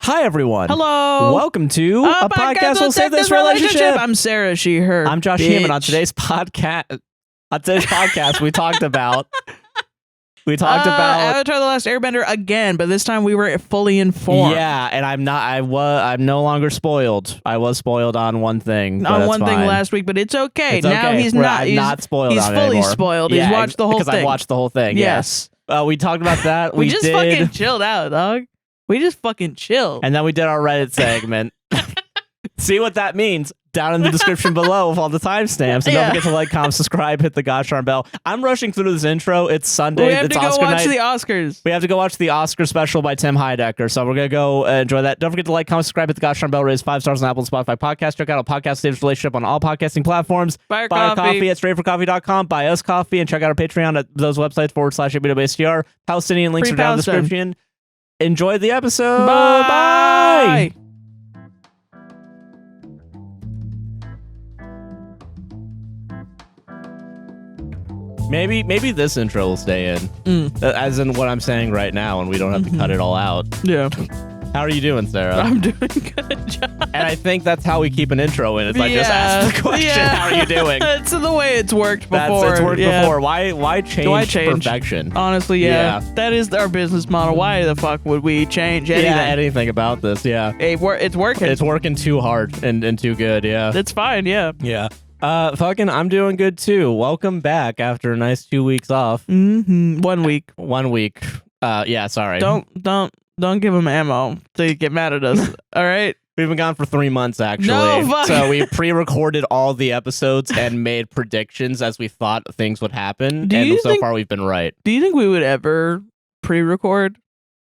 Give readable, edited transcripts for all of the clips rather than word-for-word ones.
Hi, everyone. Hello. Welcome to a podcast will save this relationship. I'm Sarah, she, her. I'm Josh bitch. Heeman. On today's podcast, we talked about Avatar: The Last Airbender again, but this time we were fully informed. Yeah, and I'm no longer spoiled. I was spoiled on one thing. On one thing last week, but it's okay. It's now okay. he's I'm not spoiled. He's on it fully anymore. spoiled. Yeah, He's watched the whole thing. because I watched the whole thing. Yes. We talked about that. we just fucking chilled out, dog. We just fucking chilled. And then we did our Reddit segment. See what that means down in the description below with all the timestamps. And don't forget to like, comment, subscribe, hit the gosh darn bell. I'm rushing through this intro. It's Sunday. We have it's to go Oscar watch night. the Oscars. We have to go watch the Oscar special by Tim Heidecker. So we're going to go enjoy that. Don't forget to like, comment, subscribe, hit the gosh darn bell, raise 5 stars on Apple and Spotify podcast. Check out our podcast saves relationship on all podcasting platforms. Buy a coffee at straightforcoffee.com. Buy us coffee and check out our Patreon at those websites /APWSTR. Palestinian links are down in the description. Enjoy the episode. Bye. Maybe this intro will stay in, as in what I'm saying right now, and we don't have to cut it all out. Yeah. How are you doing, Sarah? I'm doing good, John. And I think that's how we keep an intro in. Is I just ask the question, how are you doing? It's the way it's worked before. It's worked before. Why change perfection? Honestly, yeah. That is our business model. Why the fuck would we change anything? Yeah, anything about this, yeah. It's working. It's working too hard and too good, yeah. It's fine, yeah. Yeah. I'm doing good too. Welcome back after a nice 2 weeks off. 1 week. 1 week. Yeah, sorry. Don't give them ammo to get mad at us. All right. We've been gone for 3 months, actually. No, fuck. So we pre-recorded all the episodes and made predictions as we thought things would happen. So far, we've been right. Do you think we would ever pre-record?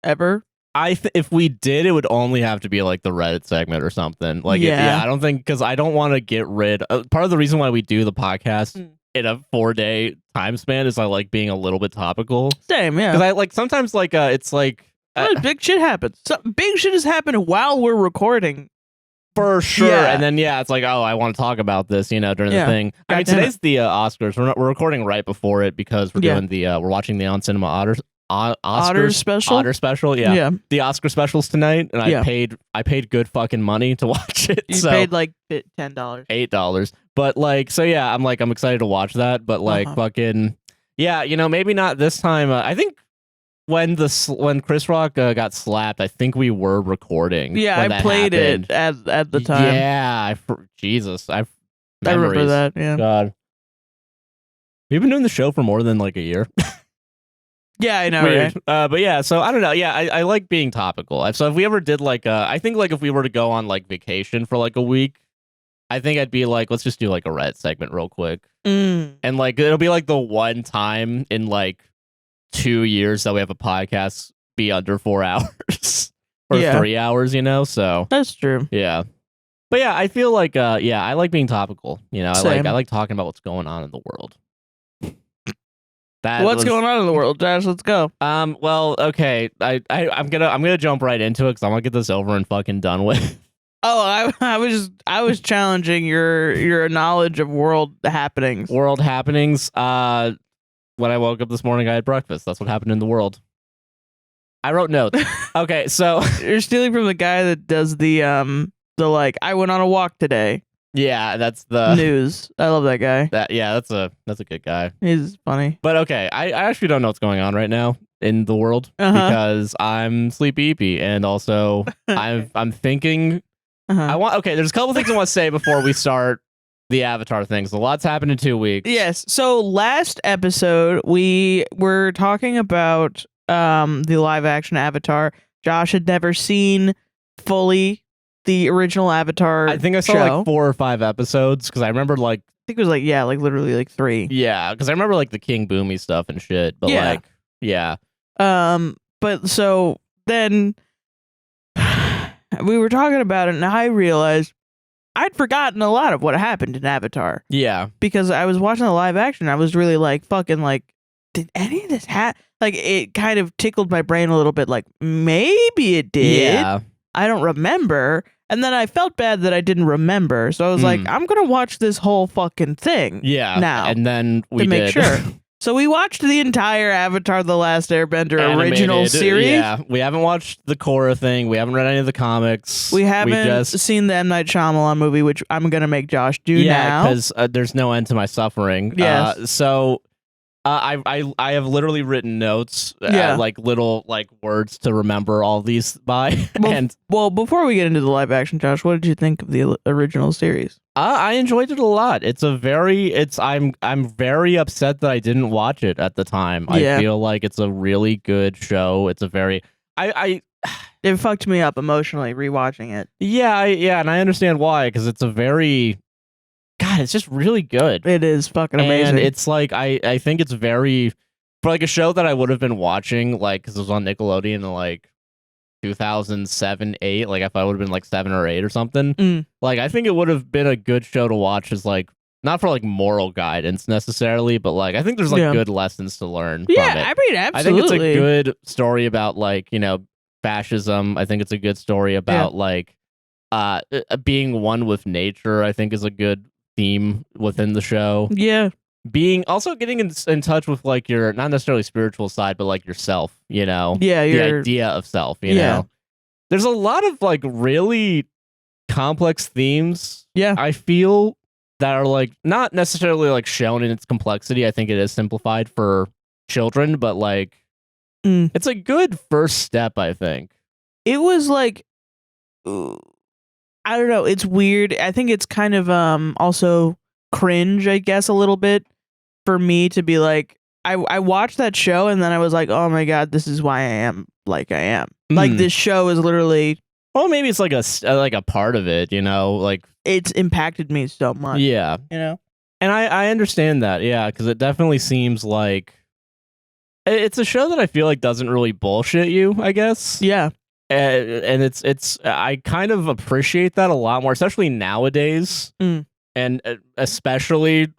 Ever? If we did, it would only have to be like the Reddit segment or something. Like, I don't think, because I don't want to get rid. Part of the reason why we do the podcast in a 4-day time span is I like being a little bit topical. Same, yeah. Because I like sometimes like it's like. Big shit happens. Big shit has happened while we're recording. For sure. Yeah. And then, it's like, oh, I want to talk about this, during the thing. I mean, today's the Oscars. We're recording right before it because we're doing we're watching the On Cinema Otter special. Otter special, yeah. The Oscar specials tonight, and I paid good fucking money to watch it. You paid like $10. $8. But like, so yeah, I'm excited to watch that, but like fucking, maybe not this time. I think when Chris Rock got slapped, I think we were recording. Yeah, I played it at the time. Yeah, Jesus, I remember that. Yeah, God, we've been doing the show for more than like a year. Yeah, I know. Weird. Right? But yeah, so I don't know. Yeah, I like being topical. So if we ever did like, I think like if we were to go on like vacation for like a week, I think I'd be like, let's just do like a Reddit segment real quick, and like it'll be like the one time in like 2 years that we have a podcast be under 4 hours or 3 hours, so that's true. Yeah, but yeah, I feel like I like being topical. I like talking about what's going on in the world. What's going on in the world, Josh? Let's go. Well, okay, I'm gonna jump right into it because I want to get this over and fucking done with. Oh, I was challenging your knowledge of world happenings. World happenings. When I woke up this morning, I had breakfast. That's what happened in the world. I wrote notes. Okay, so you're stealing from the guy that does the like, I went on a walk today. Yeah, that's the news. I love that guy. That's a good guy. He's funny. But okay, I actually don't know what's going on right now in the world because I'm sleepy and also I'm thinking there's a couple things I want to say before we start the Avatar things. A lot's happened in 2 weeks. Yes. So last episode we were talking about the live action Avatar. Josh had never seen fully the original Avatar. I think I saw like 4 or 5 episodes because I remember like I think it was like literally like 3. Yeah, because I remember like the King Boomy stuff and shit. But but so then we were talking about it and I realized I'd forgotten a lot of what happened in Avatar. Yeah. Because I was watching the live action. I was really like, fucking like, did any of this happen? Like, it kind of tickled my brain a little bit. Like, maybe it did. Yeah. I don't remember. And then I felt bad that I didn't remember. So I was like, I'm going to watch this whole fucking thing. Yeah. Now. And then we to make did. sure. So we watched the entire Avatar: The Last Airbender original Animated, series. Yeah, we haven't watched the Korra thing. We haven't read any of the comics. We haven't seen the M. Night Shyamalan movie, which I'm gonna make Josh do now. Yeah, because there's no end to my suffering. Yes. So I have literally written notes, like little like words to remember all these by. Well, before we get into the live action, Josh, what did you think of the original series? I enjoyed it a lot. I'm very upset that I didn't watch it at the time. Yeah. I feel like it's a really good show. It's a very it fucked me up emotionally rewatching it. Yeah, and I understand why, because it's a very God, it's just really good. It is fucking amazing. And it's like I think it's very for like a show that I would have been watching like because it was on Nickelodeon in like 2007, 8. Like if I would have been like 7 or 8 or something. Like I think it would have been a good show to watch as like not for like moral guidance necessarily, but like I think there's like good lessons to learn. Yeah, from it. I mean, absolutely. I think it's a good story about like fascism. I think it's a good story about like being one with nature. I think is a good theme within the show. Yeah. Getting in touch with like your not necessarily spiritual side, but like yourself, Yeah, the idea of self, you know. There's a lot of like really complex themes. Yeah. I feel that are like not necessarily like shown in its complexity. I think it is simplified for children, but like it's a good first step, I think. It was like I don't know. It's weird. I think it's kind of also cringe, I guess, a little bit for me to be like, I watched that show and then I was like, oh my God, this is why I am like I am. Like this show is literally. Well, maybe it's like a part of it, like it's impacted me so much. Yeah, And I understand that, because it definitely seems like it's a show that I feel like doesn't really bullshit you, I guess. Yeah. And it's I kind of appreciate that a lot more, especially nowadays, and especially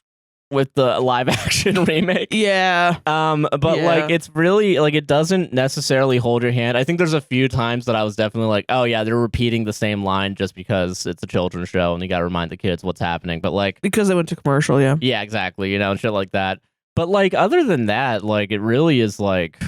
with the live action remake. Yeah. But like it's really like it doesn't necessarily hold your hand. I think there's a few times that I was definitely like, oh yeah, they're repeating the same line just because it's a children's show and you got to remind the kids what's happening. But like because they went to commercial, yeah, exactly, and shit like that. But like other than that, like it really is like.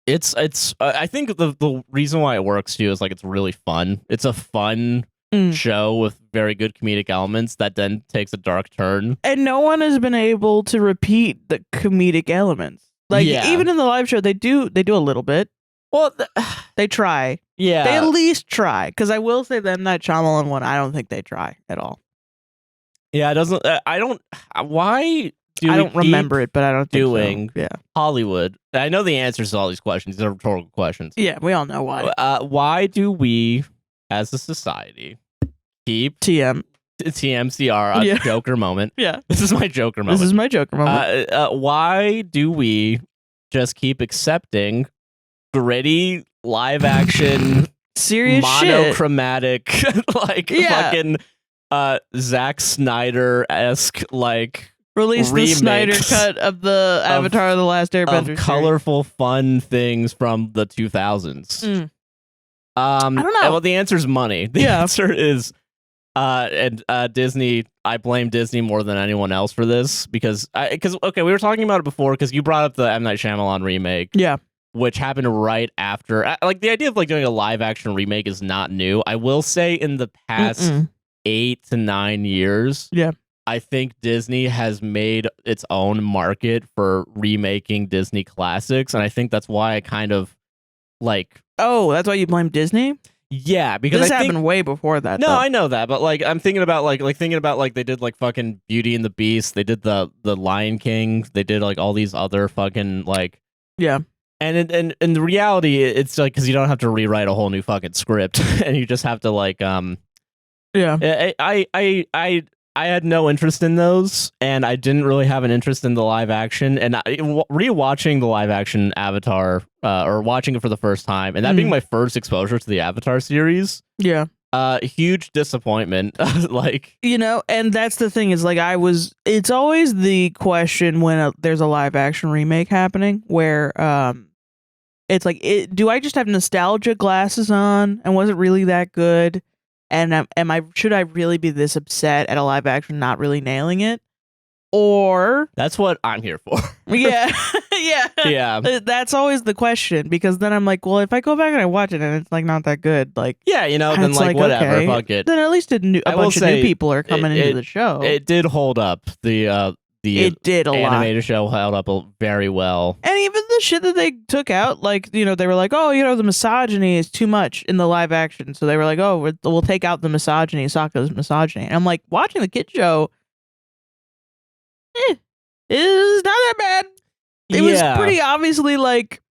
It's I think the reason why it works too is like it's really fun. It's a fun show with very good comedic elements that then takes a dark turn. And no one has been able to repeat the comedic elements. Like even in the live show, they do a little bit. Well, they try. Yeah, they at least try. Because I will say the M. Night Shyamalan one, I don't think they try at all. Yeah, it doesn't. I don't. Why? I don't remember it, but I don't think so. Yeah. Hollywood. I know the answers to all these questions. These are rhetorical questions. Yeah, we all know why. Why do we, as a society, keep TMCR a Joker moment? Yeah, this is my Joker moment. Why do we just keep accepting gritty live action, serious, monochromatic, like fucking Zack Snyder-esque like. Release the Snyder cut of the Avatar: The Last Airbender of colorful, fun things from the 2000s. I don't know. Well, the answer is money. The answer is, Disney. I blame Disney more than anyone else for this because we were talking about it before because you brought up the M. Night Shyamalan remake. Yeah. Which happened right after, like the idea of like doing a live action remake is not new. I will say in the past 8 to 9 years. Yeah. I think Disney has made its own market for remaking Disney classics, and I think that's why I kind of like. Oh, that's why you blame Disney? Yeah, because this happened way before that. No, I know that, but like I'm thinking about like they did like fucking Beauty and the Beast, they did the Lion King, they did like all these other fucking like And in the reality, it's like because you don't have to rewrite a whole new fucking script, and you just have to like I had no interest in those, and I didn't really have an interest in the live action. And rewatching the live action Avatar, or watching it for the first time, and that being my first exposure to the Avatar series, huge disappointment. Like and that's the thing is like it's always the question when there's a live action remake happening where it's like do I just have nostalgia glasses on, and was it really that good? And should I really be this upset at a live action not really nailing it? Or that's what I'm here for. yeah, yeah, Yeah. That's always the question, because then I'm like, well, if I go back and I watch it and it's like not that good, like yeah, then it's like whatever, okay, fuck it. Then at least a bunch of new people are coming into the show. It did hold up. It did a lot. Animated show held up very well. And even the shit that they took out, like, they were like, oh, the misogyny is too much in the live action. So they were like, oh, we'll take out the misogyny, Sokka's misogyny. And I'm like, watching the kid show, it's not that bad. It was pretty obviously like...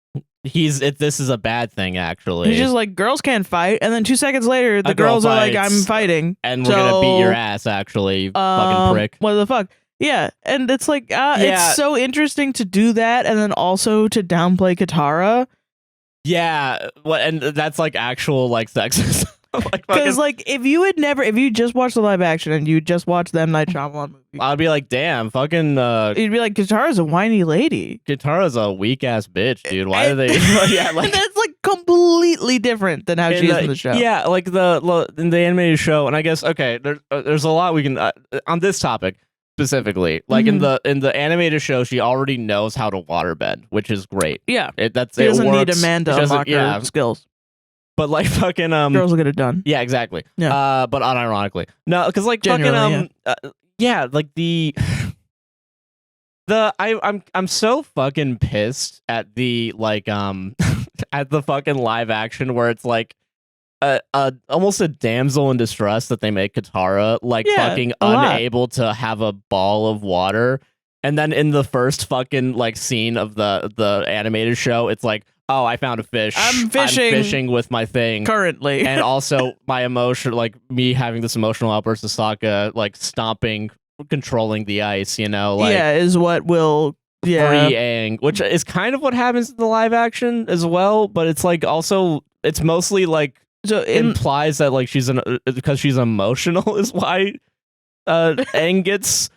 This is a bad thing, actually. He's just like, girls can't fight. And then 2 seconds later, the girls are like, I'm fighting. And we're going to beat your ass, actually, fucking prick. What the fuck? Yeah, and it's like, it's so interesting to do that, and then also to downplay Katara. Yeah, and that's like actual like sexism. Because if you just watched the live action and you just watched the M. Night Shyamalan movie, I'd be like, damn, fucking. You'd be like, Katara's a whiny lady. Katara's a weak ass bitch, dude. Why do they? Yeah, like that's like completely different than how she is in the show. Yeah, like in the animated show, and I guess there's a lot we can on this topic. Specifically, like in the animated show, she already knows how to waterbend, which is great. Yeah, she doesn't need a man to unlock her skills. But like fucking girls will get it done. Yeah, exactly. Yeah. But unironically, no, because like genuinely, fucking like I'm so fucking pissed at the like at the fucking live action where it's like. Almost a damsel in distress that they make Katara like fucking unable to have a ball of water, and then in the first fucking like scene of the animated show, it's like, oh, I found a fish. I'm fishing with my thing currently, and also my emotion, like me having this emotional outburst of Sokka, like stomping, controlling the ice. Is what will. Yeah, free Aang, which is kind of what happens in the live action as well, but it's like also it's mostly like. So it implies that like because she's emotional is why Aang gets.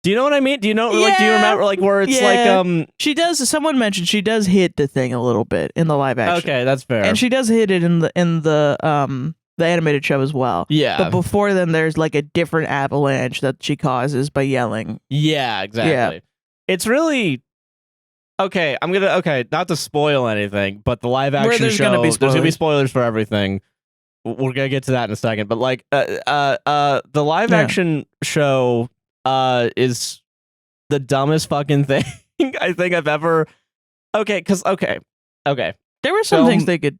Do you know what I mean? Do you know like do you remember like where it's like she does. Someone mentioned she does hit the thing a little bit in the live action. Okay, that's fair. And she does hit it in the animated show as well. Yeah, but before then, there's like a different avalanche that she causes by yelling. Yeah, exactly. Yeah. It's really. Okay, not to spoil anything, but the live action show, there's gonna be spoilers for everything. We're gonna get to that in a second, but like, the live action show, is the dumbest fucking thing I think I've ever. Okay, there were some things they did.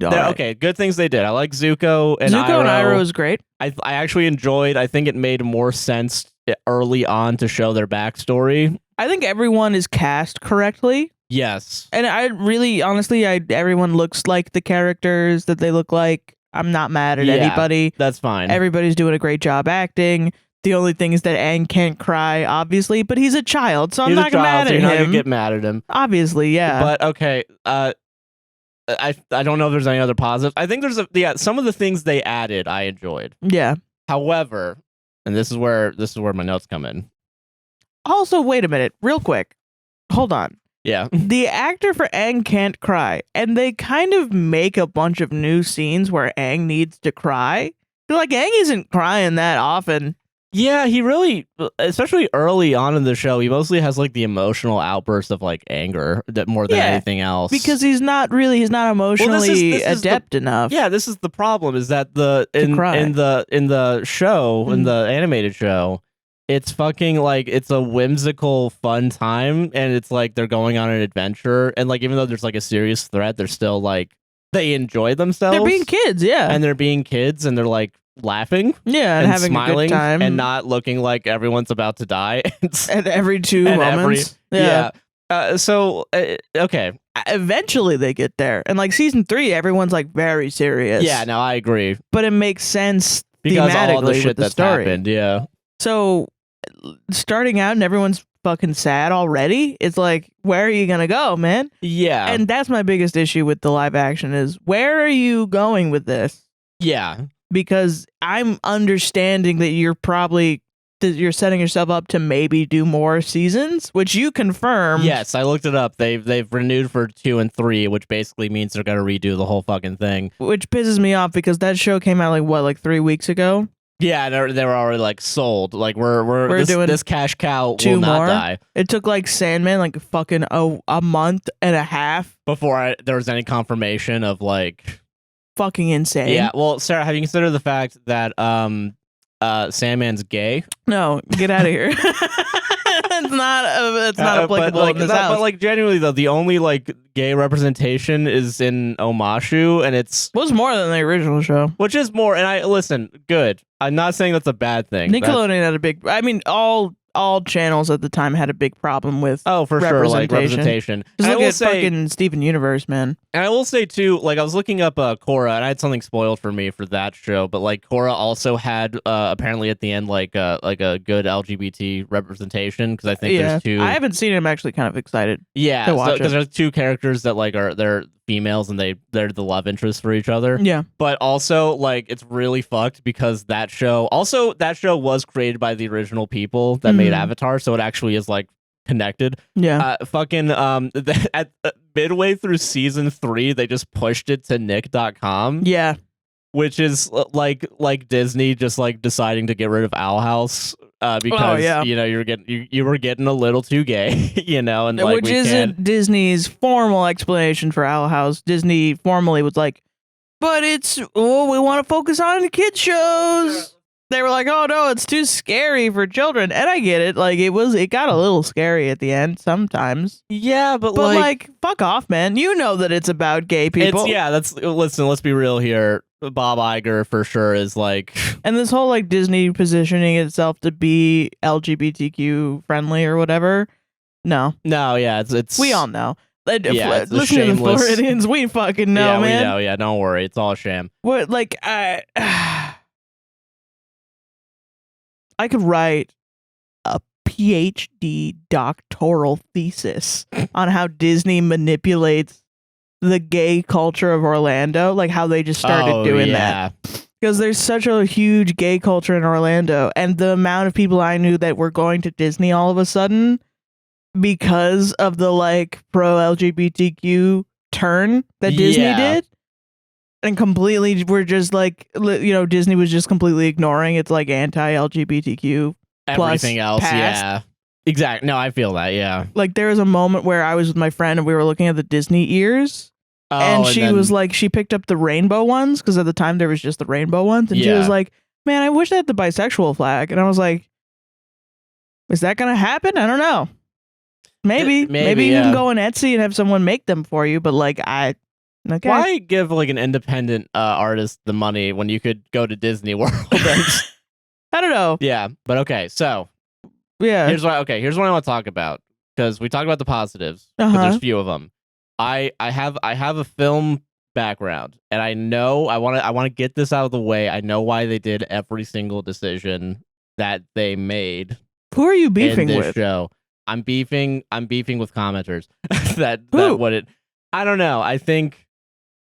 Okay, good things they did. I like Zuko and Iroh is great. I actually enjoyed. I think it made more sense early on to show their backstory. I think everyone is cast correctly. Yes. And I really, honestly, everyone looks like the characters that they look like. I'm not mad at anybody. That's fine. Everybody's doing a great job acting. The only thing is that Aang can't cry, obviously, but he's a child, so I'm not mad at him. You're not gonna get mad at him. Obviously, yeah. But okay, I don't know if there's any other positives. I think there's some of the things they added I enjoyed. Yeah. However, and this is where my notes come in. Also, wait a minute, real quick. Hold on. Yeah. The actor for Aang can't cry, and they kind of make a bunch of new scenes where Aang needs to cry. They're like, Aang isn't crying that often. Yeah, he really, especially early on in the show, he mostly has like the emotional outburst of like anger that more than anything else. Because he's not emotionally adept enough. Yeah, this is the problem. Is that in the show, in the animated show, it's fucking like it's a whimsical, fun time, and it's like they're going on an adventure, and like even though there's like a serious threat, they're still like they enjoy themselves. They're being kids, yeah, and they're being kids, and they're like laughing, yeah, and having smiling, a good time, and not looking like everyone's about to die. At every 2 moments, So okay, eventually they get there, and like season 3, everyone's like very serious. Yeah, no, I agree, but it makes sense because thematically all the shit with the that's story. happened. Yeah, so starting out and everyone's fucking sad already. It's like, where are you gonna go, man? Yeah, and that's my biggest issue with the live action is where are you going with this? Yeah. Because I'm understanding that you're setting yourself up to maybe do more seasons, which you confirmed. Yes, I looked it up. They've renewed for 2 and 3, which basically means they're gonna redo the whole fucking thing. Which pisses me off because that show came out like 3 weeks ago. Yeah, they were already like sold. Like we're doing this cash cow two will not more. die It took like Sandman like fucking a month and a half. before there was any confirmation of like Fucking insane. Yeah, well, Sarah, have you considered the fact that Sandman's gay? No, get out of here. It's not applicable in this house. But like genuinely though, the only like gay representation is in Omashu, and it's was more than the original show. Which is more, and I listen, good. I'm not saying that's a bad thing. Nickelodeon had a big. I mean, all channels at the time had a big problem with for sure, like representation. Just look at fucking Steven Universe, man. And I will say too, like I was looking up Korra, and I had something spoiled for me for that show, but like Korra also had apparently at the end like a good LGBT representation, because I think there's two. I haven't seen it. I'm actually kind of excited. Yeah, because there's two characters that like they're females and they're the love interest for each other. Yeah. But also like it's really fucked because that show was created by the original people that made Avatar, so it actually is like connected. Yeah. At midway through season 3, they just pushed it to Nick.com. Yeah. Which is like Disney just like deciding to get rid of Owl House because you know you were getting a little too gay, you know, and like which isn't Disney's formal explanation for Owl House. Disney formally was like, but we want to focus on the kids shows. They were like, oh no, it's too scary for children, and I get it. Like it got a little scary at the end sometimes. Yeah, but like fuck off, man. You know that it's about gay people. Let's be real here. Bob Iger for sure is like, and this whole like Disney positioning itself to be LGBTQ friendly or whatever. No, yeah, it's we all know. Yeah, listen to the Floridians. We fucking know, man. We know. Yeah, don't worry, it's all a sham. What like I could write a PhD doctoral thesis on how Disney manipulates the gay culture of Orlando, like how they just started doing that. Because there's such a huge gay culture in Orlando, and the amount of people I knew that were going to Disney all of a sudden because of the like pro LGBTQ turn that Disney did. And completely, we're just like, you know, Disney was just completely ignoring its like anti-LGBTQ everything else. past. Yeah, exactly. No, I feel that. Yeah, like there was a moment where I was with my friend and we were looking at the Disney ears, and she was like, she picked up the rainbow ones because at the time there was just the rainbow ones, and she was like, "Man, I wish I had the bisexual flag." And I was like, "Is that gonna happen? I don't know. Maybe you can go on Etsy and have someone make them for you, but like Okay. Why give like an independent artist the money when you could go to Disney World? I don't know. Yeah, but okay. So here's what I want to talk about, because we talked about the positives. There's a few of them. I have a film background, and I know I want to get this out of the way. I know why they did every single decision that they made. Who are you beefing in this with? Show. I'm beefing with commenters. I don't know.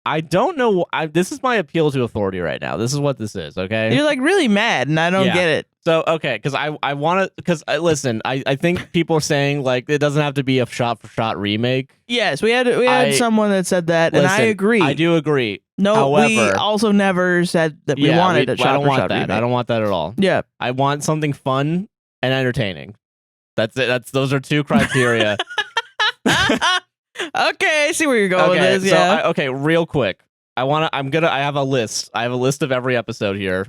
I don't know. This is my appeal to authority right now. This is what this is, okay? You're like really mad, and I don't get it. So, okay, because I want to, because listen, I think people are saying like it doesn't have to be a shot-for-shot remake. Yes, we had someone that said that, and I agree. I do agree. No, however, we also never said that we wanted a shot-for-shot remake. I don't want that at all. Yeah. I want something fun and entertaining. That's it. Those are two criteria. Okay, I see where you're going with this. Yeah. So real quick. I have a list. I have a list of every episode here,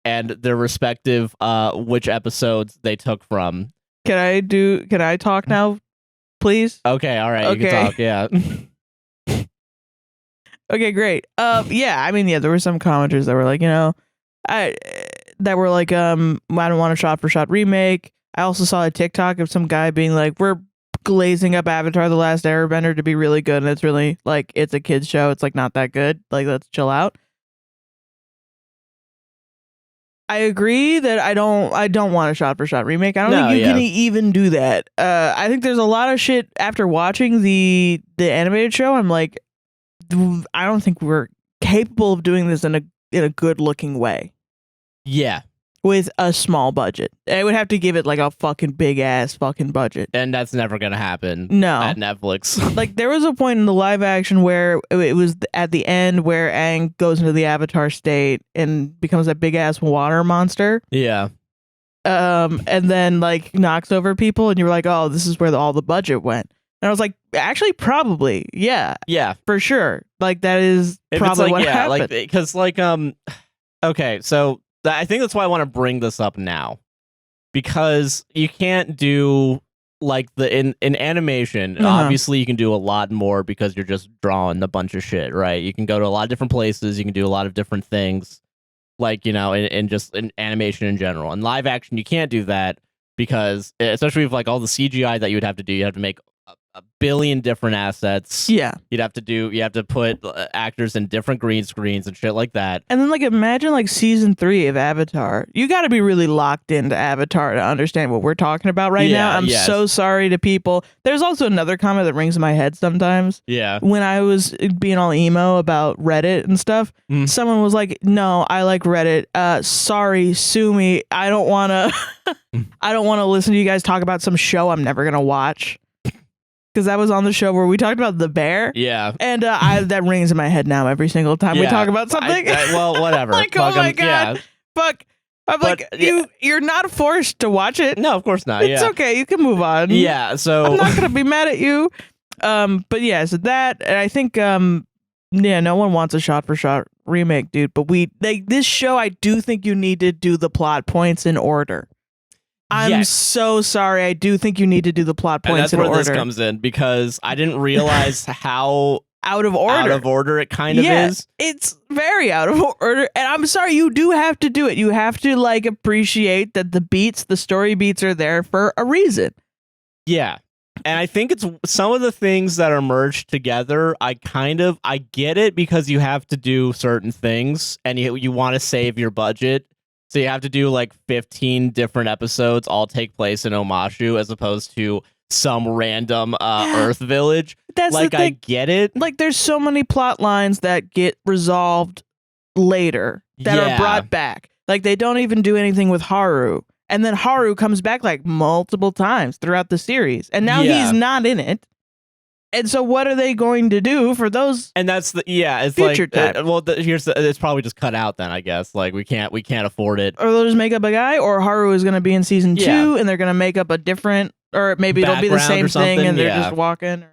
and their respective which episodes they took from. Can I talk now, please? Okay, all right, okay. You can talk, yeah. Okay, great. There were some commenters that were like, I don't want a shot for shot remake. I also saw a TikTok of some guy being like, we're glazing up Avatar: The Last Airbender to be really good, and it's really like it's a kids show. It's like not that good. Like, let's chill out. I agree that I don't want a shot for shot remake. I don't think you can even do that. I think there's a lot of shit after watching the animated show. I'm like, I don't think we're capable of doing this in a good looking way. Yeah. with a small budget. I would have to give it like a fucking big ass fucking budget. And that's never going to happen No. at Netflix. Like there was a point in the live action where it was at the end where Aang goes into the Avatar state and becomes that big ass water monster. Yeah. And then like knocks over people and you're like, oh, this is where all the budget went. And I was like, actually, probably. Yeah. Yeah. For sure. Like that is If probably it's like, what yeah, happened. like, because like, okay, so I think that's why I want to bring this up now, because you can't do like in animation. Obviously, you can do a lot more because you're just drawing a bunch of shit, right? You can go to a lot of different places. You can do a lot of different things, like in just in animation in general. In live action, you can't do that because, especially with like all the CGI that you would have to do, you have to make a billion different assets. Yeah. You have to put actors in different green screens and shit like that. And then like imagine like season 3 of Avatar. You got to be really locked into Avatar to understand what we're talking about right now. I'm so sorry to people. There's also another comment that rings in my head sometimes. Yeah. When I was being all emo about Reddit and stuff, someone was like, "No, I like Reddit. Sorry, sue me. I don't want to I don't want to listen to you guys talk about some show I'm never going to watch." Because that was on the show where we talked about the bear. Yeah. And that rings in my head now every single time we talk about something. Well, whatever. Like, oh my God. Yeah. Fuck. I'm like, you're not forced to watch it. No, of course not. It's okay. You can move on. Yeah. So I'm not going to be mad at you. But yeah, so that, and I think, no one wants a shot for shot remake, dude. But this show, I do think you need to do the plot points in order. I'm so sorry. I do think you need to do the plot points in order. And that's where this comes in, because I didn't realize how out of order it kind of is. It's very out of order. And I'm sorry, you do have to do it. You have to like appreciate that the story beats are there for a reason. Yeah. And I think it's some of the things that are merged together. I get it, because you have to do certain things and you want to save your budget. So you have to do like 15 different episodes, all take place in Omashu, as opposed to some random Earth village. That's like, I get it. Like, there's so many plot lines that get resolved later that are brought back. Like, they don't even do anything with Haru. And then Haru comes back like multiple times throughout the series. And now he's not in it. And so what are they going to do for those? And that's it's future like it's probably just cut out then, I guess. Like we can't afford it. Or they'll just make up a guy, or Haru is going to be in season 2 and they're going to make up a different, or maybe it'll be the same thing and they're just walking.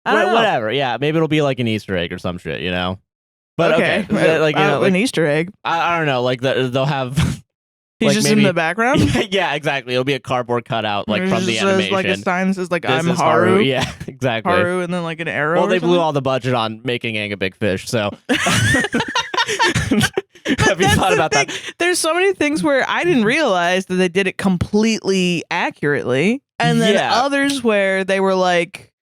I don't know. Whatever. Yeah, maybe it'll be like an Easter egg or some shit, But okay. Like an Easter egg. I don't know. Like they'll have. He's like just maybe, in the background? Yeah, exactly. It'll be a cardboard cutout, like from the animation. Like a sign says, like, I'm Haru. Yeah, exactly. Haru, and then like an arrow. Well, they blew all the budget on making Aang a big fish, so. Have you thought about that? There's so many things where I didn't realize that they did it completely accurately, and then others where they were like,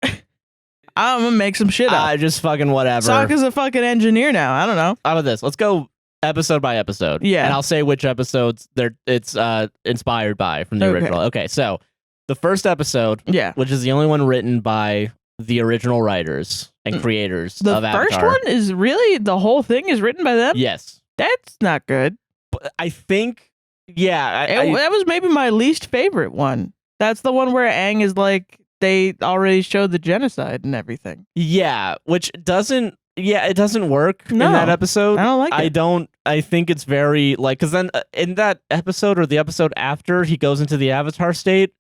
I'm gonna make some shit up. Just fucking whatever. Sokka's a fucking engineer now. I don't know. How about this? Let's go episode by episode. Yeah. And I'll say which episodes it's inspired by from the original. Okay, so the first episode, which is the only one written by the original writers and creators of Avatar. The first one is really, the whole thing is written by them? Yes. That's not good. But I think, that was maybe my least favorite one. That's the one where Aang is like, they already showed the genocide and everything. Yeah, which doesn't, it doesn't work in that episode. I don't like it. I think it's very, like, because then in that episode or the episode after, he goes into the Avatar state,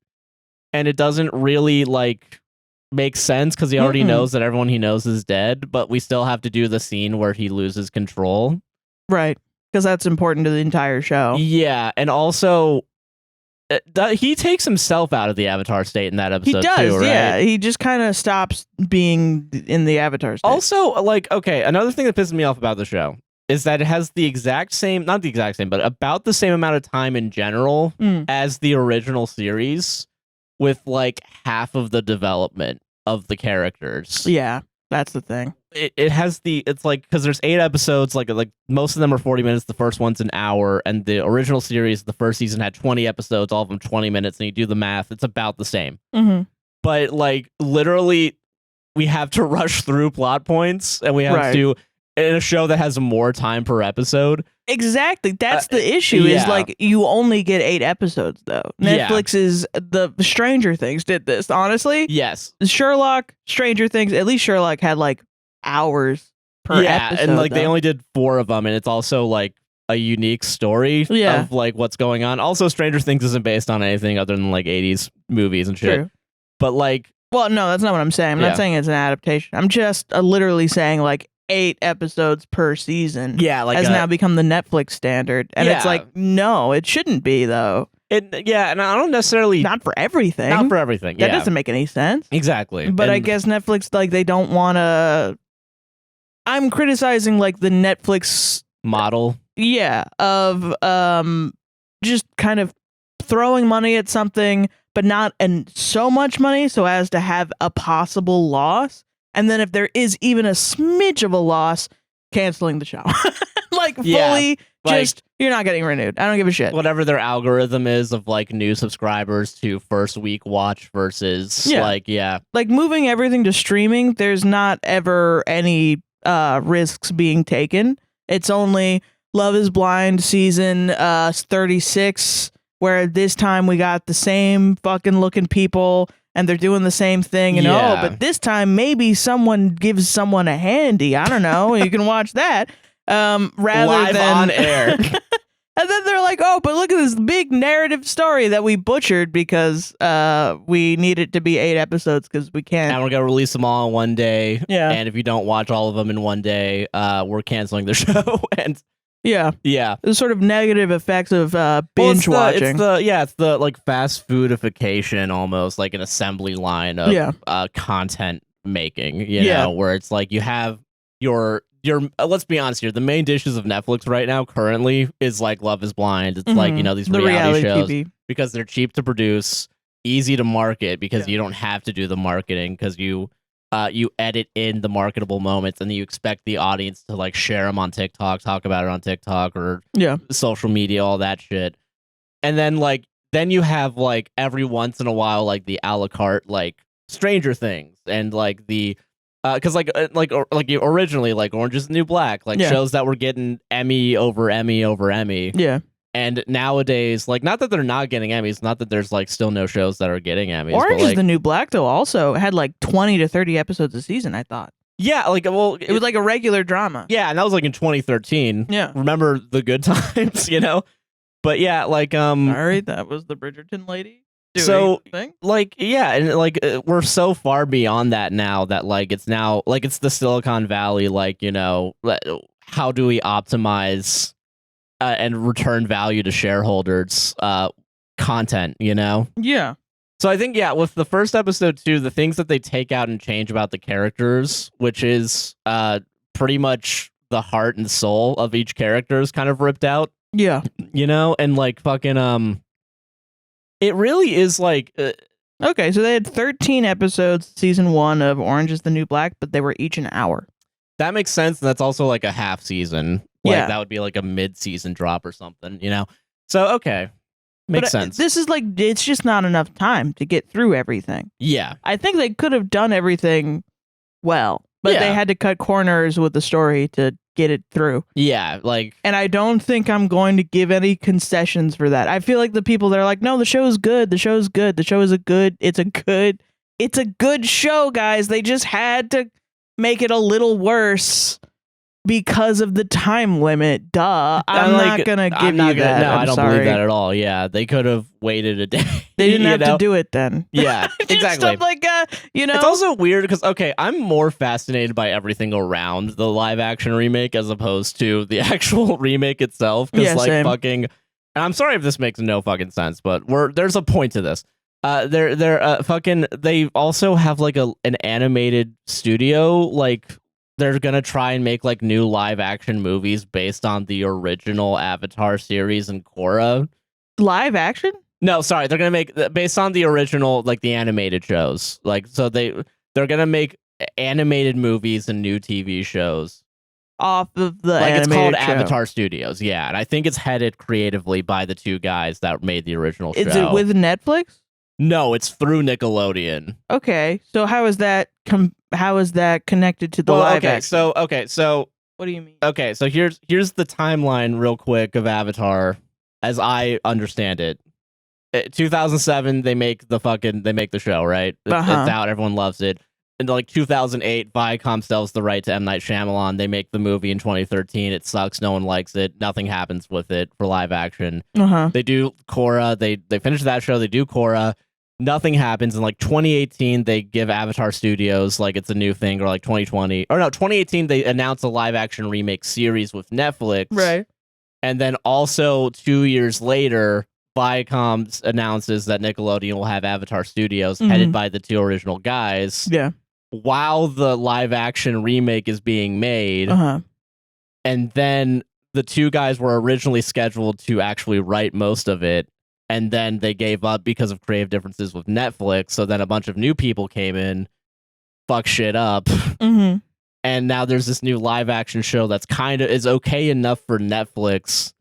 and it doesn't really, like, make sense because he already knows that everyone he knows is dead, but we still have to do the scene where he loses control. Right, because that's important to the entire show. Yeah, and also, he takes himself out of the Avatar state in that episode, he does, too, right? Yeah, he just kind of stops being in the Avatar state. Also, like, okay, another thing that pisses me off about the show is that it has the exact same, not the exact same, but about the same amount of time in general as the original series, with, like, half of the development of the characters. Yeah, that's the thing. It has it's like, because there's 8 episodes, like most of them are 40 minutes, the first one's an hour, and the original series, the first season had 20 episodes, all of them 20 minutes, and you do the math, it's about the same. But, like, literally, we have to rush through plot points, and we have to, in a show that has more time per episode, Exactly. That's the issue is like you only get 8 episodes though. Netflix is the Stranger Things did this, honestly. Yes. Sherlock, Stranger Things, at least Sherlock had like hours per episode. And like they only did 4 of them, and it's also like a unique story of like what's going on. Also, Stranger Things isn't based on anything other than like 80s movies and shit. True. But like, well, no, that's not what I'm saying. I'm not saying it's an adaptation. I'm just literally saying like 8 episodes per season has now become the Netflix standard. And it's like, no, it shouldn't be though. And I don't necessarily... Not for everything. Not for everything, That doesn't make any sense. Exactly. But I guess Netflix, like, they don't want to... I'm criticizing, like, the Netflix... model? Yeah, of just kind of throwing money at something, but not so much money so as to have a possible loss. And then if there is even a smidge of a loss, canceling the show. Like, fully, just, you're not getting renewed. I don't give a shit. Whatever their algorithm is of, like, new subscribers to first week watch versus, like, Like, moving everything to streaming, there's not ever any risks being taken. It's only Love is Blind season 36, where this time we got the same fucking looking people and they're doing the same thing, and but this time maybe someone gives someone a handy. I don't know. You can watch that. Rather live than on air. And then they're like, oh, but look at this big narrative story that we butchered because we need it to be 8 episodes because we can't. And we're going to release them all in one day. Yeah. And if you don't watch all of them in one day, we're canceling the show. And yeah. The sort of negative effects of binge watching. It's the like fast foodification almost, like an assembly line of content making, you know, where it's like you have your let's be honest here, the main dishes of Netflix right now currently is like Love is Blind. It's like, you know, these reality shows TV. Because they're cheap to produce, easy to market because you don't have to do the marketing because you edit in the marketable moments and you expect the audience to like share them on TikTok, talk about it on TikTok or social media, all that shit. And then you have like every once in a while like the a la carte like Stranger Things and like the because originally like Orange is the New Black, like shows that were getting Emmy over Emmy over Emmy. Yeah. And nowadays, like, not that they're not getting Emmys, not that there's like still no shows that are getting Emmys. Orange but, is the New Black though also had like 20 to 30 episodes a season, I thought. Yeah, like, well, it was like a regular drama. Yeah, and that was like in 2013. Yeah. Remember the good times, you know? But yeah, like sorry, that was the Bridgerton lady. Thing? Like, yeah, and like we're so far beyond that now that like it's now like it's the Silicon Valley, like, you know, how do we optimize and return value to shareholders content, you know? Yeah. So I think, with the first episode too, the things that they take out and change about the characters, which is pretty much the heart and soul of each character is kind of ripped out. Yeah. You know, and like fucking it really is like okay, so they had 13 episodes season 1 of Orange is the New Black, but they were each an hour. That makes sense, and that's also like a half season. Like that would be like a mid-season drop or something, you know? So okay. Makes sense. This is like, it's just not enough time to get through everything. Yeah. I think they could have done everything well, but they had to cut corners with the story to get it through. Yeah, like... And I don't think I'm going to give any concessions for that. I feel like the people that are like, no, the show is good. The show is good. The show is it's a good show, guys. They just had to make it a little worse because of the time limit. Duh. I'm not going to give you that. No, I don't sorry. believe that at all. Yeah, they could have waited a day. They didn't have to do it then. Yeah, exactly. Stuff like, you know. It's also weird because, okay, I'm more fascinated by everything around the live action remake as opposed to the actual remake itself. Because, same. fucking, and I'm sorry if this makes no fucking sense, but there's a point to this. They also have like an animated studio, like, they're gonna try and make like new live action movies based on the original Avatar series and Korra. Live action? No, sorry, they're gonna make based on the original, like the animated shows. Like, so they're gonna make animated movies and new TV shows off of the like animated it's called show. Avatar Studios. Yeah, and I think it's headed creatively by the 2 guys that made the original show. Is it with Netflix? No, it's through Nickelodeon. Okay, so how is that connected to the live action? So What do you mean? Okay, so here's the timeline real quick of Avatar as I understand it. 2007 they make the show, right? It's out, everyone loves it. In like 2008, Viacom sells the right to M. Night Shyamalan. They make the movie in 2013. It sucks. No one likes it. Nothing happens with it for live action. They do Korra. They finish that show. They do Korra. Nothing happens. In like 2018, they give Avatar Studios, like it's a new thing, or like 2020. Or no, 2018, they announce a live action remake series with Netflix. Right. And then also 2 years later, Viacom announces that Nickelodeon will have Avatar Studios headed by the two original guys. Yeah. While the live action remake is being made. And then the two guys were originally scheduled to actually write most of it. And then they gave up because of creative differences with Netflix. So then a bunch of new people came in, fuck shit up. And now there's this new live action show that's is okay enough for Netflix.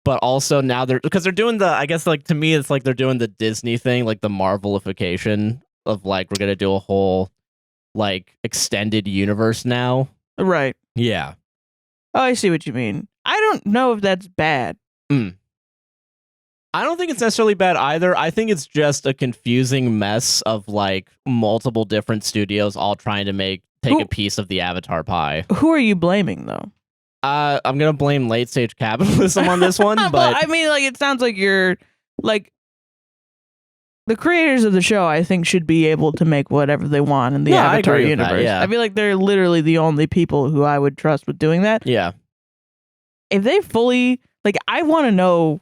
But also now they're doing I guess like to me, it's like they're doing the Disney thing, like the Marvelification of like, we're going to do a whole like extended universe now. Right. Yeah. Oh, I see what you mean. I don't know if that's bad. I don't think it's necessarily bad either. I think it's just a confusing mess of like multiple different studios all trying to take a piece of the Avatar pie. Who are you blaming though? I'm gonna blame late stage capitalism on this one, but well, I mean, like it sounds like you're like the creators of the show. I think should be able to make whatever they want in the Avatar universe. Yeah. I feel like they're literally the only people who I would trust with doing that. Yeah. If they fully I want to know.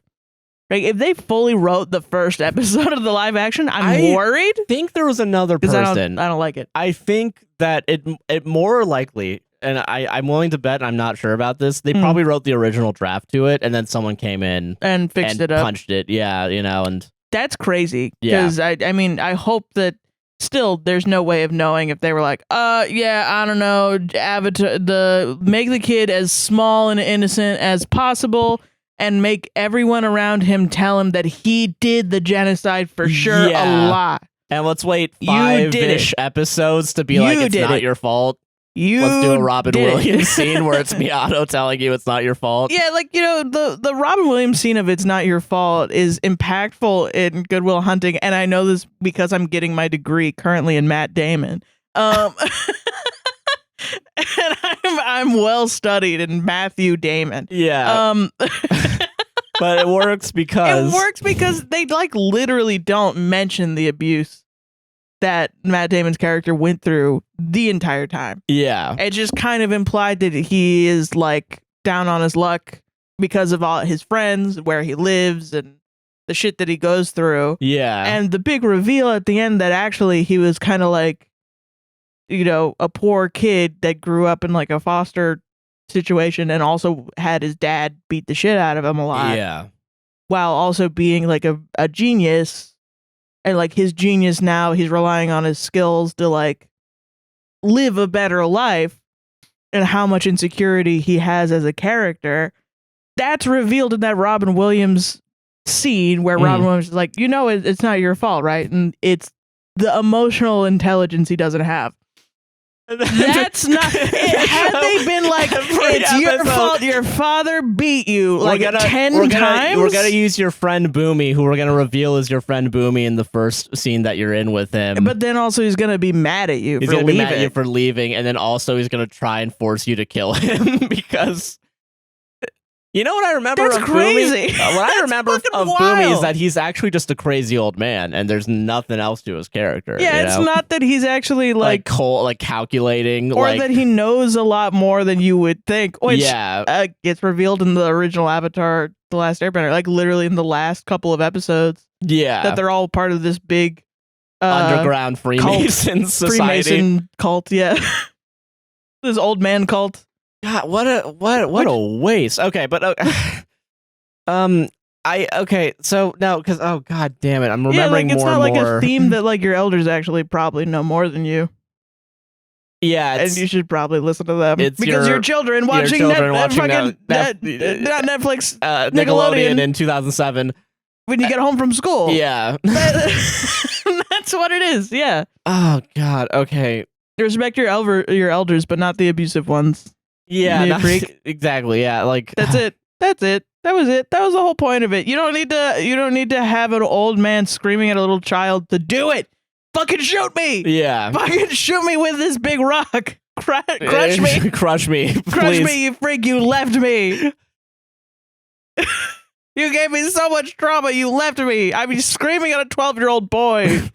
Like, if they fully wrote the first episode of the live action, I'm worried. I think there was another person. I don't like it. I think that it more likely, and I'm willing to bet, I'm not sure about this, they probably wrote the original draft to it, and then someone came in and fixed it up. Punched it. Yeah, and that's crazy. Because I mean, I hope that still there's no way of knowing if they were like, yeah, I don't know, Avatar, make the kid as small and innocent as possible. And make everyone around him tell him that he did the genocide for sure a lot. And let's wait 5-ish episodes to be like, it's not your fault. Let's do a Robin Williams scene where it's Miato telling you it's not your fault. Yeah, like, the Robin Williams scene of it's not your fault is impactful in Good Will Hunting. And I know this because I'm getting my degree currently in Matt Damon. And I'm well studied in Matthew Damon. Yeah. But it works because they like literally don't mention the abuse that Matt Damon's character went through the entire time. Yeah. It just kind of implied that he is like down on his luck because of all his friends, where he lives, and the shit that he goes through. Yeah. And the big reveal at the end that actually he was kind of like, a poor kid that grew up in like a foster situation and also had his dad beat the shit out of him a lot. Yeah. While also being like a genius, and like his genius now, he's relying on his skills to like live a better life, and how much insecurity he has as a character. That's revealed in that Robin Williams scene where Robin Williams is like, it's not your fault, right? And it's the emotional intelligence he doesn't have. That's not. Had they been like, it's your fault, your father beat you like 10 times. We're gonna use your friend Boomy, who we're gonna reveal is your friend Boomy in the first scene that you're in with him. But then also he's gonna be mad at you. He's gonna be mad at you for leaving, and then also he's gonna try and force you to kill him because. You know what I remember That's of crazy. Boomy? What I remember of Boomy is that he's actually just a crazy old man, and there's nothing else to his character. Yeah, it's not that he's actually like calculating, or that he knows a lot more than you would think. Which gets revealed in the original Avatar: The Last Airbender, like literally in the last couple of episodes. Yeah, that they're all part of this big underground Freemason society, Freemason cult. Yeah, this old man cult. God, what a waste. Okay, but so no, because god damn it, I'm remembering it's more not and like more. A theme that like your elders actually probably know more than you. Yeah, and you should probably listen to them because your children watching Netflix, Nickelodeon in 2007 when you get home from school. Yeah, that's what it is. Yeah. Oh god. Okay. Respect your elders, but not the abusive ones. Yeah, freak. Exactly. Yeah, like That's it. That's it. That was it. That was the whole point of it. You don't need to have an old man screaming at a little child to do it. Fucking shoot me. Yeah. Fucking shoot me with this big rock. Crush me. Crush me. Crush me, you freak. You left me. You gave me so much trauma. You left me. I mean, screaming at a 12-year-old boy.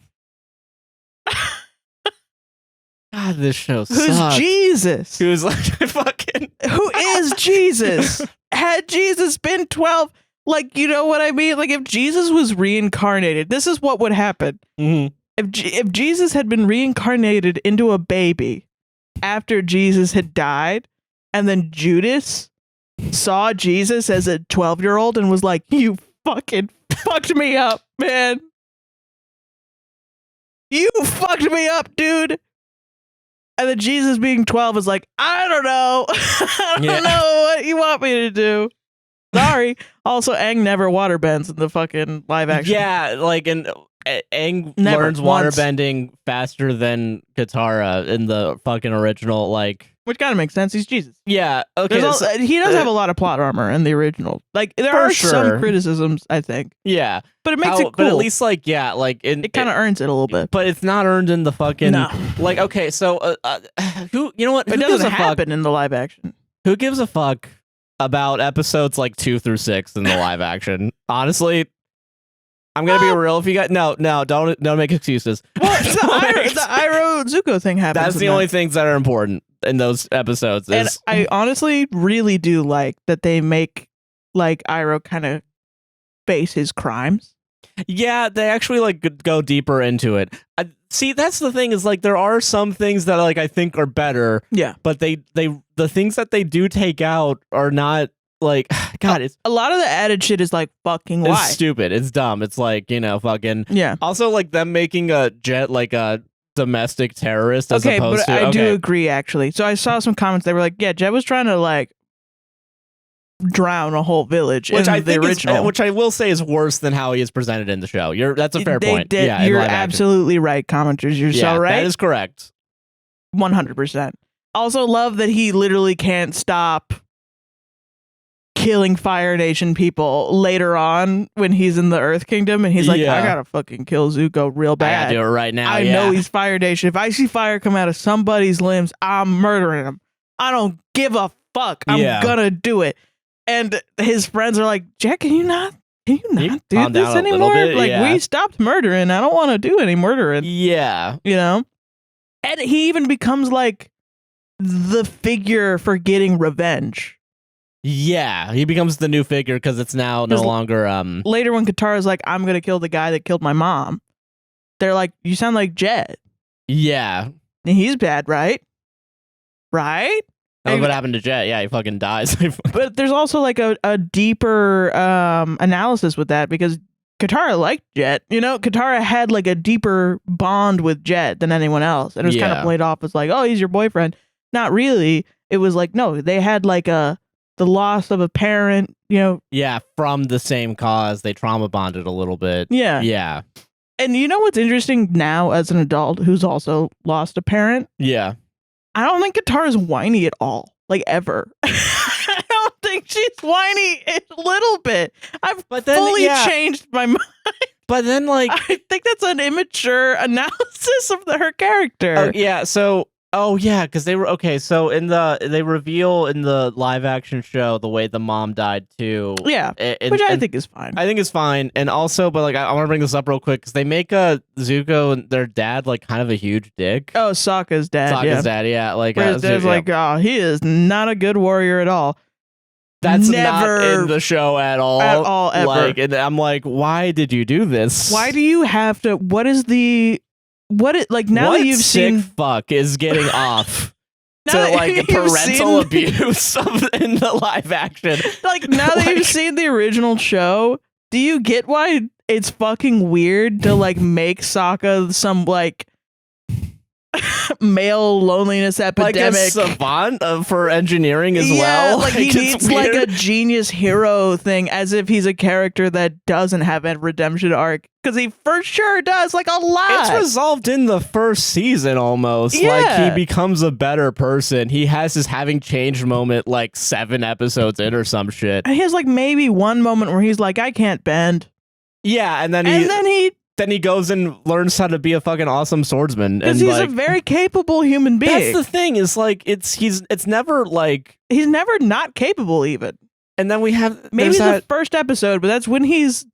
God, this show sucks. Who's Jesus? Who's like fucking... Who is Jesus? Had Jesus been 12, like, you know what I mean? Like, if Jesus was reincarnated, this is what would happen. Mm-hmm. If Jesus had been reincarnated into a baby after Jesus had died, and then Judas saw Jesus as a 12-year-old and was like, you fucking fucked me up, man. You fucked me up, dude. And then Jesus being 12 is like, I don't know. I don't know what you want me to do. Sorry. Also, Aang never waterbends in the fucking live action. Yeah, like, and Aang learns waterbending faster than Katara in the fucking original, like... Which kind of makes sense. He's Jesus. Yeah, okay. He does have a lot of plot armor in the original. Like, there are some criticisms, I think. Yeah. But it makes it cool. But at least, like, yeah, like... It kind of earns it a little bit. But it's not earned in the fucking... No. Like, okay, so, who... You know what? Who it doesn't happen in the live action. Who gives a fuck about episodes, like, 2 through 6 in the live action? Honestly... I'm gonna be real. If you got no, don't make excuses. Well, the Iroh Zuko thing happens. That's the only things that are important in those episodes. And I honestly really do like that they make like Iroh kind of face his crimes. Yeah, they actually like go deeper into it. See, that's the thing is like there are some things that like I think are better. Yeah, but the things that they do take out are not. Like, God, it's a lot of the added shit is like fucking why? It's stupid. It's dumb. It's like, you know, fucking. Yeah. Also, like them making a Jet like a domestic terrorist as opposed to. I do agree, actually. So I saw some comments. They were like, yeah, Jet was trying to like drown a whole village. Which I think the original. which I will say is worse than how he is presented in the show. That's a fair point. Yeah, you're absolutely right, commenters. You're so right. That is correct. 100%. Also, love that he literally can't stop killing Fire Nation people later on when he's in the Earth Kingdom, and he's like, I gotta fucking kill Zuko real bad. I gotta do it right now. I know he's Fire Nation. If I see fire come out of somebody's limbs, I'm murdering him. I don't give a fuck. I'm gonna do it. And his friends are like, Jack, can you not do this anymore? Like, we stopped murdering. I don't want to do any murdering. Yeah. You know? And he even becomes like the figure for getting revenge. Yeah, he becomes the new figure because it's now no longer. Later, when Katara's like, "I'm gonna kill the guy that killed my mom," they're like, "You sound like Jet." Yeah, and he's bad, right? Right? That's what happened to Jet. Yeah, he fucking dies. But there's also like a deeper analysis with that because Katara liked Jet. You know, Katara had like a deeper bond with Jet than anyone else, and it was kind of played off as like, "Oh, he's your boyfriend." Not really. It was like, no, they had like the loss of a parent, you know. Yeah, from the same cause. They trauma bonded a little bit. Yeah. Yeah. And you know what's interesting now as an adult who's also lost a parent? Yeah. I don't think Katara's whiny at all. Like, ever. I don't think she's whiny a little bit. I've fully changed my mind. But then, like... I think that's an immature analysis of her character. Oh, yeah, so... Oh yeah, because they were okay. So they reveal in the live action show the way the mom died too. Yeah, which I think is fine. I think it's fine, and also, but like I want to bring this up real quick because they make Zuko and their dad like kind of a huge dick. Oh, Sokka's dad. Sokka's dad, yeah. Like his dad's like, oh, he is not a good warrior at all. That's never not in the show at all. At all, ever. Like, and I'm like, why did you do this? Why do you have to? What is the? What it like now that you've seen fuck is getting off to like parental abuse in the live action. Like now that you've seen the original show, do you get why it's fucking weird to like make Sokka some like male loneliness epidemic. Like a savant for engineering as well. Like he needs like a genius hero thing, as if he's a character that doesn't have a redemption arc, because he for sure does, like a lot. It's resolved in the first season almost. Yeah. Like he becomes a better person. He has his having changed moment like 7 episodes in or some shit. And he has like maybe one moment where he's like, I can't bend. Yeah, and then he goes and learns how to be a fucking awesome swordsman. Because he's a very capable human being. That's the thing, is like it's never like he's never not capable even. And then we have maybe the first episode, but that's when he's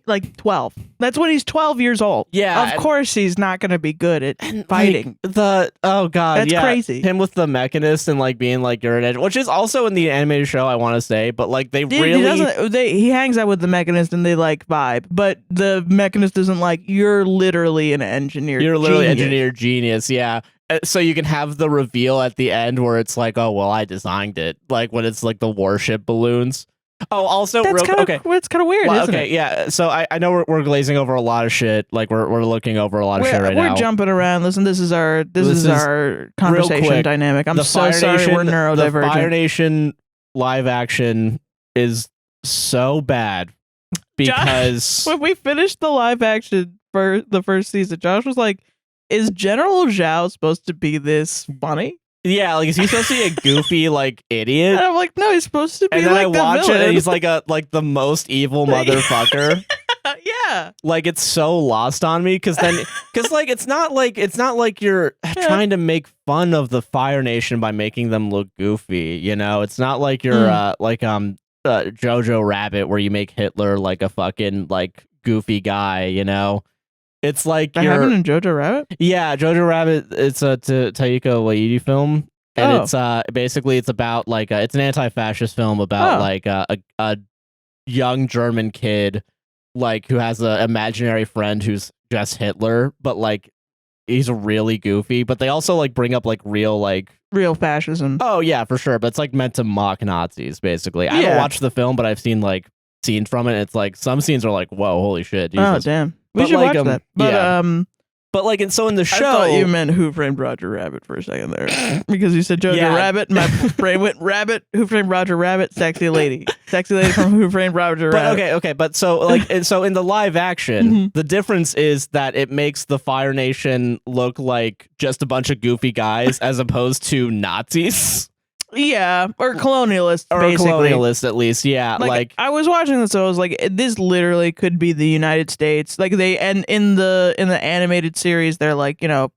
like 12. That's when he's 12 years old. Yeah, of course he's not going to be good at fighting. Like, that's crazy. Him with the Mechanist and like being like you're an edge, which is also in the animated show, I want to say, but like he hangs out with the Mechanist and they like vibe, but the Mechanist isn't like, you're literally an engineer. You're literally engineer genius. Yeah. So you can have the reveal at the end where it's like, oh well, I designed it. Like when it's like the warship balloons. Oh, also, it's kind of weird. Well, isn't okay, it? Yeah. So I know we're glazing over a lot of shit. Like we're looking over a lot of shit right now. We're jumping around. Listen, this is our conversation dynamic. I'm so sorry we're neurodivergent. The Fire Nation live action is so bad because when we finished the live action for the first season, Josh was like, "Is General Zhao supposed to be this funny?" Yeah, like is he supposed to be a goofy like idiot? And I'm like, no, he's supposed to be. And then like I watch villain. it, and he's like the most evil motherfucker. Yeah, like it's so lost on me because like it's not like you're trying to make fun of the Fire Nation by making them look goofy. You know, it's not like you're Jojo Rabbit where you make Hitler like a fucking like goofy guy. You know. It's like that happened in Jojo Rabbit. Yeah, Jojo Rabbit. It's a Taika Waititi film, and it's basically it's about like it's an anti-fascist film about like a young German kid like who has an imaginary friend who's just Hitler, but like he's really goofy. But they also like bring up like real fascism. Oh yeah, for sure. But it's like meant to mock Nazis basically. I haven't watched the film, but I've seen like scenes from it. And it's like some scenes are like, whoa, holy shit. Jesus. Oh damn. We should watch that. But but like, and so in the show, I thought you meant Who Framed Roger Rabbit for a second there, because you said Jojo Rabbit. My brain went Rabbit. Who Framed Roger Rabbit? Sexy lady from Who Framed Roger Rabbit. Okay. But so like, and so in the live action, the difference is that it makes the Fire Nation look like just a bunch of goofy guys as opposed to Nazis. Yeah, or colonialists, or basically. Colonialists at least. Yeah, like I was watching this, so I was like, this literally could be the United States. Like and in the animated series, they're like, you know,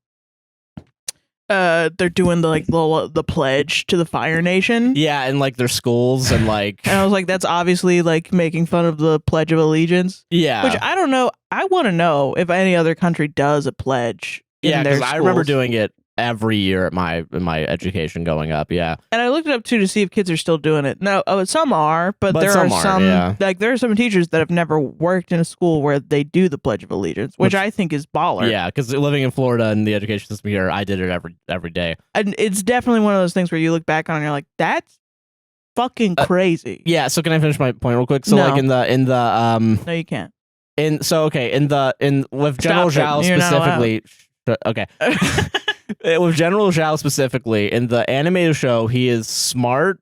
they're doing the pledge to the Fire Nation. Yeah, and like their schools and like, and I was like, that's obviously like making fun of the Pledge of Allegiance. Yeah, which I don't know. I want to know if any other country does a pledge. Yeah, because I remember doing it every year at my education going up. Yeah, and I looked it up too to see if kids are still doing it. No, some are, but there are some like there are some teachers that have never worked in a school where they do the Pledge of Allegiance, which I think is baller. Yeah, because living in Florida and the education system here, I did it every day, and it's definitely one of those things where you look back on and you're like, that's fucking crazy. Yeah. So can I finish my point real quick? So like in the no, you can't. In with General Zhao specifically. Okay. With General Zhao specifically, in the animated show, he is smart,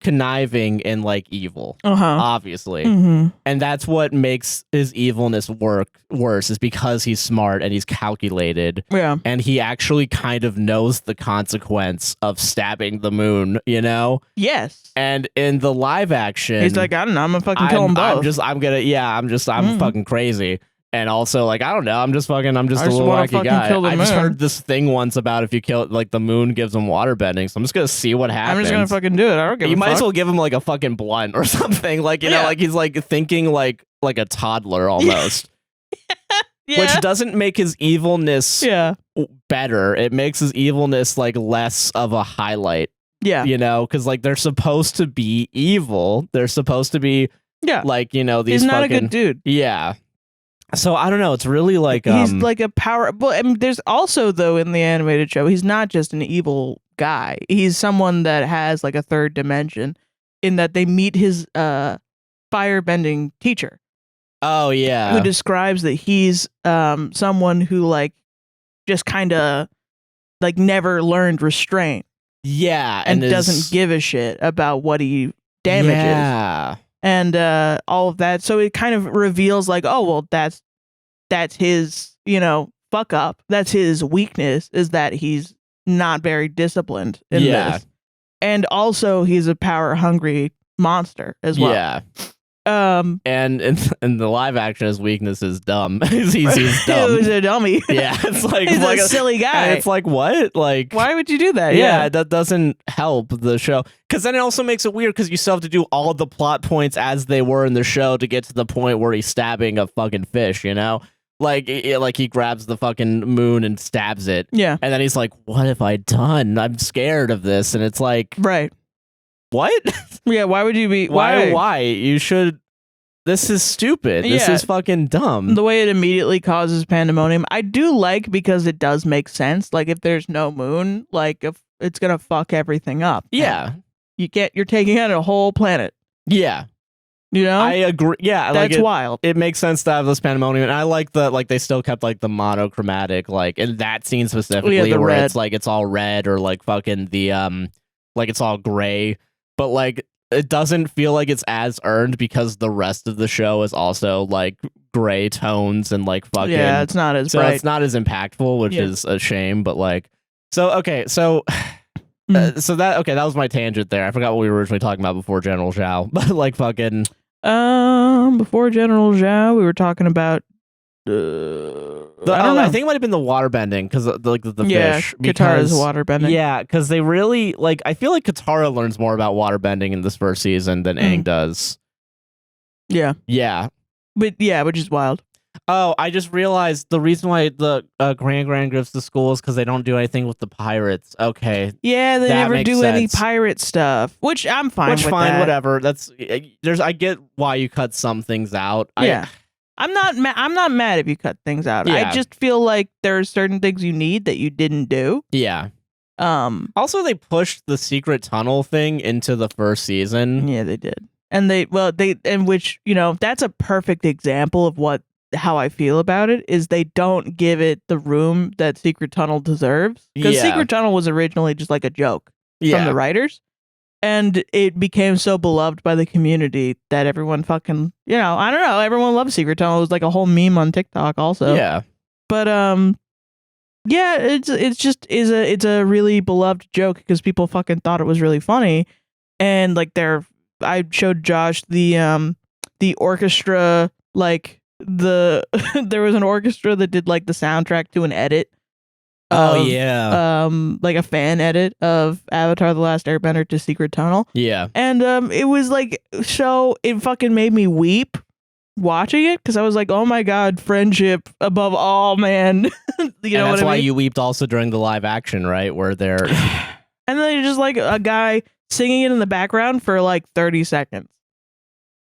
conniving, and like evil. Obviously. And that's what makes his evilness worse, is because he's smart and he's calculated. Yeah. And he actually kind of knows the consequence of stabbing the moon, you know? Yes. And in the live action, he's like, I don't know, I'm gonna fucking kill them both. I'm fucking crazy. And also, like, I don't know, I'm just a little wacky guy. I just heard this thing once about if you kill, like, the moon gives him water bending, so I'm just gonna see what happens. I'm just gonna fucking do it. I don't give a fuck. You might as well give him, like, a fucking blunt or something. Like, you know, like, he's, like, thinking like a toddler almost. Which doesn't make his evilness better. It makes his evilness, like, less of a highlight. Yeah. You know, because, like, they're supposed to be evil. They're supposed to be, like, you know, these he's not a good dude. Yeah. So I don't know. It's really like he's like a power. Well, I mean, there's also though in the animated show, he's not just an evil guy. He's someone that has like a third dimension, in that they meet his firebending teacher. Oh yeah, who describes that he's someone who like just kind of like never learned restraint. Yeah, and doesn't give a shit about what he damages. Yeah. And all of that. So it kind of reveals like, oh, well, that's his, fuck up. That's his weakness, is that he's not very disciplined in this. And also he's a power hungry monster as well. Yeah. And in the live action, his weakness is dumb. he's dumb. He was a dummy. Yeah, it's like he's a silly guy. And it's like, what? Like, why would you do that? Yeah, that doesn't help the show. Because then it also makes it weird because you still have to do all the plot points as they were in the show to get to the point where he's stabbing a fucking fish. Like he grabs the fucking moon and stabs it. Yeah, and then he's like, "What have I done? I'm scared of this." And it's like, right. What? Yeah, why would you be... Why? You should... This is stupid. This is fucking dumb. The way it immediately causes pandemonium. I do like because it does make sense. Like, if there's no moon, like, if it's gonna fuck everything up. Yeah. You're taking out a whole planet. Yeah. I agree. Yeah. That's wild. It makes sense to have this pandemonium. And I like they still kept, like, the monochromatic, like, in that scene specifically where red. It's, like, it's all red or, like, fucking the, like, it's all gray. But, like, it doesn't feel like it's as earned because the rest of the show is also, like, gray tones and, like, fucking... Yeah, it's not as bright. bright. It's not as impactful, which is a shame, but, like... So, okay, so... that was my tangent there. I forgot what we were originally talking about before General Zhao. But, like, fucking... Before General Zhao, we were talking about... I don't know. I think it might have been the waterbending because the fish. Katara's waterbending. Yeah, because they really like. I feel like Katara learns more about waterbending in this first season than Aang does. Yeah, but which is wild. Oh, I just realized the reason why the Grand goes to school is because they don't do anything with the pirates. Okay. Yeah, they never do any pirate stuff, which I'm fine with. That. Whatever. I get why you cut some things out. Yeah. I'm not mad if you cut things out. Yeah. I just feel like there are certain things you need that you didn't do. Yeah. Also, they pushed the secret tunnel thing into the first season. Yeah, they did. And that's a perfect example of how I feel about it is they don't give it the room that Secret Tunnel deserves. Because Secret Tunnel was originally just like a joke from the writers. And it became so beloved by the community that everyone fucking, I don't know, everyone loves Secret Tunnel. It was like a whole meme on TikTok also. Yeah. But it's a really beloved joke because people fucking thought it was really funny. And like I showed Josh the orchestra, like there was an orchestra that did like the soundtrack to an edit. Like a fan edit of Avatar: The Last Airbender to Secret Tunnel. Yeah. And it was like, so it fucking made me weep watching it because I was like, oh my god, friendship above all, man. That's why you weeped also during the live action, right? Where they're and then you're just like a guy singing it in the background for like 30 seconds.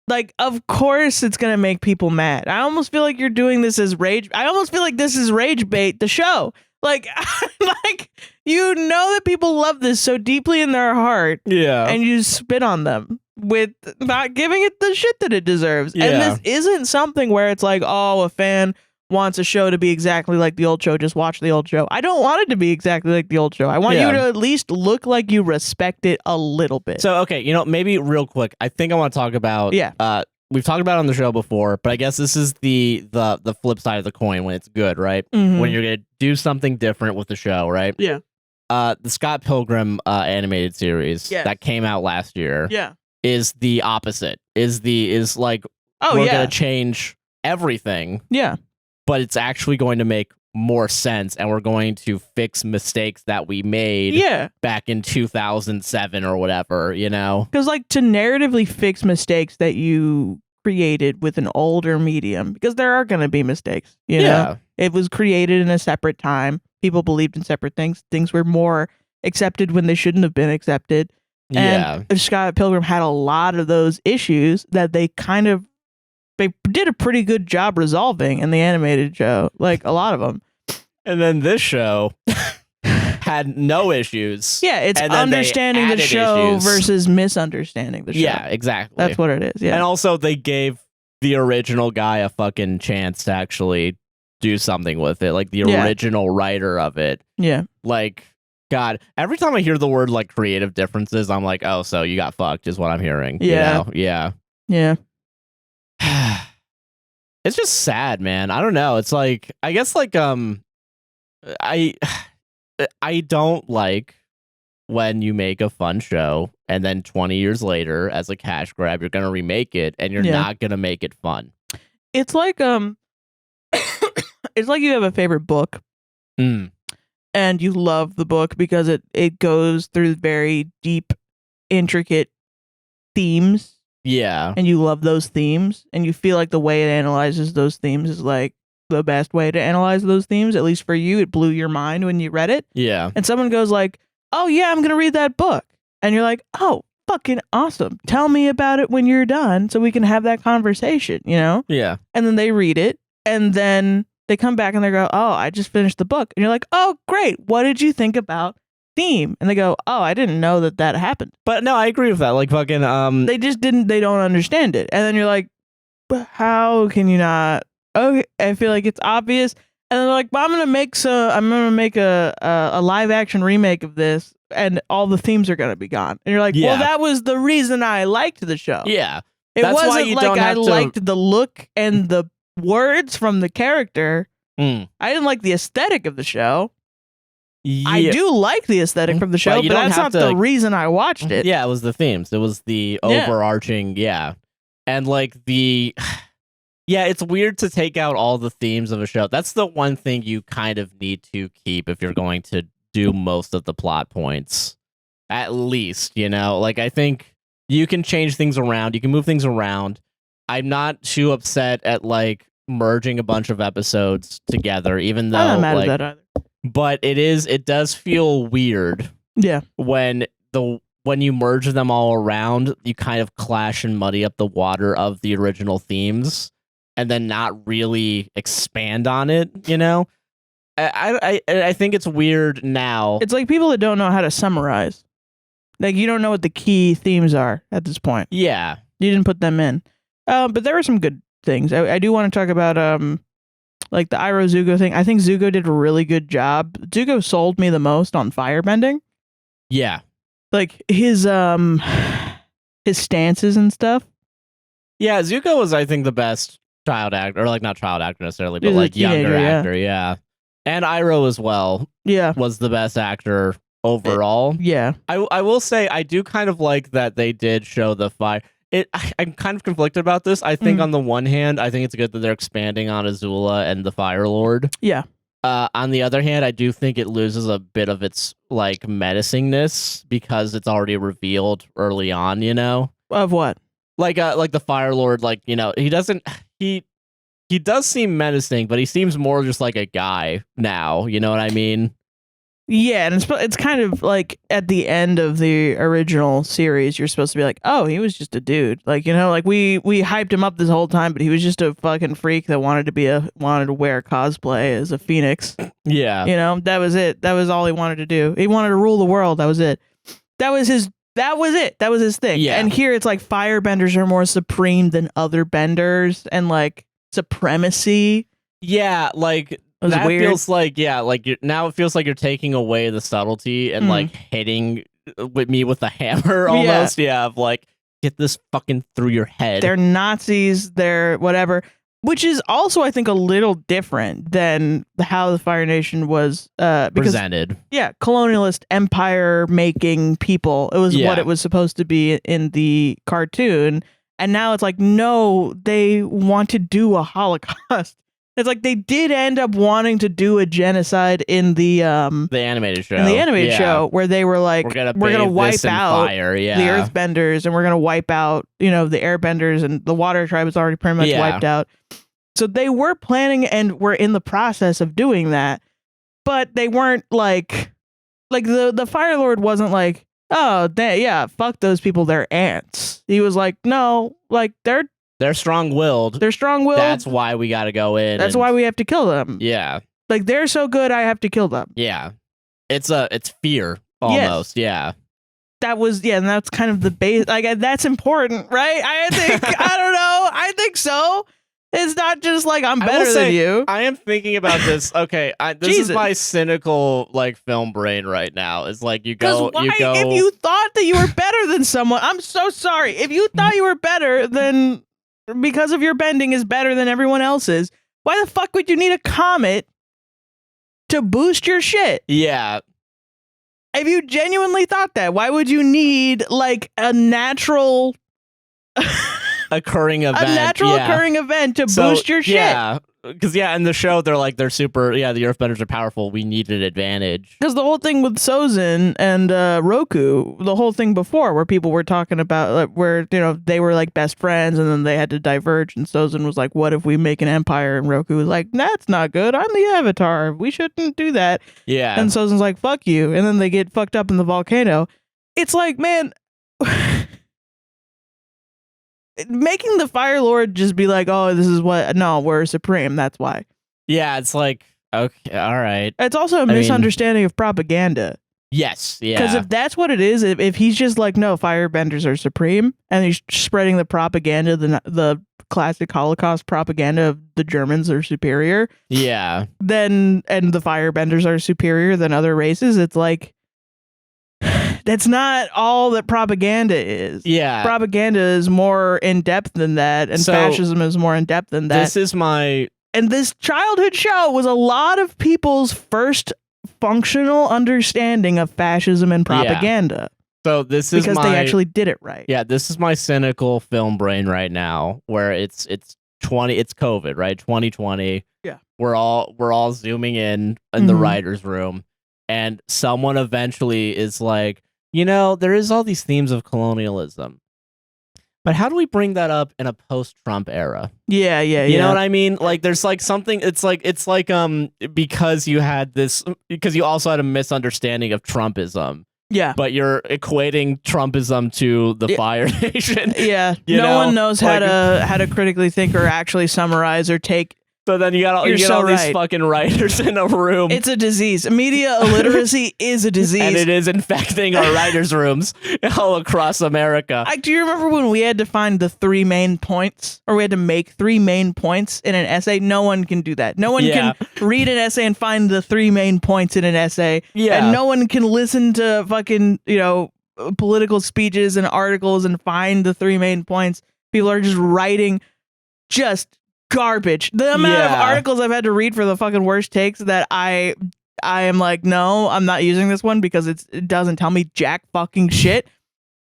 Like, of course it's gonna make people mad. I almost feel like you're doing this as rage. I almost feel like this is Rage Bait, the show. Like, that people love this so deeply in their heart. Yeah. And you spit on them with not giving it the shit that it deserves. Yeah. And this isn't something where it's like, oh, a fan wants a show to be exactly like the old show. Just watch the old show. I don't want it to be exactly like the old show. I want you to at least look like you respect it a little bit. So, okay, maybe real quick, I think I want to talk about... We've talked about it on the show before, but I guess this is the flip side of the coin when it's good, right? Mm-hmm. When you're going to do something different with the show, right? Yeah. The Scott Pilgrim animated series that came out last year is the opposite. Is like, we're going to change everything. Yeah. But it's actually going to make more sense, and we're going to fix mistakes that we made back in 2007 or whatever, Because, like, to narratively fix mistakes that you created with an older medium, because there are going to be mistakes, you know? It was created in a separate time. People believed in separate things. Things were more accepted when they shouldn't have been accepted. And Scott Pilgrim had a lot of those issues that they did a pretty good job resolving in the animated show, like a lot of them. And then this show had no issues. Yeah, it's understanding the show versus misunderstanding the show. Yeah, exactly. That's what it is. Yeah. And also they gave the original guy a fucking chance to actually do something with it, like the original writer of it. Yeah. Like, God, every time I hear the word like creative differences, I'm like, oh, so you got fucked is what I'm hearing. Yeah. You know? Yeah. It's just sad, man. I don't know. It's like, I guess like I don't like when you make a fun show and then 20 years later, as a cash grab, you're gonna remake it and you're not gonna make it fun. It's like it's like you have a favorite book. And you love the book because it goes through very deep, intricate themes. Yeah. And you love those themes. And you feel like the way it analyzes those themes is like the best way to analyze those themes. At least for you, it blew your mind when you read it. Yeah. And someone goes like, oh yeah, I'm going to read that book. And you're like, oh, fucking awesome. Tell me about it when you're done so we can have that conversation, you know? Yeah. And then they read it. And then they come back and they go, oh, I just finished the book. And you're like, oh, great. What did you think about theme? And they go, oh, I didn't know that happened. But no, I agree with that. Like fucking they just didn't, they don't understand it. And then you're like, but how can you not? Okay, I feel like it's obvious. And then they're like, well, I'm gonna make a live action remake of this and all the themes are gonna be gone. And you're like, well, that was the reason I liked the show. Yeah. It wasn't like I liked the look and the words from the character. I didn't like the aesthetic of the show. Yeah. I do like the aesthetic from the show, but that's not the reason I watched it. Yeah, it was the themes. It was the overarching, and like the, it's weird to take out all the themes of a show. That's the one thing you kind of need to keep if you're going to do most of the plot points, at least, you know? Like, I think you can change things around. You can move things around. I'm not too upset at like merging a bunch of episodes together, even though I'm not mad at that either. But it does feel weird. Yeah. When you merge them all around, you kind of clash and muddy up the water of the original themes and then not really expand on it, you know? I think it's weird now. It's like people that don't know how to summarize. Like, you don't know what the key themes are at this point. Yeah. You didn't put them in. But there were some good things. I do want to talk about like the Iroh Zuko thing. I think Zuko did a really good job. Zuko sold me the most on firebending. Yeah. Like his stances and stuff. Yeah, Zuko was, I think, the best child actor, or like not child actor necessarily, but like younger actor, yeah. And Iroh as well. Yeah. Was the best actor overall. Yeah. I will say I do kind of like that they did show the fire. I'm kind of conflicted about this. I think on the one hand, I think it's good that they're expanding on Azula and the Fire Lord. Yeah. On the other hand, I do think it loses a bit of its like menacingness because it's already revealed early on, you know? Of what? Like the Fire Lord, like, you know, he does seem menacing, but he seems more just like a guy now, you know what I mean? Yeah, and it's kind of like at the end of the original series, you're supposed to be like, oh, he was just a dude. Like, you know, like we hyped him up this whole time, but he was just a fucking freak that wanted to wear cosplay as a phoenix. Yeah. You know, that was it. That was all he wanted to do. He wanted to rule the world. That was it. That was it. That was his thing. Yeah. And here it's like firebenders are more supreme than other benders and like supremacy. Yeah, like that weird. feels like now it feels like you're taking away the subtlety and like hitting with me with a hammer almost. Yeah, of like, get this fucking through your head. They're Nazis, they're whatever. Which is also, I think, a little different than how the Fire Nation was presented. Yeah, colonialist empire making people. It was what it was supposed to be in the cartoon. And now it's like, no, they want to do a Holocaust. It's like they did end up wanting to do a genocide in the animated show. In the animated show, where they were like, we're gonna wipe out the Earthbenders, and we're gonna wipe out, you know, the Airbenders, and the Water Tribe is already pretty much wiped out. So they were planning and were in the process of doing that, but they weren't like the Fire Lord wasn't like, oh, fuck those people, they're ants. He was like, no, like they're strong-willed. They're strong-willed. That's why we got to go in. That's why we have to kill them. Yeah. Like, they're so good, I have to kill them. Yeah. It's fear, almost. Yes. Yeah. That was, and that's kind of the base. Like, that's important, right? I think, I don't know. I think so. It's not just like I'm I better will than say, you. I am thinking about this. Okay, this Jesus. is my cynical like film brain right now. It's like you go. If you thought that you were better than someone, I'm so sorry. If you thought you were better than because of your bending is better than everyone else's, why the fuck would you need a comet to boost your shit? Yeah. If you genuinely thought that, why would you need like a natural occurring event? A natural occurring event to boost your shit. Yeah. Because, in the show, they're super, the Earthbenders are powerful. We need an advantage. Because the whole thing with Sozin and Roku, the whole thing before where people were talking about where, they were like best friends and then they had to diverge and Sozin was like, what if we make an empire? And Roku was like, that's not good. I'm the Avatar. We shouldn't do that. Yeah. And Sozin's like, fuck you. And then they get fucked up in the volcano. It's like, man... making the Fire Lord just be like, oh, this is what... No, we're supreme. That's why. Yeah, it's like, okay, all right. It's also a misunderstanding of propaganda. Yes, yeah. Because if that's what it is, if he's just like, no, firebenders are supreme, and he's spreading the propaganda, the classic Holocaust propaganda of the Germans are superior, yeah, then, and the firebenders are superior than other races, it's like... That's not all that propaganda is. Yeah. Propaganda is more in-depth than that, and fascism is more in-depth than that. This is my... And this childhood show was a lot of people's first functional understanding of fascism and propaganda. Yeah. So this is because they actually did it right. Yeah, this is my cynical film brain right now, where it's COVID, right? 2020. Yeah. We're all zooming in the writer's room, and someone eventually is like, there is all these themes of colonialism, but how do we bring that up in a post-Trump era? Yeah. You know what I mean? Like, there's like something. It's like because you also had a misunderstanding of Trumpism. Yeah, but you're equating Trumpism to the Fire Nation. Yeah, no one knows how to critically think or actually summarize or take. So then you get all these fucking writers in a room. It's a disease. Media illiteracy is a disease. And it is infecting our writers' rooms all across America. Do you remember when we had to find the 3 main points? Or we had to make 3 main points in an essay? No one can do that. No one can read an essay and find the 3 main points in an essay. Yeah. And no one can listen to fucking, political speeches and articles and find the 3 main points. People are just writing garbage. The amount of articles I've had to read for the fucking worst takes that I am like, no, I'm not using this one because it doesn't tell me jack fucking shit.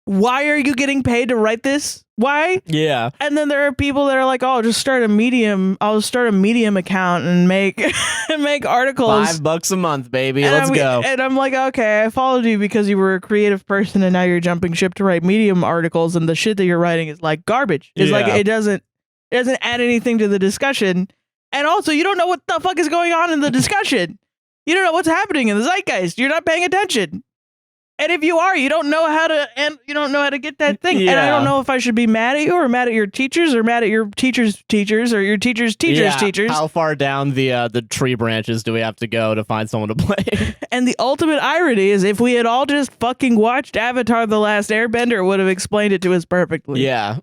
Why are you getting paid to write this? Why? Yeah. And then there are people that are like, oh, I'll start a Medium account and make articles. $5 a month, baby. Let's go. And I'm like, okay, I followed you because you were a creative person and now you're jumping ship to write Medium articles and the shit that you're writing is like garbage. It's like it doesn't add anything to the discussion. And also, you don't know what the fuck is going on in the discussion. You don't know what's happening in the zeitgeist. You're not paying attention. And if you are, you don't know how to get that thing. Yeah. And I don't know if I should be mad at you or mad at your teachers or mad at your teachers' teachers or your teachers' teachers. How far down the tree branches do we have to go to find someone to play? And the ultimate irony is if we had all just fucking watched Avatar: The Last Airbender, it would have explained it to us perfectly. Yeah.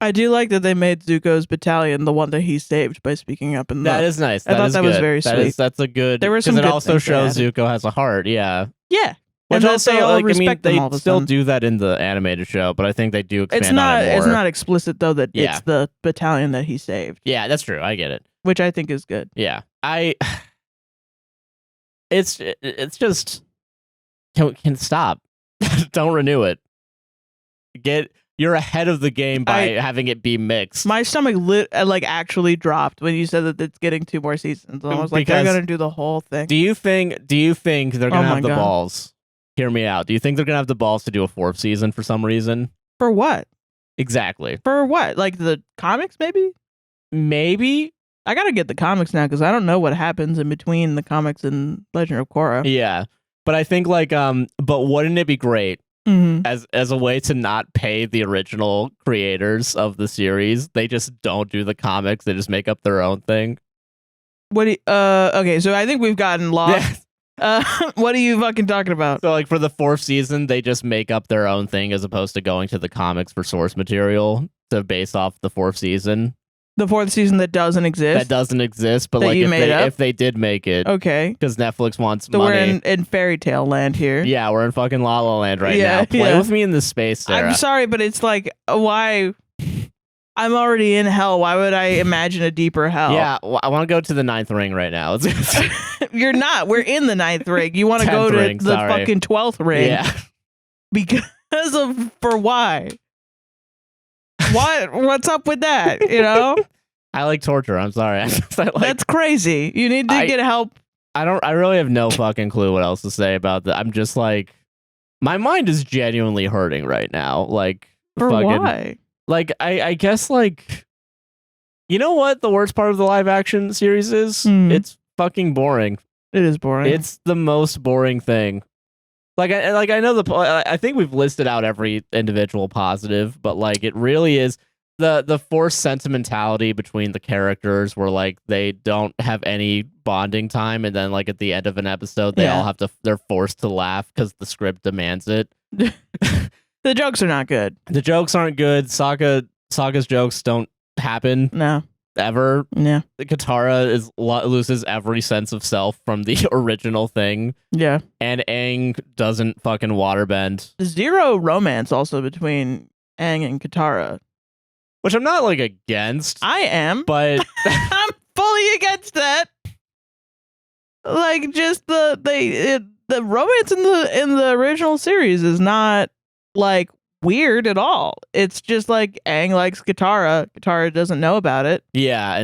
I do like that they made Zuko's battalion the one that he saved by speaking up. That is nice. I thought that was very sweet. That's a good. There were some. It also shows Zuko has a heart. Yeah. Yeah. Which and also, they all respect them all they the still time. do that in the animated show, but I think they do expand on it more. It's not explicit though that it's the battalion that he saved. Yeah, that's true. I get it. Which I think is good. Yeah, It's just can stop. Don't renew it. You're ahead of the game by having it be mixed. My stomach actually dropped when you said that it's getting 2 more seasons. I was like, they're gonna do the whole thing. Do you think they're gonna have the balls? Hear me out. Do you think they're gonna have the balls to do a 4th season for some reason? For what? Exactly. For what? Like the comics, maybe? Maybe. I gotta get the comics now because I don't know what happens in between the comics and Legend of Korra. Yeah, but I think but wouldn't it be great? Mm-hmm. As a way to not pay the original creators of the series, they just don't do the comics. They just make up their own thing. Okay, so I think we've gotten lost. What are you fucking talking about? So for the 4th season, they just make up their own thing as opposed to going to the comics for source material. to base off the 4th season. The 4th season that doesn't exist. That doesn't exist, but That like you made up? if they did make it, Okay. because Netflix wants So money. we're in fairy tale land here. Yeah, we're in fucking La La Land right Yeah, now. Play yeah. with me in this space, Sarah. I'm sorry, but it's like, why? I'm already in hell. Why would I imagine a deeper hell? Yeah, I want to go to the 9th ring right now. You're not. We're in the 9th ring. You want to go 10th to ring, the sorry. fucking 12th ring. Yeah. Because for why? What's up with that? You know? I like torture. I'm sorry. That's crazy. You need to get help. I really have no fucking clue what else to say about that. I'm just like, my mind is genuinely hurting right now. Like, For fucking, why? Like, I guess, like, you know what the worst part of the live action series is? It's fucking boring. It is boring. It's the most boring thing. Like, I know I think we've listed out every individual positive, but like, it really is the forced sentimentality between the characters, where like they don't have any bonding time, and then like at the end of an episode, they're forced to laugh because the script demands it. The jokes are not good. The jokes aren't good. Sokka's jokes don't happen. No. Ever. Yeah. The Katara loses every sense of self from the original thing. Yeah. And Aang doesn't fucking waterbend. Zero romance also between Aang and Katara. Which I'm not like against. I am. But I'm fully against that. Like, just the romance in the original series is not like weird at all. It's just like Aang likes Katara. Katara doesn't know about it. Yeah,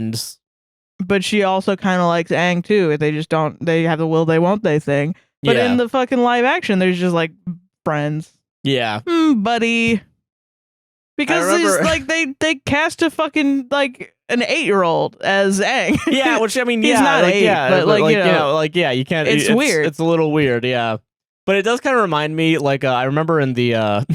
but she also kind of likes Aang too. They have the will they won't they thing. But in the fucking live action, there's just like friends. Yeah. Buddy. Because it's like they cast a fucking like an 8-year-old as Aang. Yeah, which I mean, he's not like, 8, yeah, but like, you know, like, yeah, you can't. It's weird. It's a little weird, yeah. But it does kind of remind me, like, I remember in the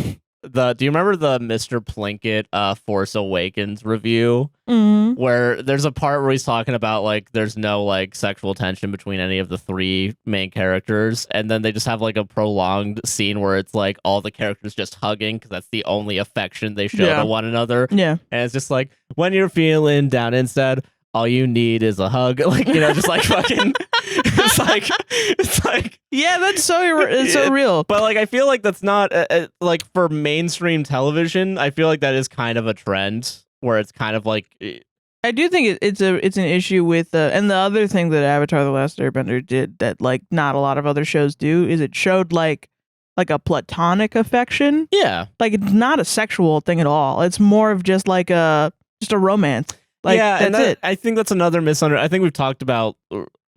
do you remember the Mr. Plinkett Force Awakens review? Mm-hmm. Where there's a part where he's talking about like there's no like sexual tension between any of the 3 main characters, and then they just have like a prolonged scene where it's like all the characters just hugging because that's the only affection they show to one another. Yeah. And it's just like, when you're feeling down inside, all you need is a hug. Like, you know, just like fucking it's like yeah, that's so real. But like, I feel like that's not like for mainstream television. I feel like that is kind of a trend where it's kind of like, I do think it's an issue with and the other thing that Avatar: The Last Airbender did that like not a lot of other shows do is it showed like a platonic affection. Yeah, like it's not a sexual thing at all. It's more of just like a romance. Like, yeah, that's it. I think that's another misunderstanding. I think we've talked about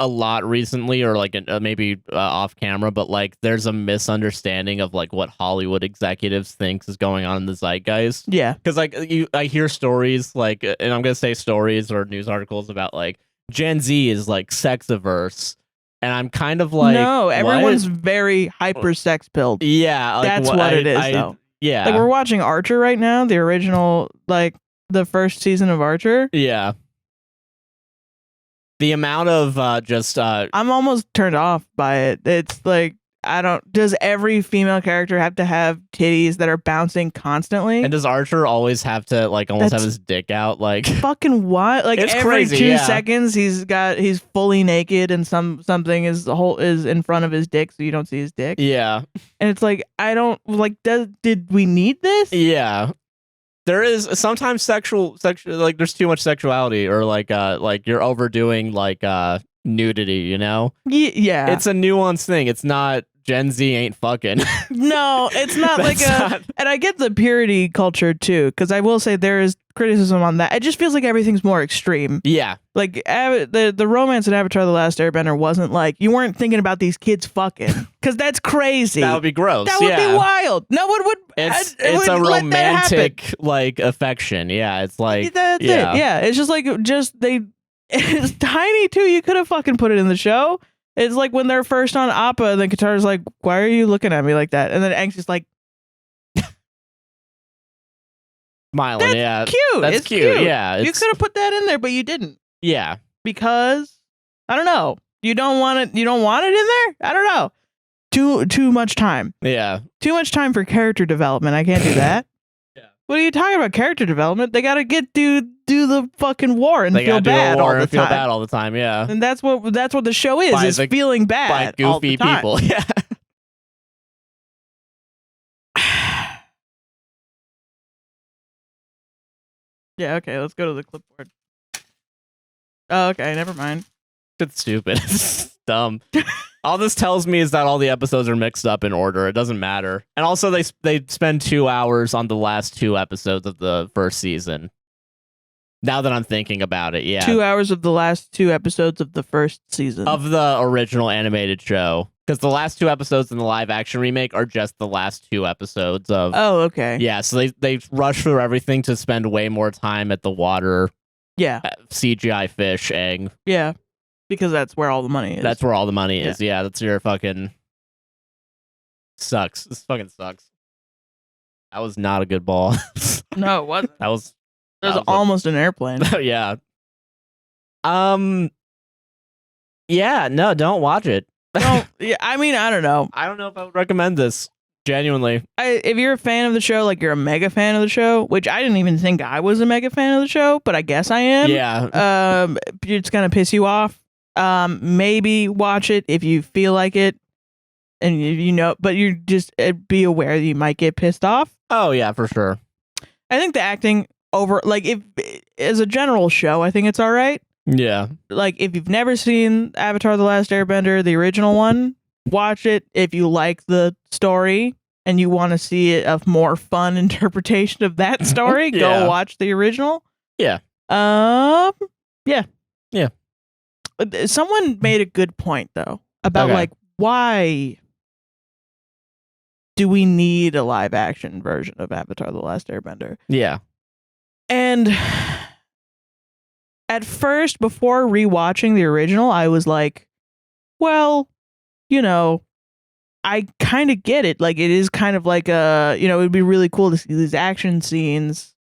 a lot recently, or like maybe off camera, but like there's a misunderstanding of like what Hollywood executives thinks is going on in the zeitgeist. Yeah, because like I hear stories like, and I'm gonna say stories or news articles about like Gen Z is like sex averse, and I'm kind of like, no, everyone's very hyper sex pilled. Yeah, like, that's what it is though. Yeah, like we're watching Archer right now, the original, like the first season of Archer. Yeah. The amount of I'm almost turned off by it. It's like, does every female character have to have titties that are bouncing constantly? And does Archer always have to like almost have his dick out? Like, fucking what? Like it's every crazy, 2 seconds he's fully naked and something is in front of his dick so you don't see his dick. Yeah. And it's like, I don't like, did we need this? Yeah. There is sometimes sexual like there's too much sexuality, or like you're overdoing like nudity, you know? Yeah. It's a nuanced thing. It's not Gen Z ain't fucking. No, it's not like and I get the purity culture too, because I will say there is criticism on that. It just feels like everything's more extreme. Yeah. Like the romance in Avatar: The Last Airbender wasn't like, you weren't thinking about these kids fucking, because that's crazy. That would be gross. That would be wild. No one would. It's a romantic like affection. Yeah, it's like that's it. Yeah, it's just like it's tiny too. You could have fucking put it in the show. It's like when they're first on Appa, and then Katara's like, "Why are you looking at me like that?" And then Aang's just like, smiling. That's yeah, cute. That's it's cute. Yeah, you could have put that in there, but you didn't. Yeah, because I don't know. You don't want it. You don't want it in there. I don't know. Too much time. Yeah, too much time for character development. I can't do that. Yeah, What are you talking about? Character development? They gotta do the fucking war and feel bad all the time. Feel bad all the time, yeah. And that's what the show is feeling bad by goofy all the time. people. Yeah. Yeah, okay, let's go to the clipboard. Oh, okay, never mind. It's stupid. It's dumb. All this tells me is that all the episodes are mixed up in order. It doesn't matter. And also they spend 2 hours on the last 2 episodes of the first season. Now that I'm thinking about it, yeah. 2 hours of the last 2 episodes of the first season. Of the original animated show. Because the last 2 episodes in the live action remake are just the last 2 episodes of... Oh, okay. Yeah, so they rush through everything to spend way more time at the water. Yeah. CGI fish egg. Yeah. Because that's where all the money is. That's where all the money is. Yeah, that's your fucking... Sucks. This fucking sucks. That was not a good ball. No, it wasn't. That was almost an airplane. Yeah. Yeah, no, don't watch it. No, yeah, I mean, I don't know. I don't know if I would recommend this. Genuinely. If you're a fan of the show, like you're a mega fan of the show, which I didn't even think I was a mega fan of the show, but I guess I am. Yeah. It's gonna piss you off. Maybe watch it if you feel like it, and you know, but you just be aware that you might get pissed off. Oh yeah, for sure. I think the acting if as a general show, I think it's all right. Yeah. Like if you've never seen Avatar: The Last Airbender, the original one, watch it. If you like the story and you want to see a more fun interpretation of that story, Yeah. go watch the original. Yeah. Yeah. Yeah. Someone made a good point though about like why do we need a live action version of Avatar: The Last Airbender? Yeah. And at first, before rewatching the original, I was like, well, you know, I kind of get it. Like, it is kind of like it would be really cool to see these action scenes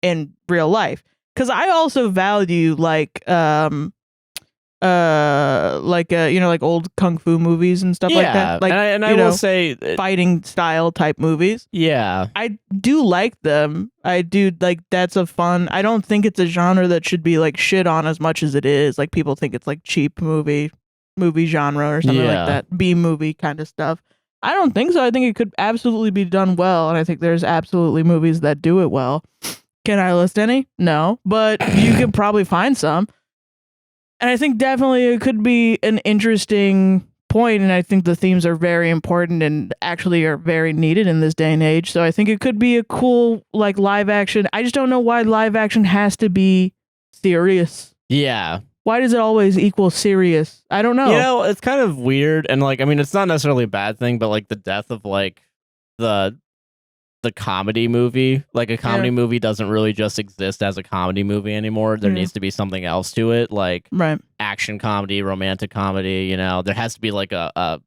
in real life. Because I also value like old kung fu movies and stuff like that. Like, and I will say, fighting style type movies. Yeah, I do like them. I do like that's a fun. I don't think it's a genre that should be like shit on as much as it is. Like people think it's like cheap movie genre or something like that. B movie kind of stuff. I don't think so. I think it could absolutely be done well, and I think there's absolutely movies that do it well. Can I list any? No, but you could probably find some. And I think definitely it could be an interesting point, and I think the themes are very important and actually are very needed in this day and age. So I think it could be a cool like live action. I just don't know why live action has to be serious. Yeah. Why does it always equal serious? I don't know. You know, it's kind of weird, and like, I mean, it's not necessarily a bad thing, but like the death of like the comedy movie, like a comedy movie doesn't really just exist as a comedy movie anymore. There needs to be something else to it, like action comedy, romantic comedy. You know, there has to be like a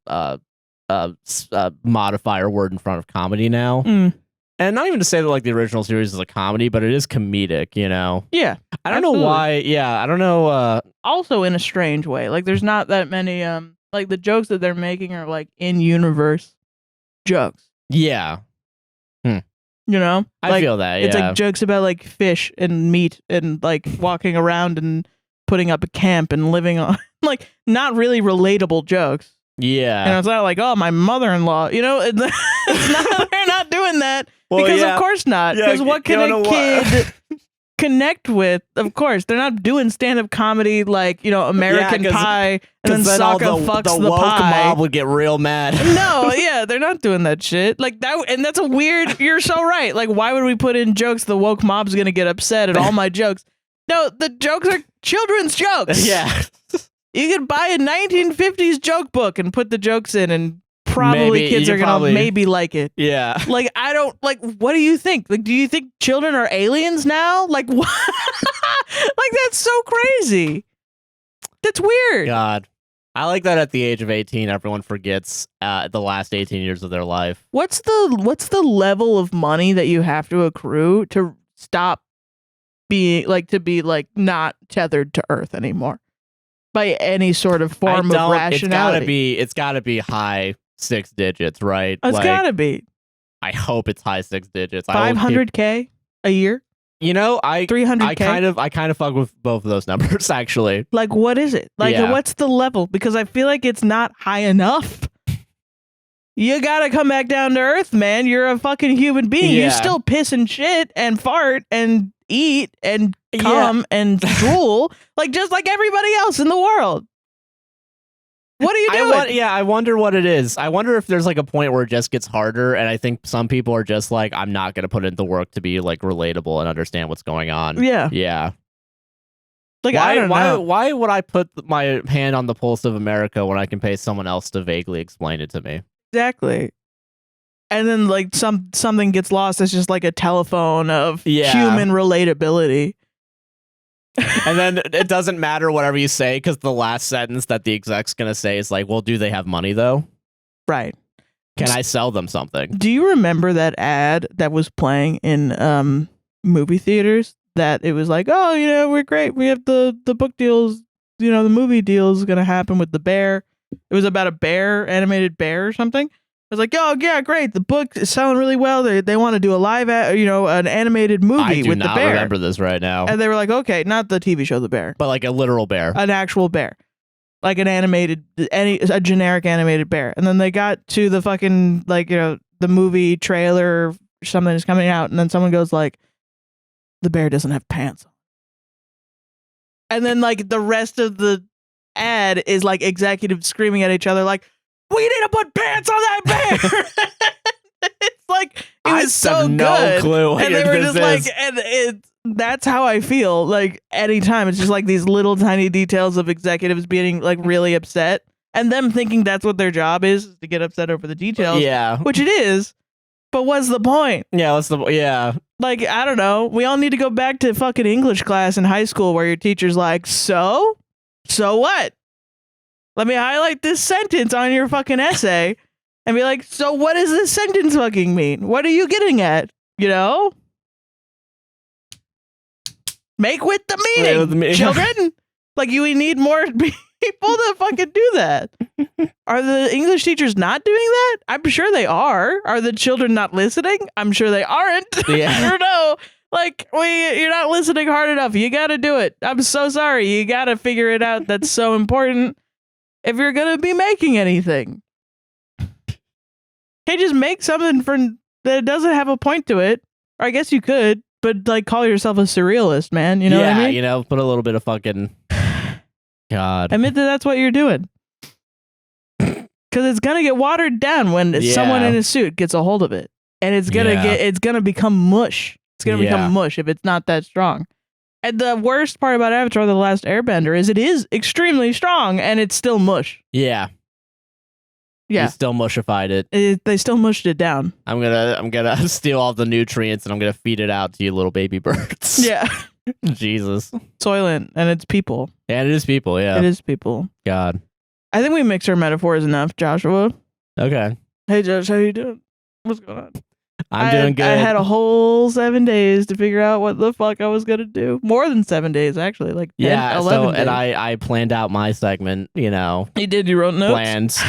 modifier word in front of comedy now. And not even to say that like the original series is a comedy, but it is comedic. You know. Yeah. I don't know why. Yeah, I don't know. Also, in a strange way, like there's not that many. Like the jokes that they're making are like in universe jokes. Yeah. You know, I feel that. Yeah. It's like jokes about like fish and meat and like walking around and putting up a camp and living on like not really relatable jokes. Yeah. And it's not like, oh, my mother-in-law, you know, it's not, they're not doing that because of course not. Because what can a kid connect with? Of course, they're not doing stand-up comedy like, you know, American Pie and then Sokka fucks the woke pie. mob would get real mad. No, yeah, they're not doing that shit. Like that, and that's a weird. You're so right. Like, why would we put in jokes the woke mob's gonna get upset at all my jokes? No, the jokes are children's jokes. Yeah, you could buy a 1950s joke book and put the jokes in, and probably kids are gonna maybe like it. Yeah. Like, I don't like. What do you think? Like, do you think children are aliens now? Like, what? Like, that's so crazy. That's weird. God. I like that at the age of 18, everyone forgets the last 18 years of their life. What's the level of money that you have to accrue to stop being like to be like not tethered to Earth anymore by any sort of form of rationality? It's gotta be high 6 digits, right? It's gotta be. I hope it's high 6 digits. 500K. a year? You know, I 300K? I kind of fuck with both of those numbers actually. Like, what is it? Like, Yeah. what's the level? Because I feel like it's not high enough. You gotta come back down to earth, man. You're a fucking human being. Yeah. You still piss and shit and fart and eat and come and drool, like just like everybody else in the world. What are you doing? I wonder what it is. I wonder if there's like a point where it just gets harder, and I think some people are just like, I'm not gonna put in the work to be like relatable and understand what's going on. Yeah. Yeah. Like, I don't know. Why would I put my hand on the pulse of America when I can pay someone else to vaguely explain it to me? Exactly. And then like something gets lost. It's just like a telephone of human relatability. And then it doesn't matter whatever you say because the last sentence that the exec's gonna say is like, well, do they have money though? Right. Can I sell them something? Do you remember that ad that was playing in movie theaters? That it was like, oh, you know, we're great. We have the book deals. You know, the movie deal is gonna happen with the bear. It was about a bear, animated bear or something. I was like, oh yeah, great. The book is selling really well. They want to do a live, an animated movie with the bear. I do not remember this right now. And they were like, okay, not the TV show The Bear, but like a literal bear, an actual bear, like an animated, a generic animated bear. And then they got to the fucking the movie trailer, something is coming out, and then someone goes like, the bear doesn't have pants on. And then like the rest of the ad is like executives screaming at each other like, we need to put pants on that bear. It's like it was so good. No clue what and they were just is. like, and that's how I feel. Like anytime, it's just like these little tiny details of executives being like really upset, and them thinking that's what their job is to get upset over the details. Yeah, which it is. But what's the point? Yeah, Like, I don't know. We all need to go back to fucking English class in high school where your teacher's like, so what? Let me highlight this sentence on your fucking essay and be like, so what does this sentence fucking mean? What are you getting at? You know? Make with the meaning, children. Like, we need more people to fucking do that. Are the English teachers not doing that? I'm sure they are. Are the children not listening? I'm sure they aren't. Yeah. I don't know. Like, you're not listening hard enough. You got to do it. I'm so sorry. You got to figure it out. That's so important if you're going to be making anything. Hey, just make something that doesn't have a point to it. Or I guess you could, but like call yourself a surrealist, man. You know what I mean? You know, put a little bit of fucking... God. Admit that that's what you're doing. Because it's going to get watered down when someone in a suit gets a hold of it. And it's going to it's going to become mush. It's going to become mush if it's not that strong. And the worst part about Avatar: The Last Airbender is it is extremely strong and it's still mush. Yeah. Yeah. You still mushified it. They still mushed it down. I'm gonna steal all the nutrients and I'm gonna feed it out to you little baby birds. Yeah. Jesus. Soylent, and it's people. And it is people, yeah. It is people. God. I think we mixed our metaphors enough, Joshua. Okay. Hey Josh, how you doing? What's going on? I'm doing good. I had a whole 7 days to figure out what the fuck I was gonna do. More than 7 days, actually. Like 10, 11 days. And I planned out my segment, you know. You did, you wrote notes? Plans.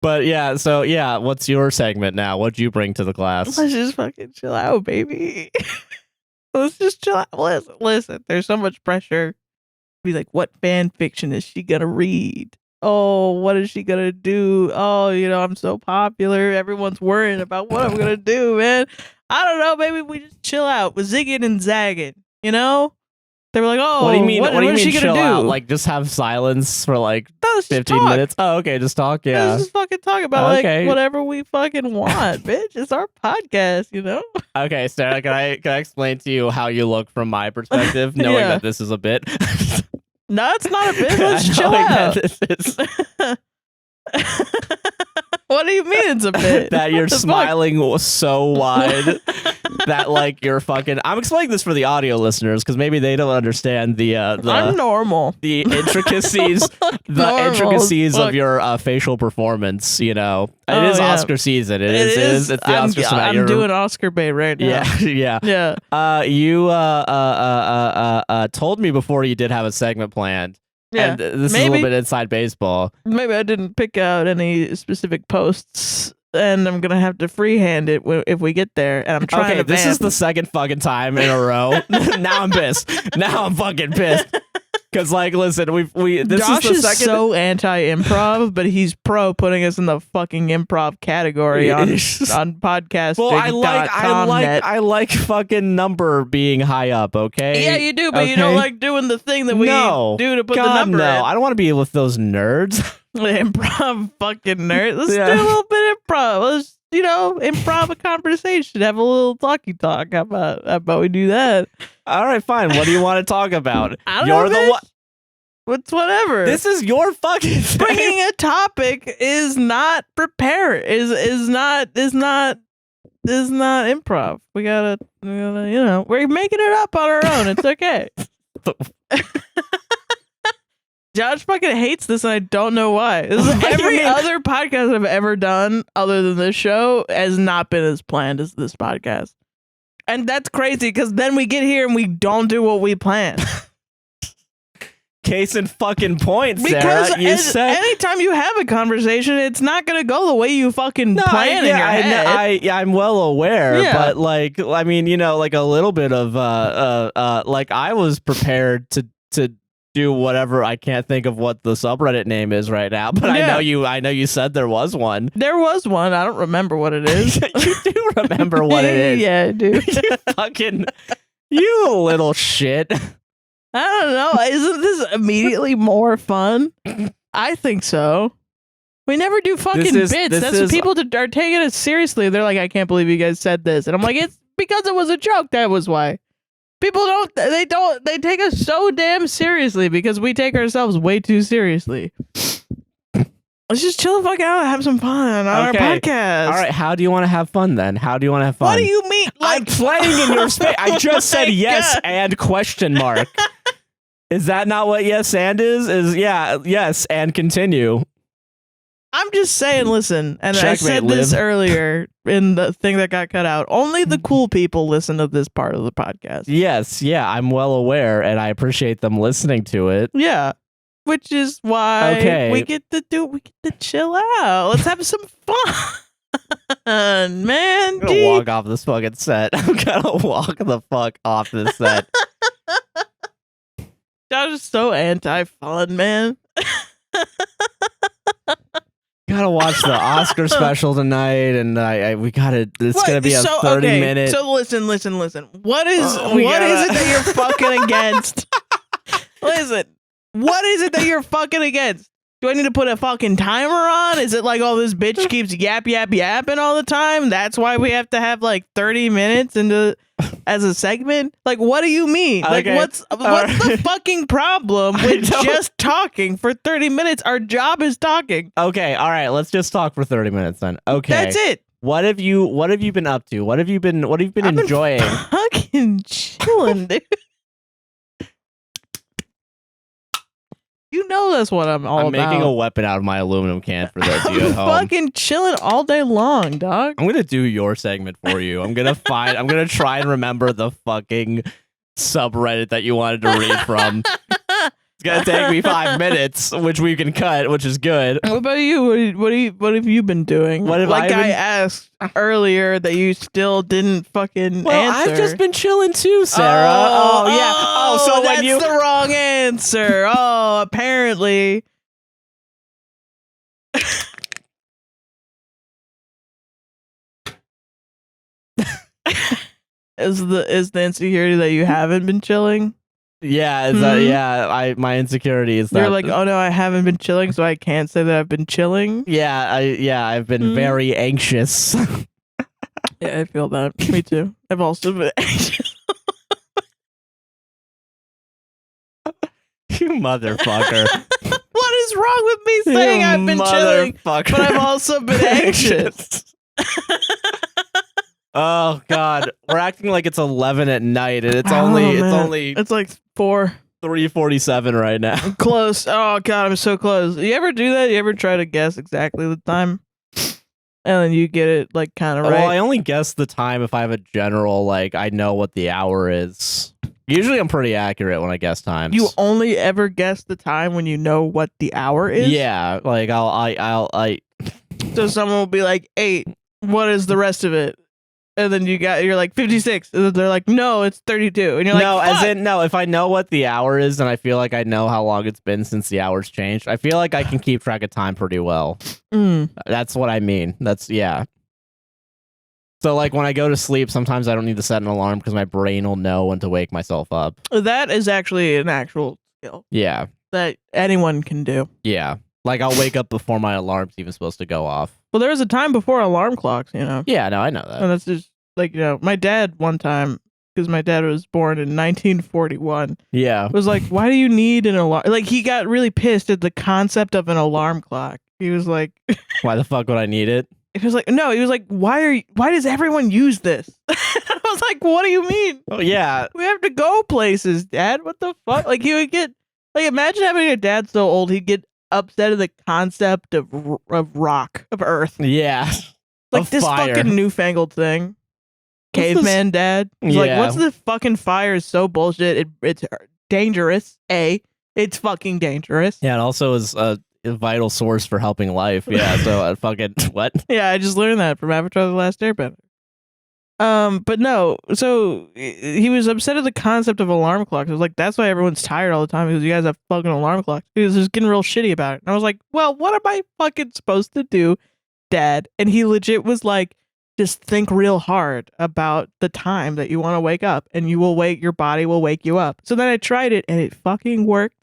But yeah, what's your segment now? What'd you bring to the class? Let's just fucking chill out, baby. Let's just chill out. Listen, there's so much pressure. Be like, what fan fiction is she gonna read? Oh, what is she gonna do? Oh, you know, I'm so popular. Everyone's worrying about what I'm gonna do, man. I don't know. Maybe we just chill out. We're zigging and zagging, you know? They were like, oh, what do you mean? What is she chill gonna do? Out? Like, just have silence for like no, 15 minutes? Oh, okay, just talk, yeah. Let's just fucking talk about like whatever we fucking want, bitch. It's our podcast, you know? Okay, Sarah, can I explain to you how you look from my perspective, knowing that this is a bit? No, it's not a bit. Let's chill out. What do you mean it's a bit? That you're smiling so wide that like you're fucking... I'm explaining this for the audio listeners because maybe they don't understand the I'm normal. The intricacies intricacies of your facial performance, you know. It is Oscar season. It is it's the Oscar season. I'm doing Oscar bait right now. Yeah. You told me before you did have a segment planned. Yeah, and this is a little bit inside baseball. Maybe I didn't pick out any specific posts and I'm gonna have to freehand it if we get there. And I'm trying to. This is the second fucking time in a row. Now I'm pissed. Now I'm fucking pissed. Because, like, listen, this Josh is the second. So anti-improv, but he's pro putting us in the fucking improv category on podcast. Well, I like fucking number being high up. Okay. Yeah, you do, but you don't like doing the thing that we do to put the number in. I don't want to be with those nerds. Improv fucking nerd. Let's do a little bit of improv. Let's improv a conversation. Have a little talky talk. How about we do that? All right, fine. What do you want to talk about? I don't know. The one. It's whatever. This is your fucking thing. Bringing a topic is not prepared. Is not improv. We gotta we're making it up on our own. It's okay. Josh fucking hates this, and I don't know why. Every other podcast I've ever done, other than this show, has not been as planned as this podcast. And that's crazy, because then we get here and we don't do what we plan. Case in fucking point, Sarah. Because you said anytime you have a conversation, it's not going to go the way you fucking plan in your head. I'm well aware, but like, I mean, like a little bit of like I was prepared to do whatever. I can't think of what the subreddit name is right now, but I know you said there was one. There was one. I don't remember what it is. You do remember what it is. Yeah, I do. You little shit. I don't know. Isn't this immediately more fun? I think so. We never do fucking bits. That's what people are taking it seriously. They're like, I can't believe you guys said this. And I'm like, it's because it was a joke. That was why. People they take us so damn seriously because we take ourselves way too seriously. Let's just chill the fuck out and have some fun on our podcast. All right, how do you want to have fun then? How do you want to have fun? What do you mean? I'm playing in your space. I just said yes and question mark. Is that not what yes and is? Yes and continue. I'm just saying, listen, and I said this earlier in the thing that got cut out. Only the cool people listen to this part of the podcast. Yes, I'm well aware, and I appreciate them listening to it. Yeah, which is why we get to chill out. Let's have some fun, man. I'm gonna walk off this fucking set. I'm gonna walk the fuck off this set. That is so anti-fun, man. Gotta watch the Oscar special tonight, and we gotta. It's gonna be a 30-minute. So listen. What is it that you're fucking against? Listen, what is it that you're fucking against? Do I need to put a fucking timer on? Is it like, oh, this bitch keeps yapping all the time? That's why we have to have like 30 minutes as a segment? Like, what do you mean? Like, what's the fucking problem with just talking for 30 minutes? Our job is talking. Okay, all right, let's just talk for 30 minutes then. Okay. That's it. What have you been up to? What have you been enjoying? Fucking chilling, dude. You know that's what I'm all about. I'm making a weapon out of my aluminum can for those of you at home. Fucking chilling all day long, dog. I'm gonna do your segment for you. I'm gonna try and remember the fucking subreddit that you wanted to read from. It's gonna take me 5 minutes, which we can cut, which is good. What about you? What have you been doing? I asked earlier that you still didn't fucking answer. I've just been chilling too, Sarah. So that's the wrong answer. Oh, apparently. Is the insecurity that you haven't been chilling? Yeah, my insecurity is that you're like, oh no, I haven't been chilling, so I can't say that I've been chilling. I've been very anxious. Yeah, I feel that. Me too. I've also been anxious. You motherfucker. What is wrong with me saying I've been chilling, but I've also been anxious? Oh God, we're acting like it's 11 at night, and it's like 3:47 right now. I'm close. Oh God, I'm so close. You ever do that? You ever try to guess exactly the time, and then you get it like kind of right? Well, I only guess the time if I have a general I know what the hour is. Usually, I'm pretty accurate when I guess times. You only ever guess the time when you know what the hour is? Yeah, like I So someone will be like 8. What is the rest of it? And then you're like 56. And then they're like, no, it's 32. And you're like, no, fuck! as in no. If I know what the hour is, and I feel like I know how long it's been since the hours changed, I feel like I can keep track of time pretty well. That's what I mean. Yeah. So like when I go to sleep, sometimes I don't need to set an alarm because my brain will know when to wake myself up. That is actually an actual skill. Yeah. That anyone can do. Yeah. Like I'll wake up before my alarm's even supposed to go off. Well, there was a time before alarm clocks, Yeah, no, I know that. And that's just like, my dad one time, because my dad was born in 1941. Yeah. Was like, why do you need an alarm? Like, he got really pissed at the concept of an alarm clock. He was like, why the fuck would I need it? He was like, why does everyone use this? I was like, what do you mean? Oh, yeah. We have to go places, Dad. What the fuck? Like, he would get, like, imagine having a dad so old, he'd get upset at the concept of rock, of earth. Yeah. Like, this fire. fucking newfangled thing. Caveman dad. He's like, what's this fucking fire is so bullshit. It's dangerous. It's fucking dangerous. Yeah, it also is a vital source for helping life. Yeah, so fucking what? Yeah, I just learned that from Avatar: The Last Airbender. But no, so he was upset at the concept of alarm clocks. I was like, that's why everyone's tired all the time, because you guys have fucking alarm clocks. He was just getting real shitty about it. And I was like, well, what am I fucking supposed to do, Dad? And he legit was like, just think real hard about the time that you want to wake up, and your body will wake you up. So then I tried it, and it fucking worked.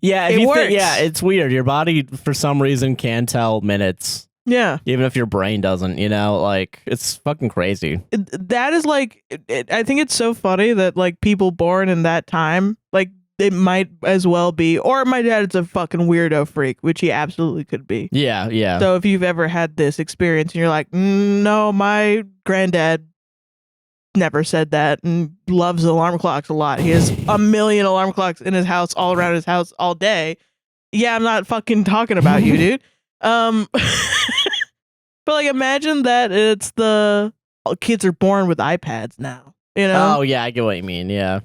Yeah, it works. Yeah, it's weird. Your body, for some reason, can tell minutes. Yeah. Even if your brain doesn't, like, it's fucking crazy. That is like, I think it's so funny that, like, people born in that time, like, it might as well be, or my dad's a fucking weirdo freak, which he absolutely could be. Yeah, yeah. So if you've ever had this experience and you're like, no, my granddad never said that and loves alarm clocks a lot. He has a million alarm clocks in his house, all around his house, all day. Yeah, I'm not fucking talking about you, dude. But like, imagine that it's kids are born with iPads now, Oh yeah, I get what you mean. Yeah.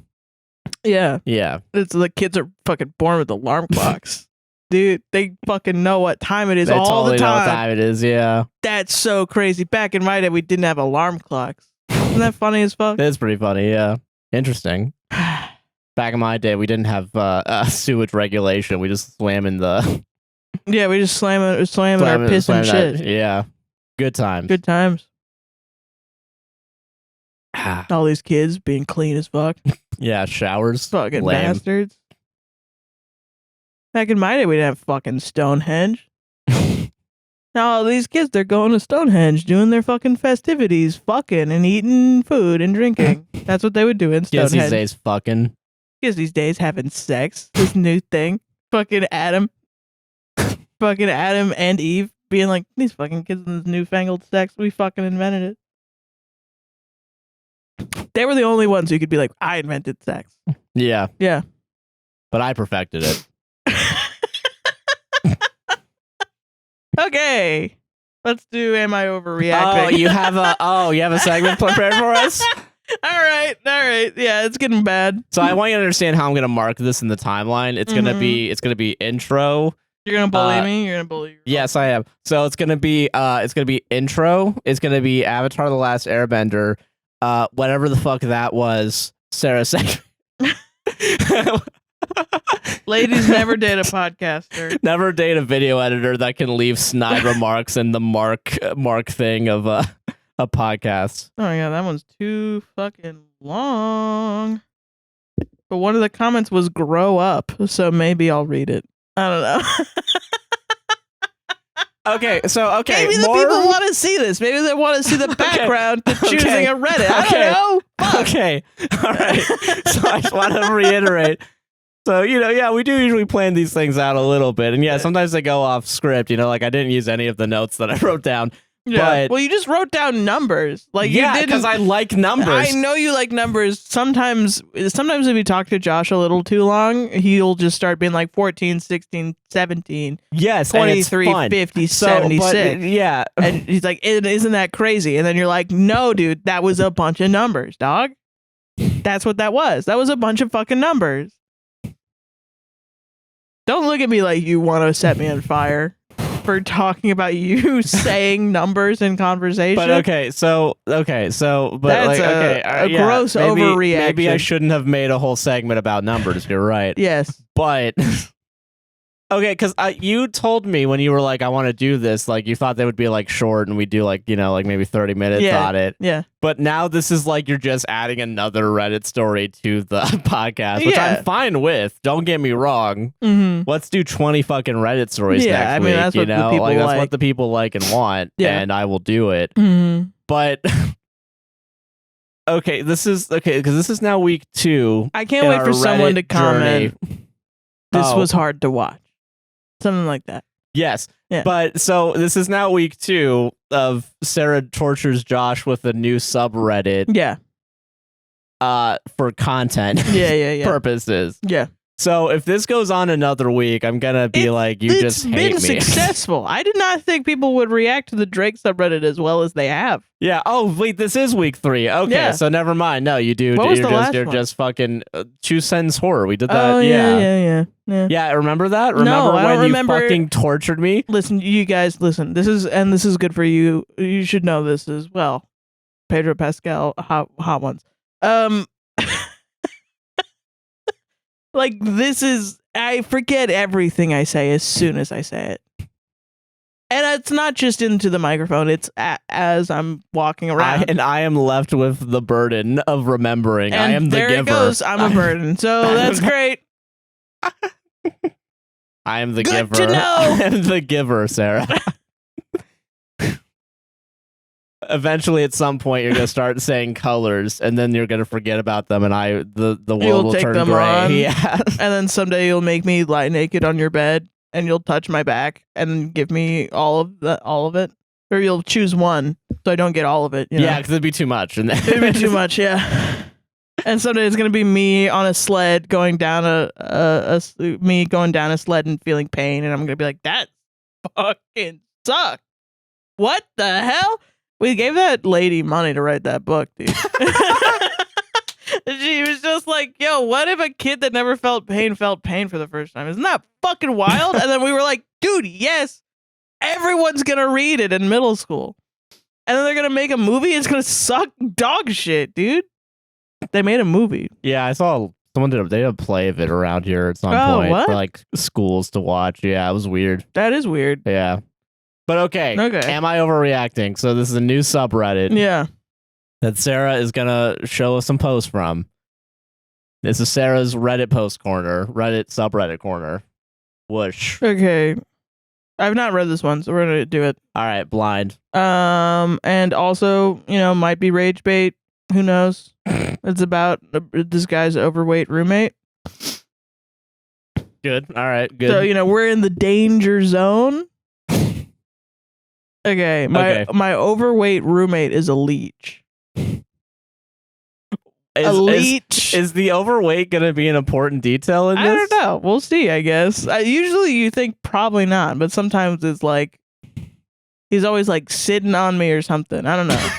Yeah. It's the kids are fucking born with alarm clocks. Dude, they fucking know what time it is all the time. Know what time it is, yeah. That's so crazy. Back in my day, we didn't have alarm clocks. Isn't that funny as fuck? It's pretty funny, yeah. Interesting. Back in my day, we didn't have sewage regulation. We just swam in the... Yeah, we just slam our piss and shit. Yeah. Good times. Good times. All these kids being clean as fuck. Yeah, showers. Fucking lame. bastards. Back in my day, we didn't have fucking Stonehenge. Now all these kids, they're going to Stonehenge, doing their fucking festivities, fucking and eating food and drinking. That's what they would do in Stonehenge. Kids these days fucking. Kids these days having sex. This new thing. Fucking Adam and Eve being like, these fucking kids in this newfangled sex, we fucking invented it. They were the only ones who could be like, I invented sex. Yeah. Yeah. But I perfected it. Okay. Let's do Am I Overreacting? You have a segment prepared for us? All right. Yeah, it's getting bad. So I want you to understand how I'm gonna mark this in the timeline. It's gonna be intro. You're gonna bully me? You're gonna bully yourself? Yes, I am. So it's gonna be intro. It's gonna be Avatar: The Last Airbender. Whatever the fuck that was, Sarah said. Ladies, never date a podcaster. Never date a video editor that can leave snide remarks in the mark thing of a podcast. Oh my god, that one's too fucking long. But one of the comments was grow up, so maybe I'll read it. I don't know. Okay. Maybe the people want to see this. Maybe they want to see the background to choosing a Reddit. I don't know. Fuck. Okay. All right. So I just want to reiterate. So, we do usually plan these things out a little bit. And sometimes they go off script, like I didn't use any of the notes that I wrote down. Yeah. But, well, you just wrote down numbers. Like, you didn't, because I like numbers. I know you like numbers. Sometimes if you talk to Josh a little too long, he'll just start being like 14, 16, 17, yes, 23, 50, 76. Yeah. And he's like, isn't that crazy? And then you're like, no, dude, that was a bunch of numbers, dog. That's what that was. That was a bunch of fucking numbers. Don't look at me like you want to set me on fire. for talking about you saying numbers in conversation. But but that's like, a gross overreaction. Maybe I shouldn't have made a whole segment about numbers. You're right. Yes. But okay, because you told me when you were like, I want to do this, like you thought they would be like short and we do like, like maybe 30 minutes on it. Yeah. But now this is like you're just adding another Reddit story to the podcast, which I'm fine with. Don't get me wrong. Mm-hmm. Let's do 20 fucking Reddit stories next week. That's what the people that's what the people like and want, and I will do it. Mm-hmm. But because this is now week 2. I can't wait for someone Reddit to comment. Journey. This was hard to watch. Something like that. Yes. Yeah. But so this is now week 2 of Sarah tortures Josh with a new subreddit. Yeah. For content. Yeah. purposes. Yeah. So if this goes on another week, I'm gonna be like, you just hate me. It's been successful. I did not think people would react to the Drake subreddit as well as they have. Yeah. Oh wait, this is week 3. Okay, yeah. So never mind. No, you do. What was the last you're one? Just fucking choose sentence horror. We did that. Oh yeah. Yeah. Remember that? Remember no, I when don't remember. You fucking tortured me? Listen, you guys. Listen. This is good for you. You should know this as well. Pedro Pascal, hot ones. Like this is. I forget everything I say as soon as I say it. And it's not just into the microphone, it's as I'm walking around. I am left with the burden of remembering. And I am the giver. There it goes. I'm a burden. So that's great. I am the Good giver. to know. I am the giver, Sarah. Eventually, at some point, you're gonna start saying colors, and then you're gonna forget about them, and the world will take turn them gray. on, Yeah. And then someday you'll make me lie naked on your bed, and you'll touch my back, and give me all of it, or you'll choose one, so I don't get all of it. You know? Yeah, because it'd be too much. It'd be too much. Yeah. And someday it's gonna be me on a sled going down a sled and feeling pain, and I'm gonna be like, that fucking sucks. What the hell? We gave that lady money to write that book, dude. She was just like, yo, what if a kid that never felt pain for the first time? Isn't that fucking wild? And then we were like, dude, yes, everyone's gonna read it in middle school. And then they're gonna make a movie. It's gonna suck dog shit, dude. They made a movie. Yeah, I saw someone did a play of it around here at some point what? for like schools to watch. Yeah, it was weird. That is weird. Yeah. But okay. Am I overreacting? So this is a new subreddit. Yeah. That Sarah is gonna show us some posts from. This is Sarah's Reddit post corner, Reddit subreddit corner. Whoosh. Okay. I've not read this one, so we're gonna do it. All right, blind. And also, might be rage bait. Who knows? It's about this guy's overweight roommate. Good. All right. Good. So we're in the danger zone. Okay, my overweight roommate is a leech. Is the overweight going to be an important detail in this? I don't know. We'll see, I guess. Usually you think probably not, but sometimes it's like he's always like sitting on me or something. I don't know.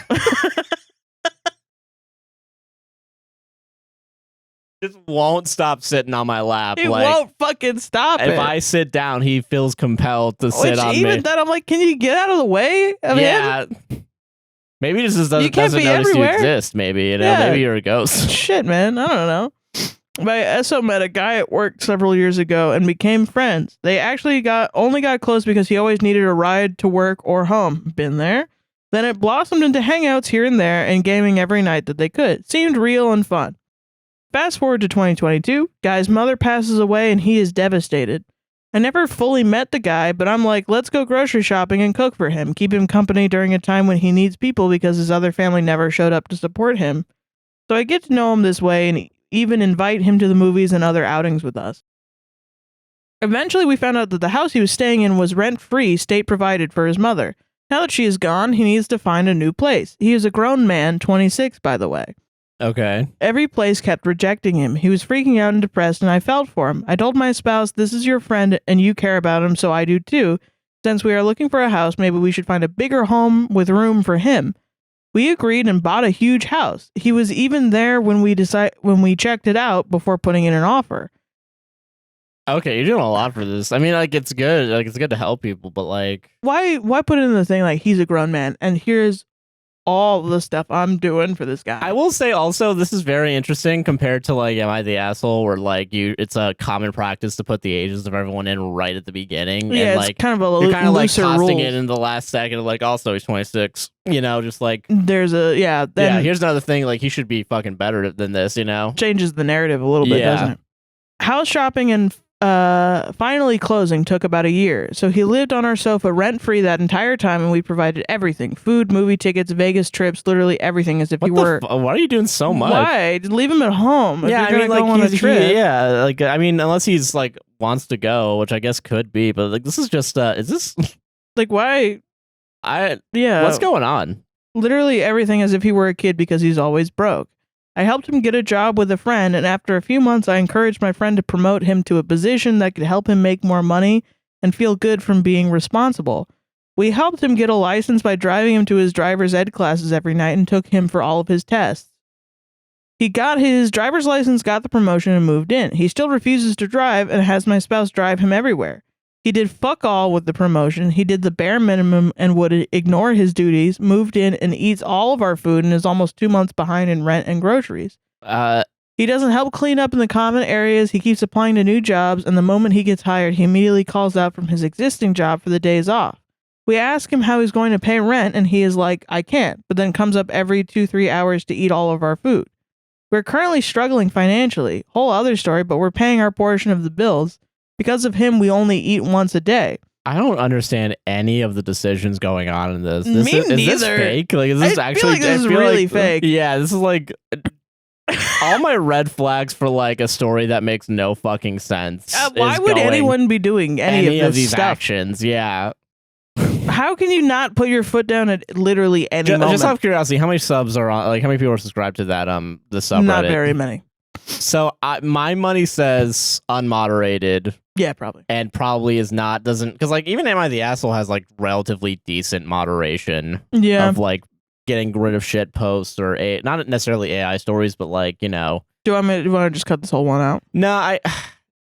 Just won't stop sitting on my lap. He won't fucking stop it. If I sit down, he feels compelled to sit on me. Even then, I'm like, can you get out of the way of him? Maybe he just doesn't notice everywhere. you exist. Maybe, maybe you're a ghost. Shit, man. I don't know. But I also met a guy at work several years ago and became friends. They actually only got close because he always needed a ride to work or home. Been there. Then it blossomed into hangouts here and there and gaming every night that they could. Seemed real and fun. Fast forward to 2022, guy's mother passes away and he is devastated. I never fully met the guy, but I'm like, let's go grocery shopping and cook for him. Keep him company during a time when he needs people because his other family never showed up to support him. So I get to know him this way and even invite him to the movies and other outings with us. Eventually, we found out that the house he was staying in was rent-free, state-provided for his mother. Now that she is gone, he needs to find a new place. He is a grown man, 26, by the way. Okay. Every place kept rejecting him. He was freaking out and depressed, and I felt for him. I told my spouse, this is your friend, and you care about him, so I do too. Since we are looking for a house, maybe we should find a bigger home with room for him. We agreed and bought a huge house. He was even there when we checked it out before putting in an offer. Okay, you're doing a lot for this. I mean, like, it's good. Like, it's good to help people, but like, why put it in the thing like he's a grown man and here's all the stuff I'm doing for this guy? I will say also, this is very interesting compared to like, Am I the Asshole? Where like it's a common practice to put the ages of everyone in right at the beginning. Yeah, and, it's like, kind of a you're kind of like looser tossing rules. it in the last second. Like, also he's 26. You know, just like There's a then here's another thing. Like, he should be fucking better than this. You know, changes the narrative a little bit, doesn't it? House shopping and finally closing took about a year. So he lived on our sofa rent-free that entire time, and we provided everything: food, movie tickets, Vegas trips, literally everything, as if he were. Why are you doing so much? Why? Leave him at home. Yeah, if you're gonna go on a trip. yeah, like, I mean, unless he's like wants to go, which I guess could be, but like, this is just is this like why? What's going on? Literally everything as if he were a kid because he's always broke. I helped him get a job with a friend, and after a few months, I encouraged my friend to promote him to a position that could help him make more money and feel good from being responsible. We helped him get a license by driving him to his driver's ed classes every night and took him for all of his tests. He got his driver's license, got the promotion, and moved in. He still refuses to drive and has my spouse drive him everywhere. He did fuck all with the promotion. He did the bare minimum and would ignore his duties, moved in and eats all of our food and is almost 2 months behind in rent and groceries. He doesn't help clean up in the common areas. He keeps applying to new jobs, and the moment he gets hired, he immediately calls out from his existing job for the days off. We ask him how he's going to pay rent, and he is like, I can't, but then comes up every 2-3 hours to eat all of our food. We're currently struggling financially. Whole other story, but we're paying our portion of the bills. Because of him, we only eat once a day. I don't understand any of the decisions going on in this. Me is neither. This fake? Like, is this actually? This is really fake. Yeah, this is like all my red flags for like a story that makes no fucking sense. Why would anyone be doing any of these stuff? actions? Yeah. How can you not put your foot down at literally any moment? Just out of curiosity, how many subs are on? Like, how many people are subscribed to that? The subreddit. Not very many. So my money says unmoderated. Yeah, probably. And probably is not, doesn't, because like even Am I the Asshole has like relatively decent moderation. Yeah. Of like getting rid of shit posts or not necessarily AI stories, but like, you know. Do you want to just cut this whole one out? No,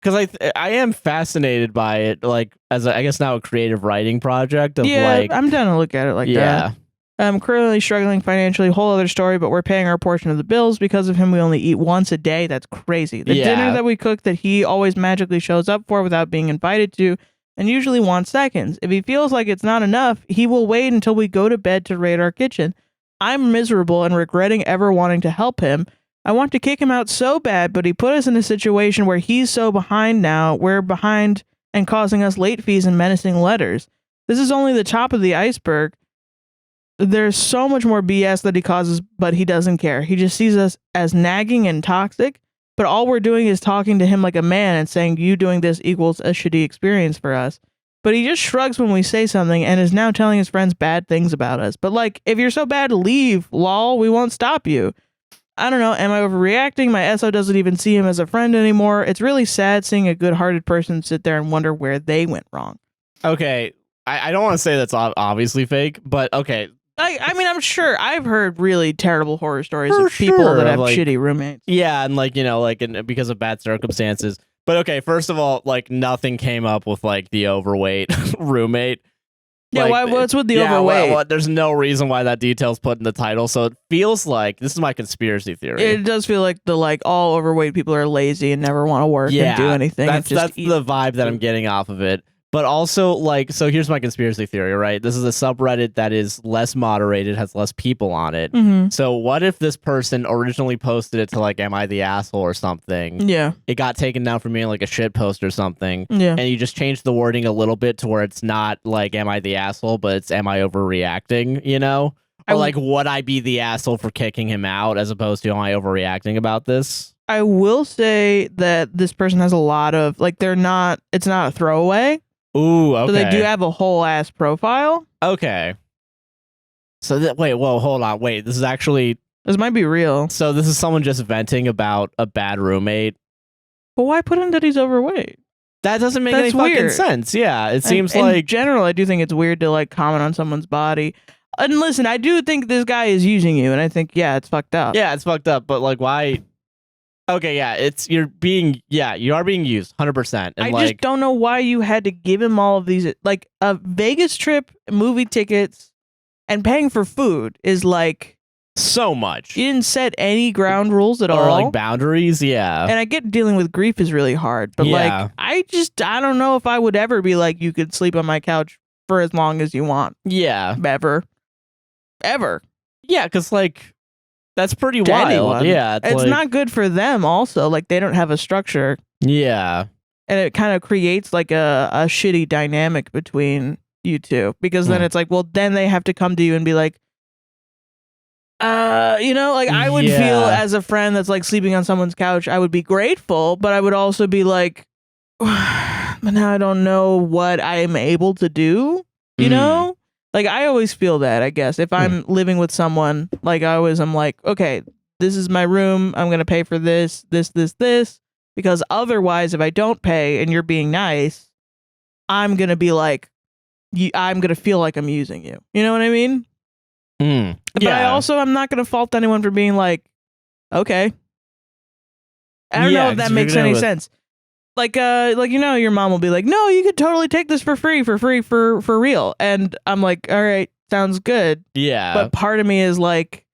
because I am fascinated by it, like as I guess now a creative writing project of like. I'm down to look at it like that. Yeah. I'm currently struggling financially, whole other story, but we're paying our portion of the bills. Because of him, we only eat once a day. That's crazy. The dinner that we cook that he always magically shows up for without being invited to, and usually wants seconds. If he feels like it's not enough, he will wait until we go to bed to raid our kitchen. I'm miserable and regretting ever wanting to help him. I want to kick him out so bad, but he put us in a situation where he's so behind now. We're behind and causing us late fees and menacing letters. This is only the top of the iceberg. There's so much more BS that he causes, but he doesn't care. He just sees us as nagging and toxic, but all we're doing is talking to him like a man and saying you doing this equals a shitty experience for us. But he just shrugs when we say something and is now telling his friends bad things about us. But like, if you're so bad, leave, lol, we won't stop you. I don't know, am I overreacting? My SO doesn't even see him as a friend anymore. It's really sad seeing a good-hearted person sit there and wonder where they went wrong. Okay, I don't want to say that's obviously fake, but okay. I mean, I'm sure I've heard really terrible horror stories of people that have shitty roommates. Yeah, and like, you know, like because of bad circumstances. But okay, first of all, like nothing came up with like the overweight roommate. Yeah, like, what's with the overweight? Well, there's no reason why that detail's put in the title, so it feels like this is my conspiracy theory. It does feel like all overweight people are lazy and never want to work and do anything. That's the vibe that I'm getting off of it. But also, like, so here's my conspiracy theory, right? This is a subreddit that is less moderated, has less people on it. Mm-hmm. So what if this person originally posted it to, like, Am I the Asshole or something? Yeah. It got taken down from being, like, a shit post or something. Yeah. And you just changed the wording a little bit to where it's not, like, Am I the Asshole, but it's Am I overreacting, you know? Or, like, would I be the asshole for kicking him out as opposed to Am I overreacting about this? I will say that this person has a lot of, like, it's not a throwaway. Ooh, okay. So they do have a whole ass profile. Okay. So hold on. Wait, this might be real. So this is someone just venting about a bad roommate. But why put in that he's overweight? That doesn't make any fucking sense. Yeah, it seems like in general, I do think it's weird to like comment on someone's body. And listen, I do think this guy is using you, and I think it's fucked up. Yeah, it's fucked up. But like, why? Okay, yeah, you are being used 100%. And I just don't know why you had to give him all of these, like a Vegas trip, movie tickets, and paying for food is like so much. You didn't set any ground rules at all. Or like boundaries, yeah. And I get dealing with grief is really hard, but like I don't know if I would ever be like, you could sleep on my couch for as long as you want. Yeah. Ever. Yeah, because like that's pretty wild. Anyone. Yeah. It's not good for them also. Like they don't have a structure. Yeah. And it kind of creates like a shitty dynamic between you two. Because then it's like, well, then they have to come to you and be like, like I would feel as a friend that's like sleeping on someone's couch, I would be grateful, but I would also be like, but now I don't know what I am able to do, you know? Like I always feel that, I guess. If I'm living with someone, like I always am like, okay, this is my room. I'm going to pay for this, because otherwise if I don't pay and you're being nice, I'm going to be like, I'm going to feel like I'm using you. You know what I mean? But I'm not going to fault anyone for being like, okay. I don't know if that makes any sense. Like your mom will be like, no, you could totally take this for free for real. And I'm like, all right, sounds good. Yeah. But part of me is like,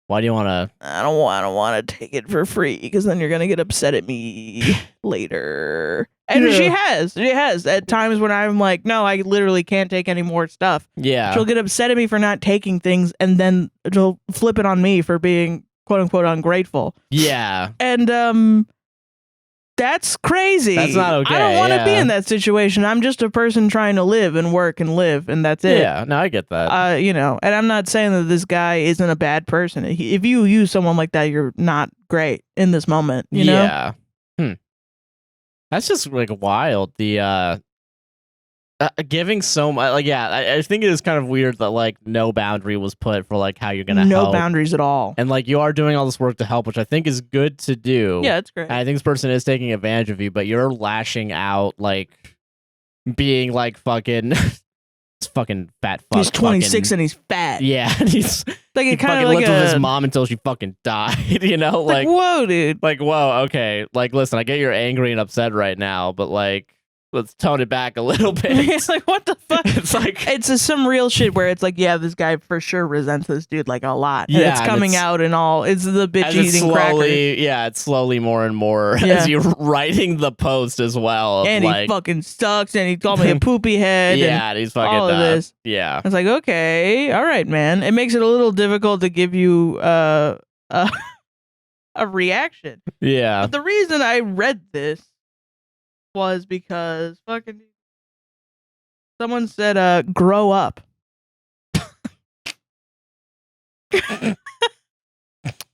why do you want to? I don't want to take it for free because then you're going to get upset at me later. And she has at times when I'm like, no, I literally can't take any more stuff. Yeah. She'll get upset at me for not taking things and then she'll flip it on me for being quote unquote ungrateful. Yeah. And, that's crazy. That's not okay. I don't want to be in that situation. I'm just a person trying to live and work and live, and that's it. Yeah, no, I get that. And I'm not saying that this guy isn't a bad person. If you use someone like that, you're not great in this moment, you know? Yeah. That's just like wild. The giving so much, like, I think it is kind of weird that like no boundary was put for like how you're gonna help. No boundaries at all. And like you are doing all this work to help, which I think is good to do. Yeah, it's great. And I think this person is taking advantage of you, but you're lashing out, like being like fucking this fucking fat fuck. He's 26 and he's fat. Yeah, and he's like he kind fucking of lived with his mom until she fucking died. You know, like whoa, dude. Like whoa, okay. Like listen, I get you're angry and upset right now, but like, let's tone it back a little bit. It's like, what the fuck? It's like it's some real shit where it's like, yeah, this guy for sure resents this dude like a lot. Yeah, and it's coming out and all. It's the bitch eating crackers. Yeah, it's slowly more and more as you're writing the post as well. And he fucking sucks, and he called me a poopy head. Yeah, and he's fucking all of this. Yeah, it's like, okay, all right, man. It makes it a little difficult to give you a reaction. Yeah, but the reason I read this was because fucking someone said grow up. Because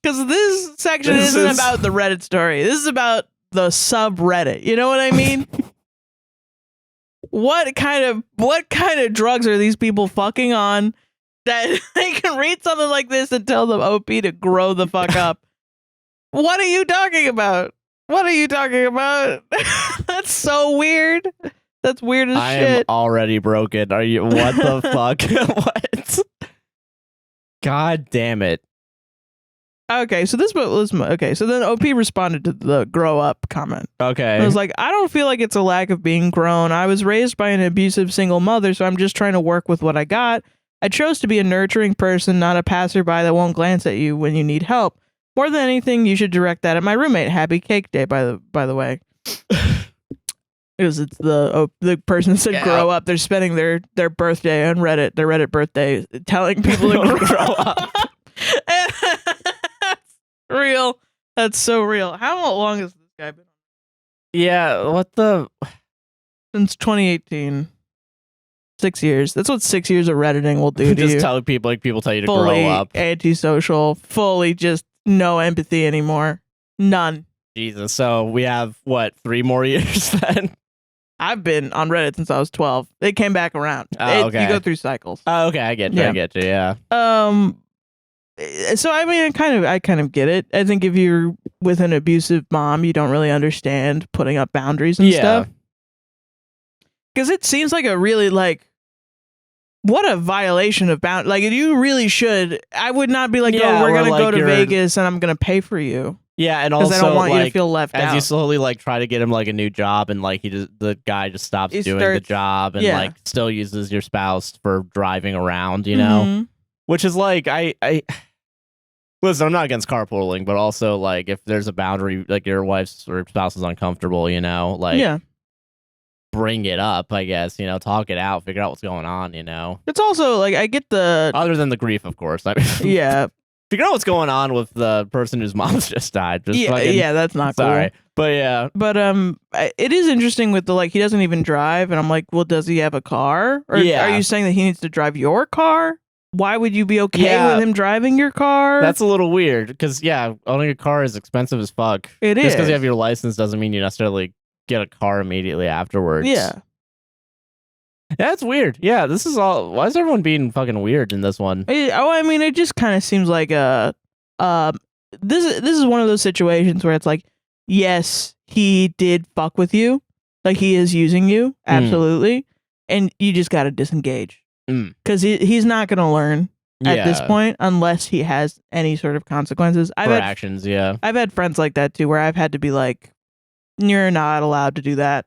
this section isn't about the Reddit story. This is about the subreddit. You know what I mean? What kind of drugs are these people fucking on that they can read something like this and tell them OP to grow the fuck up? What are you talking about? What are you talking about? That's so weird. That's weird as shit. I am already broken. Are you? What the fuck? What? God damn it. Okay, so so then OP responded to the grow up comment. Okay. I was like, I don't feel like it's a lack of being grown. I was raised by an abusive single mother, so I'm just trying to work with what I got. I chose to be a nurturing person, not a passerby that won't glance at you when you need help. More than anything, you should direct that at my roommate. Happy Cake Day, by the way. It's the person that said grow up. They're spending their birthday on Reddit, their Reddit birthday, telling people to grow up. That's real. That's so real. How long has this guy been on? Yeah, what the? Since 2018. 6 years. That's what 6 years of Redditing will do to you. Just tell people, like people tell you to fully grow up. Antisocial, fully just no empathy anymore. None. Jesus. So we have what, 3 more years then? I've been on Reddit since I was 12. It came back around. Okay. You go through cycles. Oh, okay. I get you. I get you. Yeah. So I mean, I kind of get it. I think if you're with an abusive mom, you don't really understand putting up boundaries and stuff. Because it seems like a really what a violation of bound. Like, you really should. I would not be like, oh, we're gonna go to Vegas and I'm gonna pay for you. Yeah, and because also I don't want like, you to feel left as out. you slowly like try to get him like a new job, and like the guy just stops doing the job, and like still uses your spouse for driving around, you know, which is like I listen. I'm not against carpooling, but also like if there's a boundary, like your wife's or spouse is uncomfortable, you know, like bring it up, I guess, you know, talk it out, figure out what's going on, you know. It's also like I get the other than the grief, of course. I mean, figure out what's going on with the person whose mom's just died. Just that's not sorry. cool. But it is interesting with the like he doesn't even drive, and I'm like, well, does he have a car? Or are you saying that he needs to drive your car? Why would you be okay with him driving your car? That's a little weird because owning a car is expensive as fuck. It is. Just because you have your license doesn't mean you necessarily get a car immediately afterwards. Yeah. That's weird. Yeah, this is all. Why is everyone being fucking weird in this one? I mean, it just kind of seems like this is one of those situations where it's like, yes, he did fuck with you, like he is using you, absolutely, and you just got to disengage because he's not gonna learn at this point unless he has any sort of consequences. Actions. Yeah, I've had friends like that too, where I've had to be like, you're not allowed to do that.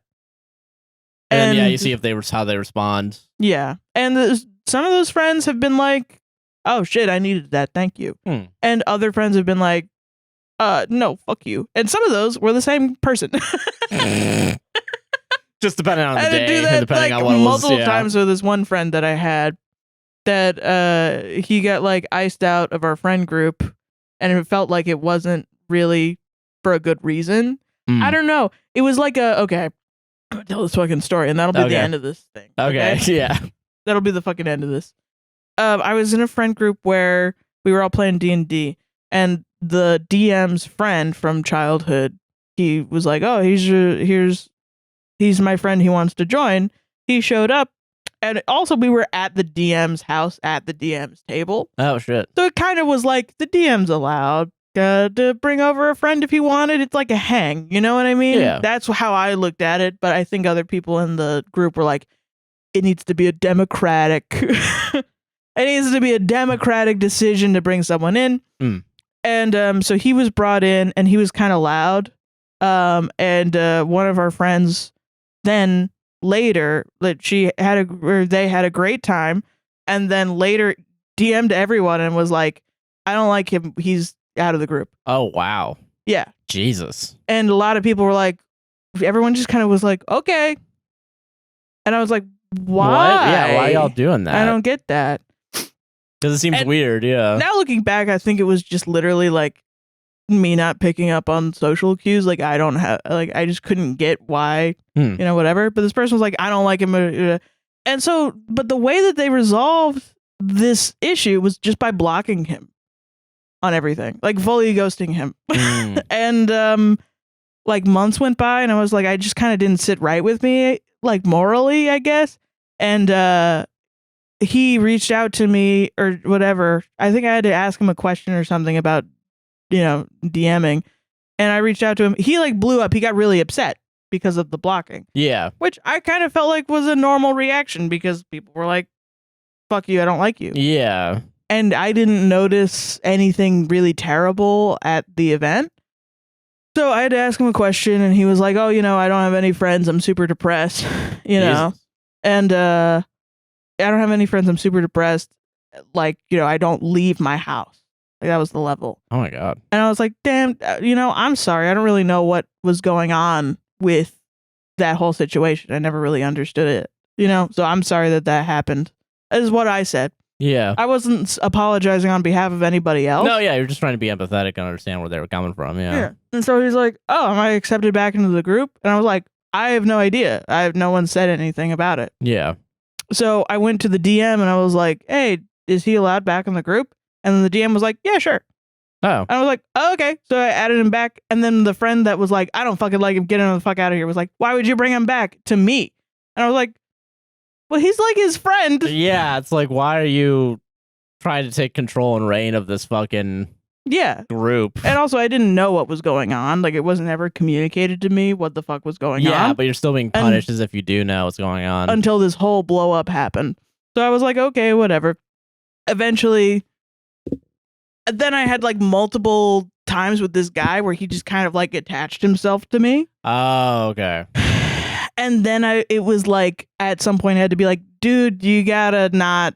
And you see if how they respond. Yeah, and some of those friends have been like, "Oh shit, I needed that, thank you." And other friends have been like, no, fuck you." And some of those were the same person. Just depending on the day, do that, depending like, on what multiple times with this one friend that I had, that he got like iced out of our friend group, and it felt like it wasn't really for a good reason. I don't know. It was like okay. I'm gonna tell this fucking story, and that'll be the end of this thing. Okay? Yeah. That'll be the fucking end of this. I was in a friend group where we were all playing D&D, and the DM's friend from childhood, he was like, "Oh, he's my friend. He wants to join." He showed up, and also we were at the DM's house at the DM's table. Oh shit! So it kind of was like the DM's allowed to bring over a friend if he wanted. It's like a hang, you know what I mean? Yeah. That's how I looked at it, but I think other people in the group were like, it needs to be a democratic decision to bring someone in. And so he was brought in, and he was kind of loud. And one of our friends then later, they had a great time, and then later DM'd everyone and was like, "I don't like him. He's out of the group." Oh wow. Yeah. Jesus. And a lot of people were like, everyone just kind of was like, okay. And I was like, why? What? Yeah, why y'all doing that? I don't get that. Because it seems weird, yeah. Now looking back, I think it was just literally like me not picking up on social cues. Like I just couldn't get why, you know, whatever. But this person was like, I don't like him. And so, but the way that they resolved this issue was just by blocking him on everything, like fully ghosting him. And like months went by, and I was like, I just kind of didn't sit right with me, like morally, I guess. And he reached out to me or whatever. I think I had to ask him a question or something about, you know, DMing. And I reached out to him. He like blew up. He got really upset because of the blocking. Yeah. Which I kind of felt like was a normal reaction because people were like, fuck you, I don't like you. Yeah. And I didn't notice anything really terrible at the event. So I had to ask him a question, and he was like, "Oh, you know, I don't have any friends. I'm super depressed." You know? And I don't have any friends. I'm super depressed. Like, you know, I don't leave my house. Like, that was the level. Oh my God. And I was like, damn, you know, I'm sorry. I don't really know what was going on with that whole situation. I never really understood it, you know? So I'm sorry that happened. That is what I said. Yeah. I wasn't apologizing on behalf of anybody else. No, yeah, you're just trying to be empathetic and understand where they were coming from. Yeah. And so he's like, "Oh, am I accepted back into the group?" And I was like, I have no idea. No one said anything about it. Yeah. So I went to the DM and I was like, "Hey, is he allowed back in the group?" And then the DM was like, "Yeah, sure." Oh. And I was like, "Oh, okay." So I added him back. And then the friend that was like, "I don't fucking like him, get him the fuck out of here," was like, "Why would you bring him back to me?" And I was like, well, he's like his friend. Yeah, it's like, why are you trying to take control and reign of this fucking group? And also, I didn't know what was going on. Like, it wasn't ever communicated to me what the fuck was going on. Yeah, but you're still being punished as if you do know what's going on. Until this whole blow up happened. So I was like, okay, whatever. Eventually, then I had like multiple times with this guy where he just kind of like attached himself to me. Oh, okay. And then it was like at some point I had to be like, dude, you gotta not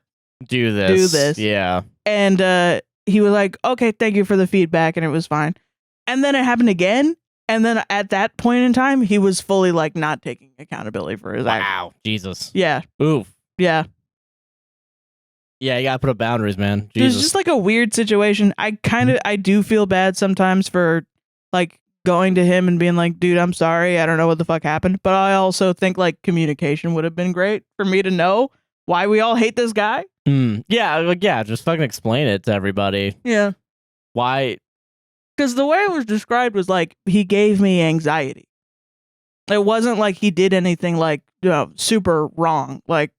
do this. Yeah. And he was like, okay, thank you for the feedback, and it was fine. And then it happened again. And then at that point in time, he was fully like not taking accountability for his actions. Wow. Jesus. Yeah. Oof. Yeah. Yeah, you gotta put up boundaries, man. It Jesus. was just like a weird situation. I do feel bad sometimes for like going to him and being like, dude, I'm sorry. I don't know what the fuck happened. But I also think like communication would have been great for me to know why we all hate this guy. Yeah, like, yeah, just fucking explain it to everybody. Yeah. Why? Because the way it was described was like he gave me anxiety. It wasn't like he did anything like, super wrong. Like,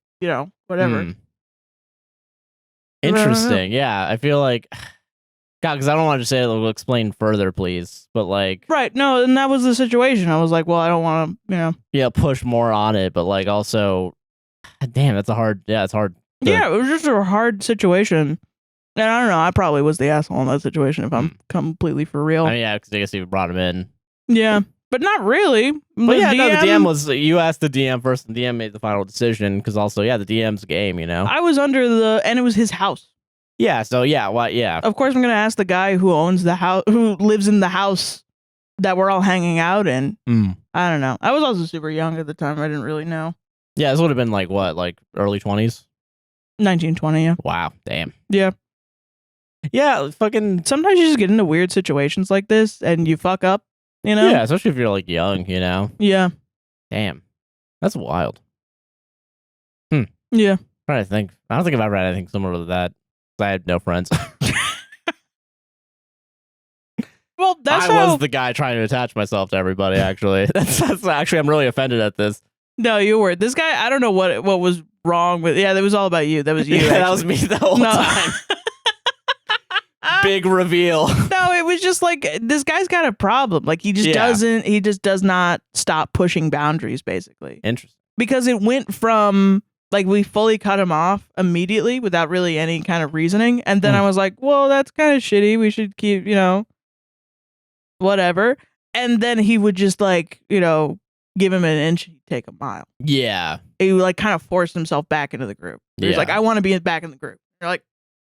whatever. Interesting. Yeah, I feel like, God, because I don't want to say it. We'll explain further, please. But like, right? No, and that was the situation. I was like, well, I don't want to, yeah, push more on it, but like also, damn, that's a hard. Yeah, it's hard. Yeah, it was just a hard situation, and I don't know. I probably was the asshole in that situation if I'm completely for real. I mean, yeah, because I guess you brought him in. Yeah, but not really. But yeah, no, the DM was, you asked the DM first, and the DM made the final decision, because also, yeah, the DM's game, I was under and it was his house. Yeah, so yeah, what? Yeah. Of course, I'm gonna ask the guy who owns the house, who lives in the house that we're all hanging out in. I don't know. I was also super young at the time. I didn't really know. Yeah, this would have been like what, like early 20s? 1920, yeah. Wow, damn. Yeah. Yeah, fucking. Sometimes you just get into weird situations like this, and you fuck up. Yeah, especially if you're like young, Yeah. Damn. That's wild. Yeah. I'm trying to think. I don't think I've ever had anything similar to that. I had no friends. Well, I was the guy trying to attach myself to everybody, actually. That's actually, I'm really offended at this. No, you were. This guy, I don't know what was wrong with. Yeah, that was all about you. That was you. Yeah, that was me the whole time. Big reveal. No, it was just like, this guy's got a problem. Like, he just does not stop pushing boundaries, basically. Interesting. Because it went from, like, we fully cut him off immediately without really any kind of reasoning. And then I was like, well, that's kind of shitty. We should keep, whatever. And then he would just, like, give him an inch, he'd take a mile. Yeah. He like kind of forced himself back into the group. He was like, I want to be back in the group. You're like,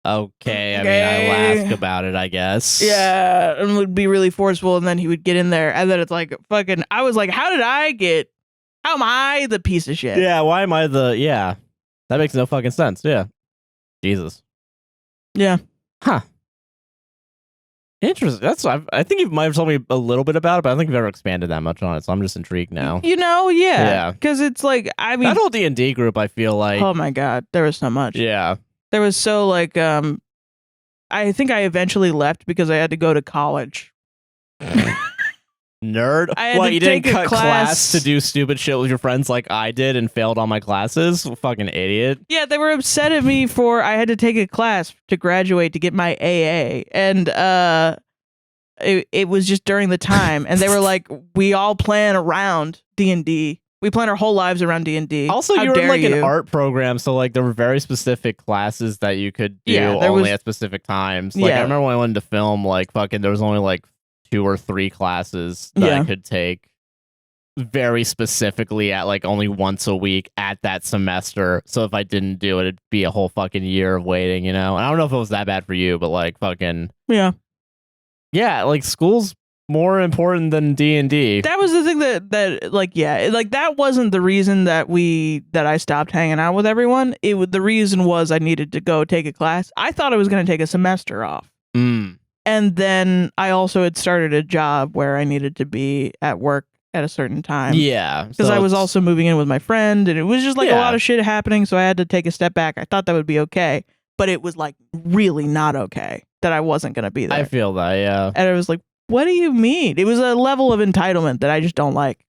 okay. I mean, I laugh about it, I guess. Yeah, and would be really forceful, and then he would get in there, and then it's like fucking. I was like, how am I the piece of shit? Yeah, why am I that makes no fucking sense. Yeah. Jesus. Yeah. Huh. Interesting. I think you might have told me a little bit about it, but I don't think you've ever expanded that much on it, so I'm just intrigued now. Yeah. Because it's like, I mean, that whole D&D group, I feel like. Oh my god, there was so much. Yeah. There was so like, I think I eventually left because I had to go to college. Nerd. What, you didn't cut class to do stupid shit with your friends like I did and failed all my classes? Fucking idiot. Yeah, they were upset at me for I had to take a class to graduate to get my AA, and it was just during the time, and they were like, we all plan around D&D. We plan our whole lives around D&D. Also, you were in like an art program, so like there were very specific classes that you could do only at specific times. Like I remember when I wanted to film, like fucking there was only like 2 or 3 classes that I could take very specifically at like only once a week at that semester. So if I didn't do it, it'd be a whole fucking year of waiting, And I don't know if it was that bad for you, but like fucking yeah, like school's more important than D&D. That was the thing that like that wasn't the reason that I stopped hanging out with everyone. The reason was I needed to go take a class. I thought I was going to take a semester off. And then I also had started a job where I needed to be at work at a certain time. Yeah. Because I was also moving in with my friend, and it was just like a lot of shit happening, so I had to take a step back. I thought that would be okay, but it was like really not okay that I wasn't going to be there. I feel that, yeah. And I was like, what do you mean? It was a level of entitlement that I just don't like.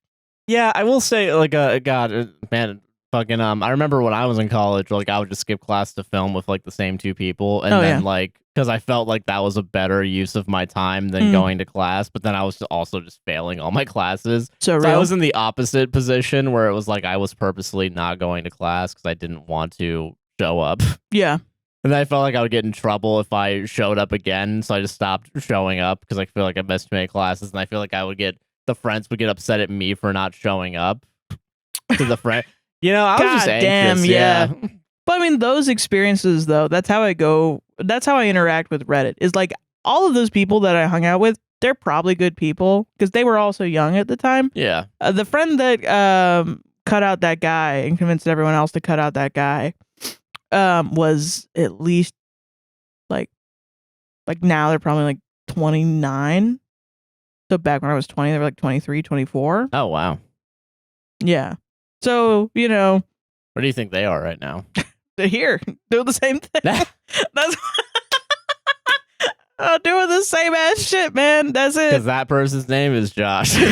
Yeah, I will say, like, God, man, fucking, I remember when I was in college, like, I would just skip class to film with, like, the same 2 people, and then, like, because I felt like that was a better use of my time than going to class, but then I was also just failing all my classes. So I was in the opposite position where it was like I was purposely not going to class because I didn't want to show up. Yeah. And then I felt like I would get in trouble if I showed up again, so I just stopped showing up because I feel like I missed too many classes, and I feel like the friends would get upset at me for not showing up to the friend. I was just anxious. Damn, yeah. But I mean, those experiences though, that's how I interact with Reddit. Is like all of those people that I hung out with, they're probably good people because they were also young at the time. Yeah. The friend that cut out that guy and convinced everyone else to cut out that guy was at least like now they're probably like 29. So back when I was 20, they were like 23, 24. Oh, wow. Yeah. So, where do you think they are right now? They're here doing the same thing. That's doing the same ass shit, man. That's it. Because that person's name is Josh. Right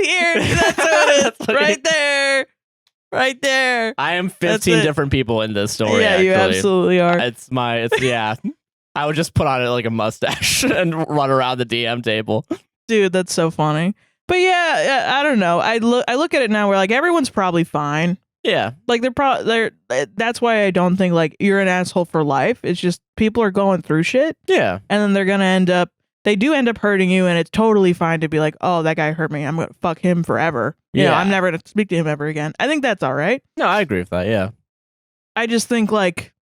here. That's what it is. Right there. Right there. I am 15 different people in this story. Yeah, actually. You absolutely are. Yeah. I would just put on it like a mustache and run around the DM table. Dude, that's so funny. But yeah, I don't know. I look at it now where like everyone's probably fine. Yeah. Like that's why I don't think like you're an asshole for life. It's just people are going through shit. Yeah. And then they're going to end up hurting you, and it's totally fine to be like, oh, that guy hurt me. I'm going to fuck him forever. I'm never going to speak to him ever again. I think that's all right. No, I agree with that. Yeah. I just think like,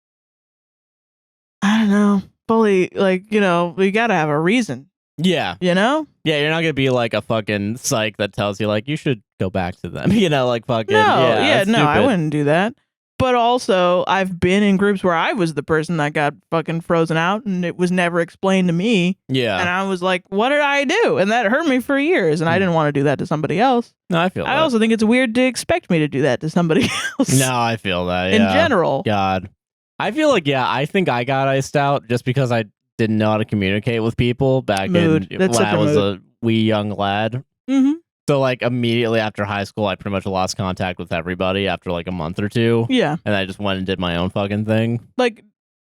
I don't know, fully like, we got to have a reason. Yeah. Yeah, you're not going to be like a fucking psych that tells you like, you should go back to them, like fucking. No, I I wouldn't do that. But also, I've been in groups where I was the person that got fucking frozen out, and it was never explained to me. Yeah. And I was like, what did I do? And that hurt me for years, and I didn't want to do that to somebody else. No, I feel that. I also think it's weird to expect me to do that to somebody else. No, I feel that, in general. God. I feel like, I think I got iced out just because I didn't know how to communicate with people back when I was a wee young lad. Mm-hmm. So like immediately after high school, I pretty much lost contact with everybody after like a month or two. Yeah. And I just went and did my own fucking thing. Like,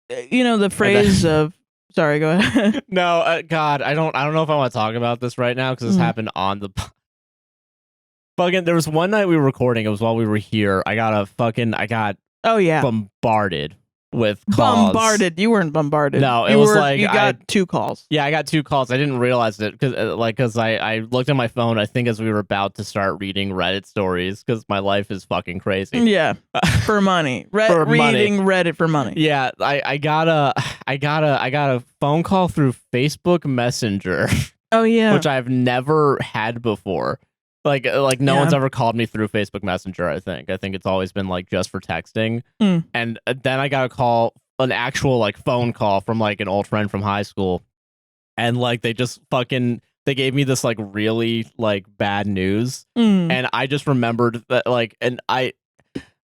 the phrase of, sorry, go ahead. No, God, I don't know if I want to talk about this right now because this happened on the fucking, there was one night we were recording. It was while we were here. I got oh yeah, bombarded with calls. Bombarded. You weren't bombarded. No, you got 2 calls. Yeah, I got 2 calls. I didn't realize it because I looked at my phone, I think, as we were about to start reading Reddit stories because my life is fucking crazy. Yeah, for money. Reading Reddit for money. Yeah, I got a phone call through Facebook Messenger. Oh yeah, which I've never had before. Like no one's ever called me through Facebook Messenger, I think it's always been like just for texting. And then I got an actual like phone call from like an old friend from high school, and like they gave me this like really like bad news, and I just remembered that like, and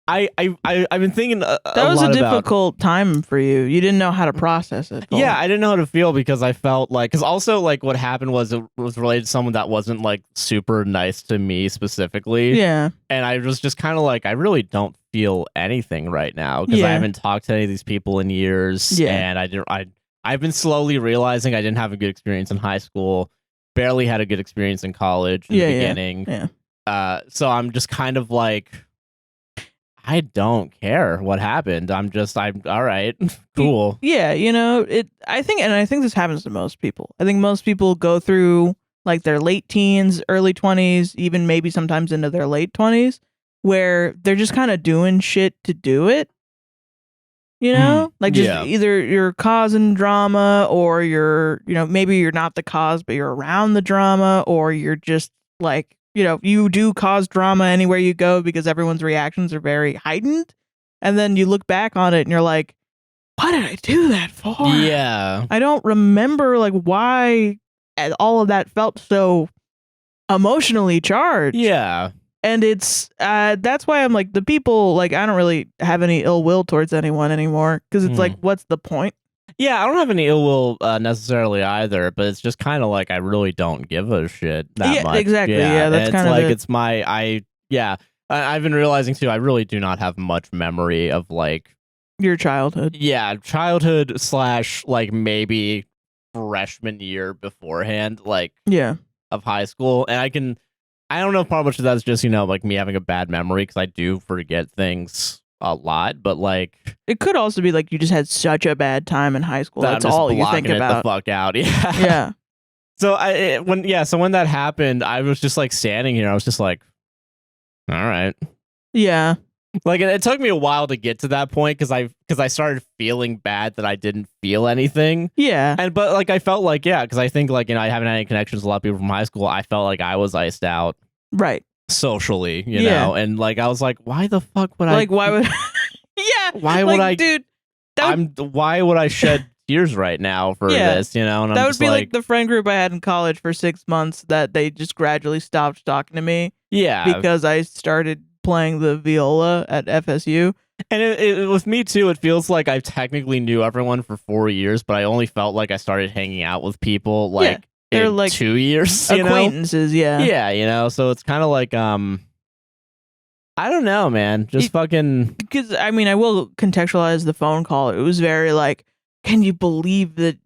I've been thinking that was a difficult time for you. You didn't know how to process it. Yeah, I didn't know how to feel because I felt like, because also like what happened was it was related to someone that wasn't like super nice to me specifically. Yeah, and I was just kind of like, I really don't feel anything right now because I haven't talked to any of these people in years. Yeah, and I've been slowly realizing I didn't have a good experience in high school, barely had a good experience in college in the beginning. Yeah. So I'm just kind of like, I don't care what happened. I'm all right, cool. Yeah, I think this happens to most people. I think most people go through like their late teens, early 20s, even maybe sometimes into their late 20s, where they're just kind of doing shit to do it. Like just either you're causing drama, or you're, maybe you're not the cause, but you're around the drama, or you're just like, you do cause drama anywhere you go because everyone's reactions are very heightened. And then you look back on it and you're like, what did I do that for? Yeah. I don't remember like why all of that felt so emotionally charged. Yeah. And it's, that's why I'm like, the people, like, I don't really have any ill will towards anyone anymore. Because it's like, what's the point? Yeah, I don't have any ill will necessarily either, but it's just kind of like I really don't give a shit that much. Exactly. Yeah, that's kind of like it's I've been realizing too, I really do not have much memory of like your childhood. Yeah, childhood / like maybe freshman year beforehand, like of high school, and I don't know if part of that is just like me having a bad memory because I do forget things a lot, but like it could also be like you just had such a bad time in high school. that That's I'm just all you blocking think it about. the fuck out. Yeah. Yeah. So when that happened, I was just like standing here. I was just like, all right. Yeah. Like it took me a while to get to that point because I started feeling bad that I didn't feel anything. Yeah. But like I felt like because I think like I haven't had any connections with a lot of people from high school. I felt like I was iced out. Right. Socially, you know, and like I was like, why the fuck would why would yeah, why would I, dude, why would I shed tears right now for this, you know? And that I'm would just be like the friend group I had in college for 6 months that they just gradually stopped talking to me because I started playing the viola at FSU. And it with me too, it feels like I technically knew everyone for 4 years, but I only felt like I started hanging out with people like they're in like 2 years, acquaintances, yeah, you know. So it's kind of like I don't know, man. Just fucking. Because I mean, I will contextualize the phone call. It was very like, can you believe that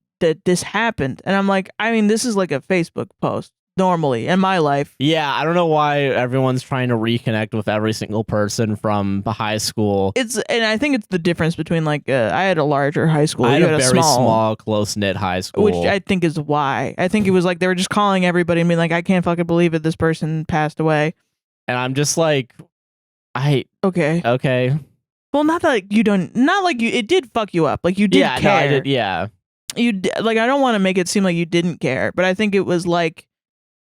this happened? And I'm like, I mean, this is like a Facebook post normally in my life. Yeah, I don't know why everyone's trying to reconnect with every single person from high school. And I think it's the difference between like I had a larger high school. I had you a very small close knit high school, which I think is why. I think it was like they were just calling everybody and being like, I can't fucking believe it. This person passed away. And I'm just like. Okay. Well, not like it did fuck you up. Like you did care. No, I did, yeah. Like I don't want to make it seem like you didn't care, but I think it was like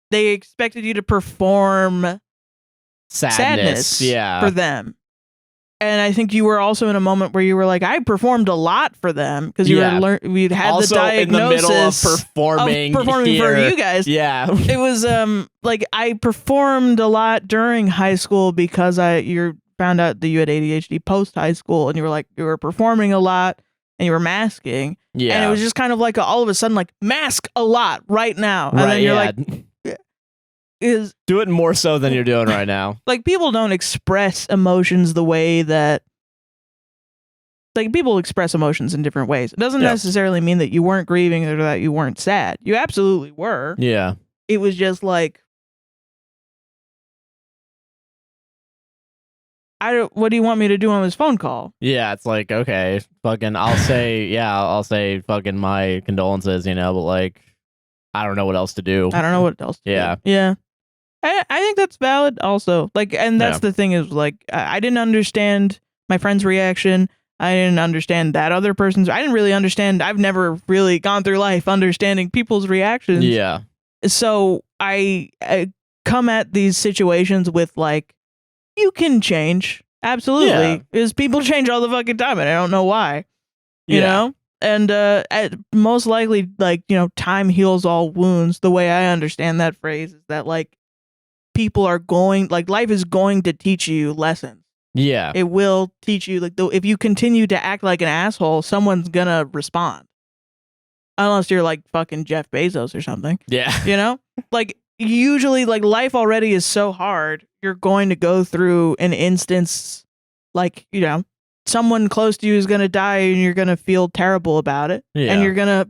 they expected you to perform sadness for them. And I think you were also in a moment where you were like, I performed a lot for them because we'd had also the diagnosis in the middle of performing for you guys. Yeah. It was like I performed a lot during high school because you found out that you had ADHD post high school and you were like you were performing a lot and you were masking. Yeah. And it was just kind of like all of a sudden like mask a lot right now. And then you're like do it more so than you're doing right now. Like people don't express emotions the way that like people express emotions in different ways. It doesn't necessarily mean that you weren't grieving or that you weren't sad. You absolutely were. Yeah. It was just like what do you want me to do on this phone call? Yeah, it's like, okay, fucking I'll say fucking my condolences, you know, but like I don't know what else to do. I don't know what else to do. Yeah. I think that's valid also. Like, and that's the thing is like, I didn't understand my friend's reaction. I didn't understand that other person's. I didn't really understand. I've never really gone through life understanding people's reactions. Yeah. So I come at these situations with like, you can change. Absolutely. Because people change all the fucking time and I don't know why. You know? And most likely, like, you know, time heals all wounds. The way I understand that phrase is that like, people are going like life is going to teach you lessons. Yeah. It will teach you like if you continue to act like an asshole, someone's gonna respond. Unless you're like fucking Jeff Bezos or something. Yeah. You know? Like usually like life already is so hard. You're going to go through an instance like, you know, someone close to you is gonna die and you're gonna feel terrible about it. Yeah. And you're gonna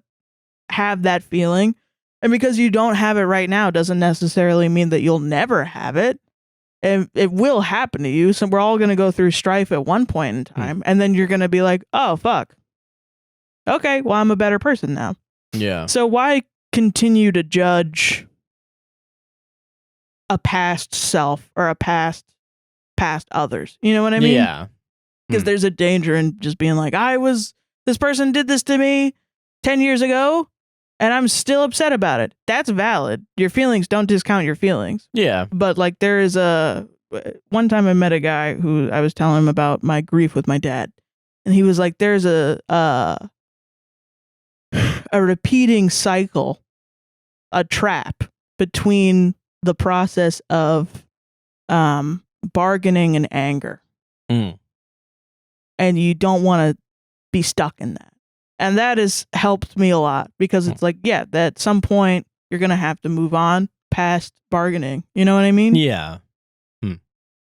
have that feeling. And because you don't have it right now doesn't necessarily mean that you'll never have it. And it will happen to you. So we're all going to go through strife at one point in time. And then you're going to be like, oh, fuck. Okay, well, I'm a better person now. Yeah. So why continue to judge a past self or a past others? You know what I mean? Yeah. Because there's a danger in just being like, this person did this to me 10 years ago. And I'm still upset about it. That's valid. Your feelings, don't discount your feelings. Yeah. But like there is one time I met a guy who I was telling him about my grief with my dad. And he was like, there's a repeating cycle, a trap between the process of bargaining and anger. Mm. And you don't want to be stuck in that. And that has helped me a lot because it's like, that at some point you're going to have to move on past bargaining. You know what I mean? Yeah.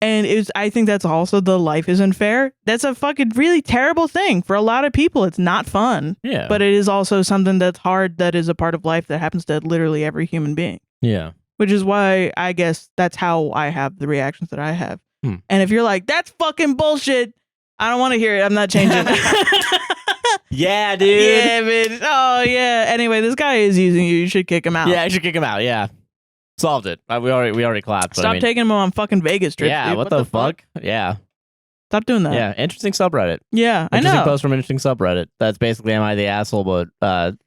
And I think that's also the life isn't fair. That's a fucking really terrible thing for a lot of people. It's not fun. Yeah. But it is also something that's hard that is a part of life that happens to literally every human being. Yeah. Which is why I guess that's how I have the reactions that I have. And if you're like, that's fucking bullshit, I don't want to hear it. I'm not changing. Yeah, dude. Yeah, bitch. Oh, yeah. Anyway, this guy is using you. You should kick him out. Yeah, I should kick him out. Yeah. Solved it. We already clapped. Stop taking him on fucking Vegas trips. Yeah, dude. what the fuck? Yeah. Stop doing that. Yeah, interesting subreddit. Yeah, I Interesting know. post from an interesting subreddit. That's basically am I the asshole, but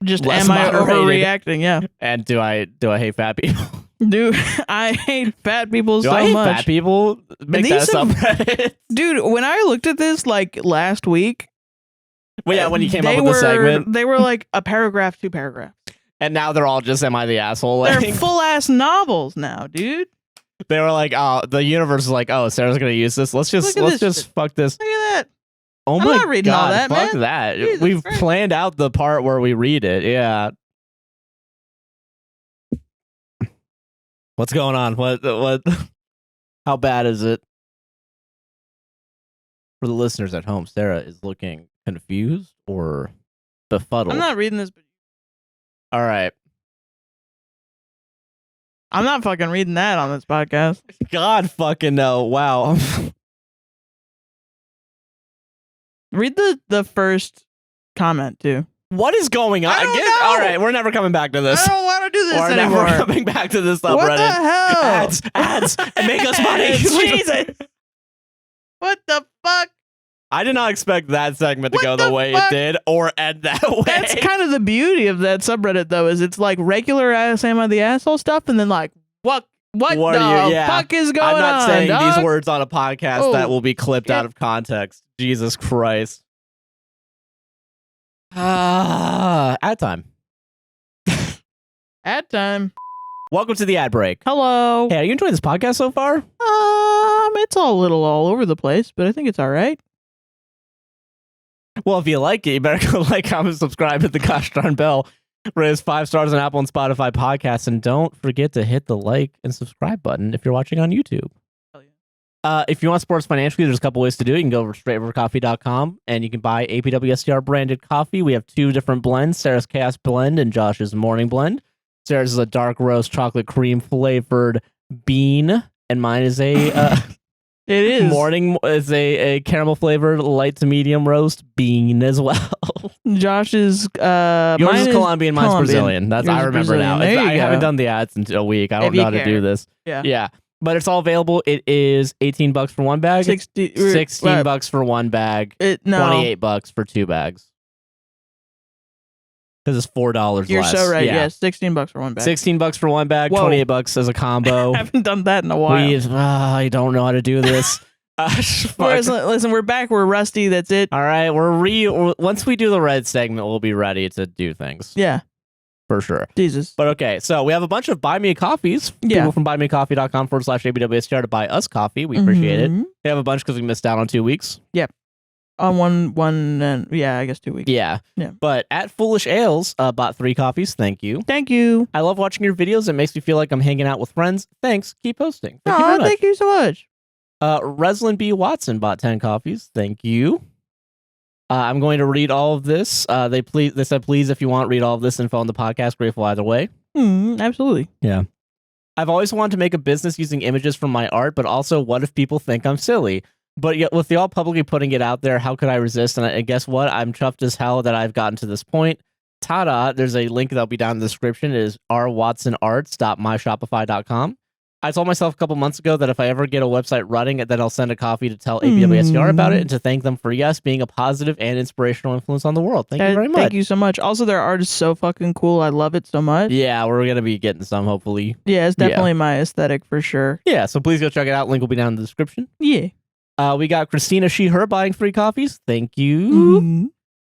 just less am I moderated. overreacting? Yeah. And do I hate fat people? Dude, I hate fat people Do so I hate much. fat people? Make that a subreddit. Dude, when I looked at this like last week, Well, yeah, when you came up with the segment, they were like a paragraph, 2 paragraphs. and now they're all just am I the asshole? They're Like, full ass novels now, dude. they were like, oh, the universe is like, oh, Sarah's gonna use this. Let's just fuck this. Look at that. Oh I'm my not reading god, all that, fuck man. that. Jesus We've Christ. planned out the part where we read it. Yeah. What's going on? What? How bad is it? For the listeners at home, Sarah is looking confused or befuddled. I'm not reading this. All right. I'm not fucking reading that on this podcast. God fucking no. Wow. Read the first comment too. What is going on? I don't know. All right, we're never coming back to this. I don't want to do this We're anymore. never coming back to this subreddit. What the hell? Ads, and make us money. Jesus. What the fuck? I did not expect that segment to What go the the way fuck? it did or end that way. That's kind of the beauty of that subreddit, though, is it's like regular ass am I the asshole stuff, and then like what What the are you- yeah. fuck is going on? I'm not saying dog? these words on a podcast Oh, that will be clipped shit. out of context. Jesus Christ. Ad time. Ad time. Welcome to the ad break. Hello. Hey, are you enjoying this podcast so far? It's a little all over the place, but I think it's all right. Well, if you like it, you better go like, comment, subscribe, hit the gosh darn bell. Rate us 5 stars on Apple and Spotify podcasts, and don't forget to hit the like and subscribe button if you're watching on YouTube. Hell yeah. If you want to support us financially, there's a couple ways to do it. You can go over straightovercoffee.com and you can buy APWSTR branded coffee. We have 2 different blends, Sarah's Chaos Blend and Josh's Morning Blend. Sarah's is a dark roast chocolate cream flavored bean, and mine is a It is. morning is a caramel flavored light to medium roast bean as well. Josh's Yours mine is Colombian, mine's Brazilian. That's Yours I is remember Brazilian. now. There you I haven't go. done the ads in a week. I don't If know you how to care. do this. Yeah. But it's all available. It is $18 for one bag. 16 bucks for one bag. $28. $28 for 2 bags. Because it's $4 You're less. so right. Yeah. Yes, $16 for one bag. $16 for one bag. Whoa. $28 as a combo. I haven't done that in a while. I don't know how to do this. Fuck. Listen, we're back. We're rusty. That's it. All right, once we do the red segment, we'll be ready to do things Yeah. for sure. Jesus. But okay, so we have a bunch of buy me coffees. Yeah. People from buymeacoffee.com/ABWSTR to buy us coffee. We appreciate it. Mhm. We have a bunch because we missed out on 2 weeks. On one, and yeah, I guess 2 weeks. Yeah. Yeah. But at Foolish Ales, bought 3 coffees. Thank you. Thank you. I love watching your videos. It makes me feel like I'm hanging out with friends. Thanks. Keep posting. Thank you very much. Thank you so much. Reslin B. Watson bought 10 coffees. Thank you. I'm going to read all of this. They said, please, if you want, read all of this info on the podcast. Grateful either way. Absolutely. Yeah. I've always wanted to make a business using images from my art, but also what if people think I'm silly? But yet, with y'all publicly putting it out there, how could I resist? And guess what? I'm chuffed as hell that I've gotten to this point. Ta-da! There's a link that'll be down in the description. It is rwatsonarts.myshopify.com. I told myself a couple months ago that if I ever get a website running, then I'll send a coffee to tell APWSTR about it and to thank them for, yes, being a positive and inspirational influence on the world. Thank you very much. Thank you so much. Also, their art is so fucking cool. I love it so much. Yeah, we're going to be getting some, hopefully. Yeah, it's definitely my aesthetic for sure. Yeah, so please go check it out. Link will be down in the description. Yeah. We got Christina, her buying 3 coffees. Thank you. Mhm.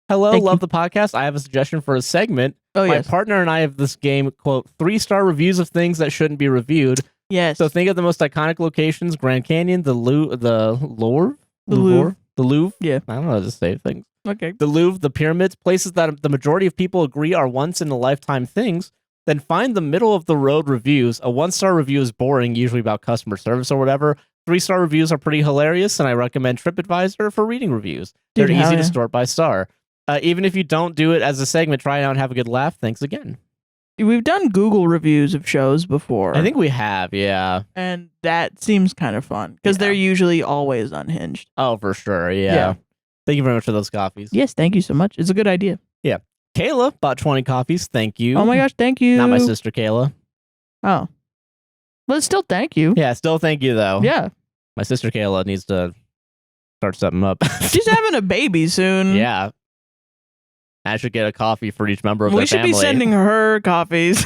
Hello, Thank love you. the podcast. I have a suggestion for a segment. Oh, My yes. partner and I have this game, quote, 3-star reviews of things that shouldn't be reviewed. Yes. So think of the most iconic locations: Grand Canyon, the Louvre, The Louvre. Yeah. I don't know how to say things. Okay. The Louvre, the pyramids, places that the majority of people agree are once in a lifetime things. Then find the middle of the road reviews. A 1-star review is boring, usually about customer service or whatever. 3-star reviews are pretty hilarious, and I recommend TripAdvisor for reading reviews. Dude, They're hell easy yeah. to sort by star. Even if you don't do it as a segment, try it out and have a good laugh. Thanks again. We've done Google reviews of shows before. I think we have, yeah. And that seems kind of fun because Yeah. they're usually always unhinged. Oh, for sure, yeah. Thank you very much for those coffees. Yes, thank you so much. It's a good idea. Yeah. Kayla bought 20 coffees. Thank you. Oh my gosh, thank you. Not my sister Kayla. Oh. But still thank you. Yeah, still thank you though. Yeah. My sister Kayla needs to start something up. She's having a baby soon. Yeah. I should get a coffee for each member of their We should family. be sending her coffees.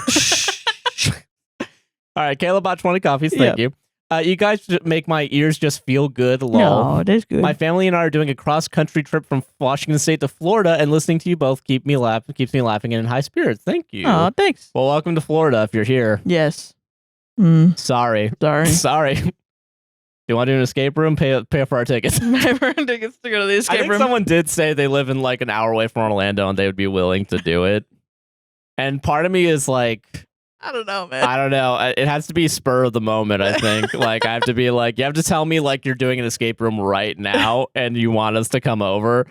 All right, Kayla bought 20 coffees. Thank you. You guys make my ears just feel good. Lol. No, that's good. My family and I are doing a cross-country trip from Washington State to Florida, and listening to you both keeps me laughing and in high spirits. Thank you. Oh, thanks. Well, welcome to Florida if you're here. Yes. Sorry. Sorry. Do you want to do an escape room? Pay for our tickets. My friend tickets to go to the escape I think room. someone did say they live in like an hour away from Orlando, and they would be willing to do it. And part of me is like, I don't know, man. I don't know. It has to be spur of the moment, I think. Like, I have to be like, you have to tell me, like, you're doing an escape room right now and you want us to come over.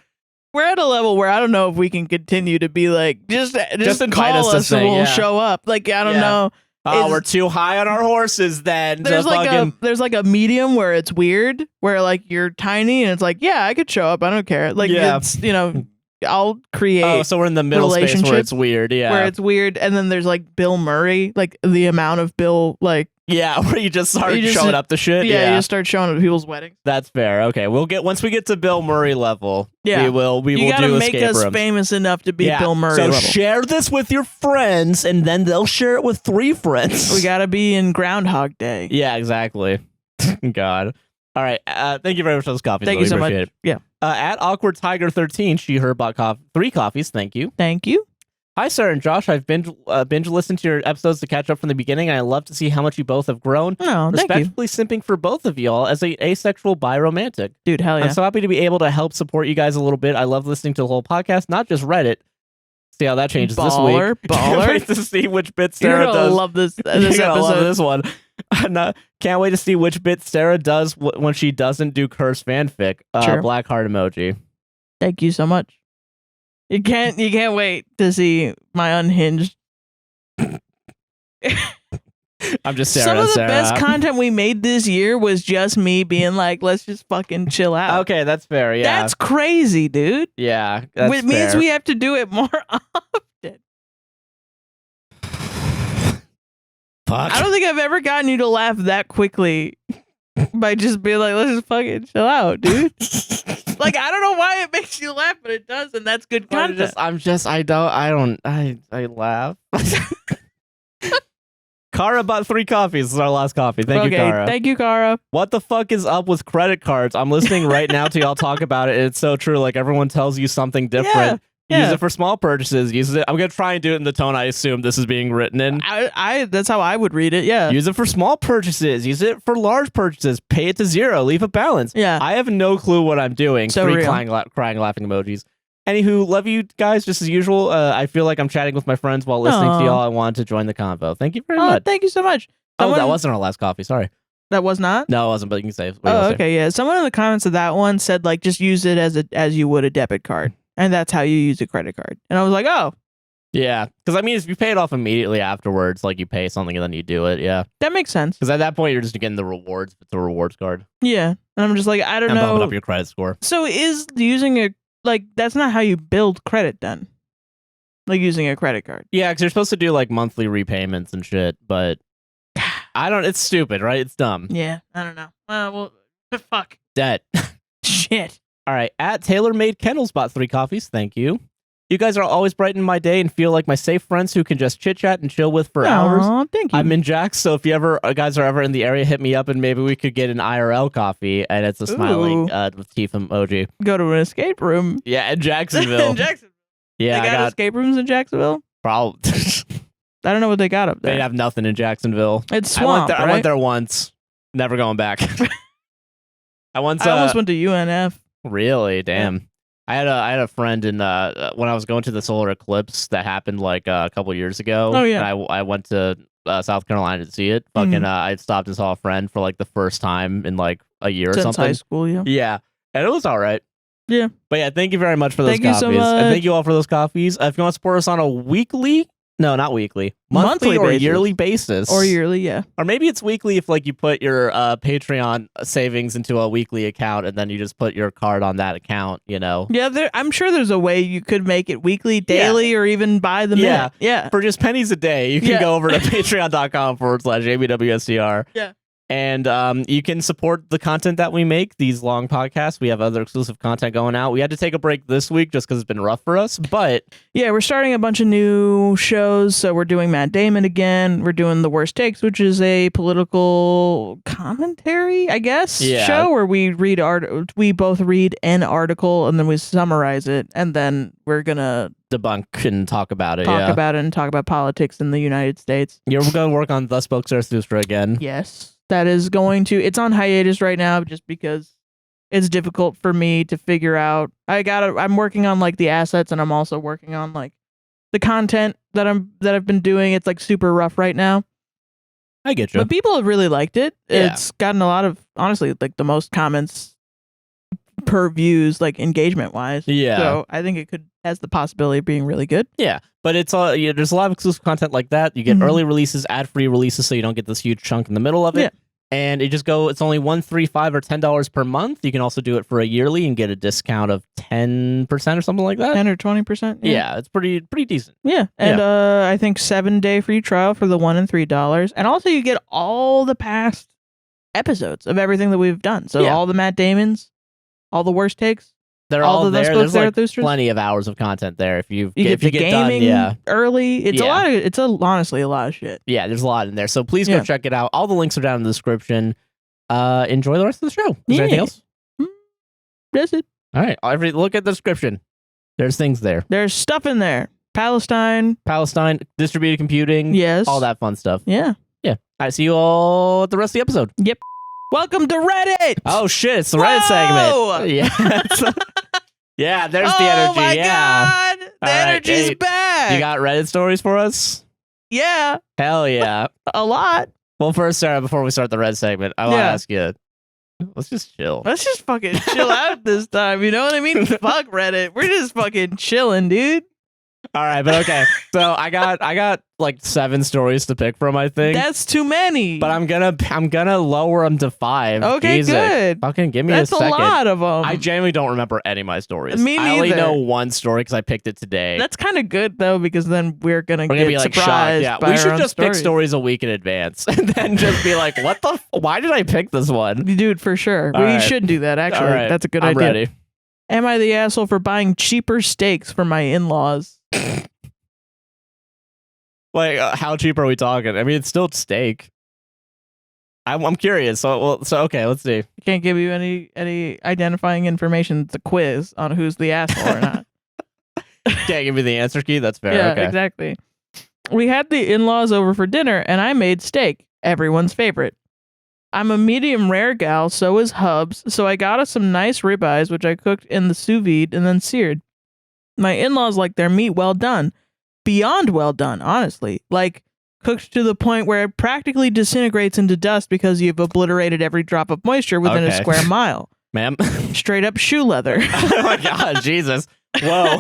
We're at a level where I don't know if we can continue to be like, just invite call us to us sing, and we'll yeah. show up. Like, I don't know. Oh, we're too high on our horses then. There's like a medium where it's weird, where like you're tiny and it's like, yeah, I could show up. I don't care. Like, it's, I'll create. Oh, so we're in the middle space where relationship it's weird. Yeah. where it's weird, and then there's like Bill Murray, like the amount of Bill, like where you just start showing up to shit. you just start showing up to people's weddings. That's fair. Okay, once we get to Bill Murray level. Yeah. we will You gotta do make escape us rooms. famous enough to be Bill Murray So level. share this with your friends, and then they'll share it with 3 friends. We gotta be in Groundhog Day. Yeah, exactly. God. All right. Thank you very much for those coffees. Thank though. you so We much. appreciate it. Yeah. At Awkward Tiger 13, her bought 3 coffees. Thank you. Thank you. Hi, Sarah and Josh. I've binge listened to your episodes to catch up from the beginning, and I love to see how much you both have grown. Oh, thank you. Respectfully simping for both of y'all as a asexual bi-romantic. Dude, hell yeah. I'm so happy to be able to help support you guys a little bit. I love listening to the whole podcast, not just Reddit. See how that changes this week. Can't wait to see which bit Sarah You're does. gonna love this You're gonna episode. love this one. Can't wait to see which bit Sarah does when she doesn't do curse fanfic. Sure. Black heart emoji. Thank you so much. You can't wait to see my unhinged. I'm just Sarah. Some of the Sarah. best content we made this year was just me being like, let's just fucking chill out. Okay, that's fair. Yeah, That's crazy, dude. yeah. That's It means fair. we have to do it more often. Fuck. I don't think I've ever gotten you to laugh that quickly by just being like, let's just fucking chill out, dude. Like, I don't know why it makes you laugh, but it does, and that's good content. I laugh. Kara bought 3 coffees. This is our last coffee. Thank you, Kara. Thank you, Kara. What the fuck is up with credit cards? I'm listening right now to y'all talk about it. It's so true. Like, everyone tells you something different. Yeah. Use it for small purchases. Use it. I'm gonna try and do it in the tone I assume this is being written in. I that's how I would read it. Yeah. Use it for small purchases. Use it for large purchases. Pay it to 0. Leave a balance. Yeah. I have no clue what I'm doing. So 3 real. crying, laughing emojis. Anywho, love you guys just as usual. I feel like I'm chatting with my friends while listening to y'all. I wanted to join the convo. Thank you very much. Thank you so much. Oh, that wasn't our last coffee. Sorry. That was not? No, it wasn't, but you can say. Oh, okay, yeah. Someone in the comments of that one said, like, just use it as you would a debit card. And that's how you use a credit card. And I was like, oh. Yeah. Because, I mean, if you pay it off immediately afterwards, like you pay something and then you do it, yeah. That makes sense. Because at that point, you're just getting the rewards. It's a rewards card. Yeah. And I'm just like, I don't and know. bumping up your credit score. So is using that's not how you build credit then? Like using a credit card. Yeah, because you're supposed to do, like, monthly repayments and shit, but it's stupid, right? It's dumb. Yeah. I don't know. Well, fuck. Debt. Shit. All right. At TaylorMade Kennels bought 3 coffees. Thank you. You guys are always brighten my day and feel like my safe friends who can just chit chat and chill with for hours. Oh, thank you. I'm in Jax, so if you guys are ever in the area, hit me up and maybe we could get an IRL coffee. And it's a smiling with teeth emoji. Go to an escape room. Yeah, in Jacksonville. In Jacksonville. Yeah, they got escape rooms in Jacksonville? Probably. I don't know what they got up there. They'd have nothing in Jacksonville. It's swamp, I went there once. Never going back. I almost went to UNF. Really? Damn. Yeah. I had a friend in when I was going to the solar eclipse that happened like a couple years ago. Oh yeah. And I went to South Carolina to see it. Fucking I stopped and saw a friend for like the first time in like a year Since or something. high school, yeah. Yeah. And it was all right. Yeah. But yeah, thank you very much for those Thank you coffees. so much. And thank you all for those coffees. If you want to support us on a weekly No, not weekly. Monthly or basis. yearly basis. Or yearly, yeah. Or maybe it's weekly if like you put your Patreon savings into a weekly account and then you just put your card on that account, you know? Yeah, I'm sure there's a way you could make it weekly, daily, or even by the minute. Yeah. For just pennies a day, you can go over to patreon.com/APWSTR. Yeah. And you can support the content that we make, these long podcasts. We have other exclusive content going out. We had to take a break this week just because it's been rough for us. But yeah, we're starting a bunch of new shows. So we're doing Matt Damon again. We're doing The Worst Takes, which is a political commentary, I guess, show where we read we both read an article and then we summarize it. And then we're going to debunk and talk about it. Talk about it and talk about politics in the United States. Yeah, we're going to work on Thus Spoke Zarathustra again. Yes. That is going to, it's on hiatus right now just because it's difficult for me to figure out. I'm working on like the assets and I'm also working on like the content that I've been doing. It's like super rough right now. I get you. But people have really liked it. Yeah. It's gotten a lot of, honestly, like the most comments per views, like engagement wise. Yeah. So I think has the possibility of being really good. Yeah. But it's all, there's a lot of exclusive content like that. You get early releases, ad-free releases, so you don't get this huge chunk in the middle of it. Yeah. And it's only $1, $3, $5, or $10 per month. You can also do it for a yearly and get a discount of 10% or something like that. 10 or 20%. Yeah, it's pretty decent. Yeah. And I think 7-day free trial for the $1 and $3. And also you get all the past episodes of everything that we've done. So all the Matt Damons, all the worst takes. They're all there. There's like Zarathustra's. plenty of hours of content there. If you get the gaming done, early, it's a lot of. It's honestly a lot of shit. Yeah, there's a lot in there. So please go check it out. All the links are down in the description. Enjoy the rest of the show. Is there anything else? That's it. All right. Look at the description. There's things there. There's stuff in there. Palestine, distributed computing. Yes. All that fun stuff. Yeah. Yeah. All right. See you all at the rest of the episode. Yep. Welcome to Reddit. Oh shit! It's the Reddit segment. Yeah. Yeah. There's the energy. Oh my god! The energy's back. You got Reddit stories for us? Yeah. Hell yeah. A lot. Well, first, Sarah, before we start the Reddit segment, I want to ask you. Let's just chill. Let's just fucking chill out this time. You know what I mean? Fuck Reddit. We're just fucking chilling, dude. All right, but okay. So I got like 7 stories to pick from, I think. That's too many. But I'm gonna lower them to 5. Okay, Jesus. good. Fucking give me That's a second. That's a lot of them. I genuinely don't remember any of my stories. Me neither. I only know one story because I picked it today. That's kind of good though, because then we're gonna be like surprised. Shocked. Yeah, by we should just stories. pick stories a week in advance and then just be like, "What the? Why did I pick this one?" Dude, for sure. We should do that. Actually, that's a good idea. Ready. Am I the asshole for buying cheaper steaks for my in-laws? Like, how cheap are we talking? I mean, it's still steak. I'm curious. So okay, let's see. I can't give you any identifying information. It's a quiz on who's the asshole or not. Can't give me the answer key. That's fair. Yeah, okay. Exactly. We had the in-laws over for dinner, and I made steak, everyone's favorite. I'm a medium rare gal, so is Hubs, so I got us some nice ribeyes, which I cooked in the sous vide and then seared. My in-laws like their meat well done. Beyond well done, honestly. Like, cooked to the point where it practically disintegrates into dust because you've obliterated every drop of moisture within a square mile. Ma'am? Straight up shoe leather. Oh my god, Jesus. Whoa.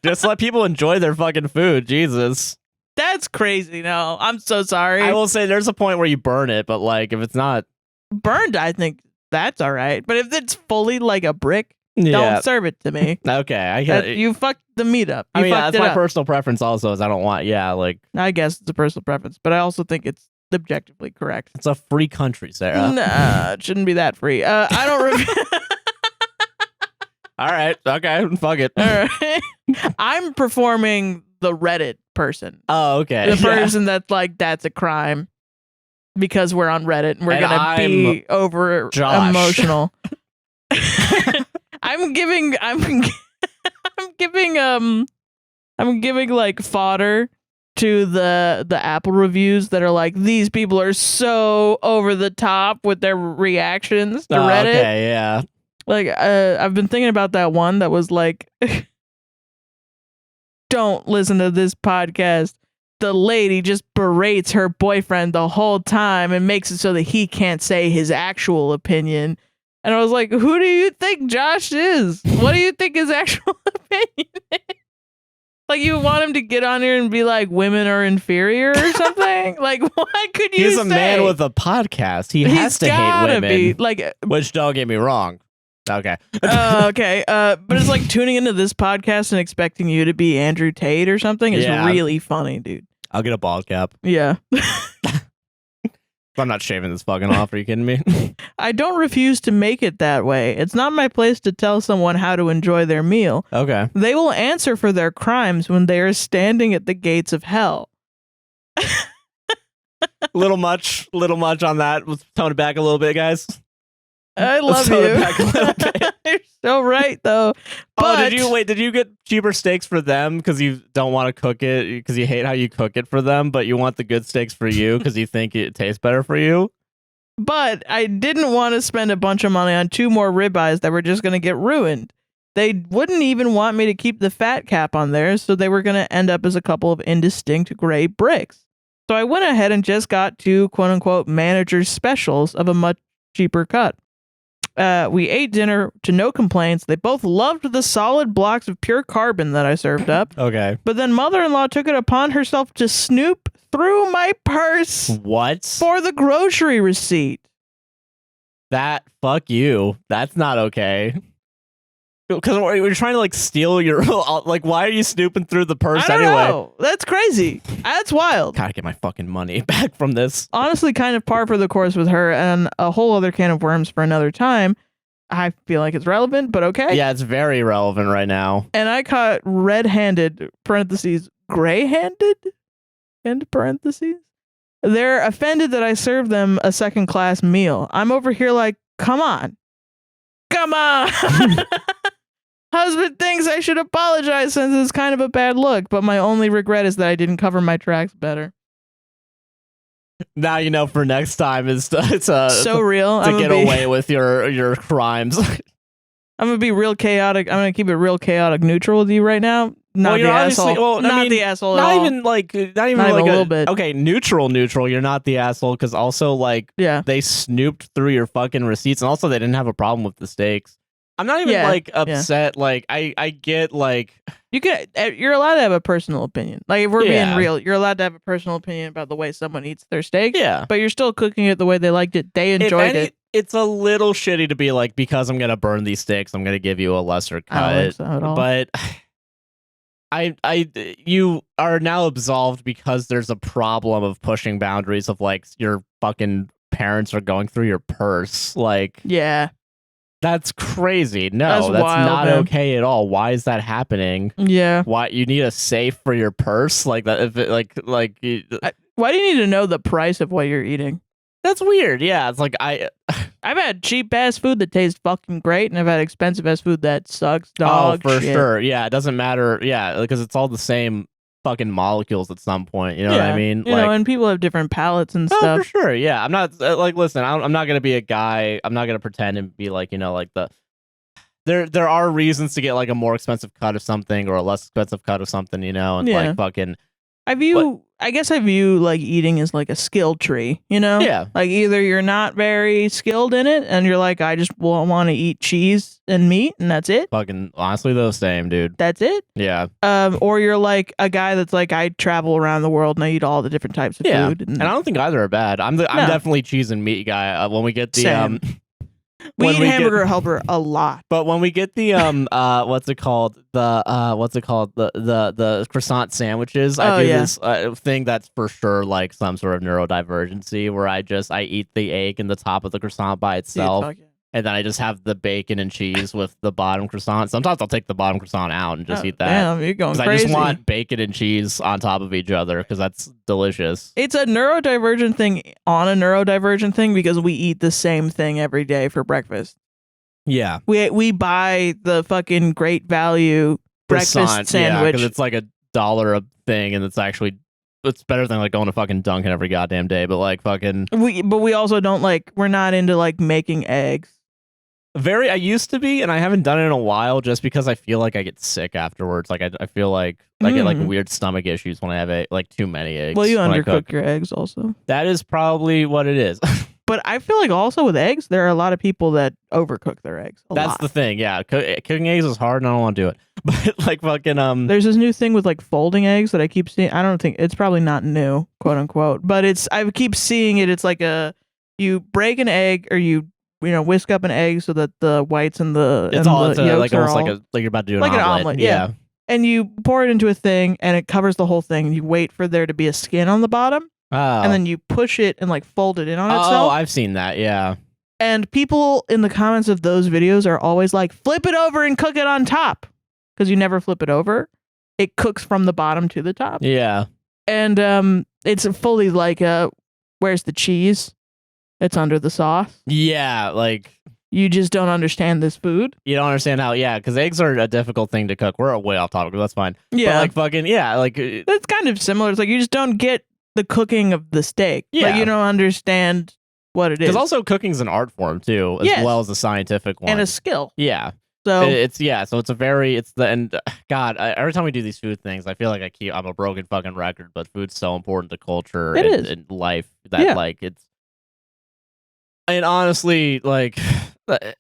Just let people enjoy their fucking food, Jesus. That's crazy. No, I'm so sorry. I will say there's a point where you burn it, but like, if it's not burned, I think that's all right. But if it's fully like a brick, don't serve it to me. Okay, I get you fucked the meat up. I mean, that's my personal preference also, is I don't want, like... I guess it's a personal preference, but I also think it's objectively correct. It's a free country, Sarah. Nah, it shouldn't be that free. I don't... All right, okay, fuck it. All right. I'm performing the Reddit person. Oh, okay. The person that's like, that's a crime. Because we're on Reddit and we're going to be over emotional. I'm giving like fodder to the Apple reviews that are like, these people are so over the top with their reactions to Reddit. Okay, yeah. Like I've been thinking about that one that was like, don't listen to this podcast. The lady just berates her boyfriend the whole time and makes it so that he can't say his actual opinion. And I was like, who do you think Josh is? What do you think his actual opinion is? Like you want him to get on here and be like, women are inferior or something? Like, what could you say? He's a man with a podcast. He has to hate women. Be, like, which, don't get me wrong. Okay. Okay. But it's like tuning into this podcast and expecting you to be Andrew Tate or something is really funny, dude. I'll get a bald cap. Yeah. I'm not shaving this fucking off. Are you kidding me? I don't refuse to make it that way. It's not my place to tell someone how to enjoy their meal. Okay. They will answer for their crimes when they are standing at the gates of hell. Little much on that. Let's tone it back a little bit, guys. I love you. You're so right, though. But Did you get cheaper steaks for them because you don't want to cook it because you hate how you cook it for them, but you want the good steaks for you because you think it tastes better for you? But I didn't want to spend a bunch of money on 2 more ribeyes that were just going to get ruined. They wouldn't even want me to keep the fat cap on there, so they were going to end up as a couple of indistinct gray bricks. So I went ahead and just got 2 quote-unquote manager's specials of a much cheaper cut. We ate dinner to no complaints. They both loved the solid blocks of pure carbon that I served up. Okay. But then mother-in-law took it upon herself to snoop through my purse. What? For the grocery receipt. Fuck you. That's not okay. Because we're trying to like steal your like. Why are you snooping through the purse I don't anyway? know. That's crazy. That's wild. Gotta get my fucking money back from this. Honestly, kind of par for the course with her, and a whole other can of worms for another time. I feel like it's relevant, but okay. Yeah, it's very relevant right now. And I caught red-handed (parentheses gray-handed) end parentheses. They're offended that I served them a second-class meal. I'm over here like, come on. Husband thinks I should apologize since it's kind of a bad look, but my only regret is that I didn't cover my tracks better. Now you know for next time it's so real to get away with your crimes. I'm gonna be real chaotic. I'm gonna keep it real chaotic neutral with you right now. Not the asshole. Not the asshole at all. Not even like a little bit. Okay, neutral. You're not the asshole because also like they snooped through your fucking receipts and also they didn't have a problem with the steaks. I'm not even like upset. Like I get like you're allowed to have a personal opinion. Like if we're being real, you're allowed to have a personal opinion about the way someone eats their steak. Yeah, but you're still cooking it the way they liked it. They enjoyed it. It's a little shitty to be like, because I'm gonna burn these steaks, I'm gonna give you a lesser cut. I don't think so at all. But you are now absolved because there's a problem of pushing boundaries of like your fucking parents are going through your purse. Like, yeah. That's crazy. No, that's wild, not okay at all. Why is that happening? Yeah. Why you need a safe for your purse? Like that? If it, why do you need to know the price of what you're eating? That's weird. Yeah, it's like I've had cheap ass food that tastes fucking great, and I've had expensive ass food that sucks dog. Oh, for shit. sure. Yeah, it doesn't matter. Yeah, because it's all the same fucking molecules at some point. You know what I mean? You know, and people have different palates and stuff. Oh, for sure. Yeah, I'm not like, listen, I'm not gonna be a guy. I'm not gonna pretend and be like, you know, like there are reasons to get like a more expensive cut of something or a less expensive cut of something. You know, and like fucking. I guess I view like eating as like a skill tree, you know? Yeah. Like either you're not very skilled in it and you're like, I just want to eat cheese and meat and that's it. Fucking honestly, those same, dude. That's it? Yeah. Or you're like a guy that's like, I travel around the world and I eat all the different types of food. And I don't think either are bad. I'm definitely cheese and meat guy. When we get the we eat hamburger helper a lot. But when we get the what's it called? The croissant sandwiches, I do this thing that's for sure like some sort of neurodivergency where I eat the egg in the top of the croissant by itself. And then I just have the bacon and cheese with the bottom croissant. Sometimes I'll take the bottom croissant out and just eat that. Damn, you're going crazy. I just want bacon and cheese on top of each other because that's delicious. It's a neurodivergent thing on a neurodivergent thing because we eat the same thing every day for breakfast. Yeah. We buy the fucking great value breakfast sandwich. Yeah, because it's like $1 a thing and it's better than like going to fucking Dunkin' every goddamn day, but like fucking... But we also don't like... We're not into like making eggs. I used to be, and I haven't done it in a while just because I feel like I get sick afterwards. Like I feel like I get like weird stomach issues when I have like too many eggs. Well, you undercook your eggs also. That is probably what it is. But I feel like also with eggs, there are a lot of people that overcook their eggs. That's the thing. Yeah, cooking eggs is hard, and I don't want to do it. But like fucking there's this new thing with like folding eggs that I keep seeing. I don't think it's probably not new, quote unquote, but I keep seeing it. It's like you break an egg or you whisk up an egg so that the whites and the it's yolks like are almost all, like you're about to do like an omelet. Yeah. And you pour it into a thing and it covers the whole thing. You wait for there to be a skin on the bottom. Oh. And then you push it and like fold it in on itself. Oh, I've seen that. Yeah. And people in the comments of those videos are always like, flip it over and cook it on top. Because you never flip it over. It cooks from the bottom to the top. Yeah. And it's fully like, where's the cheese? It's under the sauce. Yeah, like... You just don't understand this food. You don't understand how, because eggs are a difficult thing to cook. We're way off topic, but that's fine. Yeah. But like fucking, like... That's kind of similar. It's like you just don't get the cooking of the steak. Yeah. Like you don't understand what it is. Because also cooking's an art form too, as well as a scientific one. And a skill. Yeah. So God, every time we do these food things, I feel like I'm a broken fucking record, but food's so important to culture and life that like it's... And honestly, like,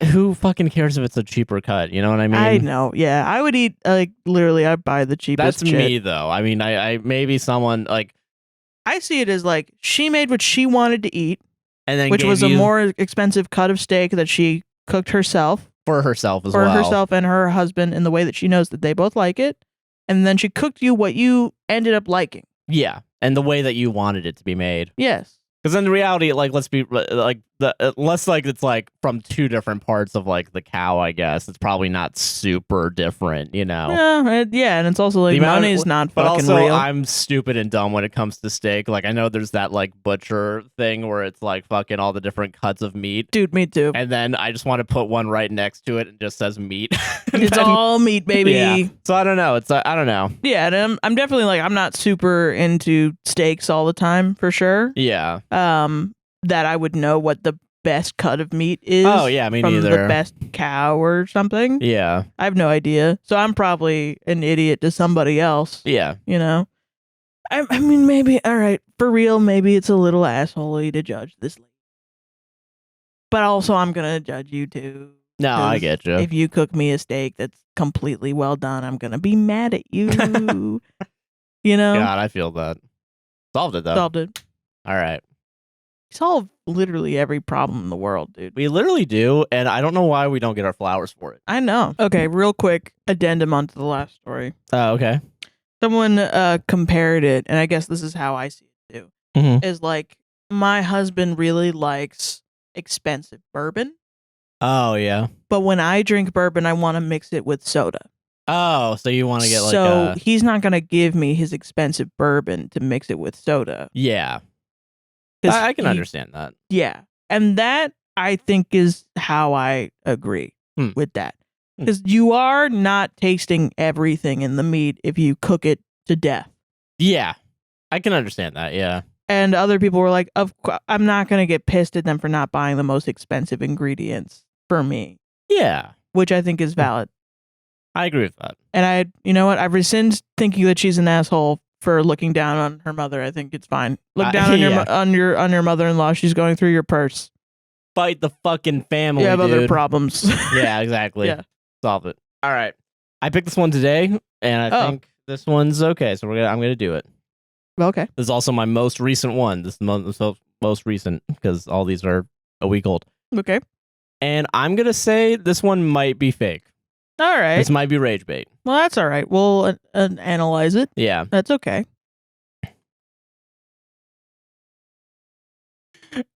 who fucking cares if it's a cheaper cut? You know what I mean? I know. Yeah, I would eat literally. I buy the cheapest. That's me though. I mean, I maybe someone like. I see it as like she made what she wanted to eat, and then which was a more expensive cut of steak that she cooked herself for herself for herself and her husband in the way that she knows that they both like it, and then she cooked you what you ended up liking. Yeah, and the way that you wanted it to be made. Yes. Because in reality, like, let's be like unless like it's like from two different parts of like the cow, I guess it's probably not super different, you know. Yeah, and it's also like money's not fucking also, real. I'm stupid and dumb when it comes to steak. Like I know there's that like butcher thing where it's like fucking all the different cuts of meat. Dude, me too. And then I just want to put one right next to it and just says meat. It's all meat, baby. Yeah. So I don't know. I don't know. Yeah, and I'm definitely like I'm not super into steaks all the time for sure. Yeah. That I would know what the best cut of meat is. Oh yeah, me from neither. The best cow or something. Yeah. I have no idea. So I'm probably an idiot to somebody else. Yeah. You know? I mean, maybe, all right, for real, maybe it's a little assholey to judge this lady. But also, I'm going to judge you too. No, I get you. If you cook me a steak that's completely well done, I'm going to be mad at you. You know? God, I feel that. Solved it, though. Solved it. All right. Solve literally every problem in the world, dude. We literally do, and I don't know why we don't get our flowers for it. I know. Okay, real quick addendum onto the last story. Oh, okay. Someone compared it, and I guess this is how I see it too. Mm-hmm. Is like my husband really likes expensive bourbon. Oh yeah. But when I drink bourbon, I want to mix it with soda. Oh, so you want to get like so he's not gonna give me his expensive bourbon to mix it with soda. Yeah. I can understand that. Yeah. And that, I think, is how I agree with that. Because you are not tasting everything in the meat if you cook it to death. Yeah. I can understand that, yeah. And other people were like, I'm not going to get pissed at them for not buying the most expensive ingredients for me. Yeah. Which I think is valid. I agree with that. And you know what? I've rescinded thinking that she's an asshole for looking down on her mother. I think it's fine. Look down on your mother-in-law. She's going through your purse. Fight the fucking family. You have dude. Other problems. Yeah, exactly. Yeah. Solve it. All right. I picked this one today, and I think this one's okay. So I'm gonna do it. Okay. This is also my most recent one. This is the most recent because all these are a week old. Okay. And I'm gonna say this one might be fake. All right. This might be rage bait. Well, that's all right. We'll analyze it. Yeah. That's okay.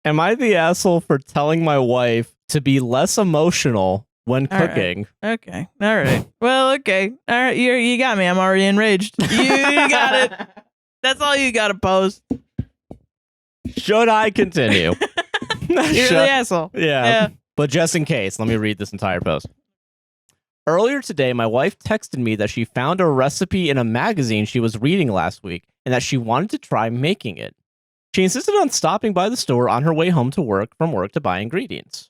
Am I the asshole for telling my wife to be less emotional when cooking? Right. Okay. All right. Well, okay. All right. You got me. I'm already enraged. You got it. That's all you got to post. Should I continue? You're the asshole. Yeah. But just in case, let me read this entire post. Earlier today, my wife texted me that she found a recipe in a magazine she was reading last week and that she wanted to try making it. She insisted on stopping by the store on her way home from work to buy ingredients.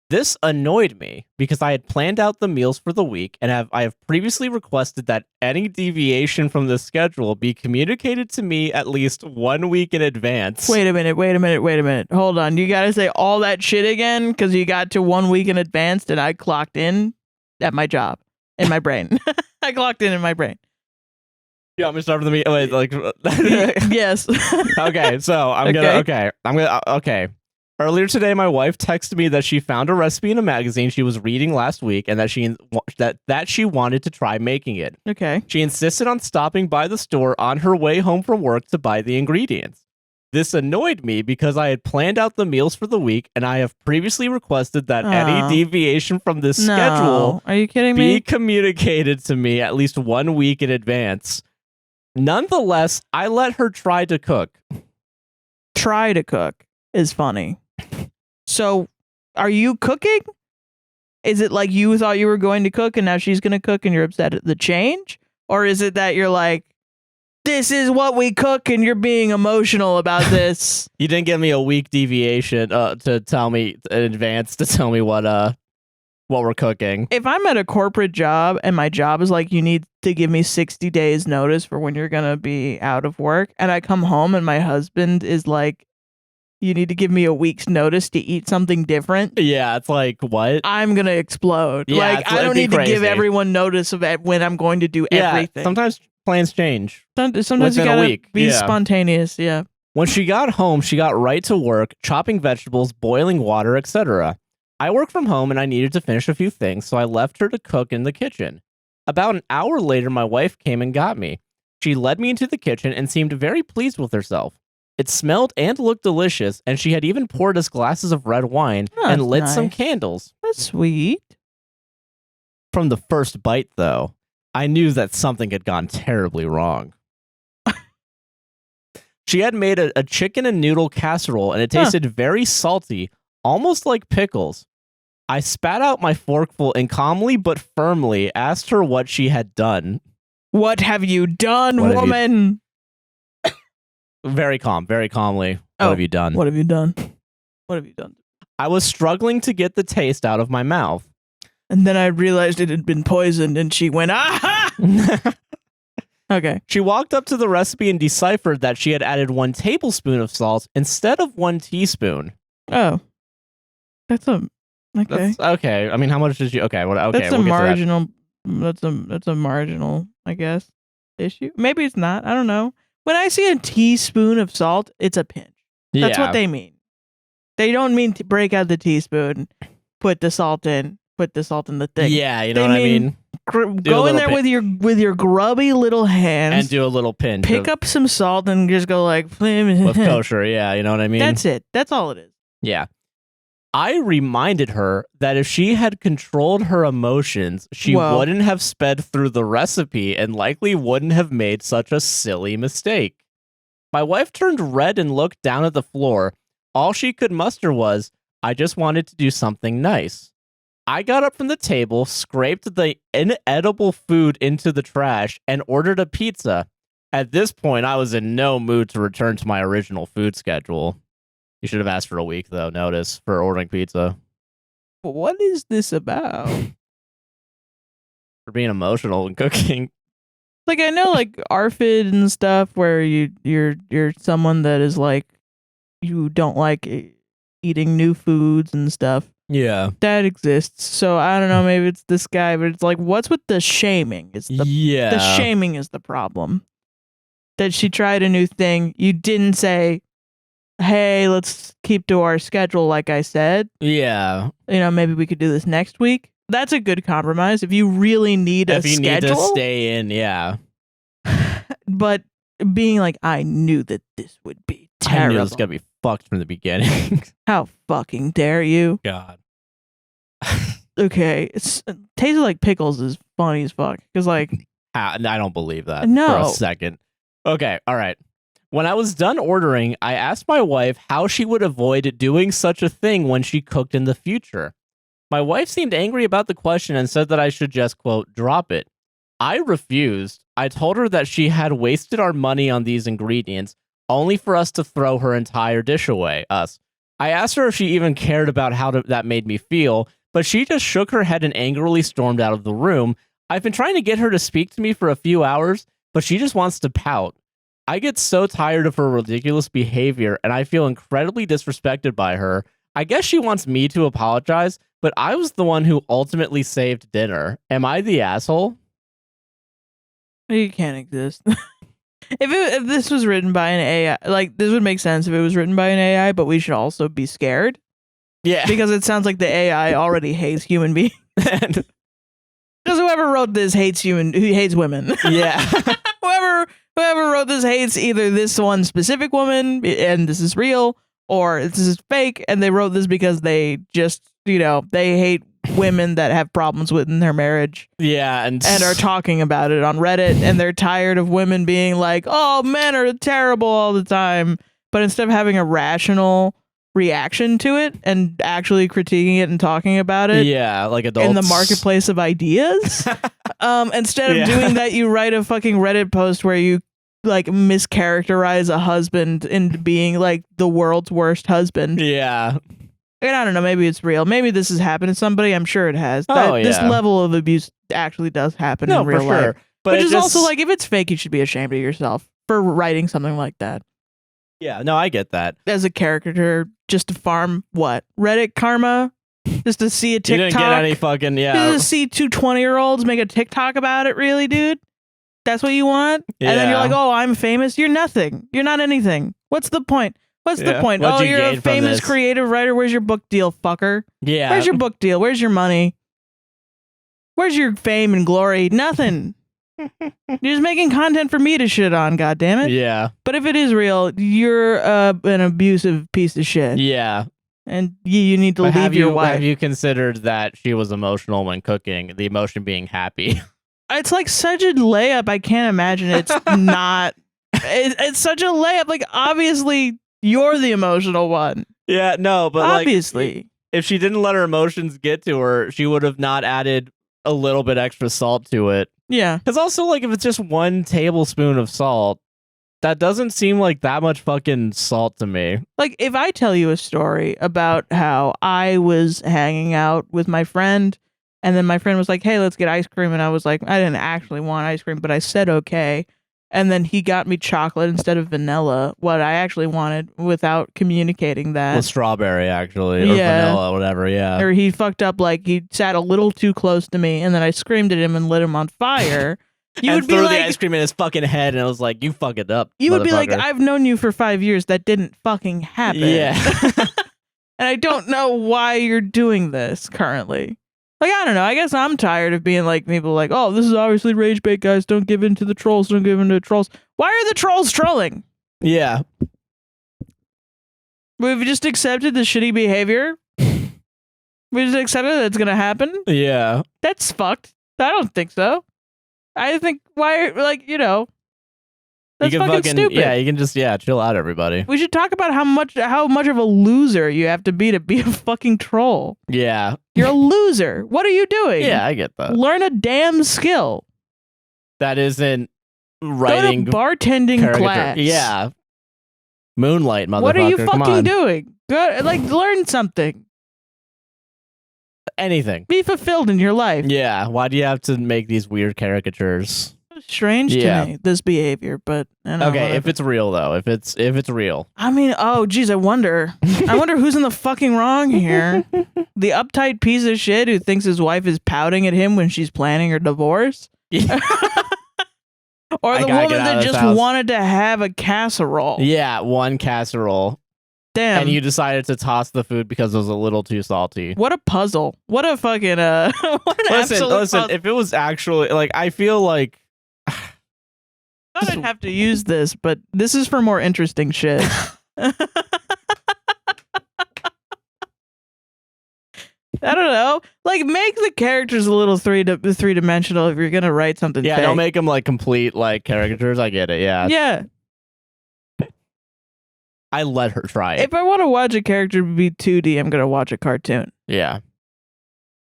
This annoyed me because I had planned out the meals for the week and I have previously requested that any deviation from the schedule be communicated to me at least 1 week in advance. Wait a minute. Hold on. You got to say all that shit again because you got to 1 week in advance and I clocked in at my job in my brain. I clocked in my brain. You want me to start from the wait, like yes. Okay, so okay. Earlier today, my wife texted me that she found a recipe in a magazine she was reading last week and that she wanted to try making it. Okay. She insisted on stopping by the store on her way home from work to buy the ingredients. This annoyed me because I had planned out the meals for the week and I have previously requested that any deviation from this schedule Are you kidding be me? communicated to me at least 1 week in advance. Nonetheless, I let her try to cook. Try to cook is funny. So, are you cooking? Is it like you thought you were going to cook and now she's going to cook and you're upset at the change? Or is it that you're like, this is what we cook and you're being emotional about this? You didn't give me a week deviation to tell me in advance to tell me what we're cooking. If I'm at a corporate job and my job is like, you need to give me 60 days notice for when you're going to be out of work, and I come home and my husband is like, you need to give me a week's notice to eat something different. Yeah, it's like, what? I'm going to explode. Yeah, like, I don't need to give everyone notice of when I'm going to do everything. Sometimes plans change. Sometimes you within a gotta week. be spontaneous. Yeah. When she got home, she got right to work, chopping vegetables, boiling water, etc. I work from home and I needed to finish a few things, so I left her to cook in the kitchen. About an hour later, my wife came and got me. She led me into the kitchen and seemed very pleased with herself. It smelled and looked delicious, and she had even poured us glasses of red wine and lit some candles. That's sweet. From the first bite, though, I knew that something had gone terribly wrong. She had made a chicken and noodle casserole, and it tasted very salty, almost like pickles. I spat out my forkful and calmly but firmly asked her what she had done. What have you done, woman? Very calmly. What have you done? What have you done? What have you done? I was struggling to get the taste out of my mouth. And then I realized it had been poisoned, and she went, aha! Okay. She walked up to the recipe and deciphered that she had added 1 tablespoon of salt instead of 1 teaspoon. Oh. That's okay. That's okay. I mean, how much did you... Okay, okay. That's a marginal... That's a marginal, I guess, issue. Maybe it's not. I don't know. When I see a teaspoon of salt, it's a pinch. That's what they mean. They don't mean to break out the teaspoon, put the salt in the thing. Yeah, you know what I mean? Go in there with your grubby little hands and do a little pinch. Pick up some salt and just go like... with kosher, yeah, you know what I mean? That's it. That's all it is. Yeah. I reminded her that if she had controlled her emotions, she wouldn't have sped through the recipe and likely wouldn't have made such a silly mistake. My wife turned red and looked down at the floor. All she could muster was, I just wanted to do something nice. I got up from the table, scraped the inedible food into the trash, and ordered a pizza. At this point, I was in no mood to return to my original food schedule. You should have asked for a week, though, notice, for ordering pizza. What is this about? For being emotional and cooking. Like, I know, like, ARFID and stuff, where you're someone that is, like, you don't like eating new foods and stuff. Yeah. That exists. So, I don't know, maybe it's this guy, but it's like, what's with the shaming? The shaming is the problem. That she tried a new thing. You didn't say, hey, let's keep to our schedule like I said. Yeah. You know, maybe we could do this next week. That's a good compromise. If you really need a schedule. If you need to stay in, yeah. But being like, I knew that this would be terrible. I knew it was going to be fucked from the beginning. How fucking dare you? God. Okay. It tasted like pickles is funny as fuck. Because, like... I don't believe that no. for a second. Okay, all right. When I was done ordering, I asked my wife how she would avoid doing such a thing when she cooked in the future. My wife seemed angry about the question and said that I should just, quote, drop it. I refused. I told her that she had wasted our money on these ingredients, only for us to throw her entire dish away, I asked her if she even cared about how that made me feel, but she just shook her head and angrily stormed out of the room. I've been trying to get her to speak to me for a few hours, but she just wants to pout. I get so tired of her ridiculous behavior, and I feel incredibly disrespected by her. I guess she wants me to apologize, but I was the one who ultimately saved dinner. Am I the asshole? You can't exist. If this was written by an AI, like, this would make sense if it was written by an AI, but we should also be scared. Yeah. Because it sounds like the AI already hates human beings. Because whoever wrote this hates women. Yeah. Whoever wrote this hates either this one specific woman, and this is real, or this is fake, and they wrote this because they just, they hate women that have problems within their marriage. Yeah, and are talking about it on Reddit, and they're tired of women being like, oh, men are terrible all the time. But instead of having a rational reaction to it and actually critiquing it and talking about it, like adults in the marketplace of ideas, instead of doing that, you write a fucking Reddit post where you like mischaracterize a husband into being like the world's worst husband. Yeah. And I don't know, maybe it's real. Maybe this has happened to somebody. I'm sure it has. This level of abuse actually does happen in real life. But which is also like, if it's fake, you should be ashamed of yourself for writing something like that. Yeah, no, I get that. As a caricature, just to farm what? Reddit karma? Just to see a TikTok? You didn't get any fucking, Just to see two 20-year-olds make a TikTok about it, really, dude? That's what you want? Yeah. And then you're like, oh, I'm famous? You're nothing. You're not anything. What's the point? What's the point? What'd you're a famous creative writer. Where's your book deal, fucker? Yeah. Where's your book deal? Where's your money? Where's your fame and glory? Nothing. You're just making content for me to shit on, goddammit. Yeah. But if it is real, you're an abusive piece of shit. Yeah. And you need to leave your wife. Have you considered that she was emotional when cooking? The emotion being happy. It's like such a layup. I can't imagine it's not. It's such a layup. Like, obviously, you're the emotional one. Yeah, no, but obviously, like, if she didn't let her emotions get to her, she would have not added a little bit extra salt to it. Yeah. Because also, like, if it's just 1 tablespoon of salt, that doesn't seem like that much fucking salt to me. Like, if I tell you a story about how I was hanging out with my friend, and then my friend was like, hey, let's get ice cream. And I was like, I didn't actually want ice cream, but I said okay. And then he got me chocolate instead of vanilla, what I actually wanted, without communicating that. Well, strawberry, actually. Or vanilla, whatever, yeah. Or he fucked up, like, he sat a little too close to me, and then I screamed at him and lit him on fire. You would threw the ice cream in his fucking head, and I was like, you fuck it up, you would be like, I've known you for 5 years. That didn't fucking happen. Yeah. And I don't know why you're doing this currently. Like, I don't know. I guess I'm tired of being like, people like, oh, this is obviously rage bait, guys. Don't give in to the trolls. Don't give in to the trolls. Why are the trolls trolling? Yeah. We've just accepted the shitty behavior. We just accepted that it's going to happen. Yeah. That's fucked. I don't think so. I think, why, like, that's fucking stupid. Yeah, you can just, chill out, everybody. We should talk about how much of a loser you have to be a fucking troll. Yeah. You're a loser. What are you doing? Yeah, I get that. Learn a damn skill. That isn't writing. Go to bartending class. Yeah. Moonlight, motherfucker. What are you Come fucking on. doing? Go, like, learn something. Anything. Be fulfilled in your life. Yeah. Why do you have to make these weird caricatures? Strange to me, this behavior, but okay, whatever. If it's real though, if it's real. I mean, oh geez, I wonder who's in the fucking wrong here. The uptight piece of shit who thinks his wife is pouting at him when she's planning her divorce, Yeah. or the woman that just wanted to have a casserole. Yeah, 1 casserole. Damn. And you decided to toss the food because it was a little too salty. What a puzzle. What a fucking what an absolute puzzle. If it was actually like, I feel like I thought I'd have to use this, but this is for more interesting shit. I don't know. Like, make the characters a little three-dimensional if you're gonna write something. Yeah, fake. don't make them like complete like caricatures. I get it. Yeah. Yeah. I let her try it. If I want to watch a character be 2D, I'm gonna watch a cartoon. Yeah.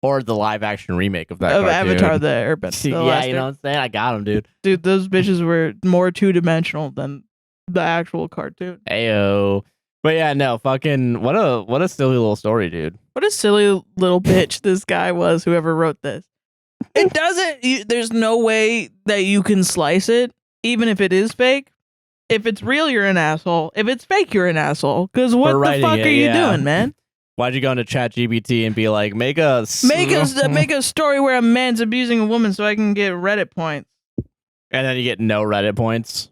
Or the live action remake of that. Of cartoon. Avatar the Airbender. Yeah, you know what I'm saying? I got him, dude. Dude, those bitches were more 2-dimensional than the actual cartoon. Ayo. But yeah, no, fucking what a silly little story, dude. What a silly little bitch this guy was, whoever wrote this. It doesn't, there's no way that you can slice it, even if it is fake. If it's real, you're an asshole. If it's fake, you're an asshole. Because what the fuck are you doing, man? Why'd you go into ChatGPT and be like, make a story where a man's abusing a woman so I can get Reddit points? And then you get no Reddit points.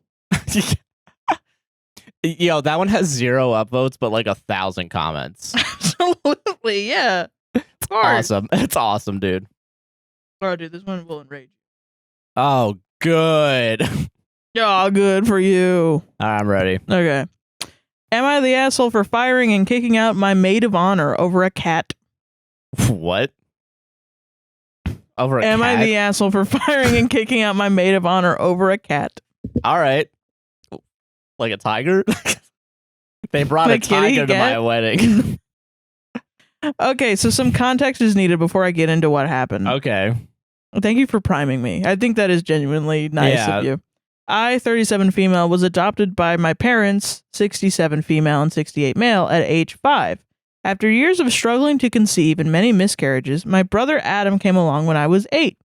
Yo, that one has 0 upvotes, but like 1,000 comments. Absolutely, yeah. Awesome. It's awesome, dude. Oh, dude, this one will enrage you. Oh, good. Yeah, good for you. I'm ready. Okay. Am I the asshole for firing and kicking out my maid of honor over a cat? What? Over a cat? Am I the asshole for firing and kicking out my maid of honor over a cat? All right. Like a tiger? They brought a tiger to my wedding. Okay, so some context is needed before I get into what happened. Okay. Thank you for priming me. I think that is genuinely nice of you. I, 37 female, was adopted by my parents, 67 female and 68 male, at age 5. After years of struggling to conceive and many miscarriages, my brother Adam came along when I was 8.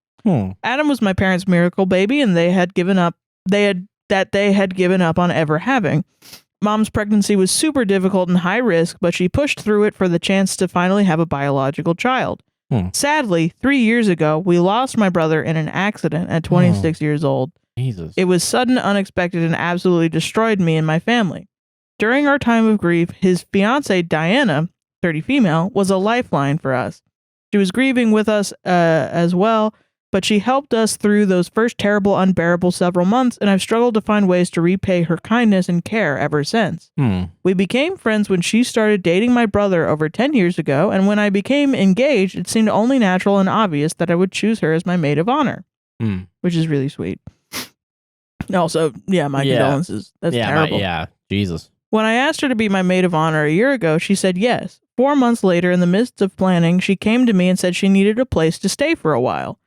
Adam was my parents' miracle baby, and they had given up on ever having. Mom's pregnancy was super difficult and high risk, but she pushed through it for the chance to finally have a biological child. Sadly, 3 years ago, we lost my brother in an accident at 26 years old. Jesus. It was sudden, unexpected, and absolutely destroyed me and my family. During our time of grief, his fiancée, Diana, 30 female, was a lifeline for us. She was grieving with us as well, but she helped us through those first terrible, unbearable several months, and I've struggled to find ways to repay her kindness and care ever since. We became friends when she started dating my brother over 10 years ago, and when I became engaged, it seemed only natural and obvious that I would choose her as my maid of honor, which is really sweet. Also, my condolences. That's terrible. Jesus. When I asked her to be my maid of honor a year ago, she said yes. 4 months later, in the midst of planning, she came to me and said she needed a place to stay for a while.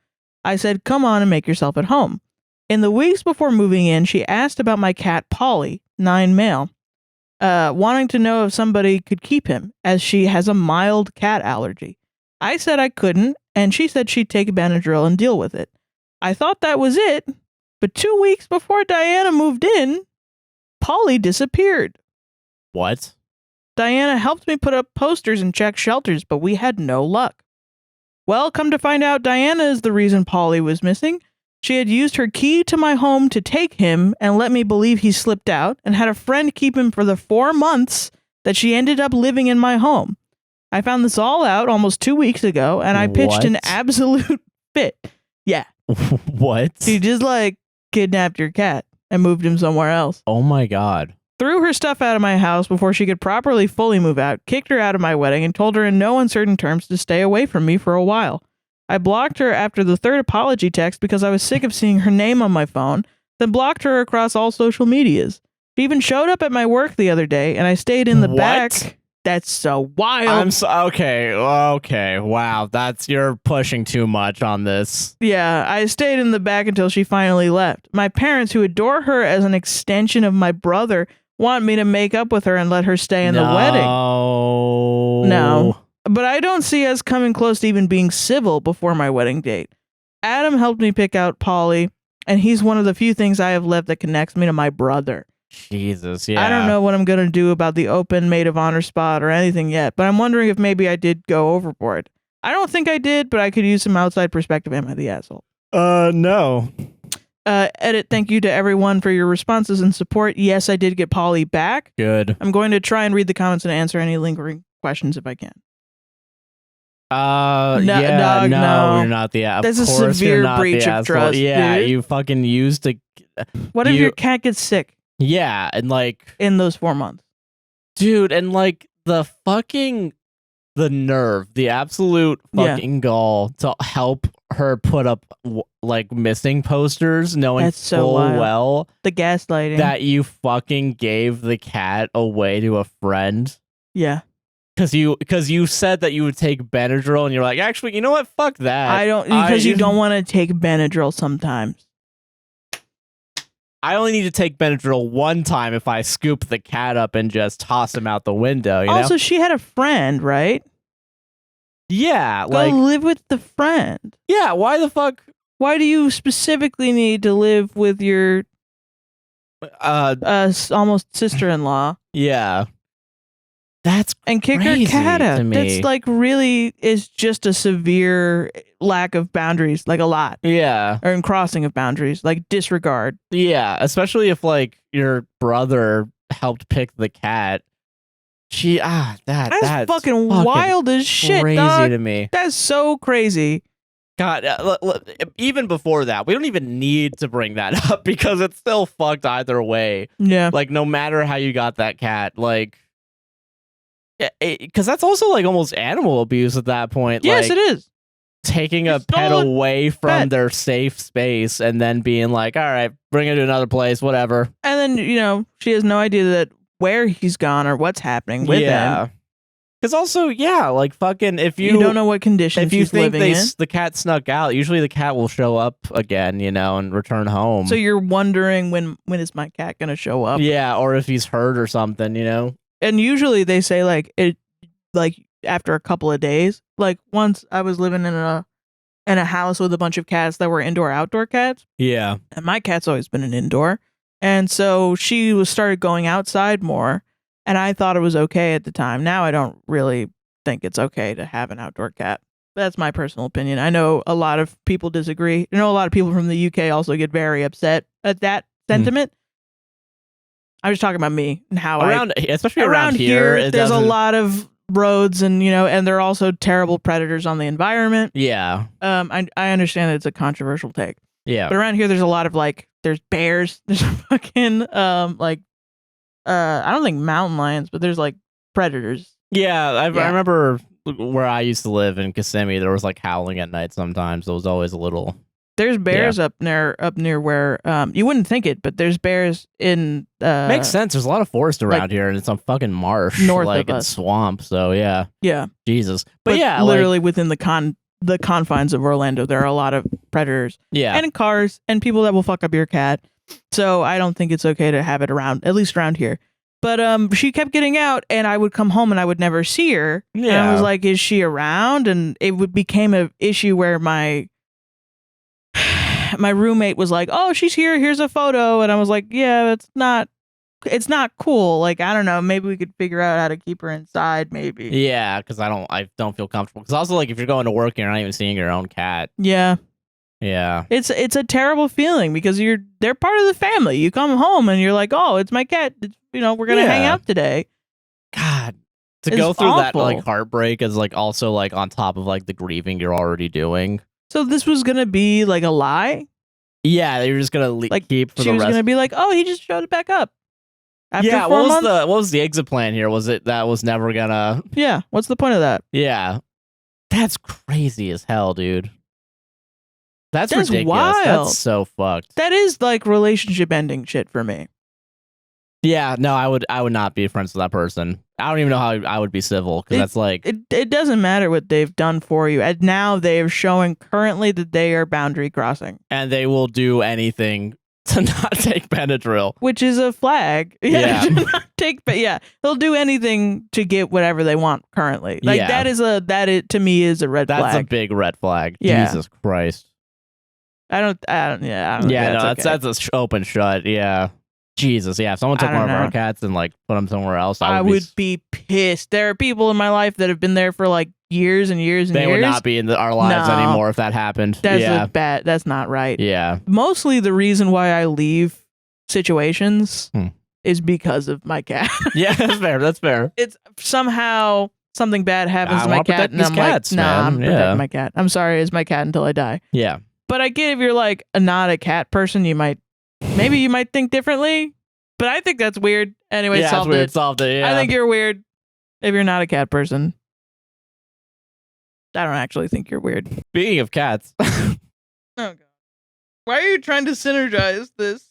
I said, come on and make yourself at home. In the weeks before moving in, she asked about my cat, Polly, 9 male, wanting to know if somebody could keep him, as she has a mild cat allergy. I said I couldn't, and she said she'd take Benadryl and deal with it. I thought that was it, but 2 weeks before Diana moved in, Polly disappeared. What? Diana helped me put up posters and check shelters, but we had no luck. Well, come to find out, Diana is the reason Polly was missing. She had used her key to my home to take him and let me believe he slipped out, and had a friend keep him for the 4 months that she ended up living in my home. I found this all out almost 2 weeks ago, and I pitched an absolute fit. Yeah. What? She just kidnapped your cat and moved him somewhere else. Oh my God. Threw her stuff out of my house before she could properly fully move out, kicked her out of my wedding, and told her in no uncertain terms to stay away from me for a while. I blocked her after the 3rd apology text because I was sick of seeing her name on my phone, then blocked her across all social medias. She even showed up at my work the other day, and I stayed in the back. That's so wild. Okay. Wow, you're pushing too much on this. Yeah, I stayed in the back until she finally left. My parents, who adore her as an extension of my brother, want me to make up with her and let her stay in the wedding. No. But I don't see us coming close to even being civil before my wedding date. Adam helped me pick out Polly, and he's one of the few things I have left that connects me to my brother. Jesus, yeah. I don't know what I'm going to do about the open maid of honor spot or anything yet, but I'm wondering if maybe I did go overboard. I don't think I did, but I could use some outside perspective. Am I the asshole? No. Edit, thank you to everyone for your responses and support. Yes, I did get Polly back. Good. I'm going to try and read the comments and answer any lingering questions if I can. No, you're not the asshole. That's a severe breach of trust. Yeah, dude. you fucking used to. What if your cat gets sick? Yeah, and in those 4 months, dude, and the nerve, the absolute fucking gall to help her put up missing posters, knowing that's so full wild. well the gaslighting that you fucking gave the cat away to a friend. Yeah. Because you said that you would take Benadryl, and you're like, actually, you know what? Fuck that. I don't, because you don't want to take Benadryl sometimes. I only need to take Benadryl one time if I scoop the cat up and just toss him out the window. You Also, know? she had a friend, right? Yeah, Go live with the friend. Yeah, why the fuck? Why do you specifically need to live with your almost sister-in-law? Yeah. That's and kick her cat out. That's like really is just a severe lack of boundaries, like a lot. Yeah. Or in crossing of boundaries, like disregard. Yeah, especially if like your brother helped pick the cat. That's fucking wild as shit. Crazy dog. to me. That's so crazy. God, even before that, we don't even need to bring that up because it's still fucked either way. Yeah. Like no matter how you got that cat, like. Because that's also like almost animal abuse at that point. Yes, like, it is. Taking a pet away from their safe space and then being like, all right, bring it to another place, whatever. And then, she has no idea that where he's gone or what's happening with him. Because also, like fucking, if you don't know what conditions if you he's think living in. the cat snuck out, usually the cat will show up again, and return home. So you're wondering when is my cat gonna show up? Yeah, or if he's hurt or something, And usually they say like after a couple of days. Like once I was living in a house with a bunch of cats that were indoor outdoor cats. Yeah. And my cat's always been an indoor. And so she started going outside more, and I thought it was okay at the time. Now I don't really think it's okay to have an outdoor cat. That's my personal opinion. I know a lot of people disagree. I know a lot of people from the UK also get very upset at that sentiment. I was talking about me and how especially around here there's a lot of roads and and they're also terrible predators on the environment. Yeah. I understand that it's a controversial take. Yeah. But around here there's a lot of there's bears, there's fucking I don't think mountain lions, but there's predators. Yeah, I remember where I used to live in Kissimmee, there was howling at night sometimes. It was always a little. There's bears up near where you wouldn't think it, but there's bears in makes sense. There's a lot of forest around here, and it's a fucking marsh, north of and us. Swamp. So yeah, Jesus. But yeah, literally within the confines of Orlando, there are a lot of predators. Yeah, and cars and people that will fuck up your cat. So I don't think it's okay to have it around, at least around here. But she kept getting out, and I would come home and I would never see her. Yeah, and I was like, "Is she around?" And it became an issue where my roommate was like, "Oh, she's here. Here's a photo," and I was like, "Yeah, it's not cool. I don't know. Maybe we could figure out how to keep her inside. Maybe." Yeah, because I don't feel comfortable. Because also, if you're going to work and you're not even seeing your own cat. Yeah. Yeah. It's a terrible feeling because they're part of the family. You come home and you're like, "Oh, it's my cat. We're gonna hang out today." God, to go through awful. That heartbreak is also on top of the grieving you're already doing. So this was gonna be a lie? Yeah, they were just gonna keep for the rest. She was gonna be like, "Oh, he just showed back up." After 4 months? What was the exit plan here? Was it that was never gonna? Yeah. What's the point of that? Yeah, that's crazy as hell, dude. That's ridiculous. Wild. That's so fucked. That is relationship ending shit for me. Yeah, no, I would not be friends with that person. I don't even know how I would be civil because that's it doesn't matter what they've done for you. And now they are showing currently that they are boundary crossing. And they will do anything to not take Benadryl. Which is a flag. Yeah. They'll do anything to get whatever they want currently. That to me is a red flag. That's a big red flag. Yeah. Jesus Christ. I don't that's a open shut. Yeah. Jesus, yeah. If someone took one of our cats and put them somewhere else, I would be pissed. There are people in my life that have been there for years and years and years. They would not be in our lives anymore if that happened. That's bad. That's not right. Yeah. Mostly the reason why I leave situations is because of my cat. Yeah, that's fair. It's somehow something bad happens to my cat, and I'm cats, I'm protecting my cat. I'm sorry, it's my cat until I die. Yeah. But I get if you're not a cat person, you might think differently. But I think that's weird. Anyway, yeah, solved it. Solved it. Yeah. I think you're weird if you're not a cat person. I don't actually think you're weird. Speaking of cats. Oh god. Why are you trying to synergize this?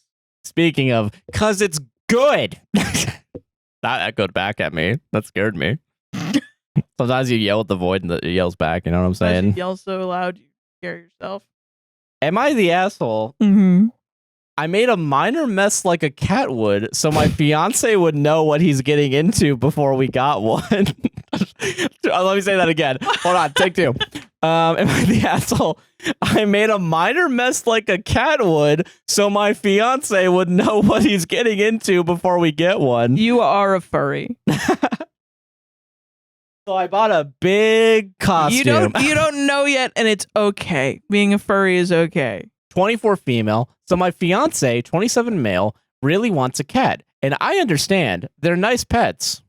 Speaking of, cause it's good. That echoed back at me. That scared me. Sometimes you yell at the void and it yells back. You know what I'm saying? You yell so loud, you scare yourself. Am I the asshole? Mm-hmm. I made a minor mess like a cat would, so my fiance would know what he's getting into before we got one. Let me say that again. Hold on, take two. Am I the asshole? I made a minor mess like a cat would, so my fiance would know what he's getting into before we get one. You are a furry. So I bought a big costume. You don't know yet, and it's okay. Being a furry is okay. 24 female. So my fiance, 27 male, really wants a cat. And I understand. They're nice pets.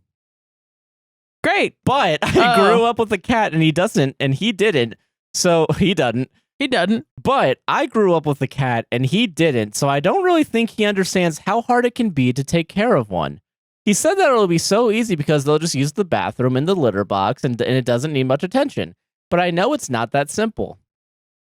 Great. But I grew up with a cat and he doesn't, and he didn't. So he doesn't. He doesn't. But I grew up with a cat and he didn't. So I don't really think he understands how hard it can be to take care of one. He said that it'll be so easy because they'll just use the bathroom and the litter box and it doesn't need much attention. But I know it's not that simple.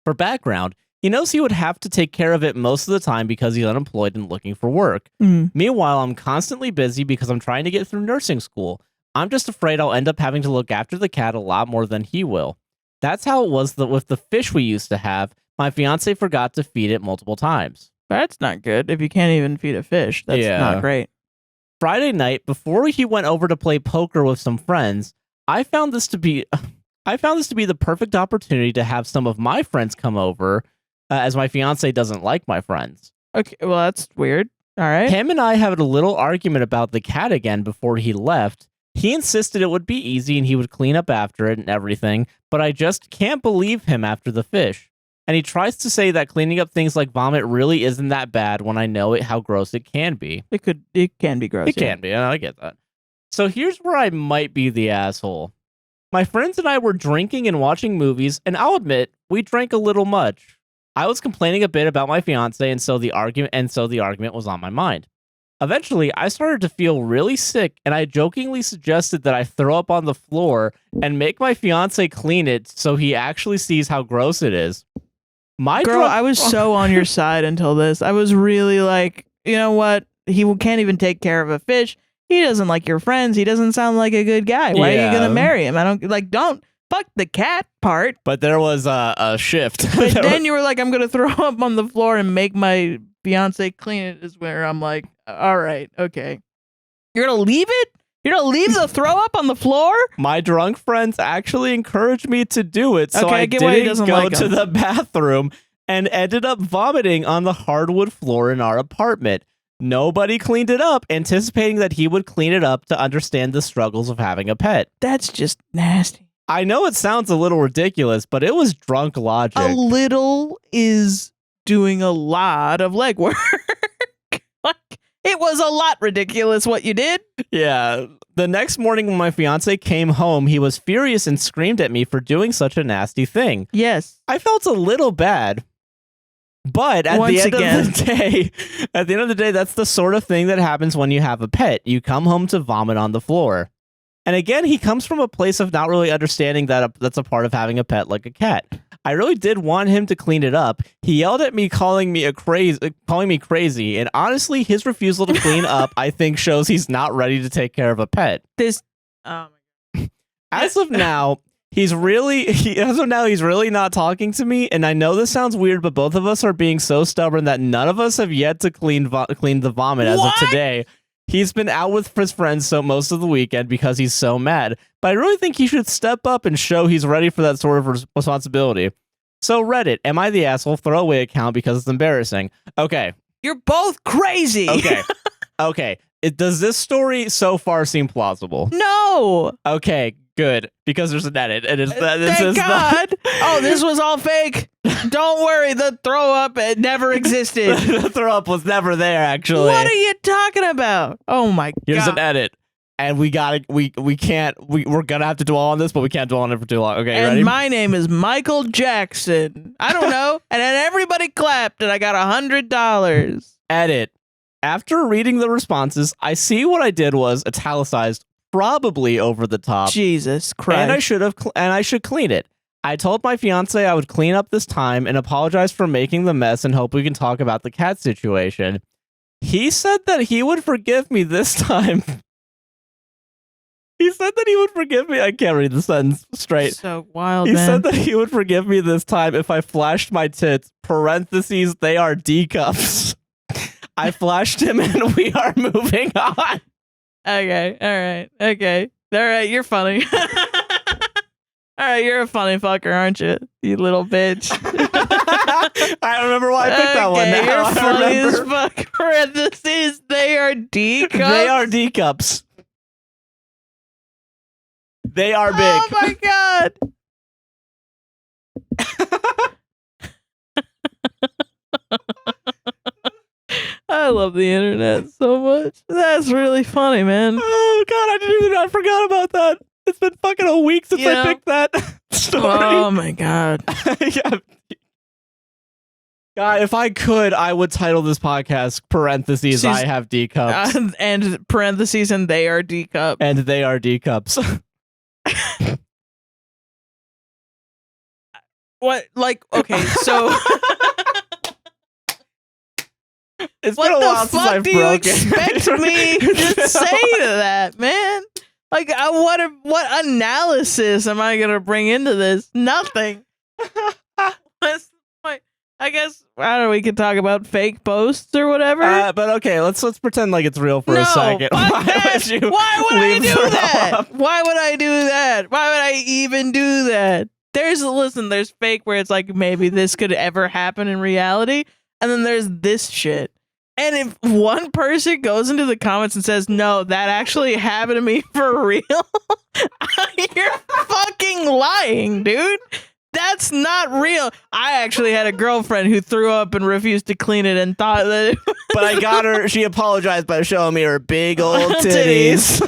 For background, he knows he would have to take care of it most of the time because he's unemployed and looking for work. Meanwhile, I'm constantly busy because I'm trying to get through nursing school. I'm just afraid I'll end up having to look after the cat a lot more than he will. That's how it was with the fish we used to have. My fiance forgot to feed it multiple times. That's not good. If you can't even feed a fish, that's not great. Friday night, before he went over to play poker with some friends, I found this to be the perfect opportunity to have some of my friends come over, as my fiance doesn't like my friends. Okay, well, that's weird. All right. Him and I had a little argument about the cat again before he left. He insisted it would be easy and he would clean up after it and everything, but I just can't believe him after the fish. And he tries to say that cleaning up things like vomit really isn't that bad when I know how gross it can be. It can be gross. It can be. I get that. So here's where I might be the asshole. My friends and I were drinking and watching movies, and I'll admit, we drank a little much. I was complaining a bit about my fiance, and so the argument was on my mind. Eventually, I started to feel really sick, and I jokingly suggested that I throw up on the floor and make my fiance clean it so he actually sees how gross it is. I was so on your side until this. I was really like, you know what? He can't even take care of a fish. He doesn't like your friends. He doesn't sound like a good guy. Why are you gonna marry him? Don't fuck the cat part. But there was a shift. But then you were like, I'm gonna throw up on the floor and make my fiance clean it. Is where I'm like, all right, okay. You're gonna leave it? You're gonna leave the throw up on the floor? My drunk friends actually encouraged me to do it, so I didn't go to the bathroom and ended up vomiting on the hardwood floor in our apartment. Nobody cleaned it up, anticipating that he would clean it up to understand the struggles of having a pet. That's just nasty. I know it sounds a little ridiculous, but it was drunk logic. A little is doing a lot of legwork. It was a lot ridiculous what you did. Yeah. The next morning when my fiance came home, he was furious and screamed at me for doing such a nasty thing. Yes. I felt a little bad. But at the end of the day, that's the sort of thing that happens when you have a pet. You come home to vomit on the floor. And again, he comes from a place of not really understanding that that's a part of having a pet like a cat. I really did want him to clean it up. He yelled at me, calling me crazy, and honestly, his refusal to clean up, I think, shows he's not ready to take care of a pet. As of now, he's really not talking to me, and I know this sounds weird, but both of us are being so stubborn that none of us have yet to clean the vomit as of today. He's been out with his friends most of the weekend because he's so mad. But I really think he should step up and show he's ready for that sort of responsibility. So Reddit, am I the asshole throwaway account because it's embarrassing? Okay. You're both crazy. Okay. Okay. Does this story so far seem plausible? No. Okay, good. Because there's an edit. And Thank God. Oh, this was all fake. Don't worry. The throw up never existed. The throw up was never there, actually. What are you talking about? Oh my God. Here's an edit. And we're gonna have to dwell on this, but we can't dwell on it for too long. Okay, you ready? My name is Michael Jackson. I don't know. And then everybody clapped and I got $100. Edit. After reading the responses, I see what I did was italicized, probably over the top. Jesus Christ. And I should clean it. I told my fiance I would clean up this time and apologize for making the mess and hope we can talk about the cat situation. He said that he would forgive me this time. He said that he would forgive me. I can't read the sentence straight. So wild, He said that he would forgive me this time if I flashed my tits, parentheses, they are D cups. I flushed him and we are moving on. Okay. All right. Okay. All right. You're funny. All right. You're a funny fucker, aren't you? You little bitch. I remember why I picked that one. Now You're I funny as remember. fuck. Parentheses. They are D cups. They are D cups. They are big. Oh my god. I love the internet so much. That's really funny, man. Oh god, I forgot about that. It's been fucking a week since I picked that story. Oh my god. Yeah. God, if I could, I would title this podcast parentheses I have D cups. And parentheses and they are D cups. And they are D cups. What? Like, okay, so It's what been a the while since fuck I've do you broken. expect me to say to that, man? Like, what analysis am I gonna bring into this? Nothing. What's the point? I guess I don't know. We could talk about fake posts or whatever. But okay, let's pretend like it's real for a second. Why would I do that? Why would I do that? Why would I even do that? There's fake where it's like maybe this could ever happen in reality, and then there's this shit. And if one person goes into the comments and says, no, that actually happened to me for real, you're fucking lying, dude. That's not real. I actually had a girlfriend who threw up and refused to clean it and thought that But I got her, she apologized by showing me her big old titties.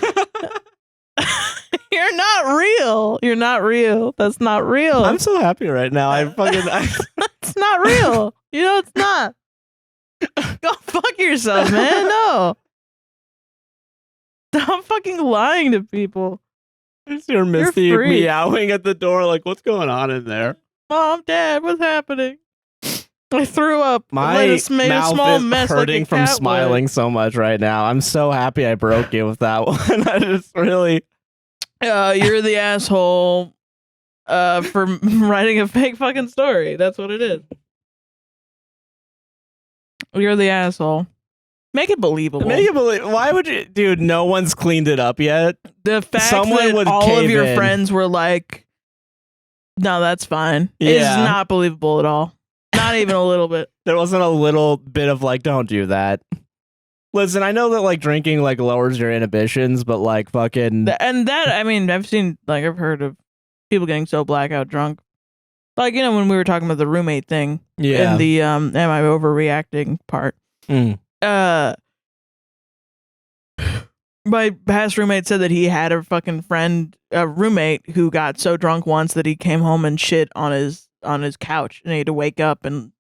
You're not real. You're not real. That's not real. I'm so happy right now. It's not real. You know it's not. Go fuck yourself, man. No. Stop fucking lying to people. I see her Misty meowing at the door like, what's going on in there? Mom, Dad, what's happening? I threw up. My made a mouth small is mess hurting like a from cat smiling would. so much right now. I'm so happy I broke you with that one. I just really... You're the asshole for writing a fake fucking story. That's what it is. You're the asshole. Make it believable. Make it believe. Why would you, dude? No one's cleaned it up yet. The fact Someone that would all of cave your in. friends were like, "No, that's fine." Yeah. It's not believable at all. Not even a little bit. There wasn't a little bit of like, don't do that. Listen, I know that like drinking like lowers your inhibitions, but like fucking And that, I mean, I've heard of people getting so blackout drunk. Like, you know, when we were talking about the roommate thing, yeah. and the am I overreacting part. Mm. My past roommate said that he had a fucking roommate who got so drunk once that he came home and shit on his couch, and he had to wake up and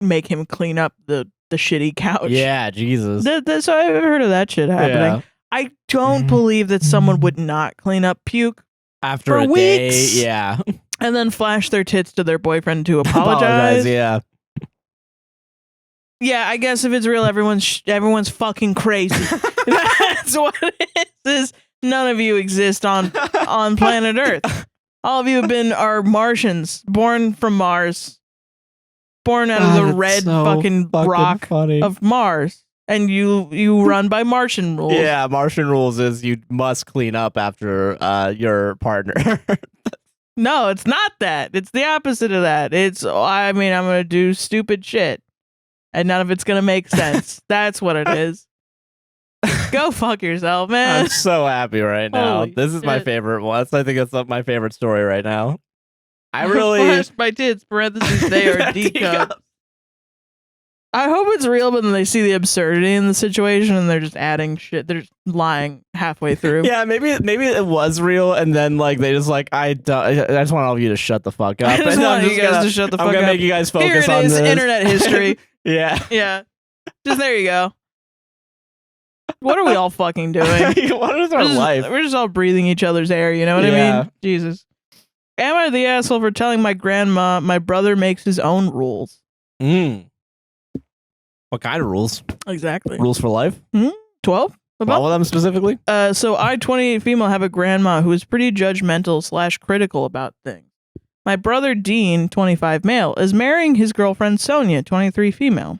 make him clean up the shitty couch. Yeah, Jesus. So I've heard of that shit happening. Yeah. I don't believe that someone would not clean up puke After for a weeks. day, yeah. And then flash their tits to their boyfriend to apologize. Yeah. Yeah, I guess if it's real, everyone's fucking crazy. That's what it is. None of you exist on planet Earth. All of you are Martians, born from Mars, born out of the red fucking rock of Mars, and you run by Martian rules. Yeah, Martian rules is you must clean up after your partner. No, it's not that. It's the opposite of that. I'm gonna do stupid shit, and none of it's gonna make sense. That's what it is. Go fuck yourself, man. I'm so happy right now. Holy This is my shit. favorite one. I think it's my favorite story right now. I really Flashed my tits, parentheses, they are D cups. I hope it's real, but then they see the absurdity in the situation and they're just adding shit. They're just lying halfway through. Yeah, maybe it was real, and then like they just like I just want all of you to shut the fuck up. I just want you guys to shut the fuck up. I'm gonna make you guys focus Here it on is, this. internet history. Yeah. Yeah. Just there you go. What are we all fucking doing? What is our life? We're just all breathing each other's air, you know what I Yeah. mean? Jesus. Am I the asshole for telling my grandma my brother makes his own rules? What kind of rules? Exactly. Rules for life? 12? All of them specifically? So I, 28 female, have a grandma who is pretty judgmental / critical about things. My brother Dean, 25 male, is marrying his girlfriend Sonia, 23 female.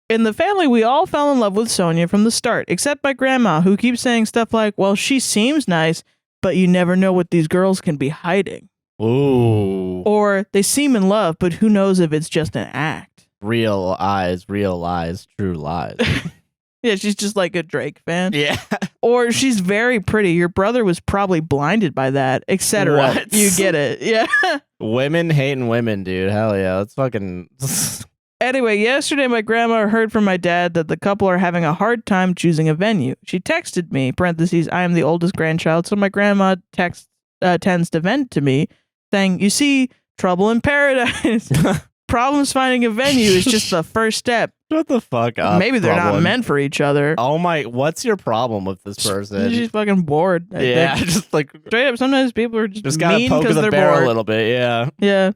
In the family, we all fell in love with Sonia from the start, except my grandma, who keeps saying stuff like, well, she seems nice, but you never know what these girls can be hiding. Ooh. Or they seem in love, but who knows if it's just an act. Real eyes, true lies. Yeah, she's just like a Drake fan. Yeah. Or she's very pretty. Your brother was probably blinded by that, etc. What? You get it. Yeah. Women hating women, dude. Hell yeah. That's fucking... Anyway, yesterday my grandma heard from my dad that the couple are having a hard time choosing a venue. She texted me, parentheses, I am the oldest grandchild, so my grandma tends to vent to me, saying, you see, trouble in paradise. Problems finding a venue is just the first step. Shut the fuck up. Maybe they're not meant for each other. Oh my, what's your problem with this person? She's fucking bored. I think. Just like... Straight up, sometimes people are just gotta mean poke because the they're bear bored. a little bit, yeah. Yeah.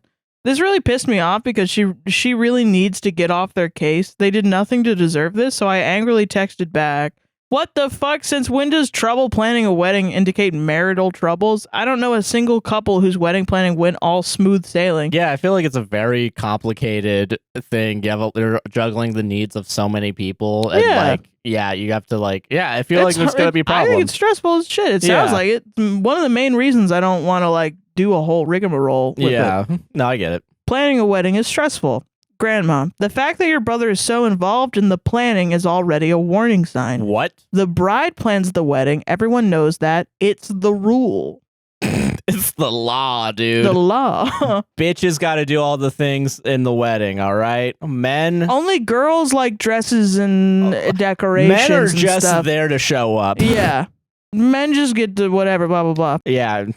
This really pissed me off because she really needs to get off their case. They did nothing to deserve this, so I angrily texted back, what the fuck? Since when does trouble planning a wedding indicate marital troubles? I don't know a single couple whose wedding planning went all smooth sailing. Yeah, I feel like it's a very complicated thing. You're juggling the needs of so many people. And you have to I feel like there's going to be problems. I think it's stressful as shit. It sounds like it. One of the main reasons I don't want to do a whole rigmarole with it. No, I get it. Planning a wedding is stressful. Grandma, the fact that your brother is so involved in the planning is already a warning sign. What? The bride plans the wedding. Everyone knows that. It's the rule. It's the law, dude. The law. Bitches got to do all the things in the wedding, all right? Men... Only girls like dresses and decorations. Men are and just stuff. there to show up. Yeah. Men just get to whatever, blah, blah, blah. Yeah.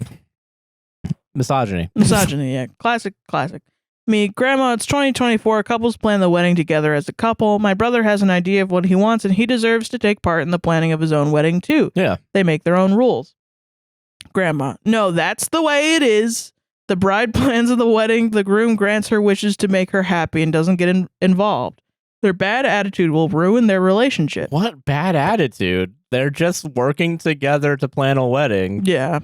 Misogyny, yeah. Classic. Me, Grandma, it's 2024. Couples plan the wedding together as a couple. My brother has an idea of what he wants, and he deserves to take part in the planning of his own wedding, too. Yeah. They make their own rules. Grandma, no, that's the way it is. The bride plans of the wedding. The groom grants her wishes to make her happy and doesn't get involved. Their bad attitude will ruin their relationship. What bad attitude? They're just working together to plan a wedding. Yeah.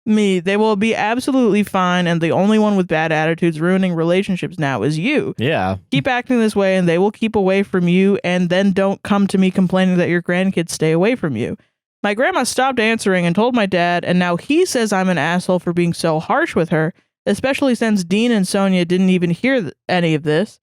Me, they will be absolutely fine, and the only one with bad attitudes ruining relationships now is you. Yeah. Keep acting this way, and they will keep away from you, and then don't come to me complaining that your grandkids stay away from you. My grandma stopped answering and told my dad, and now he says I'm an asshole for being so harsh with her, especially since Dean and Sonia didn't even hear any of this.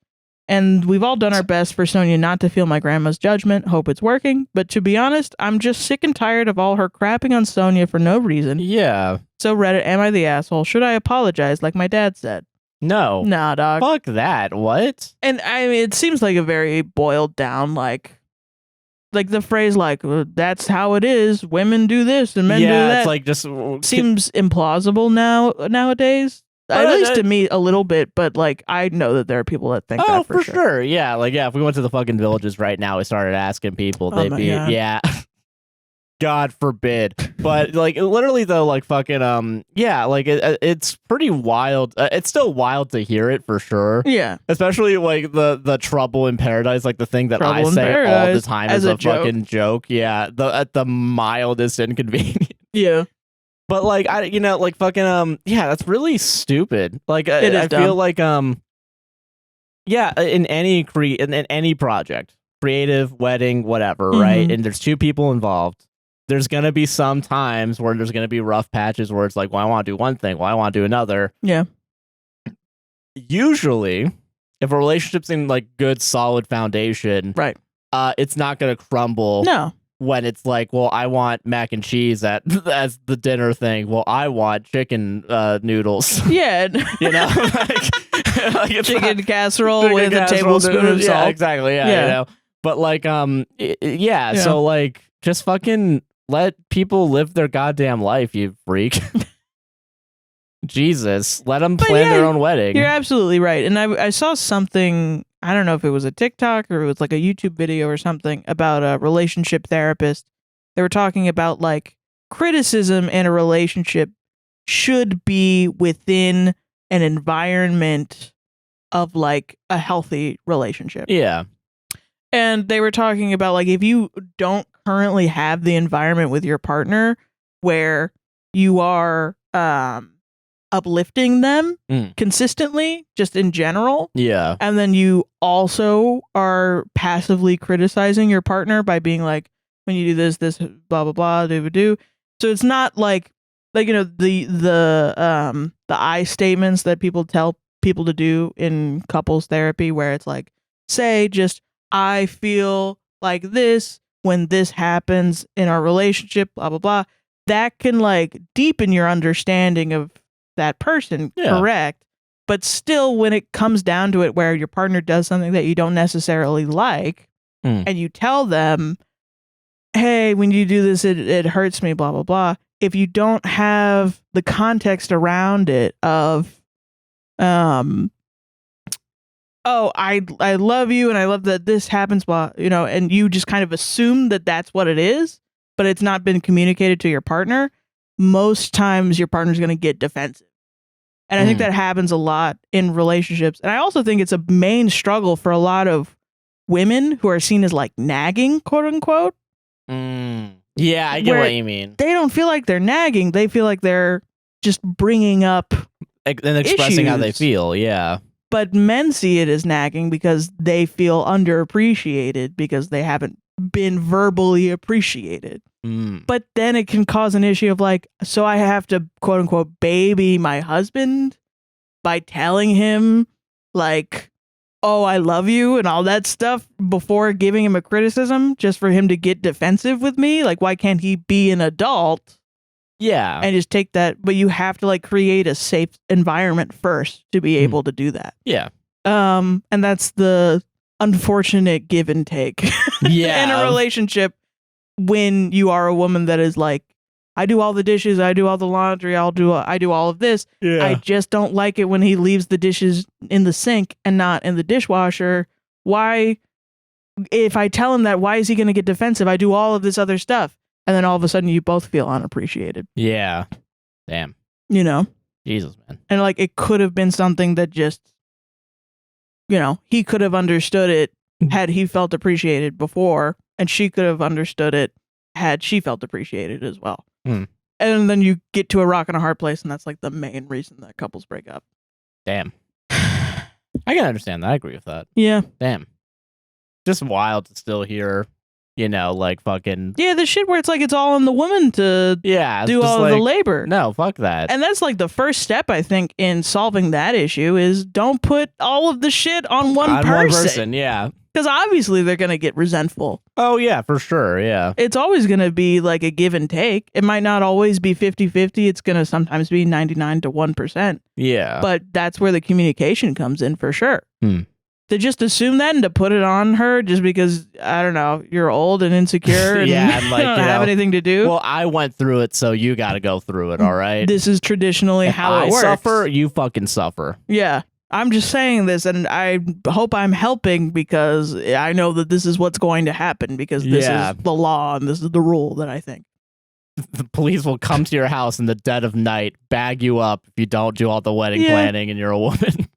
And we've all done our best for Sonia not to feel my grandma's judgment. Hope it's working. But to be honest, I'm just sick and tired of all her crapping on Sonia for no reason. Yeah. So Reddit, am I the asshole? Should I apologize like my dad said? No. Nah, dog. Fuck that. What? And I mean, it seems like a very boiled down, like the phrase that's how it is. Women do this and men do that. Yeah, it's like just... Seems implausible nowadays. At least to me, a little bit, but I know that there are people that think that for sure. Yeah, if we went to the fucking villages right now, we started asking people, they'd be, yeah. God forbid. But literally though, it's pretty wild. It's still wild to hear it for sure. Yeah. Especially the trouble in paradise, the thing that I say all the time as a fucking joke. Yeah. At the mildest inconvenience. Yeah. But that's really stupid. It is I dumb. feel in any project, creative, wedding, whatever, right? And there's two people involved. There's gonna be some times where there's gonna be rough patches where it's I want to do one thing, I want to do another. Yeah. Usually, if a relationship's in good, solid foundation, right? It's not gonna crumble. No. When it's I want mac and cheese as the dinner thing. Well, I want chicken noodles. Yeah. Chicken casserole with a tablespoon of salt. Yeah, exactly. Yeah. But so just fucking let people live their goddamn life, you freak. Jesus, let them plan their own wedding. You're absolutely right. And I saw something, I don't know if it was a TikTok or it was a YouTube video or something about a relationship therapist. They were talking about criticism in a relationship should be within an environment of a healthy relationship. Yeah. And they were talking about if you don't currently have the environment with your partner where you are uplifting them consistently, just in general. Yeah. And then you also are passively criticizing your partner by being like, when you do this, blah, blah, blah, do. So it's not like, the I statements that people tell people to do in couples therapy, where it's like, say just, I feel like this when this happens in our relationship, blah, blah, blah. That can like deepen your understanding of that person, correct? But still, when it comes down to it, where your partner does something that you don't necessarily like, and you tell them, hey, when you do this, it hurts me, blah, blah, blah. If you don't have the context around it of, oh, I love you and I love that this happens, blah, and you just kind of assume that that's what it is, but it's not been communicated to your partner, most times your partner's going to get defensive. And I think that happens a lot in relationships. And I also think it's a main struggle for a lot of women who are seen as like nagging, quote unquote. Yeah, I get what you mean. They don't feel like they're nagging. They feel like they're just bringing up and expressing how they feel. Yeah. But men see it as nagging because they feel underappreciated because they haven't been verbally appreciated. But then it can cause an issue of like, so I have to quote unquote baby my husband by telling him like, oh, I love you and all that stuff before giving him a criticism just for him to get defensive with me. Like, why can't he be an adult? Yeah. And just take that. But you have to like create a safe environment first to be able to do that. Yeah. And that's the unfortunate give and take in a relationship when you are a woman that is like, I do all the dishes, I do all the laundry, I do all of this. Yeah. I just don't like it when he leaves the dishes in the sink and not in the dishwasher. Why? If I tell him that, why is he going to get defensive? I do all of this other stuff. And then all of a sudden you both feel unappreciated. Yeah. Damn. Jesus, man. And like, it could have been something that just, he could have understood it had he felt appreciated before, and she could have understood it had she felt appreciated as well. And then you get to a rock and a hard place, and that's like the main reason that couples break up. Damn. I can understand that. I agree with that. Yeah. Damn. Just wild to still hear, like fucking... Yeah, the shit where it's like it's all on the woman to do all of the labor. No, fuck that. And that's like the first step, I think, in solving that issue is don't put all of the shit on one person. Yeah. Because obviously they're going to get resentful. Oh, yeah, for sure, yeah. It's always going to be like a give and take. It might not always be 50-50. It's going to sometimes be 99 to 1%. Yeah. But that's where the communication comes in for sure. To just assume that and to put it on her just because, I don't know, you're old and insecure and, and like, don't have anything to do. Well, I went through it, so you got to go through it, all right? This is traditionally how it works. I suffer, you fucking suffer. Yeah. I'm just saying this, and I hope I'm helping because I know that this is what's going to happen because this is the law and this is the rule that I think. The police will come to your house in the dead of night, bag you up if you don't do all the wedding planning and you're a woman.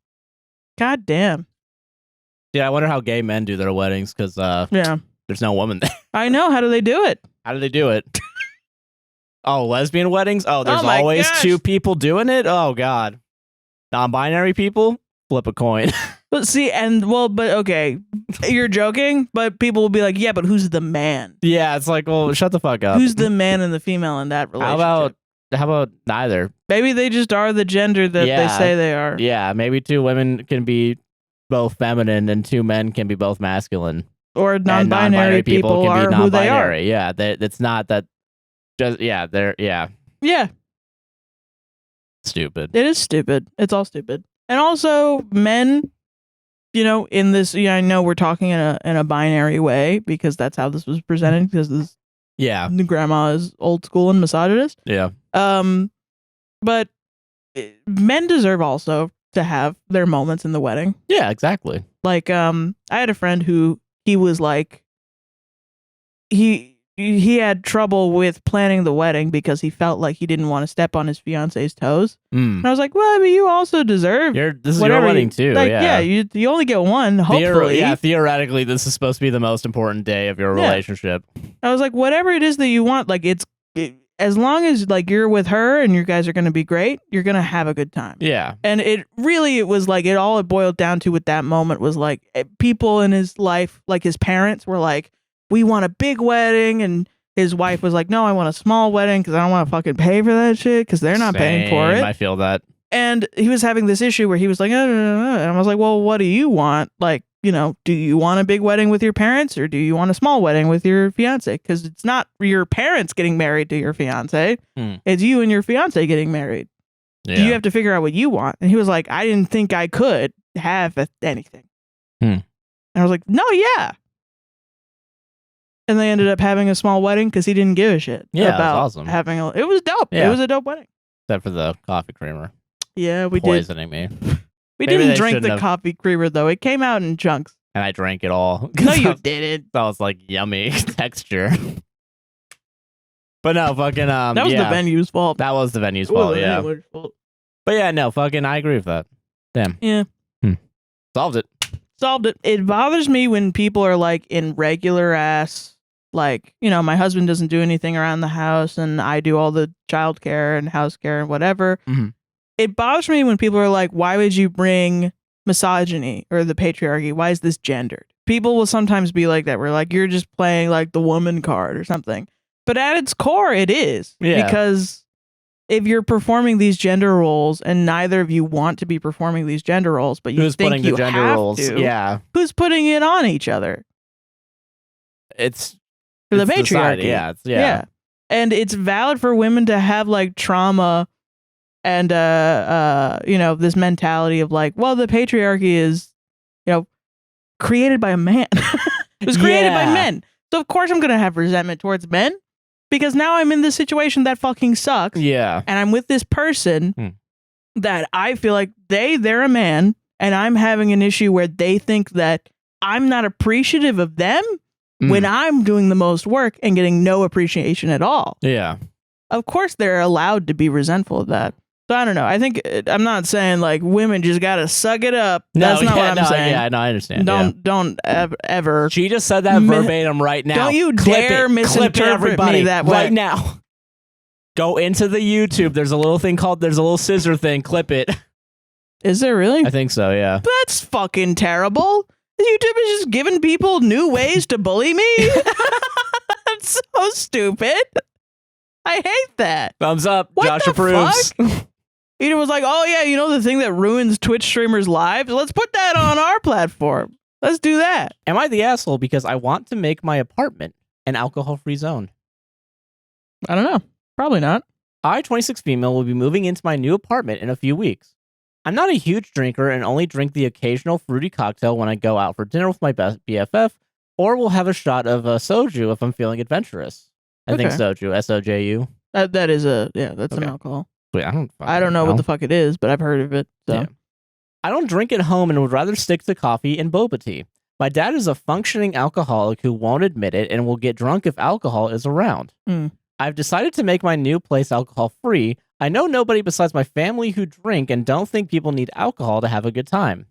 God damn. Yeah, I wonder how gay men do their weddings because there's no woman there. I know. How do they do it? How do they do it? Oh, lesbian weddings? Oh, there's always two people doing it? Oh, God. Non-binary people? Flip a coin. But see, but okay, you're joking, but people will be like, yeah, but who's the man? Yeah, it's like, well, shut the fuck up. Who's the man and the female in that relationship? How about neither? Maybe they just are the gender that they say they are. Yeah, maybe two women can be both feminine and two men can be both masculine. Or non-binary people can be who they are. Yeah, it's not that. Just yeah. Stupid. It is stupid. It's all stupid. And also, men, in this, I know we're talking in a binary way because that's how this was presented. Because the grandma is old school and misogynist. Yeah. But men deserve also to have their moments in the wedding. Yeah, exactly. Like, I had a friend who he was like, he had trouble with planning the wedding because he felt like he didn't want to step on his fiance's toes. And I was like, well, I mean, you also deserve this is your wedding too. Like, you only get one, hopefully. Theoretically, this is supposed to be the most important day of your relationship. I was like, whatever it is that you want, like as long as like you're with her and you guys are going to be great, you're going to have a good time. Yeah. And it was like, it boiled down to with that moment was like people in his life, like his parents were like, we want a big wedding. And his wife was like, no, I want a small wedding because I don't want to fucking pay for that shit because they're not paying for it. I feel that. And he was having this issue where he was like, no. And I was like, well, what do you want? Like, you know, do you want a big wedding with your parents or do you want a small wedding with your fiance? Because it's not your parents getting married to your fiance. It's you and your fiance getting married. Yeah. You have to figure out what you want. And he was like, I didn't think I could have anything. And I was like, no, yeah. And they ended up having a small wedding because he didn't give a shit. Yeah, about awesome. It was dope. Yeah. It was a dope wedding. Except for the coffee creamer. Yeah, we poisoning did. me. We didn't drink the coffee creamer though. It came out in chunks. And I drank it all. No, you didn't. That was like yummy texture. But no, fucking that was the venue's fault. That was the venue's fault, yeah. But yeah, no, fucking I agree with that. Damn. Yeah. Solved it. It bothers me when people are like in regular ass, like, you know, my husband doesn't do anything around the house and I do all the childcare and house care and whatever. It bothers me when people are like, why would you bring misogyny or the patriarchy? Why is this gendered? People will sometimes be like that. We're like, you're just playing like the woman card or something. But at its core, it is. Yeah. Because if you're performing these gender roles and neither of you want to be performing these gender roles, but you think you have to, yeah. Who's putting it on each other? It's the patriarchy. Society. Yeah. And it's valid for women to have like trauma and you know, this mentality of like, well, the patriarchy is, you know, created by a man. It was created by men. So of course I'm gonna have resentment towards men because now I'm in this situation that fucking sucks. Yeah. And I'm with this person that I feel like they're a man and I'm having an issue where they think that I'm not appreciative of them when I'm doing the most work and getting no appreciation at all. Yeah. Of course they're allowed to be resentful of that. So I don't know. I think I'm not saying like women just gotta suck it up. That's not what I'm saying. Yeah, no, I understand. Don't ever. She just said that verbatim right now. Don't you dare misinterpret me that way. Right now. Go into the YouTube. There's a little scissor thing. Clip it. Is there really? I think so, yeah. That's fucking terrible. YouTube is just giving people new ways to bully me. That's so stupid. I hate that. Thumbs up. What Josh the approves. Fuck? Eden was like, oh yeah, you know the thing that ruins Twitch streamers' lives? Let's put that on our platform. Let's do that. Am I the asshole because I want to make my apartment an alcohol-free zone? I don't know. Probably not. I, 26 female, will be moving into my new apartment in a few weeks. I'm not a huge drinker and only drink the occasional fruity cocktail when I go out for dinner with my BFF, or will have a shot of soju if I'm feeling adventurous. I think soju, S-O-J-U. That is that's an alcohol. Wait, I don't know what the fuck it is, but I've heard of it. So. Yeah. I don't drink at home and would rather stick to coffee and boba tea. My dad is a functioning alcoholic who won't admit it and will get drunk if alcohol is around. I've decided to make my new place alcohol-free. I know nobody besides my family who drink and don't think people need alcohol to have a good time.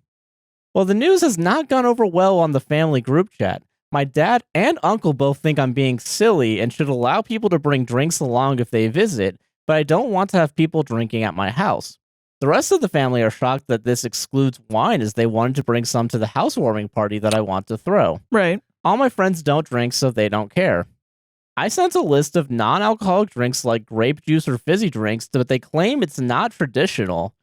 Well, the news has not gone over well on the family group chat. My dad and uncle both think I'm being silly and should allow people to bring drinks along if they visit, but I don't want to have people drinking at my house. The rest of the family are shocked that this excludes wine as they wanted to bring some to the housewarming party that I want to throw. Right. All my friends don't drink, so they don't care. I sent a list of non-alcoholic drinks like grape juice or fizzy drinks, but they claim it's not traditional.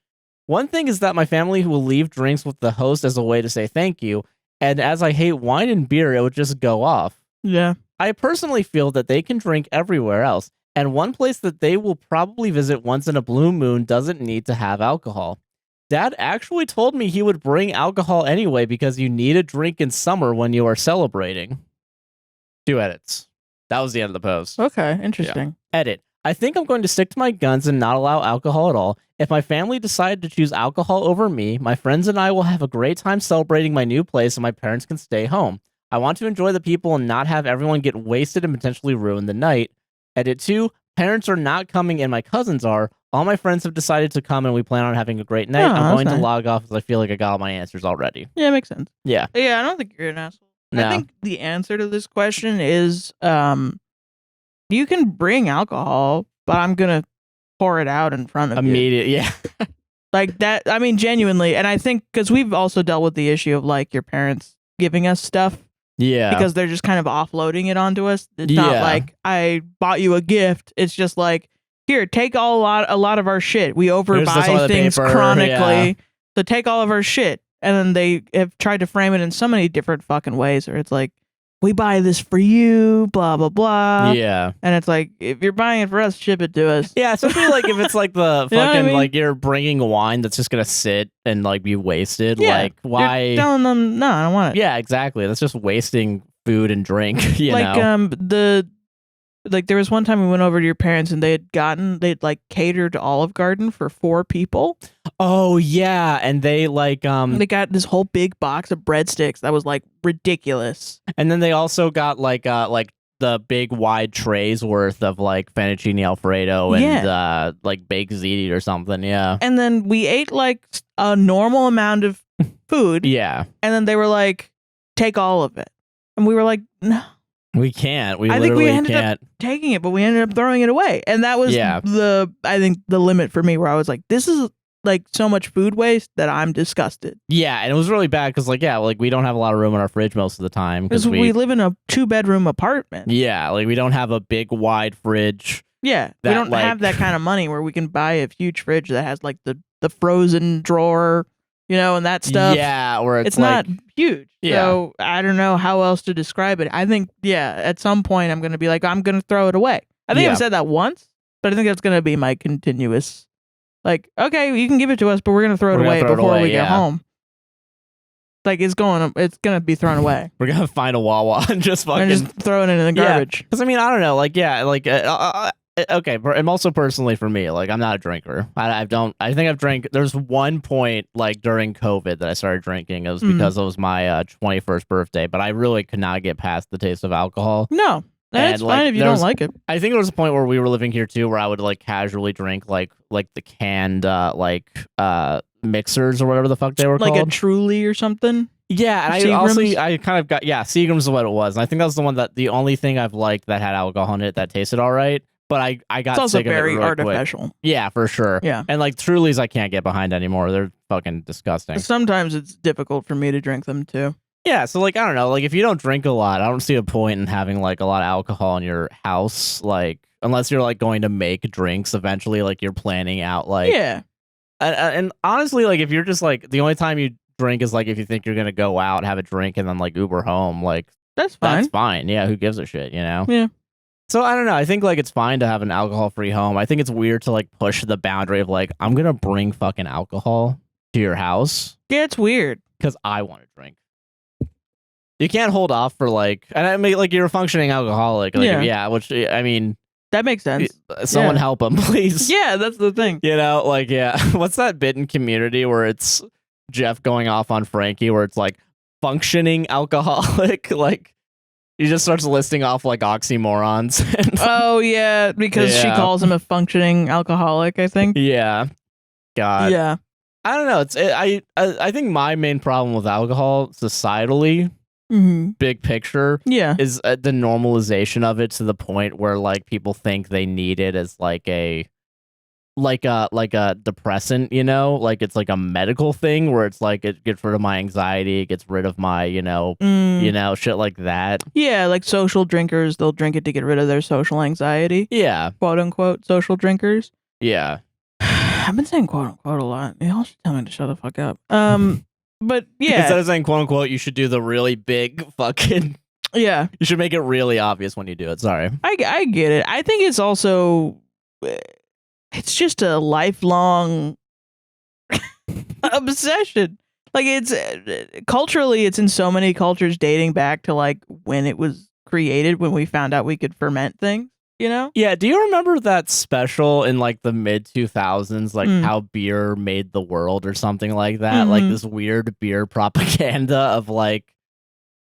One thing is that my family will leave drinks with the host as a way to say thank you, and as I hate wine and beer, it would just go off. Yeah. I personally feel that they can drink everywhere else, and one place that they will probably visit once in a blue moon doesn't need to have alcohol. Dad actually told me he would bring alcohol anyway because you need a drink in summer when you are celebrating. 2 edits. That was the end of the post. Okay, interesting. Yeah. Edit. I think I'm going to stick to my guns and not allow alcohol at all. If my family decided to choose alcohol over me, my friends and I will have a great time celebrating my new place and my parents can stay home. I want to enjoy the people and not have everyone get wasted and potentially ruin the night. Edit 2. Parents are not coming and my cousins are. All my friends have decided to come and we plan on having a great night. I'm going to log off as I feel like I got all my answers already. Yeah, makes sense. Yeah. Yeah, I don't think you're an asshole. No. I think the answer to this question is you can bring alcohol, but I'm gonna pour it out in front of you. Immediate, yeah. Like that. I mean, genuinely, and I think because we've also dealt with the issue of like your parents giving us stuff. Yeah. Because they're just kind of offloading it onto us. It's not like I bought you a gift. It's just like, here, take a lot of our shit. We overbuy things chronically. So take all of our shit. And then they have tried to frame it in so many different fucking ways where it's like, we buy this for you, blah, blah, blah. Yeah. And it's like, if you're buying it for us, ship it to us. Yeah, especially like if it's like the fucking, You know what I mean? like you're bringing wine that's just going to sit and like be wasted. Yeah. Like, why? You're telling them, no, I don't want it. Yeah, exactly. That's just wasting food and drink, you like, know? There was one time we went over to your parents and they'd like catered Olive Garden for 4 people. Oh yeah, and they like they got this whole big box of breadsticks that was like ridiculous. And then they also got like the big wide trays worth of like fettuccine alfredo and like baked ziti or something. Yeah. And then we ate like a normal amount of food. Yeah. And then they were like, take all of it, and we were like, no. We can't. I think we ended up taking it, but we ended up throwing it away. And that was I think the limit for me, where I was like, this is like so much food waste that I'm disgusted. Yeah, and it was really bad because like we don't have a lot of room in our fridge most of the time because we live in a 2-bedroom apartment. Yeah, like we don't have a big wide fridge. Yeah, we don't have that kind of money where we can buy a huge fridge that has like the frozen drawer, you know, and that stuff. Yeah, where it's not like, huge. Yeah. So I don't know how else to describe it. I think, at some point I'm going to be like, I'm going to throw it away. I think I've said that once, but I think that's going to be my continuous, like, okay, you can give it to us, but we're going to throw it away before we get home. Like, it's going to be thrown away. We're going to find a Wawa and just fucking... And just throw it in the garbage. Because, I mean, I don't know. Like, okay, and also personally for me, like, I'm not a drinker. I think I've drank. There's one point like during COVID that I started drinking. It was because it was my 21st birthday, but I really could not get past the taste of alcohol. No, that's fine if you don't like it. I think there was a point where we were living here too, where I would like casually drink like the canned mixers or whatever the fuck they were called, like a Truly or something. Yeah, and I kind of got Seagram's is what it was, and I think that was the only thing I've liked that had alcohol in it that tasted all right. But I got it's also sick of it very really artificial. Quick. Yeah, for sure. Yeah. And like Truly's I can't get behind anymore. They're fucking disgusting. Sometimes it's difficult for me to drink them too. Yeah, so like I don't know, like if you don't drink a lot, I don't see a point in having like a lot of alcohol in your house, like unless you're like going to make drinks eventually, like you're planning out like and honestly, like if you're just like the only time you drink is like if you think you're gonna go out, have a drink, and then like Uber home, like that's fine. That's fine. Yeah, who gives a shit, you know? Yeah. So I don't know. I think like it's fine to have an alcohol-free home. I think it's weird to like push the boundary of like I'm gonna bring fucking alcohol to your house. Yeah, it's weird because I want to drink. You can't hold off for like, and I mean like you're a functioning alcoholic. Like, which I mean that makes sense. Someone help him, please. Yeah, that's the thing. You know, like what's that bit in Community where it's Jeff going off on Frankie where it's like functioning alcoholic, like. He just starts listing off like oxymorons. Oh yeah, because she calls him a functioning alcoholic, I think. Yeah. God. Yeah. I don't know. I think my main problem with alcohol societally, big picture, is the normalization of it to the point where like people think they need it as like a depressant, you know, like it's like a medical thing where it's like it gets rid of my anxiety, it gets rid of my, you know, shit like that. Yeah, like social drinkers, they'll drink it to get rid of their social anxiety. Yeah. Quote unquote social drinkers. Yeah. I've been saying quote unquote a lot. Y'all should tell me to shut the fuck up. But yeah. Instead of saying quote unquote, you should do the really big fucking Yeah. You should make it really obvious when you do it. Sorry. I get it. I think it's also it's just a lifelong obsession. Like it's culturally, it's in so many cultures dating back to like when it was created, when we found out we could ferment things, you know? Yeah. Do you remember that special in like the mid 2000s, like how beer made the world or something like that? Like this weird beer propaganda of like,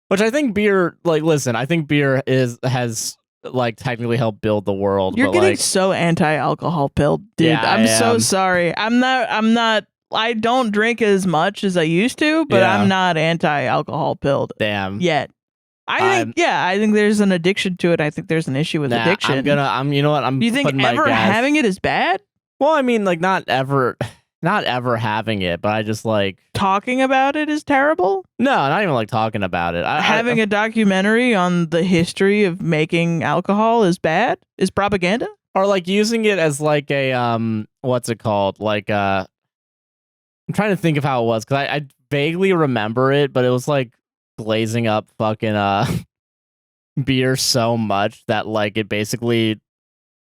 which I think beer, like, listen, I think beer has like technically help build the world. You're but getting like, so anti-alcohol pilled, dude. Yeah, I'm so sorry. I'm not I don't drink as much as I used to, but I'm not anti-alcohol pilled. Damn. Yet. I think there's an addiction to it. I think there's an issue with addiction. You know what? You think ever having it is bad? Well, I mean, like not ever having it, but I just like talking about it is terrible. No, not even like talking about it. Having a documentary on the history of making alcohol is bad? Is propaganda? Or like using it as like a what's it called? Like I'm trying to think of how it was because I vaguely remember it, but it was like glazing up fucking beer so much that like it basically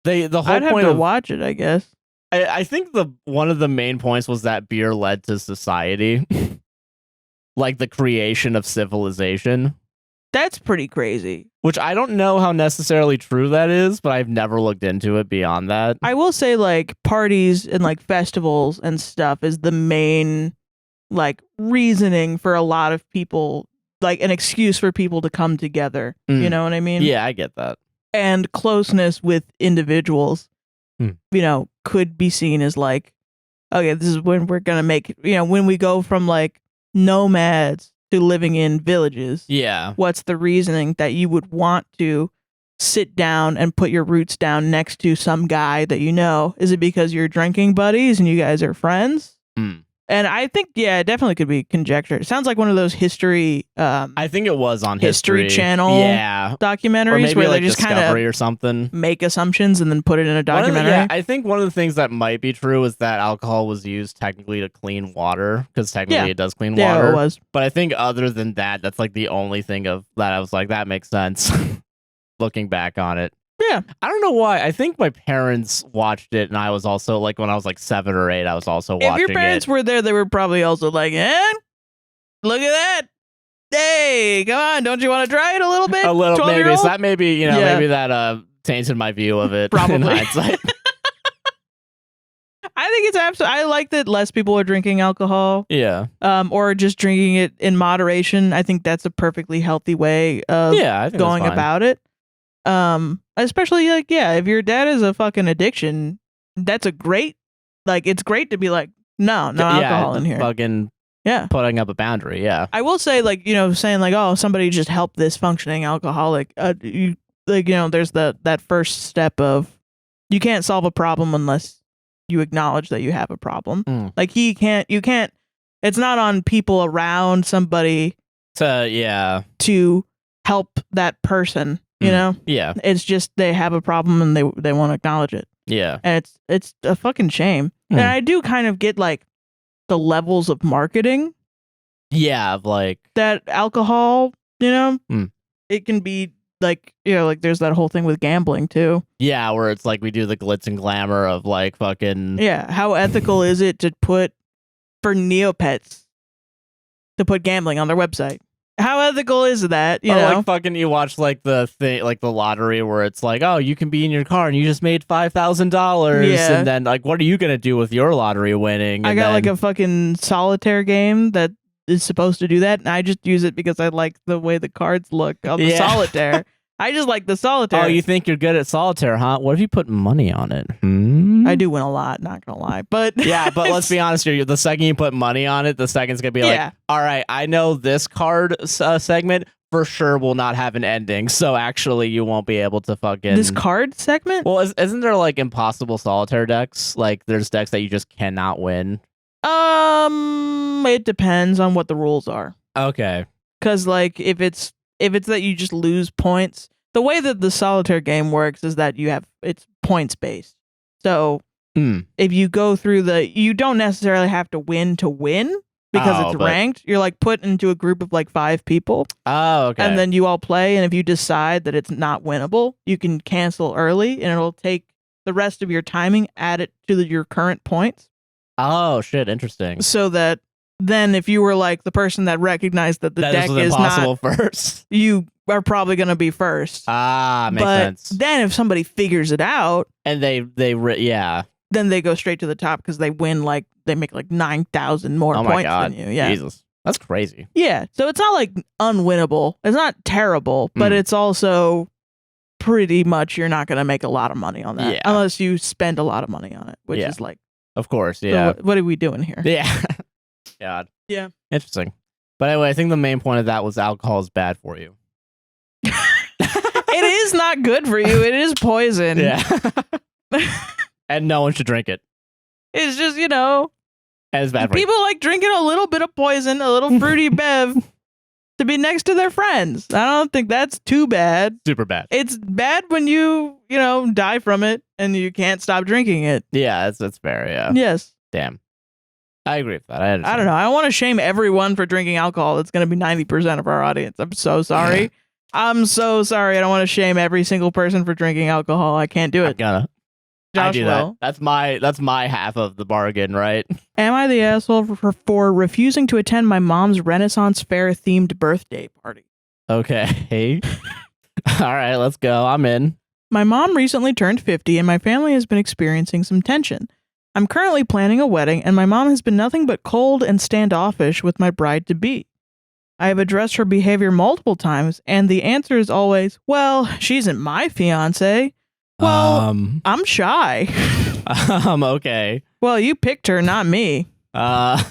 the whole I'd point have to of watch it, I guess. I think one of the main points was that beer led to society, like the creation of civilization. That's pretty crazy. Which I don't know how necessarily true that is, but I've never looked into it beyond that. I will say like parties and like festivals and stuff is the main like reasoning for a lot of people, like an excuse for people to come together. You know what I mean? Yeah, I get that. And closeness with individuals, you know, could be seen as like, okay, this is when we're going to make, you know, when we go from like nomads to living in villages. Yeah. What's the reasoning that you would want to sit down and put your roots down next to some guy that you know? Is it because you're drinking buddies and you guys are friends? And I think, yeah, it definitely could be conjecture. It sounds like one of those history. I think it was on History Channel documentaries or maybe where like they just kind of or something. Make assumptions and then put it in a documentary. I think one of the things that might be true is that alcohol was used technically to clean water because technically it does clean water. Yeah, it was. But I think other than that, that's like the only thing of that I was like, that makes sense. Looking back on it. Yeah. I don't know why. I think my parents watched it, and I was also like, when I was like 7 or 8, I was also watching it. If your parents were there, they were probably also like, look at that. Hey, come on. Don't you want to try it a little bit? A little, maybe. So that maybe, maybe that tainted my view of it. Probably. In hindsight. I think it's absolutely. I like that less people are drinking alcohol. Yeah. Or just drinking it in moderation. I think that's a perfectly healthy way of going about it. Especially like, if your dad is a fucking addiction, that's a great, like, it's great to be like, no alcohol in here. Fucking putting up a boundary. Yeah. I will say, like, saying like, oh, somebody just help this functioning alcoholic. There's that first step of you can't solve a problem unless you acknowledge that you have a problem. Like you can't, it's not on people around somebody to help that person. You know? Yeah. It's just they have a problem and they want to acknowledge it. Yeah. And it's a fucking shame. And I do kind of get like the levels of marketing. Yeah, like that alcohol, it can be like, like there's that whole thing with gambling too. Yeah, where it's like we do the glitz and glamour of like fucking. Yeah. How ethical is it to put for Neopets to put gambling on their website? How ethical is that? You know? Like fucking you watch like the thing, like the lottery where it's like, oh, you can be in your car and you just made $5,000. And then like, what are you going to do with your lottery winning? And I got like a fucking solitaire game that is supposed to do that. And I just use it because I like the way the cards look on the solitaire. I just like the solitaire. Oh, you think you're good at solitaire, huh? What if you put money on it? I do win a lot, not gonna lie. But yeah, but let's be honest here. The second you put money on it, the second's gonna be like, all right, I know this card segment for sure will not have an ending. So actually, you won't be able to fucking this card segment. Well, isn't there like impossible solitaire decks? Like there's decks that you just cannot win. It depends on what the rules are. Okay. Because like if it's that you just lose points, the way that the solitaire game works is that it's points based. So if you go through you don't necessarily have to win because it's ranked. You're like put into a group of like 5 people. Oh, okay. And then you all play. And if you decide that it's not winnable, you can cancel early and it'll take the rest of your timing, add it to your current points. Oh, shit. Interesting. So that then if you were like the person that recognized that the deck is impossible first, you are probably going to be first. Makes sense. Then if somebody figures it out and then they go straight to the top because they win they make like 9,000 more points than you. Yeah. Jesus. That's crazy. Yeah. So it's not like unwinnable. It's not terrible, but it's also pretty much you're not going to make a lot of money on that unless you spend a lot of money on it, which is like, of course. Yeah. So what are we doing here? Yeah. God. Yeah. Interesting. But anyway, I think the main point of that was alcohol is bad for you. is not good for you. It is poison. Yeah. And no one should drink it. It's just, you know, And it's bad for you. people like drinking a little bit of poison, a little fruity bev, to be next to their friends. I don't think that's too bad. Super bad. It's bad when you know, die from it and you can't stop drinking it. Yeah, that's fair. Yeah. Yes. Damn. I agree with that. I don't know. I don't want to shame everyone for drinking alcohol. It's going to be 90% of our audience. I'm so sorry. I'm so sorry. I don't want to shame every single person for drinking alcohol. I can't do it. I do will. that. That's my half of the bargain, right? Am I the asshole for refusing to attend my mom's Renaissance Fair themed birthday party? Okay. All right, let's go. I'm in. My mom recently turned 50 and my family has been experiencing some tension. I'm currently planning a wedding and my mom has been nothing but cold and standoffish with my bride-to-be. I have addressed her behavior multiple times and the answer is always, well, she isn't my fiance. Well, I'm shy. Okay. Well, you picked her, not me. Not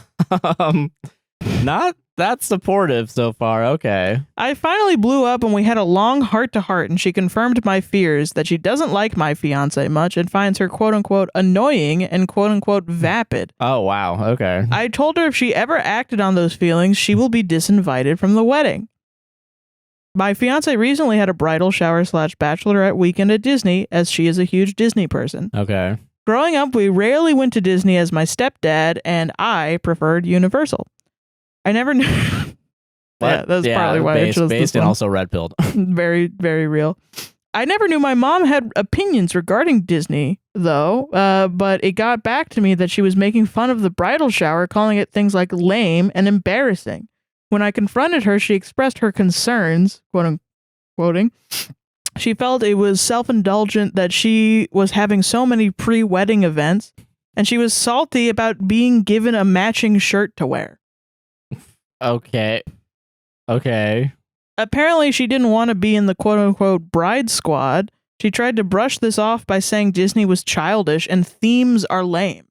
that supportive so far. Okay. I finally blew up and we had a long heart-to-heart and she confirmed my fears that she doesn't like my fiance much and finds her quote-unquote annoying and quote-unquote vapid. Oh, wow. Okay. I told her if she ever acted on those feelings, she will be disinvited from the wedding. My fiance recently had a bridal shower / bachelorette weekend at Disney, as she is a huge Disney person. Okay. Growing up, we rarely went to Disney as my stepdad and I preferred Universal. I never knew. Yeah, that's partly why I chose this one. And one. also red pilled. Very, very real. I never knew my mom had opinions regarding Disney, though, but it got back to me that she was making fun of the bridal shower, calling it things like lame and embarrassing. When I confronted her, she expressed her concerns, quoting, she felt it was self-indulgent that she was having so many pre-wedding events, and she was salty about being given a matching shirt to wear. Okay. Apparently, she didn't want to be in the quote-unquote bride squad. She tried to brush this off by saying Disney was childish and themes are lame.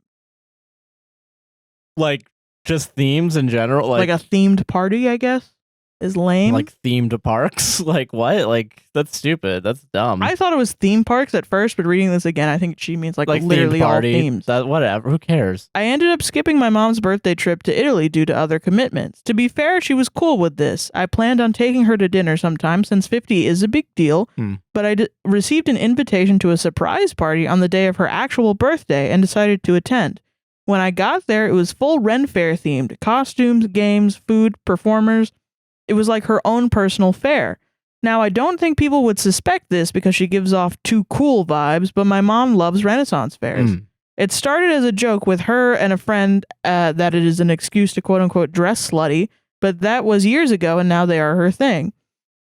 Like, just themes in general? Like a themed party, I guess, is lame. Like themed parks? Like what? Like, that's stupid. That's dumb. I thought it was theme parks at first, but reading this again, I think she means like literally themed all party. themes. Whatever. Who cares? I ended up skipping my mom's birthday trip to Italy due to other commitments. To be fair, she was cool with this. I planned on taking her to dinner sometime since 50 is a big deal, but I received an invitation to a surprise party on the day of her actual birthday and decided to attend. When I got there, it was full Ren Fair themed. Costumes, games, food, performers. It was like her own personal fair. Now, I don't think people would suspect this because she gives off too cool vibes, but my mom loves Renaissance fairs. It started as a joke with her and a friend that it is an excuse to quote-unquote dress slutty, but that was years ago and now they are her thing.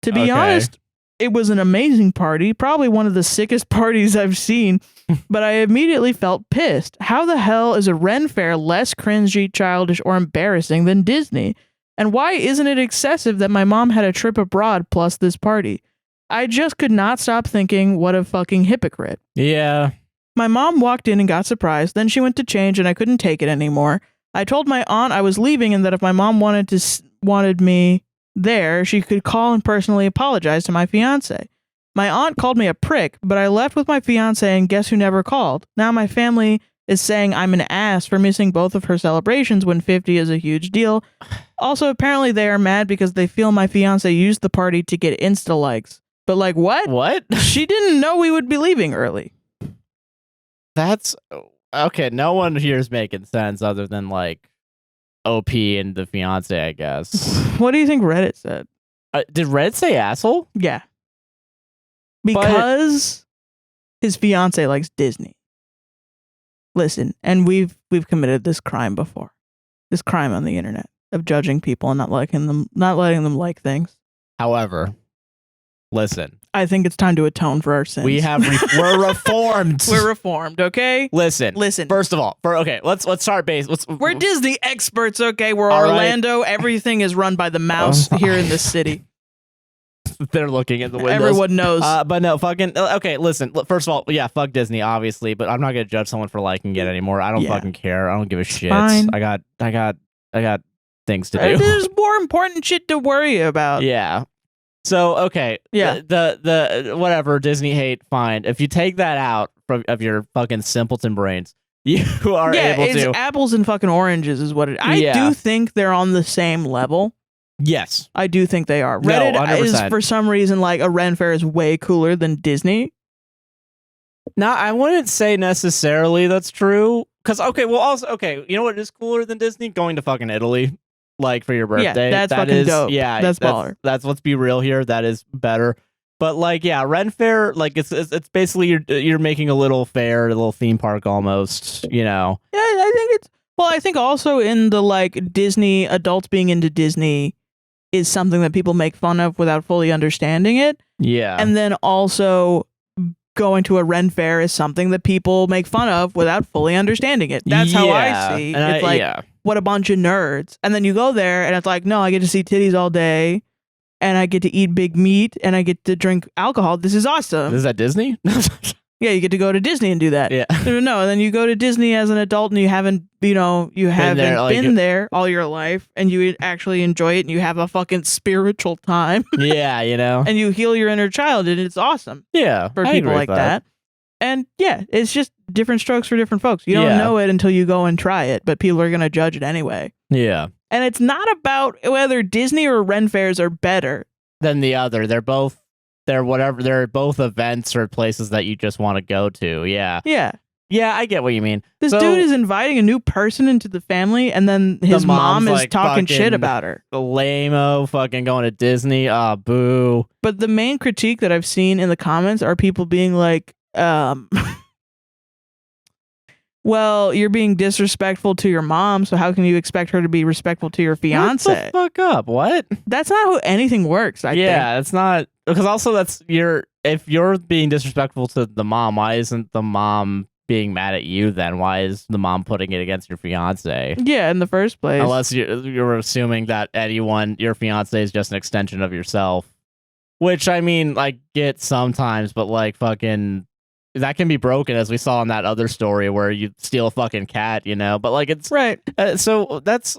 To be honest, it was an amazing party, probably one of the sickest parties I've seen, but I immediately felt pissed. How the hell is a Ren Fair less cringy, childish, or embarrassing than Disney? And why isn't it excessive that my mom had a trip abroad plus this party? I just could not stop thinking, what a fucking hypocrite. Yeah. My mom walked in and got surprised, then she went to change and I couldn't take it anymore. I told my aunt I was leaving and that if my mom wanted me there, she could call and personally apologize to my fiance. My aunt called me a prick, but I left with my fiance and guess who never called? Now my family is saying I'm an ass for missing both of her celebrations when 50 is a huge deal. Also, apparently they are mad because they feel my fiance used the party to get Insta likes. But like what? What? She didn't know we would be leaving early. That's okay. No one here is making sense other than like OP and the fiance, I guess. What do you think Reddit said? Did Reddit say asshole? Yeah. Because his fiance likes Disney. Listen, and we've committed this crime before. This crime on the internet of judging people and not letting them like things. However, listen. I think it's time to atone for our sins. We're reformed. We're reformed, okay? Listen. First of all, let's start base. We're Disney experts, okay? We're Orlando. Right. Everything is run by the mouse here in this city. They're looking at the windows. Everyone knows. But no, fucking okay. Listen. First of all, yeah, fuck Disney, obviously. But I'm not gonna judge someone for liking it anymore. I don't fucking care. I don't give a shit. Fine. I got things to do. There's more important shit to worry about. Yeah. So okay, Yeah. The whatever Disney hate, fine. If you take that out of your fucking simpleton brains, you are able it's to. apples and fucking oranges is what it. I do think they're on the same level. Yes, I do think they are. No, Reddit 100%. is for some reason like a Ren Fair is way cooler than Disney. No, I wouldn't say necessarily that's true. Because you know what is cooler than Disney? Going to fucking Italy, like for your birthday. Yeah, that's that fucking is, dope. Yeah, that's baller. That's let's be real here. That is better. But like, yeah, Ren Fair, like it's basically you're making a little fair, a little theme park almost. You know. Yeah, I think it's. Well, I think also in the like Disney adults being into Disney is something that people make fun of without fully understanding it. Yeah, and then also going to a Ren Fair is something that people make fun of without fully understanding it. That's how I see. It's like, what a bunch of nerds. And then you go there and it's like, no, I get to see titties all day and I get to eat big meat and I get to drink alcohol. This is awesome. Is that Disney? Yeah, you get to go to Disney and do that. Yeah. No, and then you go to Disney as an adult and you haven't been there all your life and you actually enjoy it and you have a fucking spiritual time. Yeah, you know. And you heal your inner child and it's awesome. Yeah. For people like that. And yeah, it's just different strokes for different folks. You don't know it until you go and try it, but people are going to judge it anyway. Yeah. And it's not about whether Disney or Ren Fairs are better than the other. They're both events or places that you just want to go to. Yeah. Yeah. Yeah, I get what you mean. This dude is inviting a new person into the family and then his mom is like talking shit about her. Lame-o fucking going to Disney. Ah, boo. But the main critique that I've seen in the comments are people being like, well, you're being disrespectful to your mom, so how can you expect her to be respectful to your fiance? What the fuck up? What? That's not how anything works, I think. Yeah, it's not. Because also if you're being disrespectful to the mom, why isn't the mom being mad at you then? Why is the mom putting it against your fiance? Yeah, in the first place. Unless you're assuming that your fiance is just an extension of yourself. Which, I mean, I get sometimes, but like fucking... that can be broken, as we saw in that other story where you steal a fucking cat, you know? But like, it's... Right. So that's...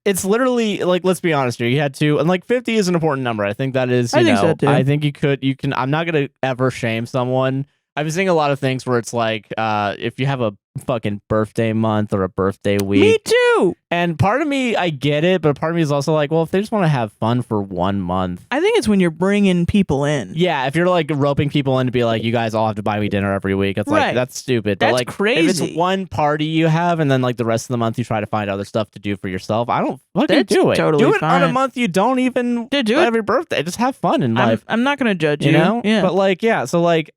It's literally, like, let's be honest here. You had to... And like, 50 is an important number. I think that is, I think so too. I think you can... I'm not going to ever shame someone. I've been seeing a lot of things where it's like, if you have a fucking birthday month or a birthday week. Me too. And part of me, I get it, but part of me is also like, well, if they just want to have fun for 1 month. I think it's when you're bringing people in. Yeah, if you're like roping people in to be like, you guys all have to buy me dinner every week. It's like, that's stupid. That's but like, crazy. If it's one party you have and then like the rest of the month you try to find other stuff to do for yourself, I don't fucking do it. Totally do it fine. on a month you don't even do it every birthday. Just have fun in life. I'm not going to judge you. You know? Yeah. But like, yeah, so like...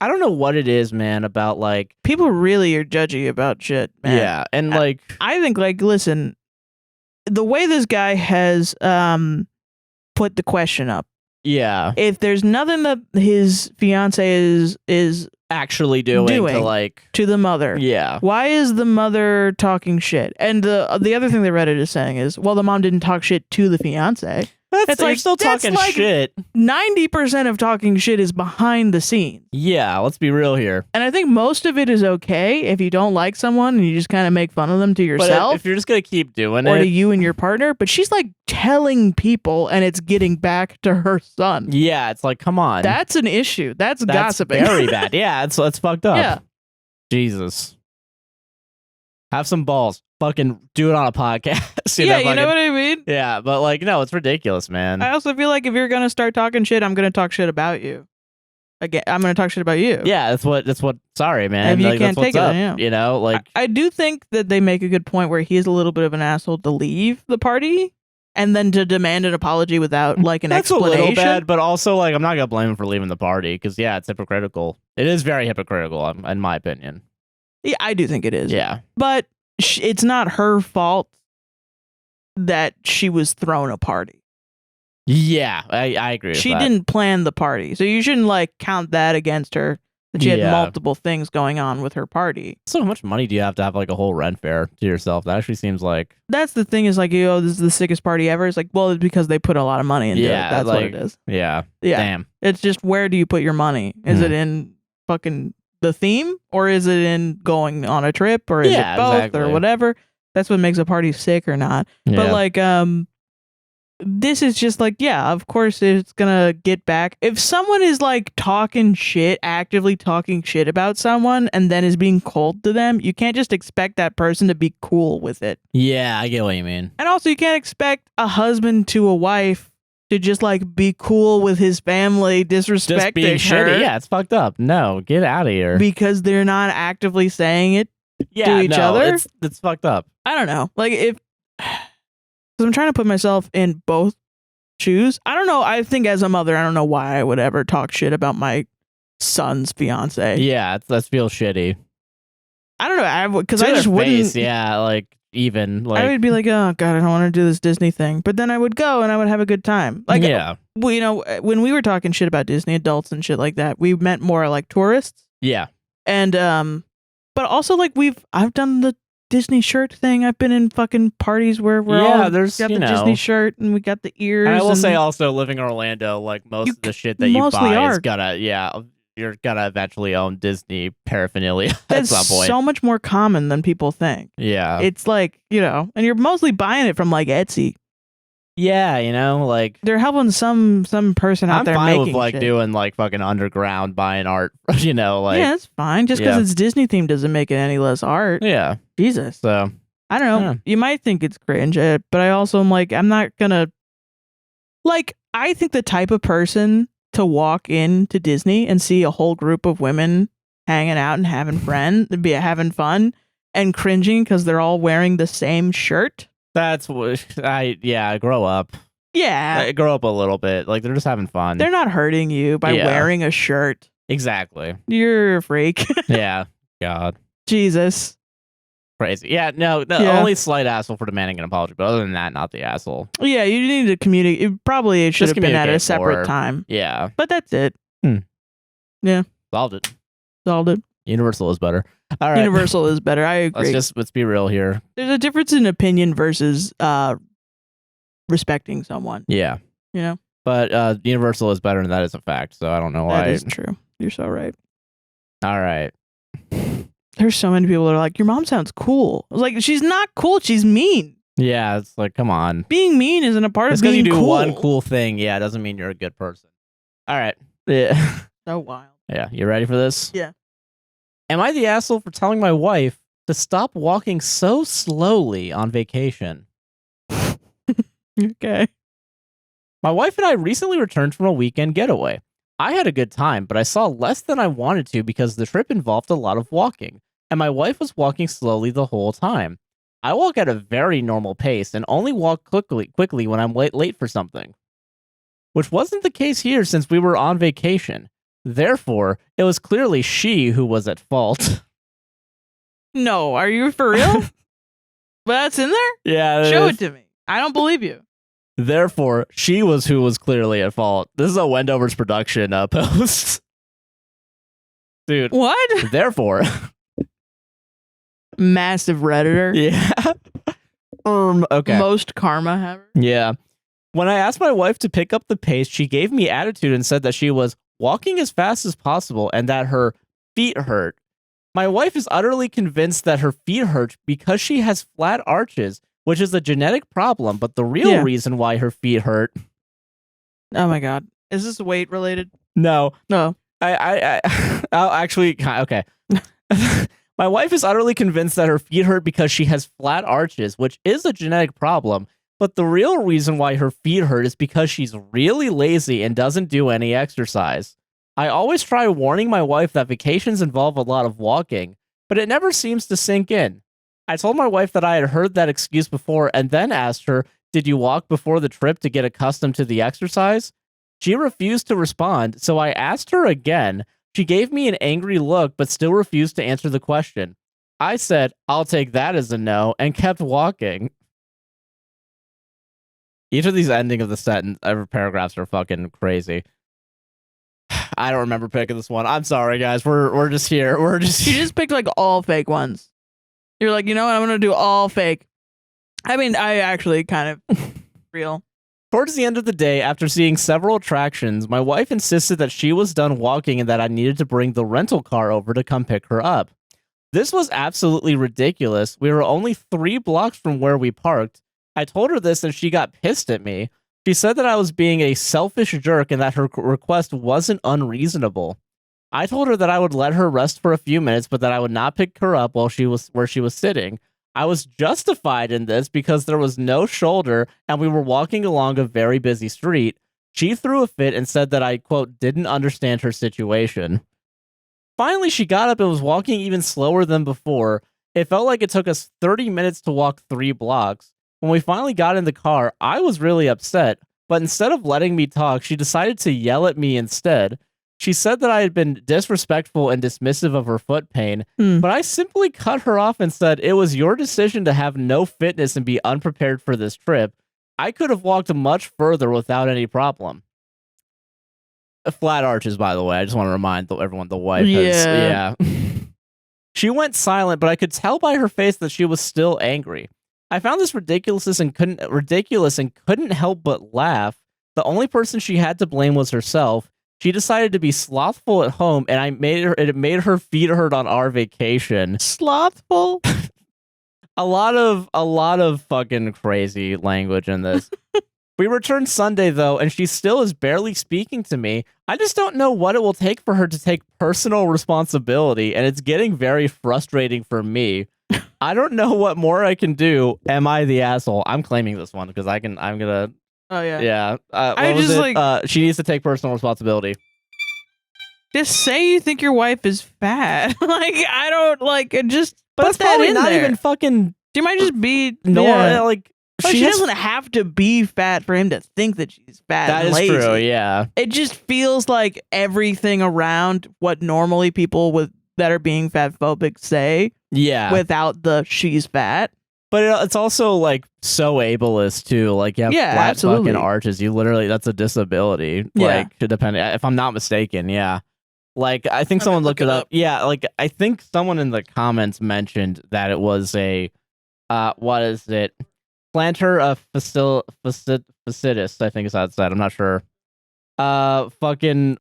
I don't know what it is, man, about like... people really are judgy about shit, man. Yeah, and like... I think, like, listen, the way this guy has put the question up. Yeah. If there's nothing that his fiance is actually doing to the mother. Yeah. Why is the mother talking shit? And the other thing that Reddit is saying is, well, the mom didn't talk shit to the fiance. It's like still talking shit. 90% of talking shit is behind the scenes. Yeah, let's be real here. And I think most of it is okay if you don't like someone and you just kind of make fun of them to yourself. But if you're just gonna keep doing or it, to you and your partner. But she's like telling people, and it's getting back to her son. Yeah, it's like, come on. That's an issue. That's gossiping. Very bad. Yeah, it's fucked up. Yeah. Jesus. Have some balls. Fucking do it on a podcast. You know what I mean? Yeah, but like, no, it's ridiculous, man. I also feel like if you're gonna start talking shit, I'm gonna talk shit about you. Again, I'm gonna talk shit about you. Yeah, that's what. Sorry, man. If you like, can't that's take what's it, up, you know, like I do think that they make a good point where he's a little bit of an asshole to leave the party and then to demand an apology without like an explanation. That's a little bad, but also like I'm not gonna blame him for leaving the party because yeah, it's hypocritical. It is very hypocritical, in my opinion. Yeah, I do think it is. Yeah, but it's not her fault that she was thrown a party. Yeah, I agree with she that. didn't plan the party, so you shouldn't like count that against her. That she had multiple things going on with her party. So how much money do you have like a whole rent fair to yourself? That actually seems like... That's the thing is like, this is the sickest party ever. It's like, well, it's because they put a lot of money into it. That's like, what it is. Yeah. Damn. It's just, where do you put your money? Is it in fucking the theme? Or is it in going on a trip? Or is it both? Or whatever? That's what makes a party sick or not. But like, this is just like, yeah, of course it's gonna get back. If someone is like actively talking shit about someone and then is being cold to them, you can't just expect that person to be cool with it. Yeah, I get what you mean. And also, you can't expect a husband to a wife to just like be cool with his family disrespecting Just being her. shitty. Yeah, it's fucked up. No, get out of here. Because they're not actively saying it to each other. It's fucked up. I don't know. Like if I'm trying to put myself in both shoes. I don't know. I think as a mother, I don't know why I would ever talk shit about my son's fiance. Yeah, that feels shitty. I don't know. Because To I just their wouldn't. face, yeah, like even like I would be like, oh god, I don't want to do this Disney thing. But then I would go and I would have a good time. Like, yeah, you know, when we were talking shit about Disney adults and shit like that, we meant more like tourists. yeah. And but also like I've done the Disney shirt thing. I've been in fucking parties where we're all there's got the Disney shirt and we got the ears. And I will say also, living in Orlando, like most of the shit that you mostly buy is are. you're gonna eventually own Disney paraphernalia at That's some point. so much more common than people think. Yeah, It's like, you know, and you're mostly buying it from like Etsy. yeah, you know, like They're helping some person out I'm there fine making with like shit. doing like fucking underground buying art, you know, like yeah, it's fine. Just because Yeah. it's Disney themed doesn't make it any less art. yeah. Jesus. So I don't know. Yeah. You might think it's cringe, but I also am like, I'm not gonna. Like, I think the type of person to walk into Disney and see a whole group of women hanging out and having having fun and cringing because they're all wearing the same shirt. that's what I grow up. Yeah. I grow up a little bit. Like they're just having fun. They're not hurting you by Yeah. wearing a shirt. Exactly. You're a freak. Yeah. God. Jesus. Crazy. Yeah, no, Yeah. only slight asshole for demanding an apology, but other than that, not the asshole. Yeah, you need to communicate. It should Just have been at a communicate separate more. time. Yeah. But that's it. Solved it. Solved it. Universal is better. All right. Universal is better. I agree. Let's be real here. There's a difference in opinion versus respecting someone. Yeah. You know? But Universal is better, and that is a fact. So I don't know why. That is true. You're so right. All right. There's so many people that are like, your mom sounds cool. I was like, she's not cool. She's mean. Yeah, it's like, come on. Being mean isn't a part Just of because being you do cool. one cool thing, yeah, doesn't mean you're a good person. All right. Yeah. So wild. Yeah. You ready for this? Yeah. Am I the asshole for telling my wife to stop walking so slowly on vacation? Okay. My wife and I recently returned from a weekend getaway. I had a good time, but I saw less than I wanted to because the trip involved a lot of walking, and my wife was walking slowly the whole time. I walk at a very normal pace and only walk quickly when I'm late for something, which wasn't the case here since we were on vacation. Therefore, it was clearly she who was at fault. No, are you for real? That's in there? Yeah. Show it to me. I don't believe you. Therefore, she was who was clearly at fault. This is a Wendover's production post. Dude. What? Therefore. Massive Redditor. Yeah. Okay. Most karma ever. Yeah. When I asked my wife to pick up the pace, she gave me attitude and said that she was walking as fast as possible and that her feet hurt. My wife is utterly convinced that her feet hurt because she has flat arches, which is a genetic problem, but the real reason why her feet hurt. Oh my god. Is this weight related? No. No. I'll actually, okay. My wife is utterly convinced that her feet hurt because she has flat arches, which is a genetic problem, but the real reason why her feet hurt is because she's really lazy and doesn't do any exercise. I always try warning my wife that vacations involve a lot of walking, but it never seems to sink in. I told my wife that I had heard that excuse before and then asked her, did you walk before the trip to get accustomed to the exercise? She refused to respond, so I asked her again. She gave me an angry look, but still refused to answer the question. I said, I'll take that as a no, and kept walking. Each of these ending of the paragraphs are fucking crazy. I don't remember picking this one. I'm sorry, guys. We're just here. You just picked like all fake ones. You're like, you know what? I'm gonna do all fake. I mean, I actually kind of real. Towards the end of the day, after seeing several attractions, my wife insisted that she was done walking and that I needed to bring the rental car over to come pick her up. This was absolutely ridiculous. We were only 3 blocks from where we parked. I told her this and she got pissed at me. She said that I was being a selfish jerk and that her request wasn't unreasonable. I told her that I would let her rest for a few minutes, but that I would not pick her up while she was sitting. I was justified in this because there was no shoulder and we were walking along a very busy street. She threw a fit and said that I, quote, didn't understand her situation. Finally, she got up and was walking even slower than before. It felt like it took us 30 minutes to walk 3 blocks. When we finally got in the car, I was really upset, but instead of letting me talk, she decided to yell at me instead. She said that I had been disrespectful and dismissive of her foot pain, but I simply cut her off and said, it was your decision to have no fitness and be unprepared for this trip. I could have walked much further without any problem. Flat arches, by the way. I just want to remind everyone the wife has, yeah. She went silent, but I could tell by her face that she was still angry. I found this ridiculous and couldn't help but laugh. The only person she had to blame was herself. She decided to be slothful at home, and it made her feet hurt on our vacation. Slothful? A lot of fucking crazy language in this. We returned Sunday though, and she still is barely speaking to me. I just don't know what it will take for her to take personal responsibility, and it's getting very frustrating for me. I don't know what more I can do. Am I the asshole? I'm claiming this one because I'm gonna. Oh yeah. Yeah. I just like. She needs to take personal responsibility. Just say you think your wife is fat. Like I don't like. Just but put that's that probably in not there. even fucking. She might just be like. She doesn't have to be fat for him to think that she's fat. That and is lazy. true. Yeah. It just feels like everything around what normally people that are being fat phobic say. Yeah. Without the she's fat. But it's also like so ableist too. Like you have flat fucking arches. You literally, that's a disability. Yeah. Like depending, if I'm not mistaken. Yeah. Like I think someone looked it up. Yeah. Like I think someone in the comments mentioned that it was a, what is it? Plantar fasciitis, I think is how it's said. I'm not sure. Fucking,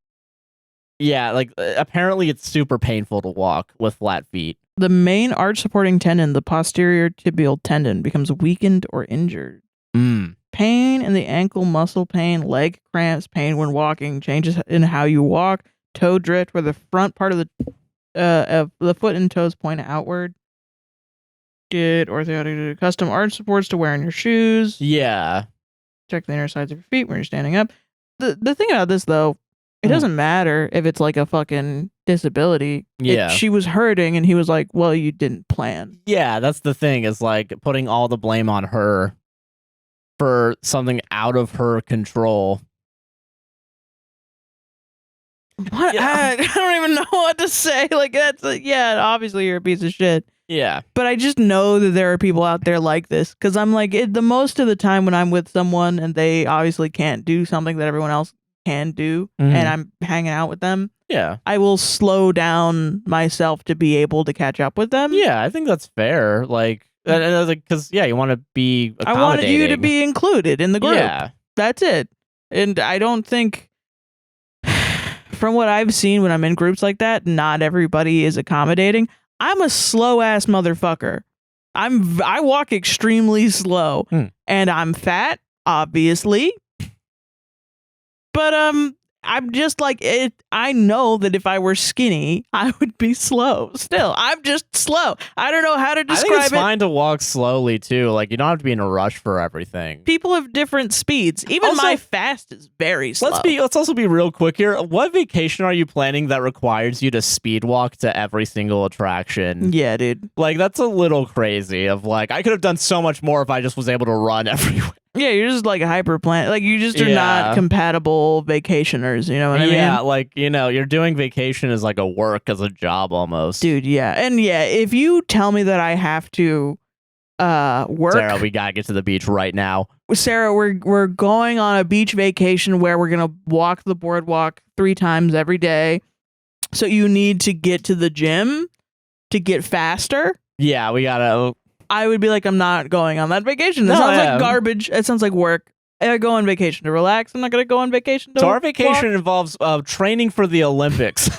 yeah. Like apparently it's super painful to walk with flat feet. The main arch supporting tendon, the posterior tibial tendon, becomes weakened or injured. Pain in the ankle, muscle pain, leg cramps, pain when walking, changes in how you walk, toe drift, where the front part of the foot and toes point outward. Get orthotic custom arch supports to wear in your shoes. Yeah. Check the inner sides of your feet when you're standing up. The thing about this, though, it doesn't matter if it's like a fucking disability. Yeah. She was hurting and he was like, well, you didn't plan. Yeah, that's the thing, is like putting all the blame on her for something out of her control. What? Yeah. I don't even know what to say. Like, that's, obviously you're a piece of shit. Yeah. But I just know that there are people out there like this. Because I'm like, the most of the time when I'm with someone and they obviously can't do something that everyone else can do, and I'm hanging out with them, I will slow down myself to be able to catch up with them. Yeah, I think that's fair. Like, because you want to be accommodating. I wanted you to be included in the group. Yeah, that's it. And I don't think, from what I've seen when I'm in groups like that, not everybody is accommodating. I'm a slow ass motherfucker. I walk extremely slow, and I'm fat, obviously. But I'm just like it. I know that if I were skinny, I would be slow. Still, I'm just slow. I don't know how to describe it. I think it's fine to walk slowly too. Like you don't have to be in a rush for everything. People have different speeds. Even also, my fast is very slow. Let's also be real quick here. What vacation are you planning that requires you to speed walk to every single attraction? Yeah, dude. Like that's a little crazy. Of like I could have done so much more if I just was able to run everywhere. Yeah, you're just like a hyperplant. Like you just are not compatible vacationers. You know what I mean? Yeah, like you're doing vacation as like a work, as a job almost, dude. Yeah, and if you tell me that I have to work, Sarah, we gotta get to the beach right now. Sarah, we're going on a beach vacation where we're gonna walk the boardwalk 3 times every day. So you need to get to the gym to get faster. Yeah, we gotta. I would be like, I'm not going on that vacation. That sounds like garbage. It sounds like work. I go on vacation to relax. I'm not going to go on vacation to So our vacation involves training for the Olympics.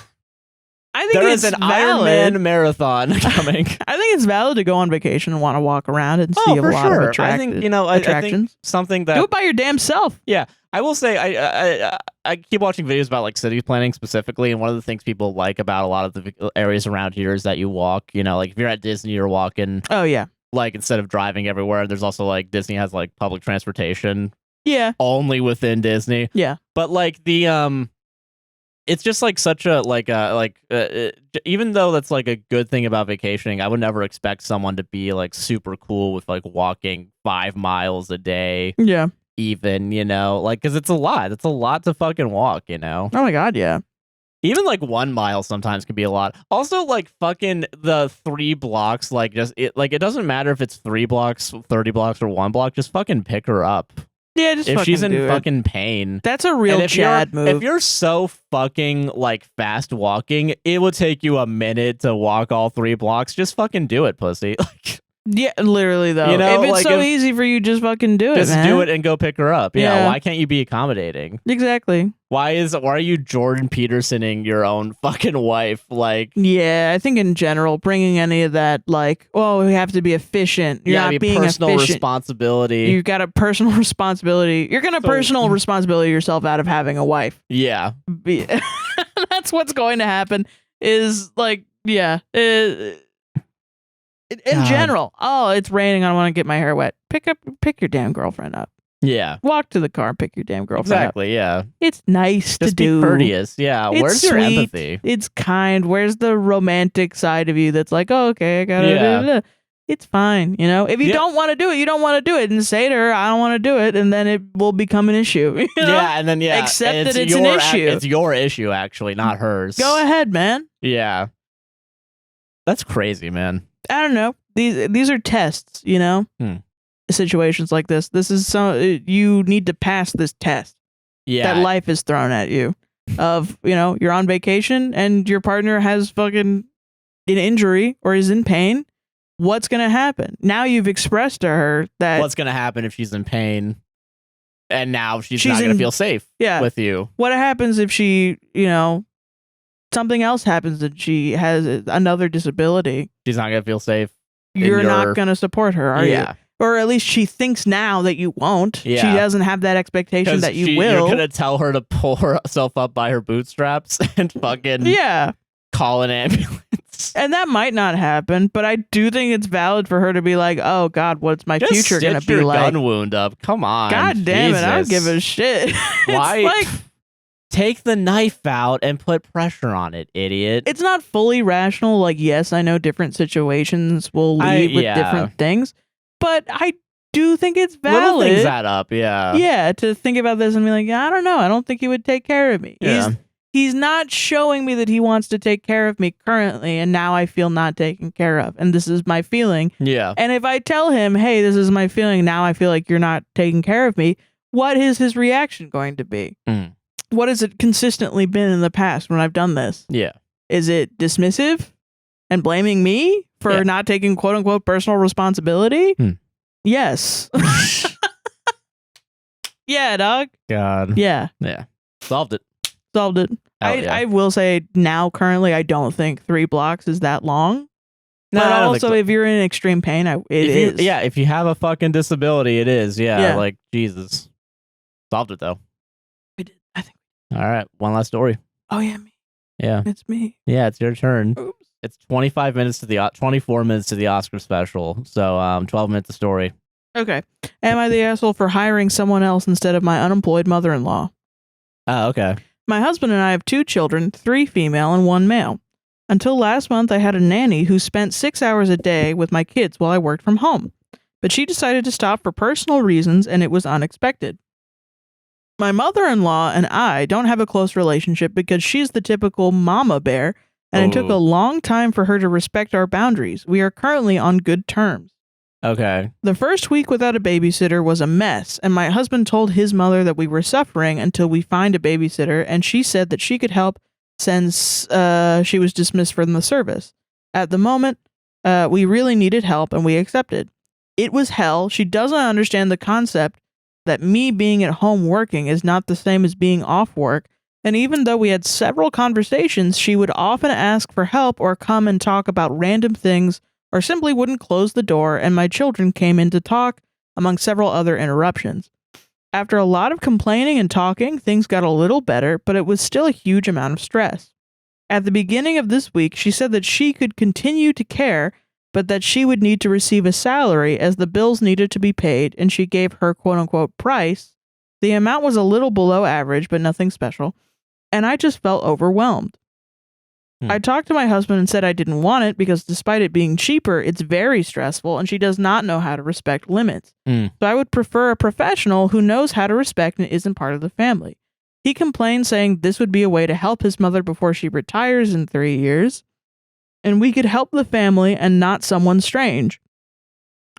I think There it's is an valid. Ironman marathon coming. I think it's valid to go on vacation and want to walk around and see a for lot sure. of I think, I attractions. think something that Do it by your damn self. Yeah, I will say I keep watching videos about like city planning specifically, and one of the things people like about a lot of the areas around here is that you walk. Like if you're at Disney, you're walking. Oh yeah. Like instead of driving everywhere, there's also like Disney has like public transportation. Yeah. Only within Disney. Yeah. But like the it's just like such a even though that's like a good thing about vacationing, I would never expect someone to be like super cool with like walking 5 miles a day. Yeah. Even, like, because it's a lot to fucking walk, Oh my god, yeah. even like 1 mile sometimes can be a lot. Also, like fucking the 3 blocks, like it doesn't matter if it's 3 blocks, 30 blocks, or 1 block. Just fucking pick her up. Yeah, just if she's in do it. fucking pain. That's a real Chad move. If you're so fucking like fast walking, it would take you a minute to walk all 3 blocks. Just fucking do it, pussy. Like, yeah, literally though. If it's so easy for you, just fucking do it. Just man. do it and go pick her up. Yeah. Why can't you be accommodating? Exactly. Why are you Jordan Petersoning your own fucking wife? Like, yeah, I think in general, bringing any of that, like, oh, we have to be efficient. You're not being personal efficient. Responsibility. You've got a personal responsibility. You're gonna personal responsibility yourself out of having a wife. Yeah, that's what's going to happen. Is like, yeah. In general, oh, it's raining. I don't want to get my hair wet. Pick your damn girlfriend up. Yeah. Walk to the car and pick your damn girlfriend up. Exactly, yeah. It's nice Just to do. Be courteous, yeah. It's Where's sweet. your empathy? It's kind. Where's the romantic side of you that's like, oh, okay, I gotta do. It's fine, If you don't want to do it, you don't want to do it, and say to her, I don't want to do it, and then it will become an issue. Yeah, and then accept that it's an issue. It's your issue, actually, not hers. Go ahead, man. Yeah. That's crazy, man. I don't know. These are tests, Situations like this. This is you need to pass this test. Yeah. That life is thrown at you. Of, you're on vacation and your partner has fucking an injury or is in pain. What's going to happen? Now you've expressed to her that... What's going to happen if she's in pain and now she's not going to feel safe with you? What happens if she, something else happens and she has another disability? She's not going to feel safe. You're not going to support her, are you? Or at least she thinks now that you won't. Yeah. She doesn't have that expectation that you will. You're going to tell her to pull herself up by her bootstraps and fucking call an ambulance. And that might not happen, but I do think it's valid for her to be like, oh, God, what's my future going to be like? Just gun wound up. Come on. God damn it. I don't give a shit. Why? Like, take the knife out and put pressure on it, idiot. It's not fully rational. Like, yes, I know different situations will lead with different things, but I do think it's valid. Little things add up, yeah. Yeah, to think about this and be like, I don't know. I don't think he would take care of me. Yeah. He's not showing me that he wants to take care of me currently, and now I feel not taken care of, and this is my feeling. Yeah. And if I tell him, hey, this is my feeling, now I feel like you're not taking care of me, what is his reaction going to be? Mm. What has it consistently been in the past when I've done this? Yeah. Is it dismissive and blaming me for not taking quote unquote personal responsibility? Yes. Yeah, dog. God. Yeah. Yeah. Solved it. Solved it. I will say now currently I don't think 3 blocks is that long. No, but also if you're in extreme pain, it is. If you have a fucking disability, it is. Yeah. Like Jesus. Solved it though. We did. I think. All right. One last story. Oh yeah, me. Yeah. It's me. Yeah, it's your turn. Oops. It's 24 minutes to the Oscar special. So 12 minutes of story. Okay. Am I the asshole for hiring someone else instead of my unemployed mother-in-law? Oh, okay. My husband and I have 2 children, 3 female and 1 male. Until last month, I had a nanny who spent 6 hours a day with my kids while I worked from home. But she decided to stop for personal reasons, and it was unexpected. My mother-in-law and I don't have a close relationship because she's the typical mama bear, and it took a long time for her to respect our boundaries. We are currently on good terms. Okay. The first week without a babysitter was a mess, and my husband told his mother that we were suffering until we find a babysitter, and she said that she could help since she was dismissed from the service. At the moment, we really needed help, and we accepted. It was hell. She doesn't understand the concept that me being at home working is not the same as being off work, And even though we had several conversations, she would often ask for help or come and talk about random things or simply wouldn't close the door, and my children came in to talk, among several other interruptions. After a lot of complaining and talking, things got a little better, but it was still a huge amount of stress. At the beginning of this week, she said that she could continue to care, but that she would need to receive a salary as the bills needed to be paid, and she gave her quote-unquote price. The amount was a little below average, but nothing special, and I just felt overwhelmed. I talked to my husband and said I didn't want it because despite it being cheaper, it's very stressful and she does not know how to respect limits. So I would prefer a professional who knows how to respect and isn't part of the family. He complained, saying this would be a way to help his mother before she retires in 3 years, and we could help the family and not someone strange.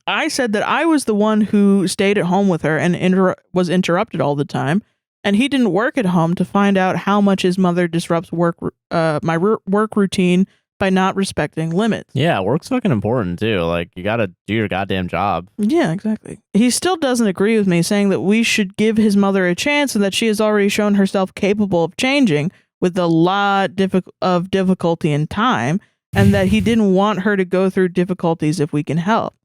I said that I was the one who stayed at home with her and was interrupted all the time, and he didn't work at home to find out how much his mother disrupts my work routine by not respecting limits. Yeah, work's fucking important too. Like, you gotta do your goddamn job. Yeah, exactly. He still doesn't agree with me, saying that we should give his mother a chance and that she has already shown herself capable of changing with a lot of difficulty and time, and that he didn't want her to go through difficulties if we can help.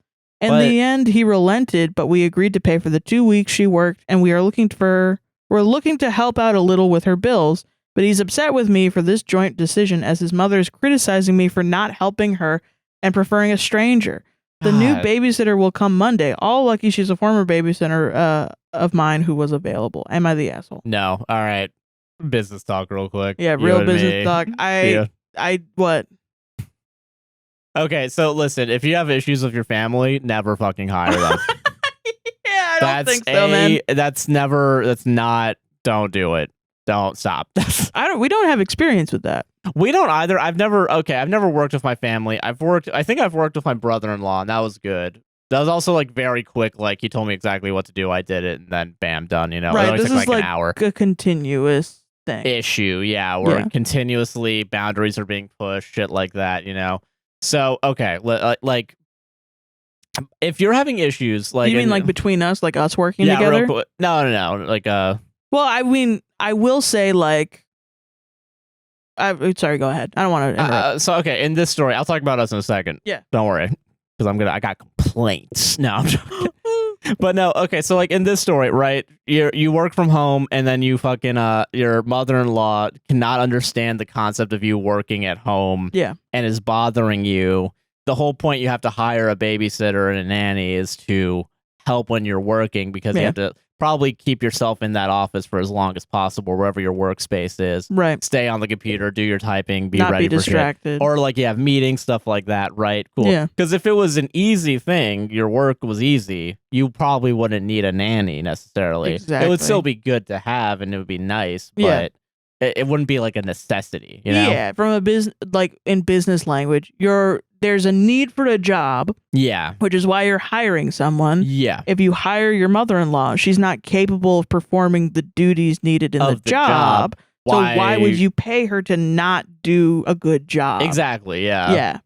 In the end, he relented, but we agreed to pay for the 2 weeks she worked, and we're looking to help out a little with her bills, but he's upset with me for this joint decision as his mother is criticizing me for not helping her and preferring a stranger. The new babysitter will come Monday. All lucky she's a former babysitter of mine who was available. Am I the asshole? No. All right. Business talk real quick. Yeah, real business talk. What? Okay, so listen, if you have issues with your family, never fucking hire them. I don't think so, man. Don't do it. Don't stop. We don't have experience with that. We don't either. I've never worked with my family. I think I've worked with my brother-in-law, and that was good. That was also like very quick. Like, he told me exactly what to do. I did it, and then bam, done. You know, right? It only This took is like an hour. A continuous thing. Issue, yeah, where continuously boundaries are being pushed, shit like that. You know. So okay, like, if you're having issues, like, you mean like between us, like us working together? No. Like, well, I mean, I will say, like, sorry, go ahead. I don't want to interrupt. So okay, in this story, I'll talk about us in a second. Yeah, don't worry, because I got complaints. No, I'm joking. But no, okay, so like in this story, right? You work from home, and then you fucking your mother-in-law cannot understand the concept of you working at home. Yeah, and is bothering you. The whole point you have to hire a babysitter and a nanny is to help when you're working, because you have to probably keep yourself in that office for as long as possible, wherever your workspace is. Right. Stay on the computer, do your typing, not ready be distracted. For shit. Or like you have meetings, stuff like that. Right. Cool. Yeah. Because if it was an easy thing, your work was easy, you probably wouldn't need a nanny necessarily. Exactly. It would still be good to have, and it would be nice, but it wouldn't be like a necessity, you know? Yeah, from a business, like in business language, there's a need for a job. Yeah. Which is why you're hiring someone. Yeah. If you hire your mother-in-law, she's not capable of performing the duties needed in the job. So why would you pay her to not do a good job? Exactly, yeah. Yeah.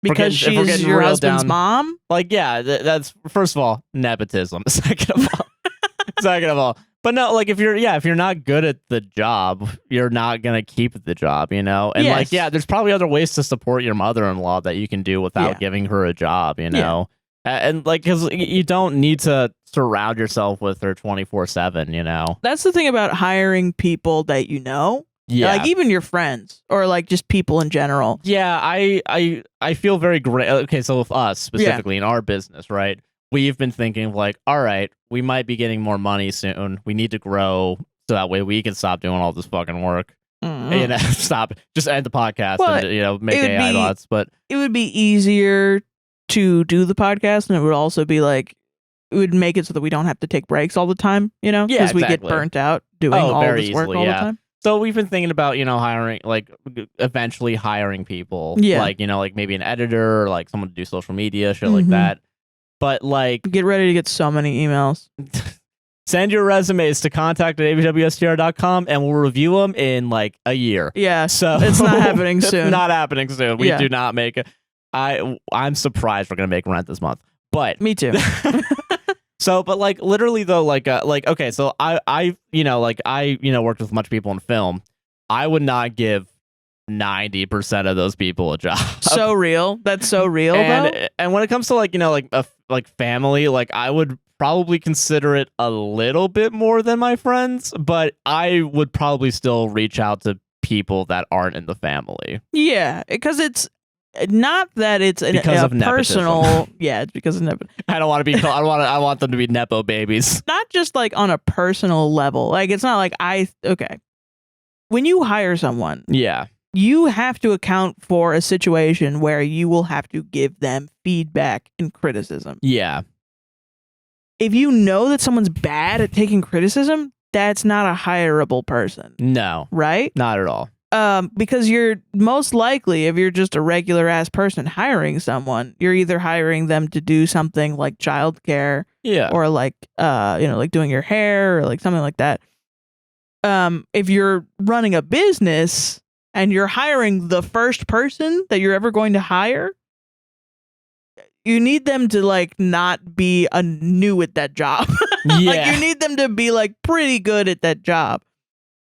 Because she's your husband's mom? Like, yeah, that's, first of all, nepotism. Second of all. But no, like, if you're not good at the job, you're not gonna keep the job, you know? And like, there's probably other ways to support your mother-in-law that you can do without giving her a job, you know? And like, because you don't need to surround yourself with her 24/7, you know? That's the thing about hiring people that you know. Yeah. Like, even your friends, or like just people in general. Yeah, I feel very great. Okay, so with us specifically in our business, right? We've been thinking of like, all right, we might be getting more money soon. We need to grow so that way we can stop doing all this fucking work. You know, just end the podcast and, you know, make AI bots. But it would be easier to do the podcast, and it would also be like, it would make it so that we don't have to take breaks all the time, you know? Yeah, because we get burnt out doing all this work all the time. So we've been thinking about, you know, eventually hiring people. Yeah. Like, you know, like maybe an editor or like someone to do social media, shit like that. But like, get ready to get so many emails. Send your resumes to contact@apwstr.com and we'll review them in like a year. Yeah, so it's not happening soon. It's not happening soon. We do not make it. I'm surprised we're gonna make rent this month. But me too. So, but like literally though, like okay, so I worked with a bunch of people in film. I would not give 90% of those people a job. So real. That's so real, though. And when it comes to like, like family, like I would probably consider it a little bit more than my friends, but I would probably still reach out to people that aren't in the family. Yeah, because it's not that it's a personal. Yeah, it's because of nepotism. I don't want to be. I want them to be nepo babies. Not just like on a personal level. Like it's not like okay. When you hire someone, yeah, you have to account for a situation where you will have to give them feedback and criticism. Yeah. If you know that someone's bad at taking criticism, that's not a hireable person. No. Right? Not at all. Because you're most likely, if you're just a regular ass person hiring someone, you're either hiring them to do something like childcare, or like like doing your hair or like something like that. If you're running a business and you're hiring the first person that you're ever going to hire, you need them to like not be new at that job. Like you need them to be like pretty good at that job,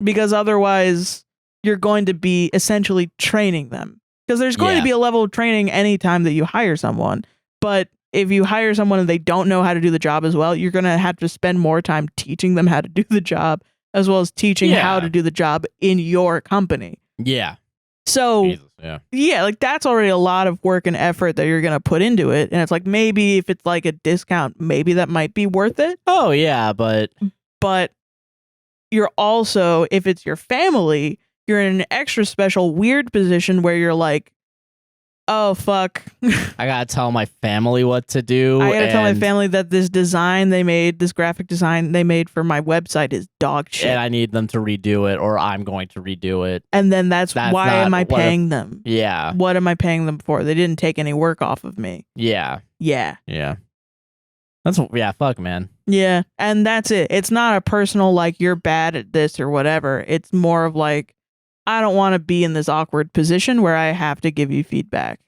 because otherwise you're going to be essentially training them, because there's going to be a level of training anytime that you hire someone. But if you hire someone and they don't know how to do the job as well, you're going to have to spend more time teaching them how to do the job, as well as teaching how to do the job in your company. Yeah. So, Jesus, like that's already a lot of work and effort that you're going to put into it. And it's like, maybe if it's like a discount, maybe that might be worth it. Oh, yeah. But you're also, if it's your family, you're in an extra special weird position where you're like, oh, fuck. I got to tell my family what to do. I got to tell my family that this design they made, this graphic design they made for my website is dog shit. And I need them to redo it, or I'm going to redo it. And then that's why am I paying them? Yeah. What am I paying them for? They didn't take any work off of me. Yeah. Yeah. Yeah. Fuck, man. Yeah. And that's it. It's not a personal, like, you're bad at this or whatever. It's more of like, I don't want to be in this awkward position where I have to give you feedback.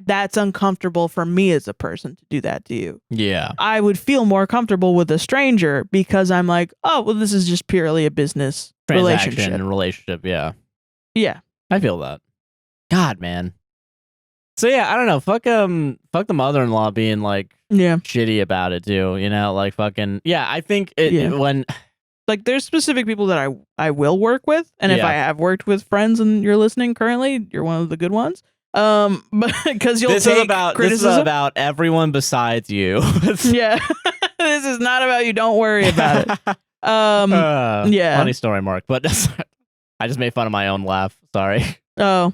That's uncomfortable for me as a person to do that to you. Yeah. I would feel more comfortable with a stranger because I'm like, oh, well, this is just purely a business relationship. Yeah. Yeah. I feel that. God, man. So yeah, I don't know. Fuck the mother-in-law being like shitty about it too. Like fucking I think when like there's specific people that I will work with, and if I have worked with friends and you're listening currently, you're one of the good ones. But because this is about everyone besides you. Yeah. This is not about you. Don't worry about it. Funny story, Mark. But I just made fun of my own laugh. Sorry. Oh,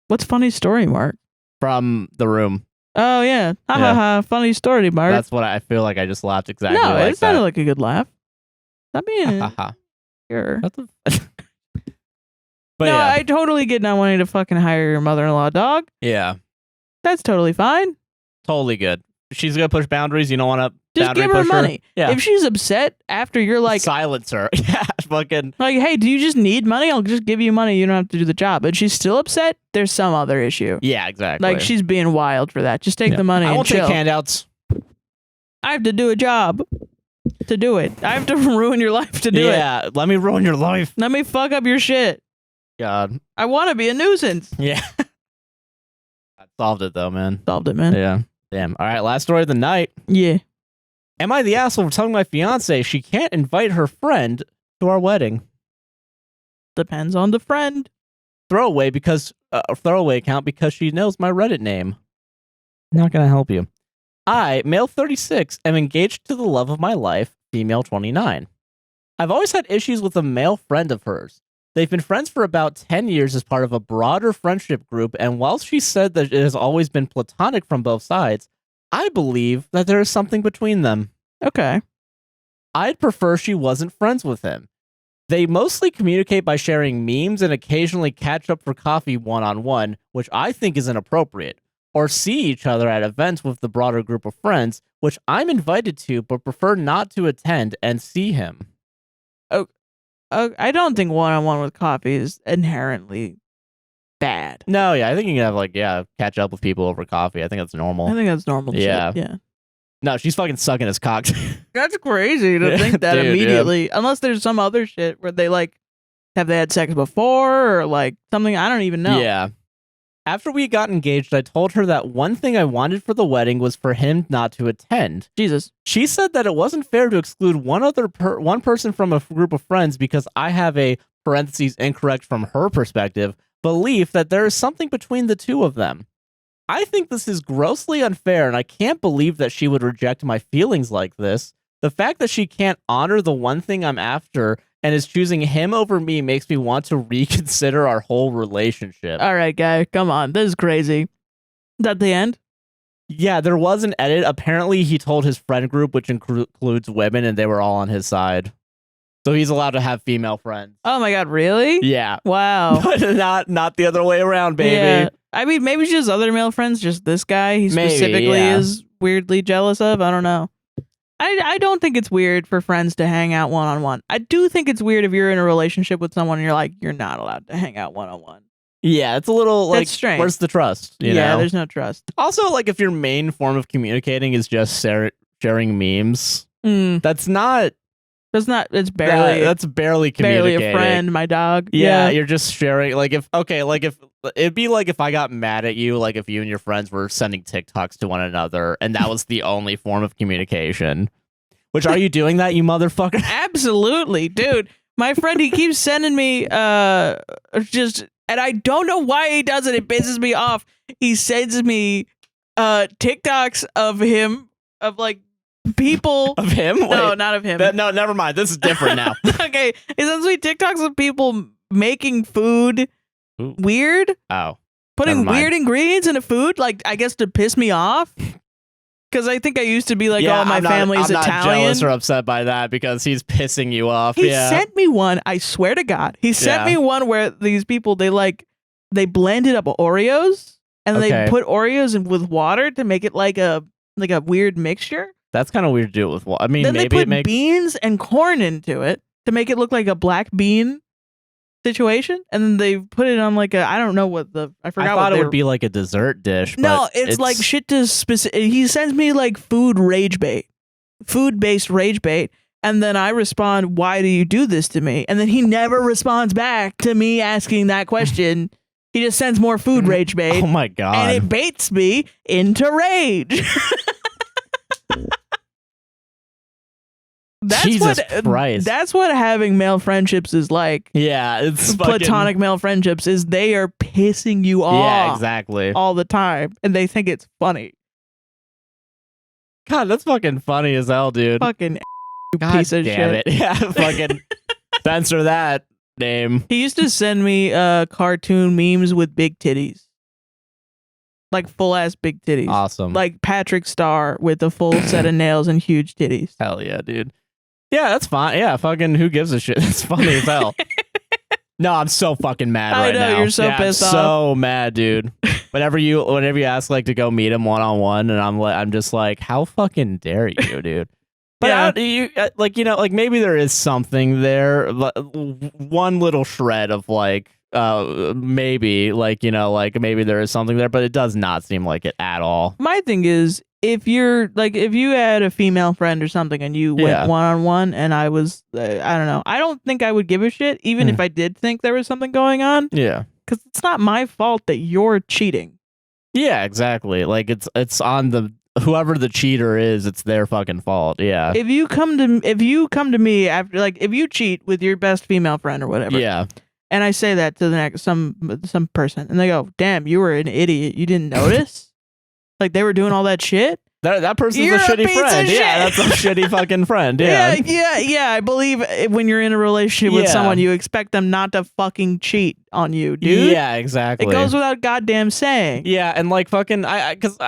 what's funny story, Mark? From The Room. Oh yeah. Ha ha ha. Funny story, Mark. That's what I feel like. I just laughed exactly. No, like it sounded like a good laugh. Stop being sure. But no, I totally get not wanting to fucking hire your mother-in-law, dog. Yeah. That's totally fine. Totally good. She's gonna push boundaries. You don't want to just give her money. Yeah. If she's upset after you're like, silence her. Yeah, fucking like, hey, do you just need money? I'll just give you money. You don't have to do the job. But she's still upset. There's some other issue. Yeah, exactly. Like she's being wild for that. Just take the money. I won't take handouts. I have to do a job to do it. I have to ruin your life to do it. Yeah, let me ruin your life. Let me fuck up your shit. God. I want to be a nuisance. Yeah. I solved it though, man. Solved it, man. Yeah. Damn. All right, last story of the night. Yeah. Am I the asshole for telling my fiance she can't invite her friend to our wedding? Depends on the friend. Throwaway account because she knows my Reddit name. Not gonna help you. I, male 36, am engaged to the love of my life, female 29. I've always had issues with a male friend of hers. They've been friends for about 10 years as part of a broader friendship group, and while she said that it has always been platonic from both sides, I believe that there is something between them. Okay. I'd prefer she wasn't friends with him. They mostly communicate by sharing memes and occasionally catch up for coffee one-on-one, which I think is inappropriate, or see each other at events with the broader group of friends, which I'm invited to but prefer not to attend and see him. I don't think one-on-one with coffee is inherently bad. No, I think you can have catch up with people over coffee. I think that's normal. I think that's normal. Yeah, shit. Yeah. No, she's fucking sucking his cock. That's crazy to think that immediately, unless there's some other shit where they like have they had sex before or like something? I don't even know. Yeah. After we got engaged, I told her that one thing I wanted for the wedding was for him not to attend. Jesus. She said that it wasn't fair to exclude one person from a group of friends because I have a parentheses incorrect from her perspective belief that there is something between the two of them. I think this is grossly unfair, and I can't believe that she would reject my feelings like this. The fact that she can't honor the one thing I'm after and is choosing him over me makes me want to reconsider our whole relationship. All right, guy, come on. This is crazy. Is that the end? Yeah, there was an edit. Apparently, he told his friend group, which includes women, and they were all on his side. So he's allowed to have female friends. Oh my God, really? Yeah. Wow. But not the other way around, baby. Yeah. I mean, maybe just other male friends, just this guy he specifically is weirdly jealous of. I don't know. I don't think it's weird for friends to hang out one-on-one. I do think it's weird if you're in a relationship with someone and you're like, you're not allowed to hang out one-on-one. Yeah, it's a little like, that's strange. Where's the trust? You yeah, know? There's no trust. Also, like if your main form of communicating is just sharing memes, that's not... It's barely... That's barely communicating. Barely a friend, my dog. Yeah, you're just sharing, like if it'd be like if I got mad at you, like if you and your friends were sending TikToks to one another and that was the only form of communication. Which, are you doing that, you motherfucker? Absolutely, dude. My friend, he keeps sending me just, and I don't know why he does it. It pisses me off. He sends me TikToks of him, of like people. Of him? No, Wait, not of him. No, never mind. This is different now. Okay, he sends me TikToks of people making food weird. Oh. Putting weird ingredients in a food, like, I guess to piss me off. Because I think I used to be like, oh, my family's Italian. I'm not jealous or upset by that because he's pissing you off. He sent me one, I swear to God. He sent me one where these people, they blended up Oreos and they put Oreos in with water to make it like a weird mixture. That's kind of weird to do it with water. I mean, then maybe they put beans and corn into it to make it look like a black bean situation, and then they put it on like I don't know what I forgot. I thought it would be like a dessert dish. No, it's like shit to specific. He sends me like food based rage bait, and then I respond, "Why do you do this to me?" And then he never responds back to me asking that question. He just sends more food rage bait. Oh my God! And it baits me into rage. Jesus Christ. That's what having male friendships is like. Yeah, it's platonic male friendships is they are pissing you off. Yeah, exactly. All the time, and they think it's funny. God, that's fucking funny as hell, dude. Fucking God piece of damn shit. It. Yeah, fucking censor that name. He used to send me cartoon memes with big titties. Like full ass big titties. Awesome. Like Patrick Star with a full set of nails and huge titties. Hell yeah, dude. Yeah, that's fine. Yeah, fucking who gives a shit? That's funny as hell. No, I'm so fucking mad right now. I know, you're so pissed off. So mad, dude. Whenever you ask like to go meet him one-on-one, and I'm just like, how fucking dare you, dude? But maybe there is something there, one little shred of like, maybe maybe there is something there, but it does not seem like it at all. My thing is, if you had a female friend or something and you went one-on-one and I was, I don't know, I don't think I would give a shit, even if I did think there was something going on. Yeah. Because it's not my fault that you're cheating. Yeah, exactly. Like it's on whoever the cheater is, it's their fucking fault. Yeah. If you come to me after, like, if you cheat with your best female friend or whatever. Yeah. And I say that to the next some person, and they go, "Damn, you were an idiot. You didn't notice? Like they were doing all that shit." That person's You're a shitty piece friend. of Yeah, shit. that's a shitty fucking friend. Yeah. Yeah. I believe when you're in a relationship with someone, you expect them not to fucking cheat on you, dude. Yeah, exactly. It goes without goddamn saying. Yeah, and like fucking, because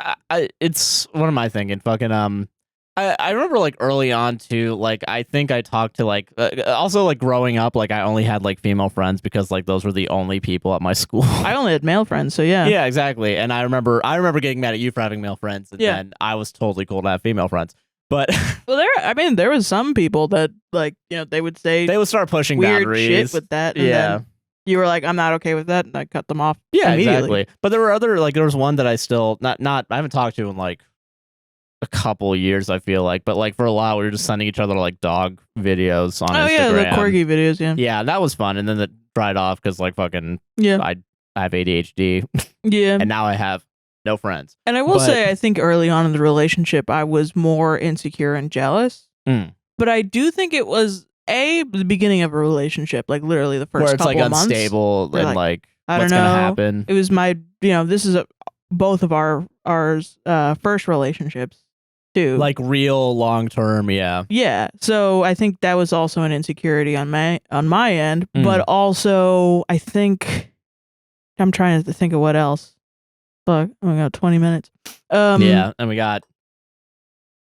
it's what am I thinking? Fucking I remember like early on too, like I think I talked to like also like growing up, like I only had like female friends because like those were the only people at my school. I only had male friends, so yeah. Yeah, exactly. And I remember getting mad at you for having male friends, and then I was totally cool to have female friends. But well, there was some people that like they would say they would start pushing weird boundaries shit with that. And then you were like, I'm not okay with that, and I cut them off. Yeah, immediately. exactly. But there were other there was one that I still not I haven't talked to in like a couple years, I feel like, but like for a while we were just sending each other like dog videos on Instagram. Yeah, the corgi videos. Yeah, that was fun, and then it dried off because like fucking I have ADHD. Yeah, and now I have no friends. And I will say, I think early on in the relationship, I was more insecure and jealous. But I do think it was the beginning of a relationship, like literally the first couple of months. Where it's like unstable and like I don't what's know. Gonna happen. It was my, this is both of our first relationships too. Like real long term, yeah. Yeah. So I think that was also an insecurity on my end, but also I think I'm trying to think of what else. Fuck, we got 20 minutes. Yeah, and we got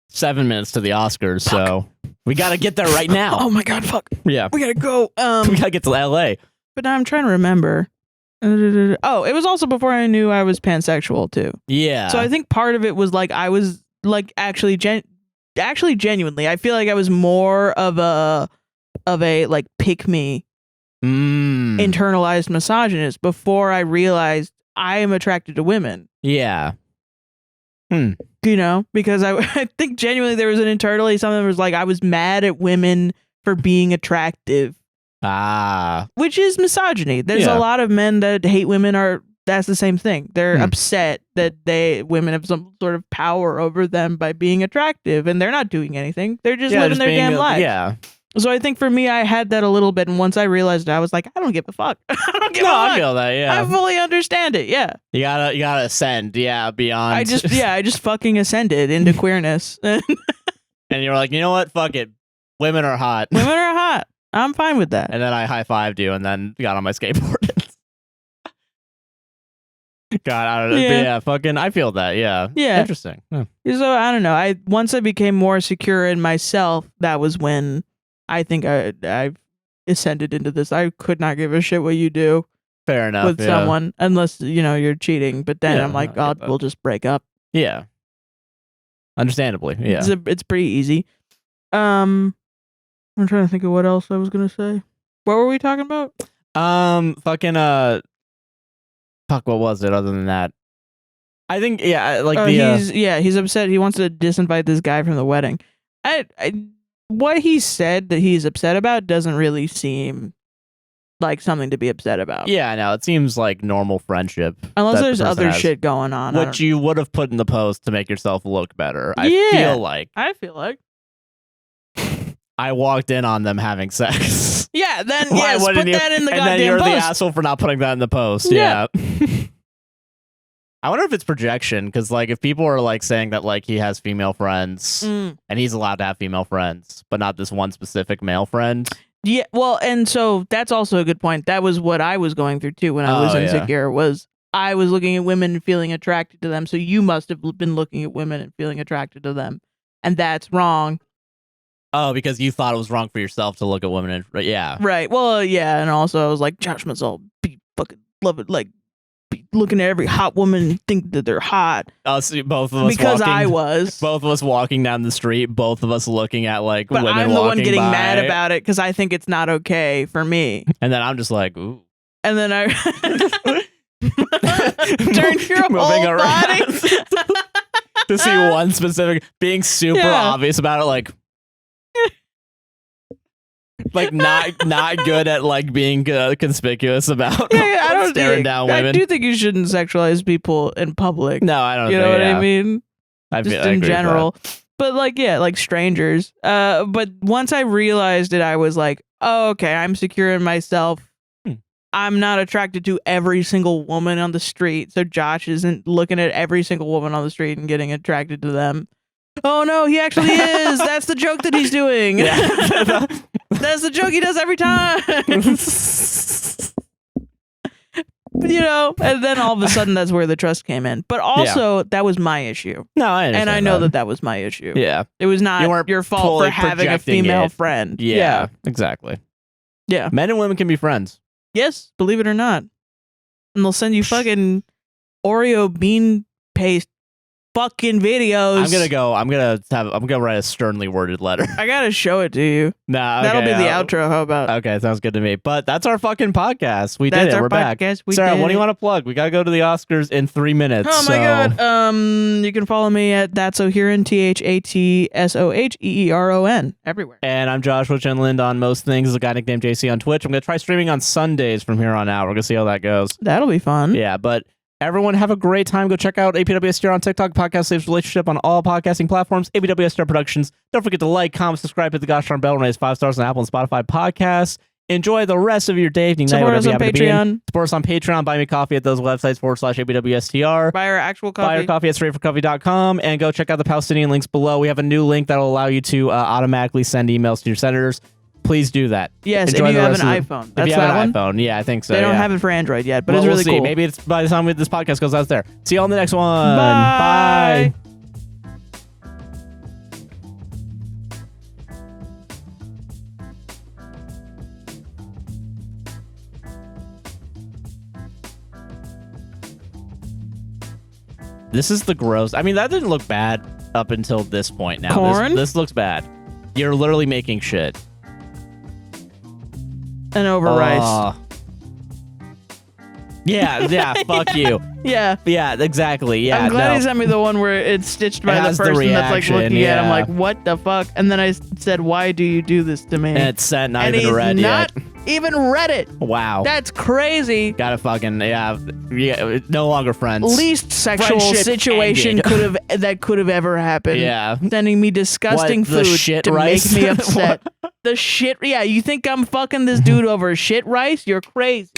7 minutes to the Oscars, so we got to get there right now. Oh my god, fuck. Yeah. We got to go. We got to get to LA. But now I'm trying to remember. Oh, it was also before I knew I was pansexual too. Yeah. So I think part of it was like I was like actually genuinely, I feel like I was more of a like pick me internalized misogynist before I realized I am attracted to women. Yeah. Because I think genuinely there was an internally something that was like I was mad at women for being attractive. Which is misogyny. There's a lot of men that hate women that's the same thing. They're upset that women have some sort of power over them by being attractive, and they're not doing anything. They're just living their damn lives. Yeah. So I think for me, I had that a little bit, and once I realized it, I was like, I don't give a fuck. I don't give a fuck. I feel that. Yeah. I fully understand it. Yeah. You gotta ascend. Yeah. Beyond. I just fucking ascended into queerness. And you're like, you know what? Fuck it. Women are hot. Women are hot. I'm fine with that. And then I high-fived you and then got on my skateboard. God, I don't know. Yeah, fucking, I feel that. Yeah. Yeah. Interesting. Yeah. So I don't know. Once I became more secure in myself, that was when I think I ascended into this. I could not give a shit what you do. Fair enough. With someone, unless you're cheating. But then I'm like, we'll just break up. Yeah. Understandably. Yeah. It's pretty easy. I'm trying to think of what else I was gonna say. What were we talking about? Fuck, what was it other than that? I think, he's upset. He wants to disinvite this guy from the wedding. What he said that he's upset about doesn't really seem like something to be upset about. Yeah, I know. It seems like normal friendship. Unless there's other shit going on. What you would have put in the post to make yourself look better. I feel like. I walked in on them having sex. Yeah, then put that in the goddamn post. And then you're the asshole for not putting that in the post. Yeah. I wonder if it's projection, because like if people are like saying that like he has female friends and he's allowed to have female friends, but not this one specific male friend. Yeah, well, and so that's also a good point. That was what I was going through too when I was insecure. Was I was looking at women and feeling attracted to them. So you must have been looking at women and feeling attracted to them, and that's wrong. Oh, because you thought it was wrong for yourself to look at women. Yeah. Right. Well, yeah. And also I was like, Josh must all be fucking love it. Like be looking at every hot woman and think that they're hot. So both of us because I was. Both of us walking down the street, both of us looking at like women walking by. I'm the one getting mad about it because I think it's not okay for me. And then I'm just like, ooh. And then I turned your whole body. To see one specific, being super obvious about it, like not good at like being conspicuous about I don't staring down women. I do think you shouldn't sexualize people in public. No, I don't. You know what I mean? I in general, but like strangers. But once I realized it, I was like, oh, okay, I'm secure in myself. I'm not attracted to every single woman on the street, so Josh isn't looking at every single woman on the street and getting attracted to them. Oh no, he actually is. That's the joke that he's doing. Yeah. That's the joke he does every time. And then all of a sudden that's where the trust came in. But also that was my issue. No, I understand. And I know that was my issue. Yeah. It was not your fault for having a female friend. Yeah, exactly. Yeah. Men and women can be friends. Yes, believe it or not. And they'll send you fucking Oreo bean paste fucking videos. I'm gonna write a sternly worded letter. I gotta show it to you. Nah, that'll be the outro. How about? Okay, sounds good to me. But that's our fucking podcast. We did it. We're back. Sarah, what do you want to plug? We gotta go to the Oscars in 3 minutes. Oh my god. You can follow me at That's O'Hearon, THATSOHEERON everywhere. And I'm Joshua Chenland on most things. There's a guy nicknamed JC on Twitch. I'm gonna try streaming on Sundays from here on out. We're gonna see how that goes. That'll be fun. Yeah, but everyone have a great time. Go check out APWSTR on TikTok. Podcast Saves Relationship on all podcasting platforms. APWSTR Productions. Don't forget to like, comment, subscribe, hit the gosh darn bell, and raise 5 stars on Apple and Spotify podcasts. Enjoy the rest of your day, evening, night, Support us whatever on you happen to be in. Patreon. Support us on Patreon. Buy me coffee at those websites /APWSTR. Buy our actual coffee. Buy our coffee at straightforcoffee.com and go check out the Palestinian links below. We have a new link that will allow you to automatically send emails to your senators. Please do that. Yes, Enjoy if you have an the- iPhone. If That's you have that an one. iPhone, yeah, I think so. They don't yeah. have it for Android yet, but Well, it's really we'll see. cool. Maybe it's by the time this podcast goes out there. See you on the next one. Bye. Bye. This is the gross. I mean, that didn't look bad up until this point now. Corn? This looks bad. You're literally making shit. And over rice. Yeah, fuck you. Yeah. Yeah, exactly. Yeah, I'm glad no. he sent me the one where it's stitched by It the has the person that's like reaction, looking at him yeah. like, what the fuck? And then I said, why do you do this to me? And it's sent, not and even he's read not yet. even read it. Wow. That's crazy. Gotta fucking, yeah, no longer friends. Least sexual Friendship situation ended. could have ever happened. Yeah. Sending me disgusting What, the food shit to rice? make me upset. The shit, yeah, you think I'm fucking this dude over shit rice? You're crazy.